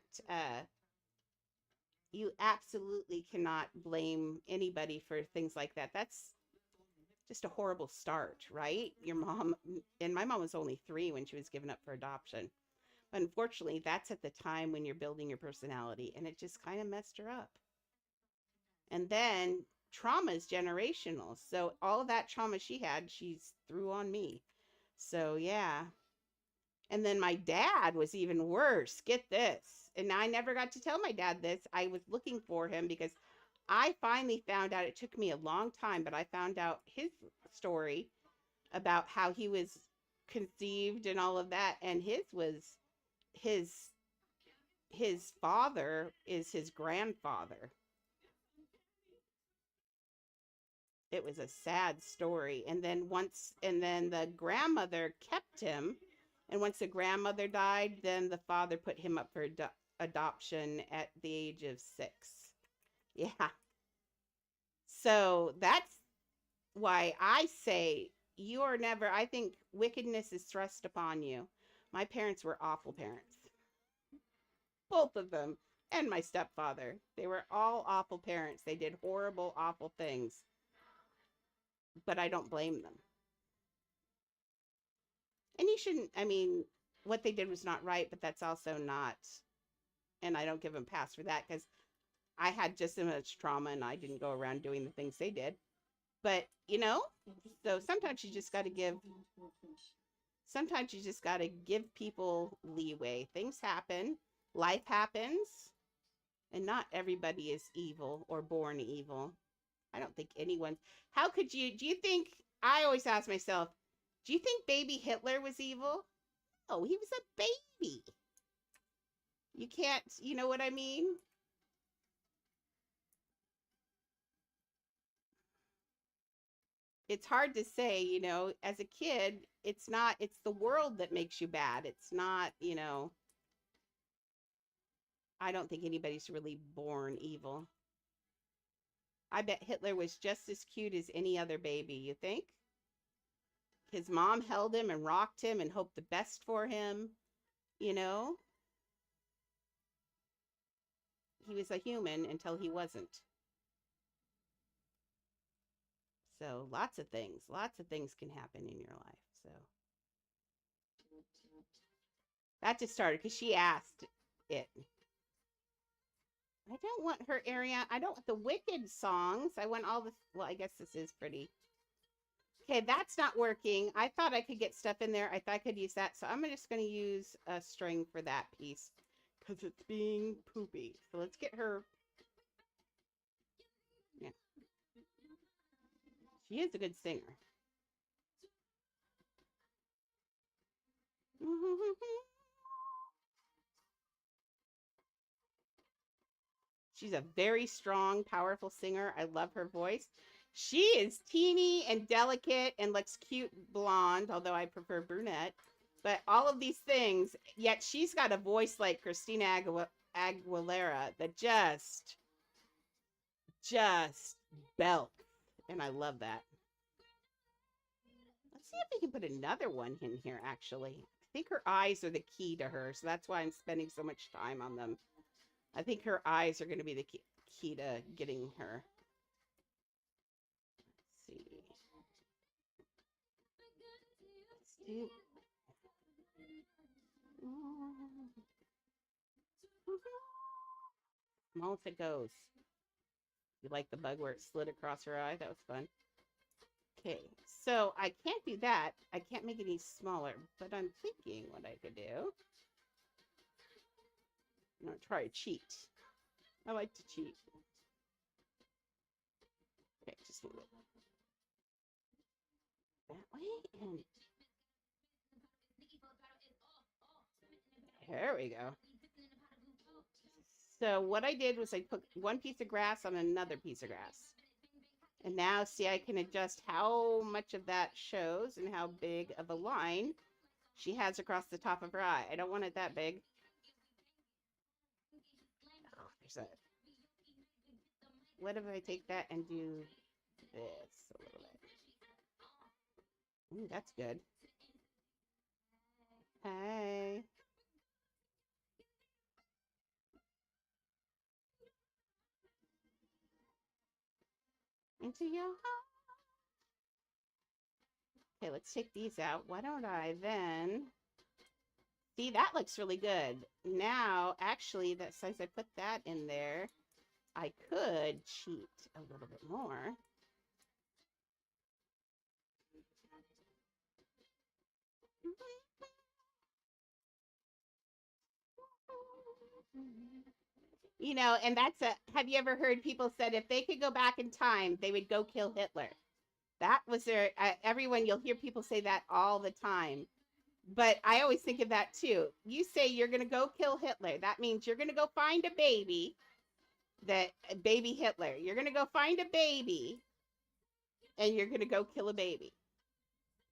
you absolutely cannot blame anybody for things like that. That's just a horrible start, right? Your mom, and my mom was only 3 when she was given up for adoption. Unfortunately, that's at the time when you're building your personality, and it just kind of messed her up. And then trauma is generational. So all of that trauma she had, she's threw on me. So yeah. And then my dad was even worse. Get this. And I never got to tell my dad this. I was looking for him because I finally found out, it took me a long time, but I found out his story about how he was conceived and all of that. And his was his his father is his grandfather. It was a sad story. And then the grandmother kept him. And once the grandmother died, then the father put him up for adoption at the age of 6. Yeah. So that's why I say you are never, I think wickedness is thrust upon you. My parents were awful parents, both of them, and my stepfather. They were all awful parents. They did horrible, awful things, but I don't blame them. And you shouldn't, I mean, what they did was not right, but that's also not, and I don't give them a pass for that because I had just as much trauma and I didn't go around doing the things they did. But, so sometimes you just got to give people leeway. Things happen, life happens, and not everybody is evil or born evil. I don't think anyone. How could you? Do you think? I always ask myself, do you think baby Hitler was evil? No, he was a baby. You can't, you know what I mean? It's hard to say, as a kid, it's the world that makes you bad. It's not, I don't think anybody's really born evil. I bet Hitler was just as cute as any other baby, you think? His mom held him and rocked him and hoped the best for him, you know? He was a human until he wasn't. So lots of things can happen in your life. So that just started because she asked it. I don't want her area. I don't want the wicked songs. I want all this. Well, I guess this is pretty. Okay, that's not working. I thought I could get stuff in there. I thought I could use that. So I'm just going to use a string for that piece because it's being poopy. So let's get her. Yeah, she is a good singer. She's a very strong, powerful singer. I love her voice. She is teeny and delicate and looks cute blonde, although I prefer brunette. But all of these things, yet she's got a voice like Christina Aguilera that just belts. And I love that. Let's see if we can put another one in here, actually. I think her eyes are the key to her, so that's why I'm spending so much time on them. I think her eyes are going to be the key to getting her. Let's see. Let's do. Small as it goes. You like the bug where it slid across her eye? That was fun. Okay, so I can't do that. I can't make it any smaller, but I'm thinking what I could do. I'm gonna try to cheat. I like to cheat. Okay, just move it that way, and there we go. So what I did was I put one piece of grass on another piece of grass. And now, see, I can adjust how much of that shows and how big of a line she has across the top of her eye. I don't want it that big. Oh, there's that. What if I take that and do this a little bit? Ooh, that's good. Hey. Into your heart. Okay, let's take these out. Why don't I then... See, that looks really good. Now, actually, that since I put that in there, I could cheat a little bit more. You know, and that's a, have you ever heard people said if they could go back in time, they would go kill Hitler? That was their, everyone, you'll hear people say that all the time. But I always think of that too. You say you're going to go kill Hitler. That means you're going to go find a baby, baby Hitler. You're going to go find a baby and you're going to go kill a baby.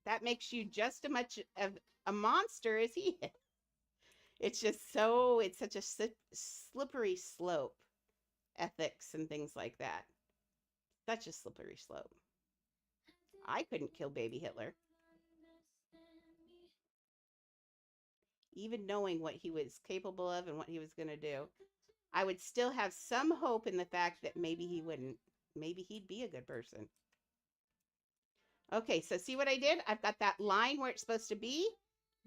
That makes you just as much of a monster as he is. It's just so, it's such a slippery slope, ethics and things like that. Such a slippery slope. I couldn't kill baby Hitler. Even knowing what he was capable of and what he was going to do, I would still have some hope in the fact that maybe he wouldn't. Maybe he'd be a good person. Okay, so see what I did? I've got that line where it's supposed to be.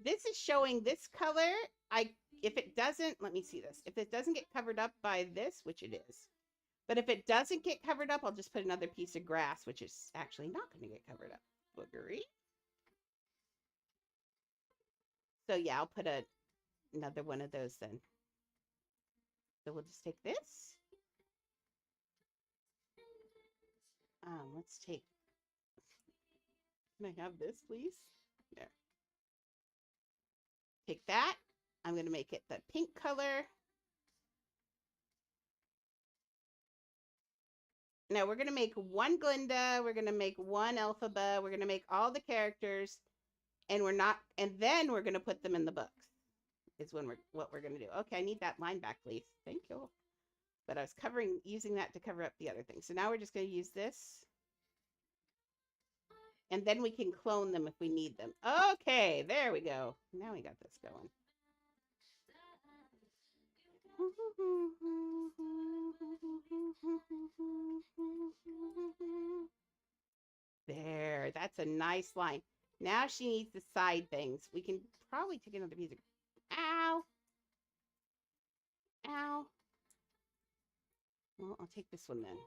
This is showing this color. If it doesn't, let me see this. If it doesn't get covered up by this, which it is, but if it doesn't get covered up, I'll just put another piece of grass, which is actually not going to get covered up. Boogery. So yeah, I'll put another one of those then. So we'll just take this. Let's take, can I have this, please? There. Take that. I'm going to make it the pink color. Now we're going to make one Glinda. We're going to make one Elphaba. We're going to make all the characters, and then we're going to put them in the books. Is what we're going to do. Okay, I need that line back, please. Thank you. But I was using that to cover up the other thing. So now we're just going to use this. And then we can clone them if we need them. Okay, there we go. Now we got this going. There, that's a nice line. Now she needs the side things. We can probably take another piece of... Ow! Ow! Well, I'll take this one then.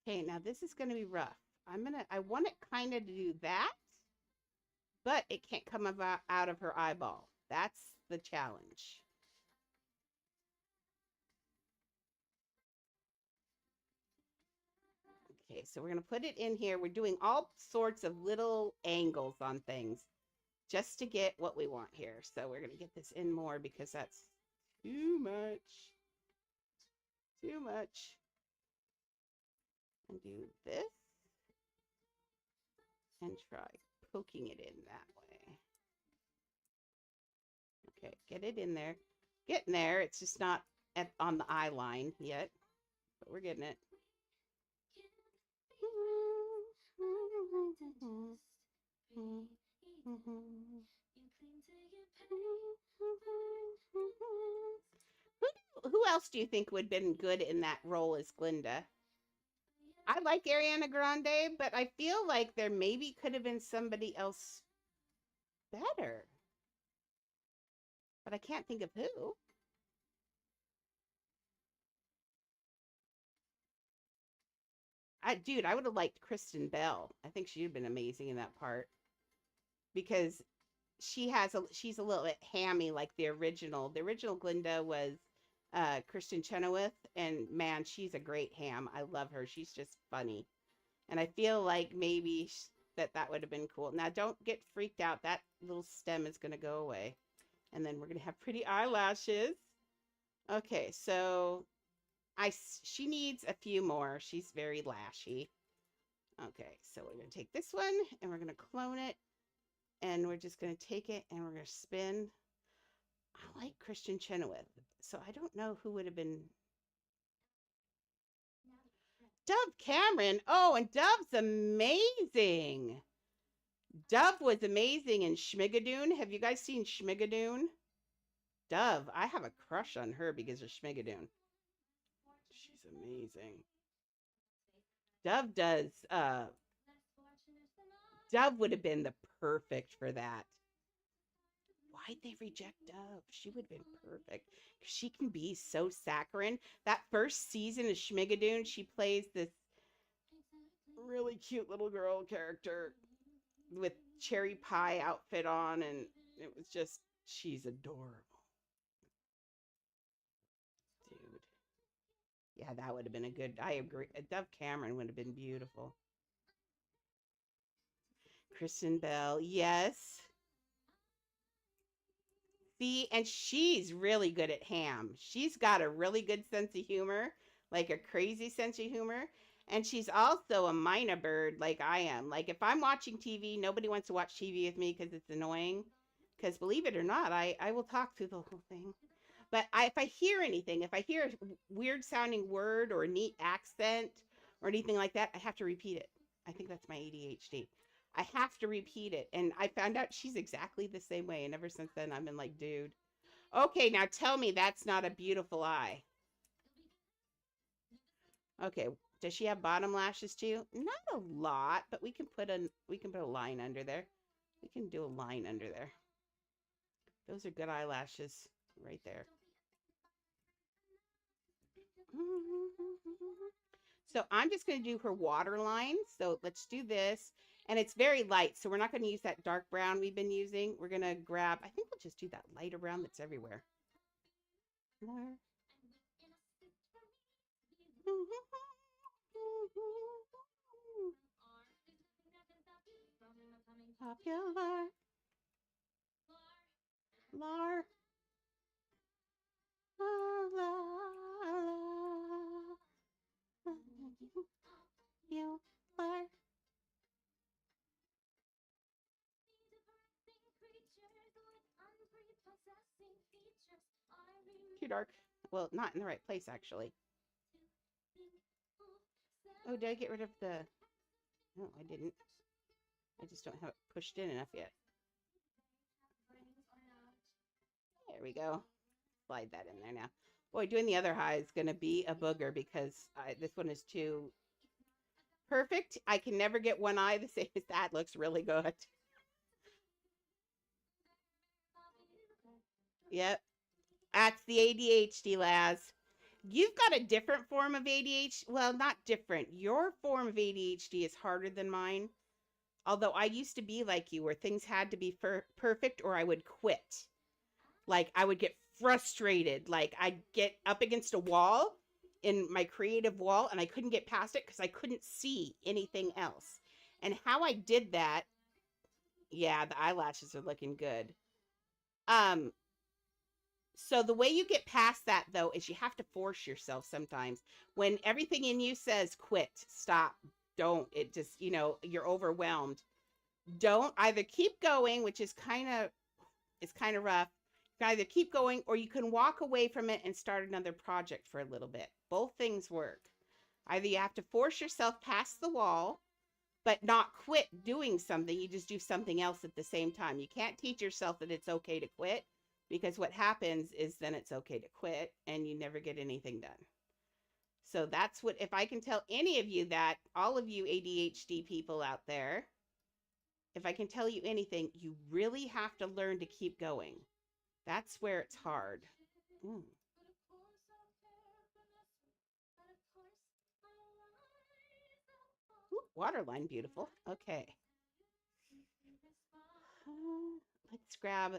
Okay, now this is going to be rough. I want it kind of to do that, but it can't come out of her eyeball. That's the challenge. Okay, so we're going to put it in here. We're doing all sorts of little angles on things just to get what we want here. So we're going to get this in more because that's too much. Too much. And do this. And try poking it in that way. Okay, get it in there. Getting there. It's just not on the eye line yet, but we're getting it. Who else do you think would have been good in that role as Glinda? I like Ariana Grande, but I feel like there maybe could have been somebody else better. But I can't think of who. Dude, I would have liked Kristen Bell. I think she'd have been amazing in that part because she's a little bit hammy like the original. The original Glinda was Kristen Chenoweth, and man, she's a great ham. I love her. She's just funny, and I feel like maybe that would have been cool. Now, don't get freaked out. That little stem is gonna go away, and then we're gonna have pretty eyelashes. Okay, so she needs a few more. She's very lashy. Okay, so we're gonna take this one and we're gonna clone it, and we're just gonna take it and we're gonna spin. I like Christian Chenoweth, so I don't know who would have been. Dove Cameron. Oh, and Dove's amazing. Dove was amazing in Schmigadoon. Have you guys seen Schmigadoon? Dove, I have a crush on her because of Schmigadoon. She's amazing. Dove does Dove would have been the perfect for that. Why'd they reject Dove? She would have been perfect. She can be so saccharine. That first season of Schmigadoon, she plays this really cute little girl character with cherry pie outfit on, and it was just, she's adorable. Dude. Yeah, that would have been a good, I agree. Dove Cameron would have been beautiful. Kristen Bell, yes. See, and she's really good at ham. She's got a really good sense of humor, like a crazy sense of humor. And she's also a minor bird like I am. Like if I'm watching TV, nobody wants to watch TV with me because it's annoying. Because believe it or not, I will talk through the whole thing. But if I hear anything, if I hear a weird sounding word or a neat accent or anything like that, I have to repeat it. I think that's my ADHD. I have to repeat it. And I found out she's exactly the same way. And ever since then, I've been like, dude. Okay, now tell me that's not a beautiful eye. Okay, does she have bottom lashes too? Not a lot, but we can put a line under there. We can do a line under there. Those are good eyelashes right there. So I'm just going to do her waterline. So let's do this. And it's very light, so we're not going to use that dark brown we've been using. We're going to grab, I think we'll just do that lighter brown that's everywhere. Popular. Lar. La, la, la. You are. Too dark. Well, not in the right place, actually. Oh, did I get rid of the... No, I didn't. I just don't have it pushed in enough yet. There we go. Slide that in there now. Boy, doing the other eye is going to be a booger because this one is too perfect. I can never get one eye the same as that. Looks really good. Yep. That's the ADHD, Laz. You've got a different form of ADHD. Well, not different. Your form of ADHD is harder than mine. Although I used to be like you, where things had to be perfect or I would quit. Like I would get frustrated. Like I'd get up against a wall in my creative wall and I couldn't get past it because I couldn't see anything else. And how I did that, yeah, the eyelashes are looking good. So the way you get past that though is you have to force yourself sometimes. When everything in you says quit, stop, don't, it just, you're overwhelmed. Don't either keep going, which is kind of rough. You can either keep going or you can walk away from it and start another project for a little bit. Both things work. Either you have to force yourself past the wall, but not quit doing something. You just do something else at the same time. You can't teach yourself that it's okay to quit because what happens is then it's okay to quit and you never get anything done. So that's what, if I can tell any of you that, all of you ADHD people out there, if I can tell you anything, you really have to learn to keep going. That's where it's hard. Ooh. Waterline, beautiful. Okay. Let's grab.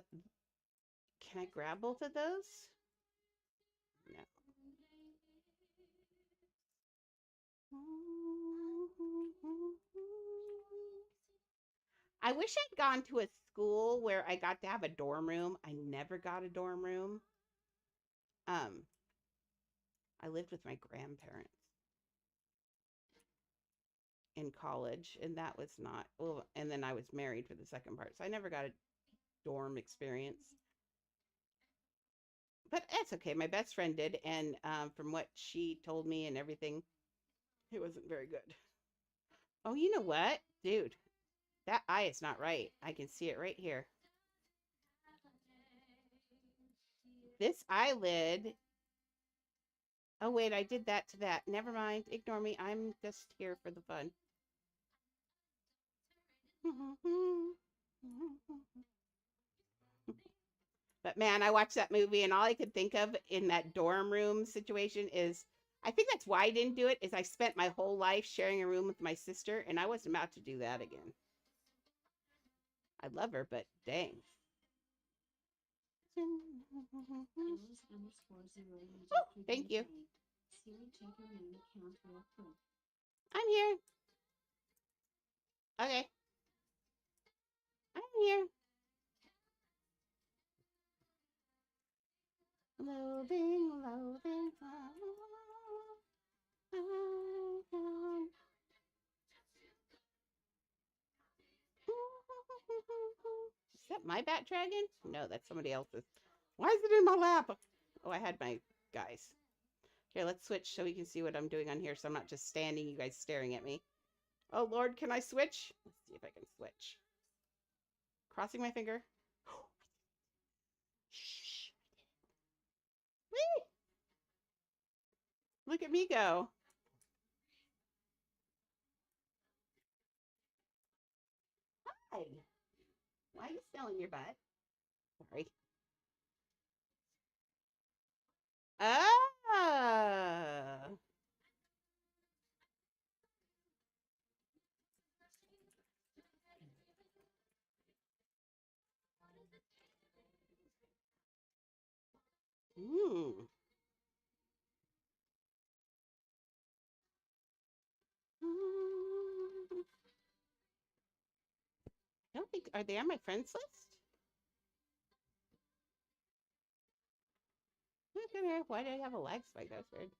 Can I grab both of those? No. I wish I'd gone to a school where I got to have a dorm room. I never got a dorm room. I lived with my grandparents in college, and that was not well. And then I was married for the second part, so I never got a dorm experience. But that's okay. My best friend did, and from what she told me and everything, it wasn't very good. Oh, you know what, dude? That eye is not right. I can see it right here. This eyelid. Oh, wait, I did that to that. Never mind. Ignore me. I'm just here for the fun. But man, I watched that movie and all I could think of in that dorm room situation is I think that's why I didn't do it is I spent my whole life sharing a room with my sister and I wasn't about to do that again. I love her, but dang. Oh, thank you. I'm here. Okay. I'm here. Loading, loading. Is that my bat dragon? No, that's somebody else's. Why is it in my lap? Oh, I had my guys. Here, let's switch so we can see what I'm doing on here so I'm not just standing, you guys staring at me. Oh, Lord, can I switch? Let's see if I can switch. Crossing my finger. Shh. Whee! Look at me go. Hi. Why are you smelling your butt? Sorry. Ah. Mm. I don't think, are they on my friends list? Why do I have a lag spike? That's weird.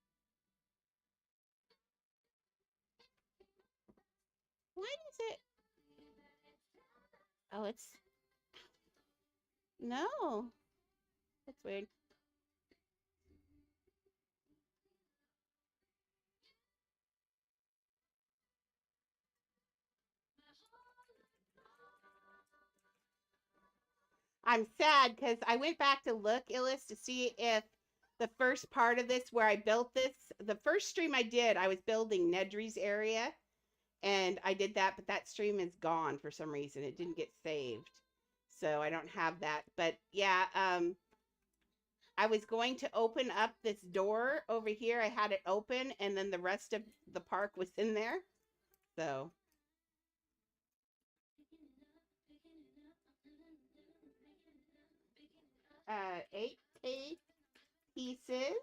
Why is it? Oh, it's. No. That's weird. I'm sad because I went back to look, Illis, to see if the first part of this where I built this, the first stream I did, I was building Nedry's area. And I did that, but that stream is gone for some reason. It didn't get saved. So I don't have that. But yeah, I was going to open up this door over here. I had it open and then the rest of the park was in there. So 8K pieces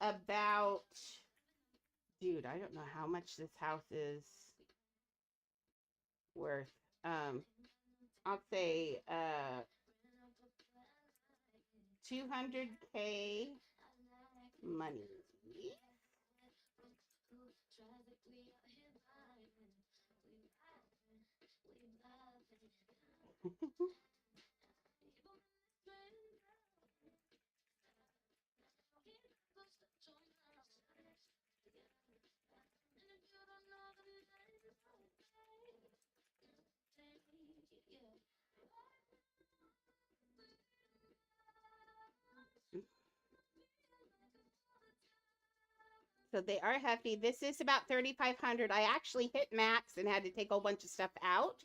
about, dude, I don't know how much this house is worth. I'll say 200K money. So they are hefty. This is about 3,500. I actually hit max and had to take a whole bunch of stuff out,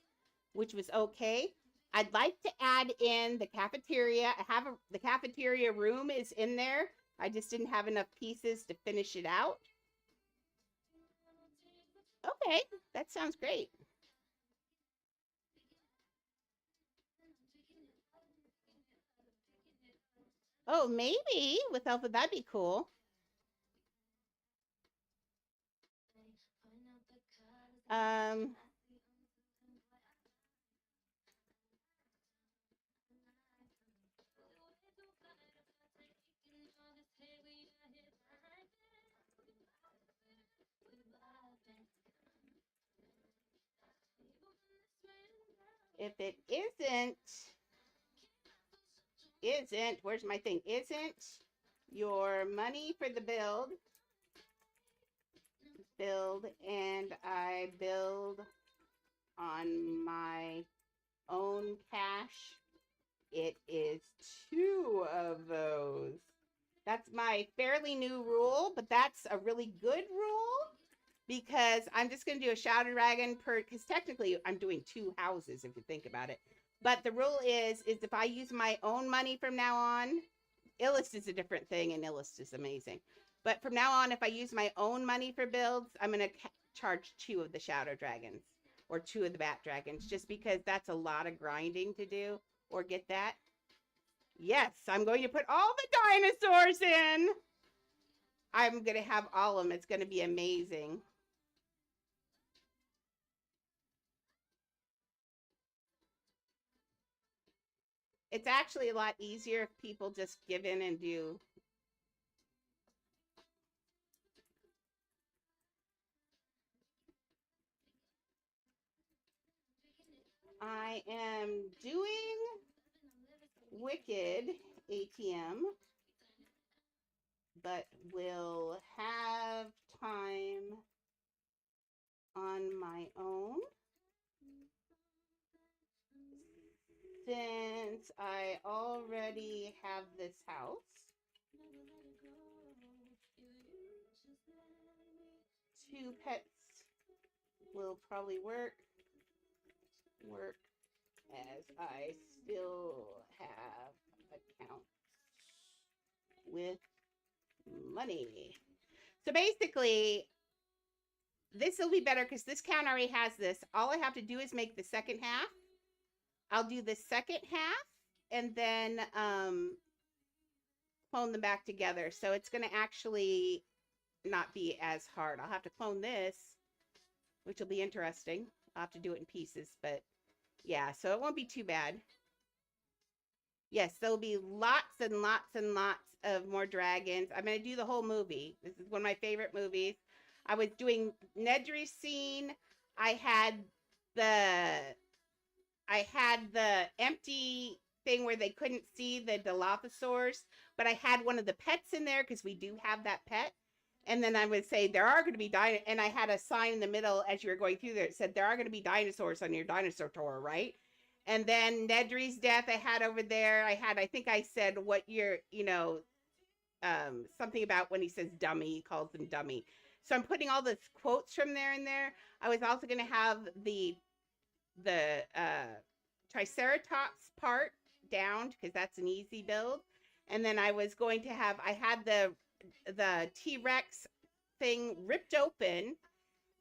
which was okay. I'd like to add in the cafeteria. I have the cafeteria room is in there. I just didn't have enough pieces to finish it out. Okay, that sounds great. Oh, maybe with Alpha, that'd be cool. Um, if it isn't, where's my thing? Isn't your money for the build, and I build on my own cash, it is 2 of those. That's my fairly new rule, but that's a really good rule because I'm just going to do a shadow dragon per, because technically I'm doing 2 houses if you think about it. But the rule is if I use my own money from now on, Illust is a different thing, and Illust is amazing. But from now on, if I use my own money for builds, I'm going to charge 2 of the shadow dragons or 2 of the bat dragons, just because that's a lot of grinding to do. Or get that? Yes, I'm going to put all the dinosaurs in. I'm going to have all of them. It's going to be amazing. It's actually a lot easier if people just give in and do. I am doing Wicked ATM, but will have time on my own since I already have this house. 2 pets will probably work as I still have accounts with money. So basically, this will be better because this count already has this. All I have to do is make the second half. I'll do the second half and then clone them back together. So it's going to actually not be as hard. I'll have to clone this, which will be interesting. I'll have to do it in pieces, but yeah, so it won't be too bad. Yes, there'll be lots and lots and lots of more dragons. I'm going to do the whole movie. This is one of my favorite movies. I was doing Nedry's scene. I had the empty thing where they couldn't see the Dilophosaurus, but I had one of the pets in there because we do have that pet. And then I would say there are going to be and I had a sign in the middle as you were going through there. It said there are going to be dinosaurs on your dinosaur tour, right? And then Nedry's death I had over there. I think I said what you're, something about when he says dummy, he calls him dummy. So I'm putting all the quotes from there in there. I was also going to have the Triceratops part down because that's an easy build. And then I was going to have, I had the T-Rex thing ripped open,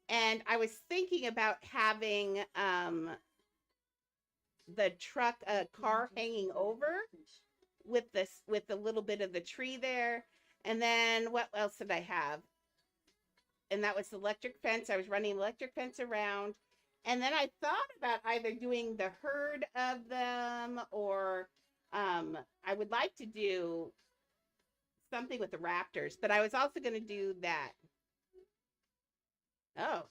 and I was thinking about having the truck car hanging over with a little bit of the tree there. And then what else did I have? And that was the electric fence. I was running electric fence around. And then I thought about either doing the herd of them or I would like to do something with the raptors, but I was also going to do that. Oh.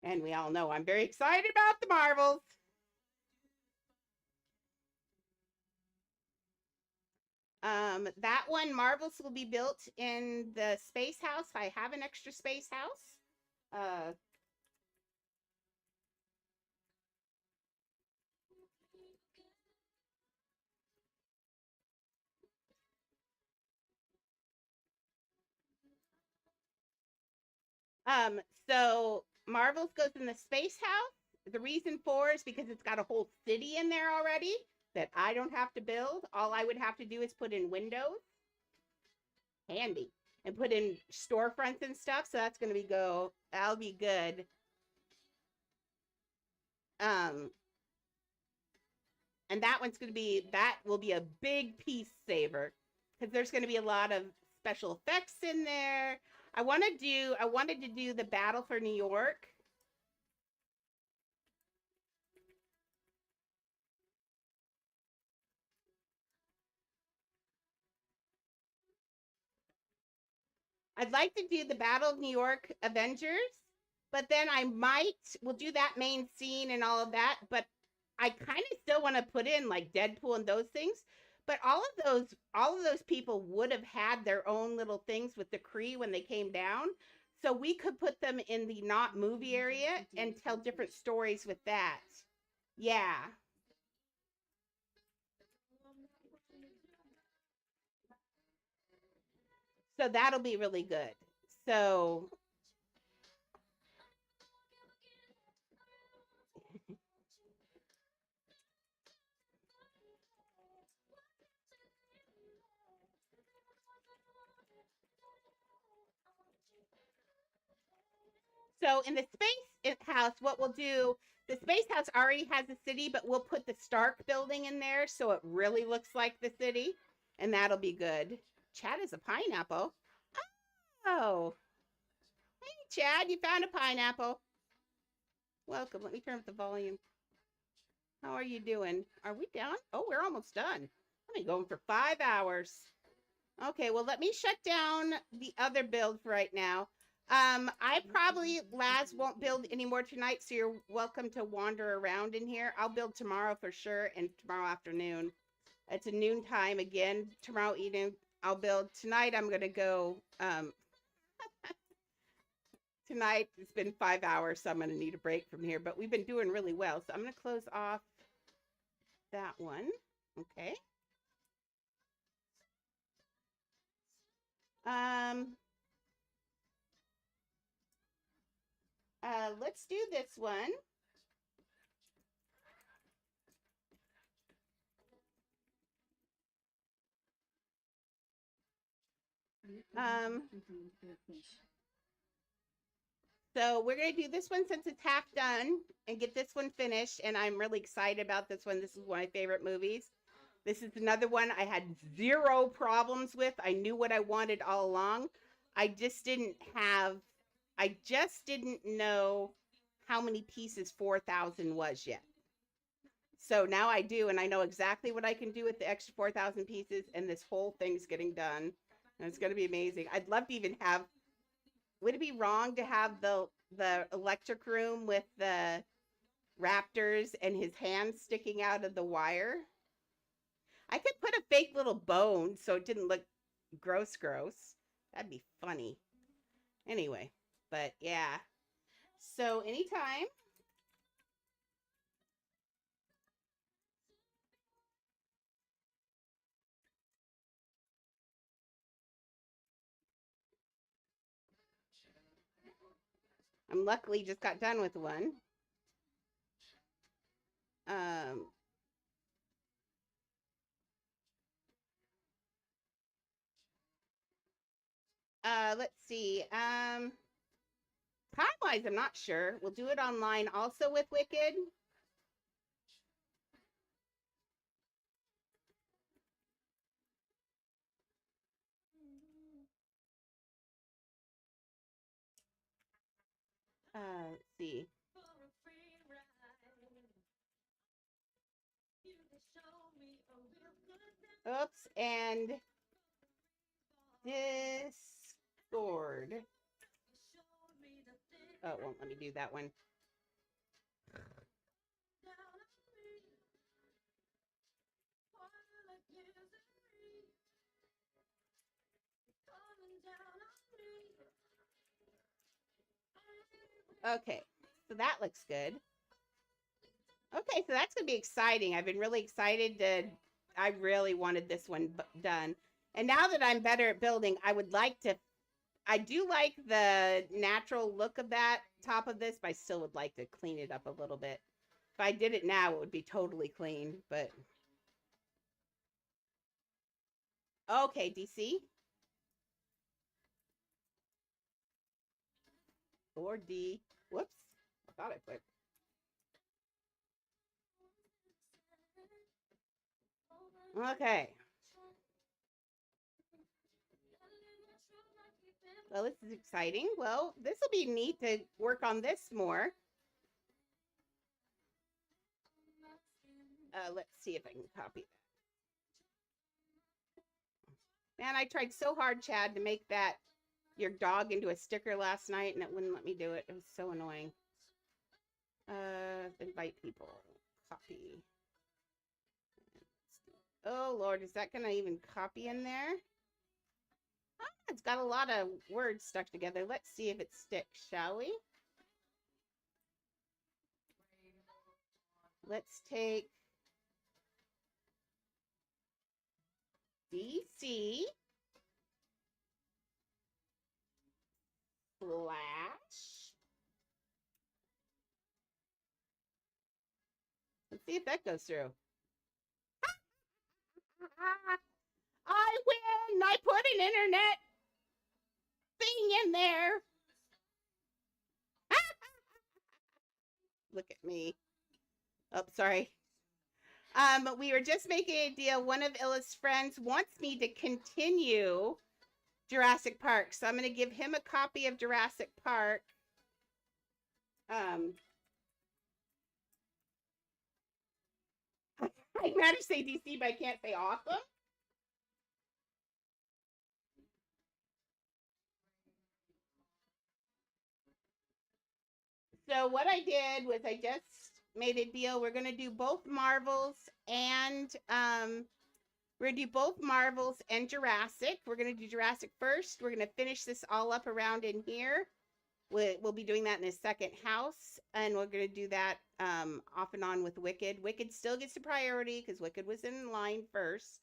And we all know I'm very excited about the Marvels. That one, Marvels will be built in the space house. I have an extra space house. Uh, so Marvels goes in the space house. The reason for is because it's got a whole city in there already that I don't have to build. All I would have to do is put in windows, handy, and put in storefronts and stuff. So that's going to that'll be good. And that will be a big piece saver because there's going to be a lot of special effects in there. I wanted to do the Battle for New York. I'd like to do the Battle of New York Avengers, but then we'll do that main scene and all of that, but I kind of still want to put in like Deadpool and those things. But all of those people would have had their own little things with the Kree when they came down. So we could put them in the not movie area and tell different stories with that. Yeah. So that'll be really good. So So in the space house, what we'll do, the space house already has a city, but we'll put the Stark building in there so it really looks like the city, and that'll be good. Chad is a pineapple. Oh, hey Chad, you found a pineapple. Welcome. Let me turn up the volume. How are you doing? Are we done? Oh, we're almost done. I've been going for 5 hours. Okay, well, let me shut down the other build for right now. I probably, Laz, won't build anymore tonight, so you're welcome to wander around in here. I'll build tomorrow for sure, and tomorrow afternoon. It's a noon time again. Tomorrow evening, I'll build. Tonight, I'm going to go, tonight, it's been 5 hours, so I'm going to need a break from here, but we've been doing really well. So I'm going to close off that one. Okay. Let's do this one. So we're going to do this one since it's half done and get this one finished. And I'm really excited about this one. This is one of my favorite movies. This is another one I had zero problems with. I knew what I wanted all along. I just didn't know how many pieces 4,000 was yet. So now I do, and I know exactly what I can do with the extra 4,000 pieces, and this whole thing's getting done. And it's going to be amazing. I'd love to even have, would it be wrong to have the electric room with the raptors and his hands sticking out of the wire? I could put a fake little bone so it didn't look gross. That'd be funny. Anyway, but yeah. So anytime. I'm luckily just got done with one. Let's see. Time-wise, I'm not sure. We'll do it online also with Wicked. Let's see. Oops, and Discord. Oh, it won't let me do that one. Okay, so that looks good. Okay, so that's going to be exciting. I've been really excited I really wanted this one done. And now that I'm better at building, I do like the natural look of that top of this, but I still would like to clean it up a little bit. If I did it now, it would be totally clean, but... Okay, DC. Or D. Whoops. I thought I put... Okay. Well, this is exciting. Well, this will be neat to work on this more. Let's see if I can copy that. Man, I tried so hard, Chad, to make that your dog into a sticker last night, and it wouldn't let me do it. It was so annoying. Invite people. Copy. Oh, Lord, is that going to even copy in there? Oh, it's got a lot of words stuck together. Let's see if it sticks, shall we? Let's take DC slash. Let's see if that goes through. I win! I put an internet thing in there. Look at me. Oh, sorry. We were just making a deal. One of Illa's friends wants me to continue Jurassic Park, so I'm going to give him a copy of Jurassic Park. I managed to say DC, but I can't say awesome. So what I did was I just made a deal. We're going to do both Marvels and we're going to do both Marvels and Jurassic. We're going to do Jurassic first. We're going to finish this all up around in here. We'll be doing that in a second house, and we're going to do that off and on with Wicked. Wicked still gets the priority because Wicked was in line first.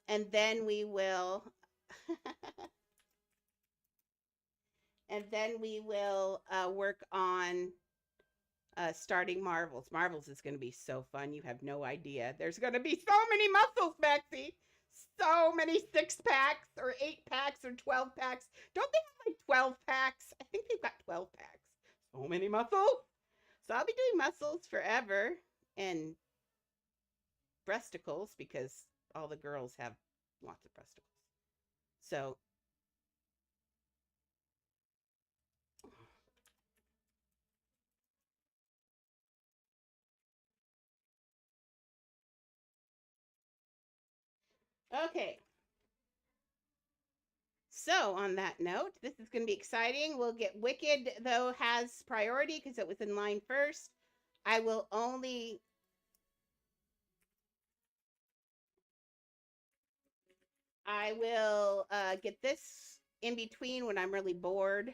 And then we will... and then we will work on starting Marvels. Marvels is going to be so fun. You have no idea. There's going to be so many muscles, Maxie. So many 6-packs or 8-packs or 12-packs. Don't they have like 12 packs? I think they've got 12 packs. So many muscles. So I'll be doing muscles forever and breasticles because all the girls have lots of breasticles. So okay. So on that note, this is going to be exciting. We'll get Wicked, though, has priority because it was in line first. I will only... I will get this in between when I'm really bored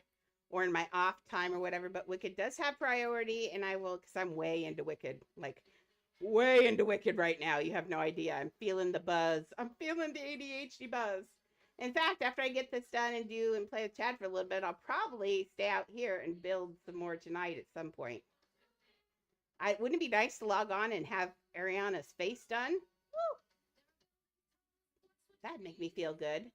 or in my off time or whatever. But Wicked does have priority, and I will, because I'm way into Wicked. Like, way into Wicked right now. You have no idea. I'm feeling the buzz. I'm feeling the ADHD buzz. In fact, after I get this done and play with Chad for a little bit, I'll probably stay out here and build some more tonight at some point. Wouldn't it be nice to log on and have Ariana's face done? Woo! That'd make me feel good.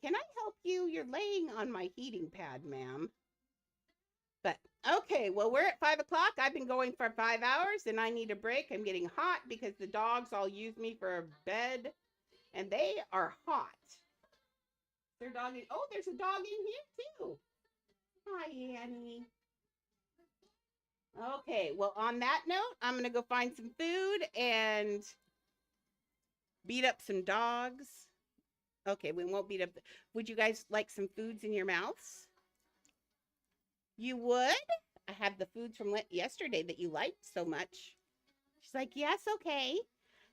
Can I help you? You're laying on my heating pad, ma'am. But, okay, well, we're at 5 o'clock. I've been going for 5 hours, and I need a break. I'm getting hot because the dogs all use me for a bed. And they are hot. There's a dog in here too. Hi, Annie. Okay, well, on that note, I'm going to go find some food and beat up some dogs. Okay, we won't beat up. Would you guys like some foods in your mouths? You would? I have the foods from yesterday that you liked so much. She's like, yes, okay.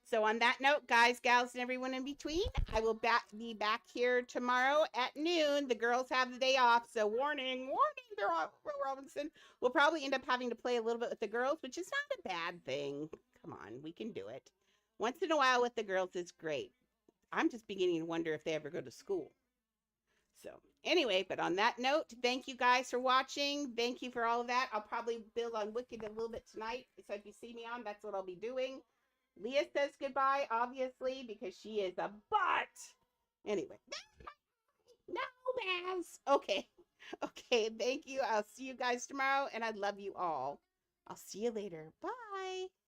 So on that note, guys, gals, and everyone in between, I will be back here tomorrow at noon. The girls have the day off, so warning, they're off. Robinson. We'll probably end up having to play a little bit with the girls, which is not a bad thing. Come on, we can do it. Once in a while with the girls is great. I'm just beginning to wonder if they ever go to school. So anyway, but on that note, thank you guys for watching. Thank you for all of that. I'll probably build on Wicked a little bit tonight. So if you see me on, that's what I'll be doing. Leah says goodbye, obviously, because she is a butt. Anyway, no, Baz. Okay. Okay. Thank you. I'll see you guys tomorrow, and I love you all. I'll see you later. Bye.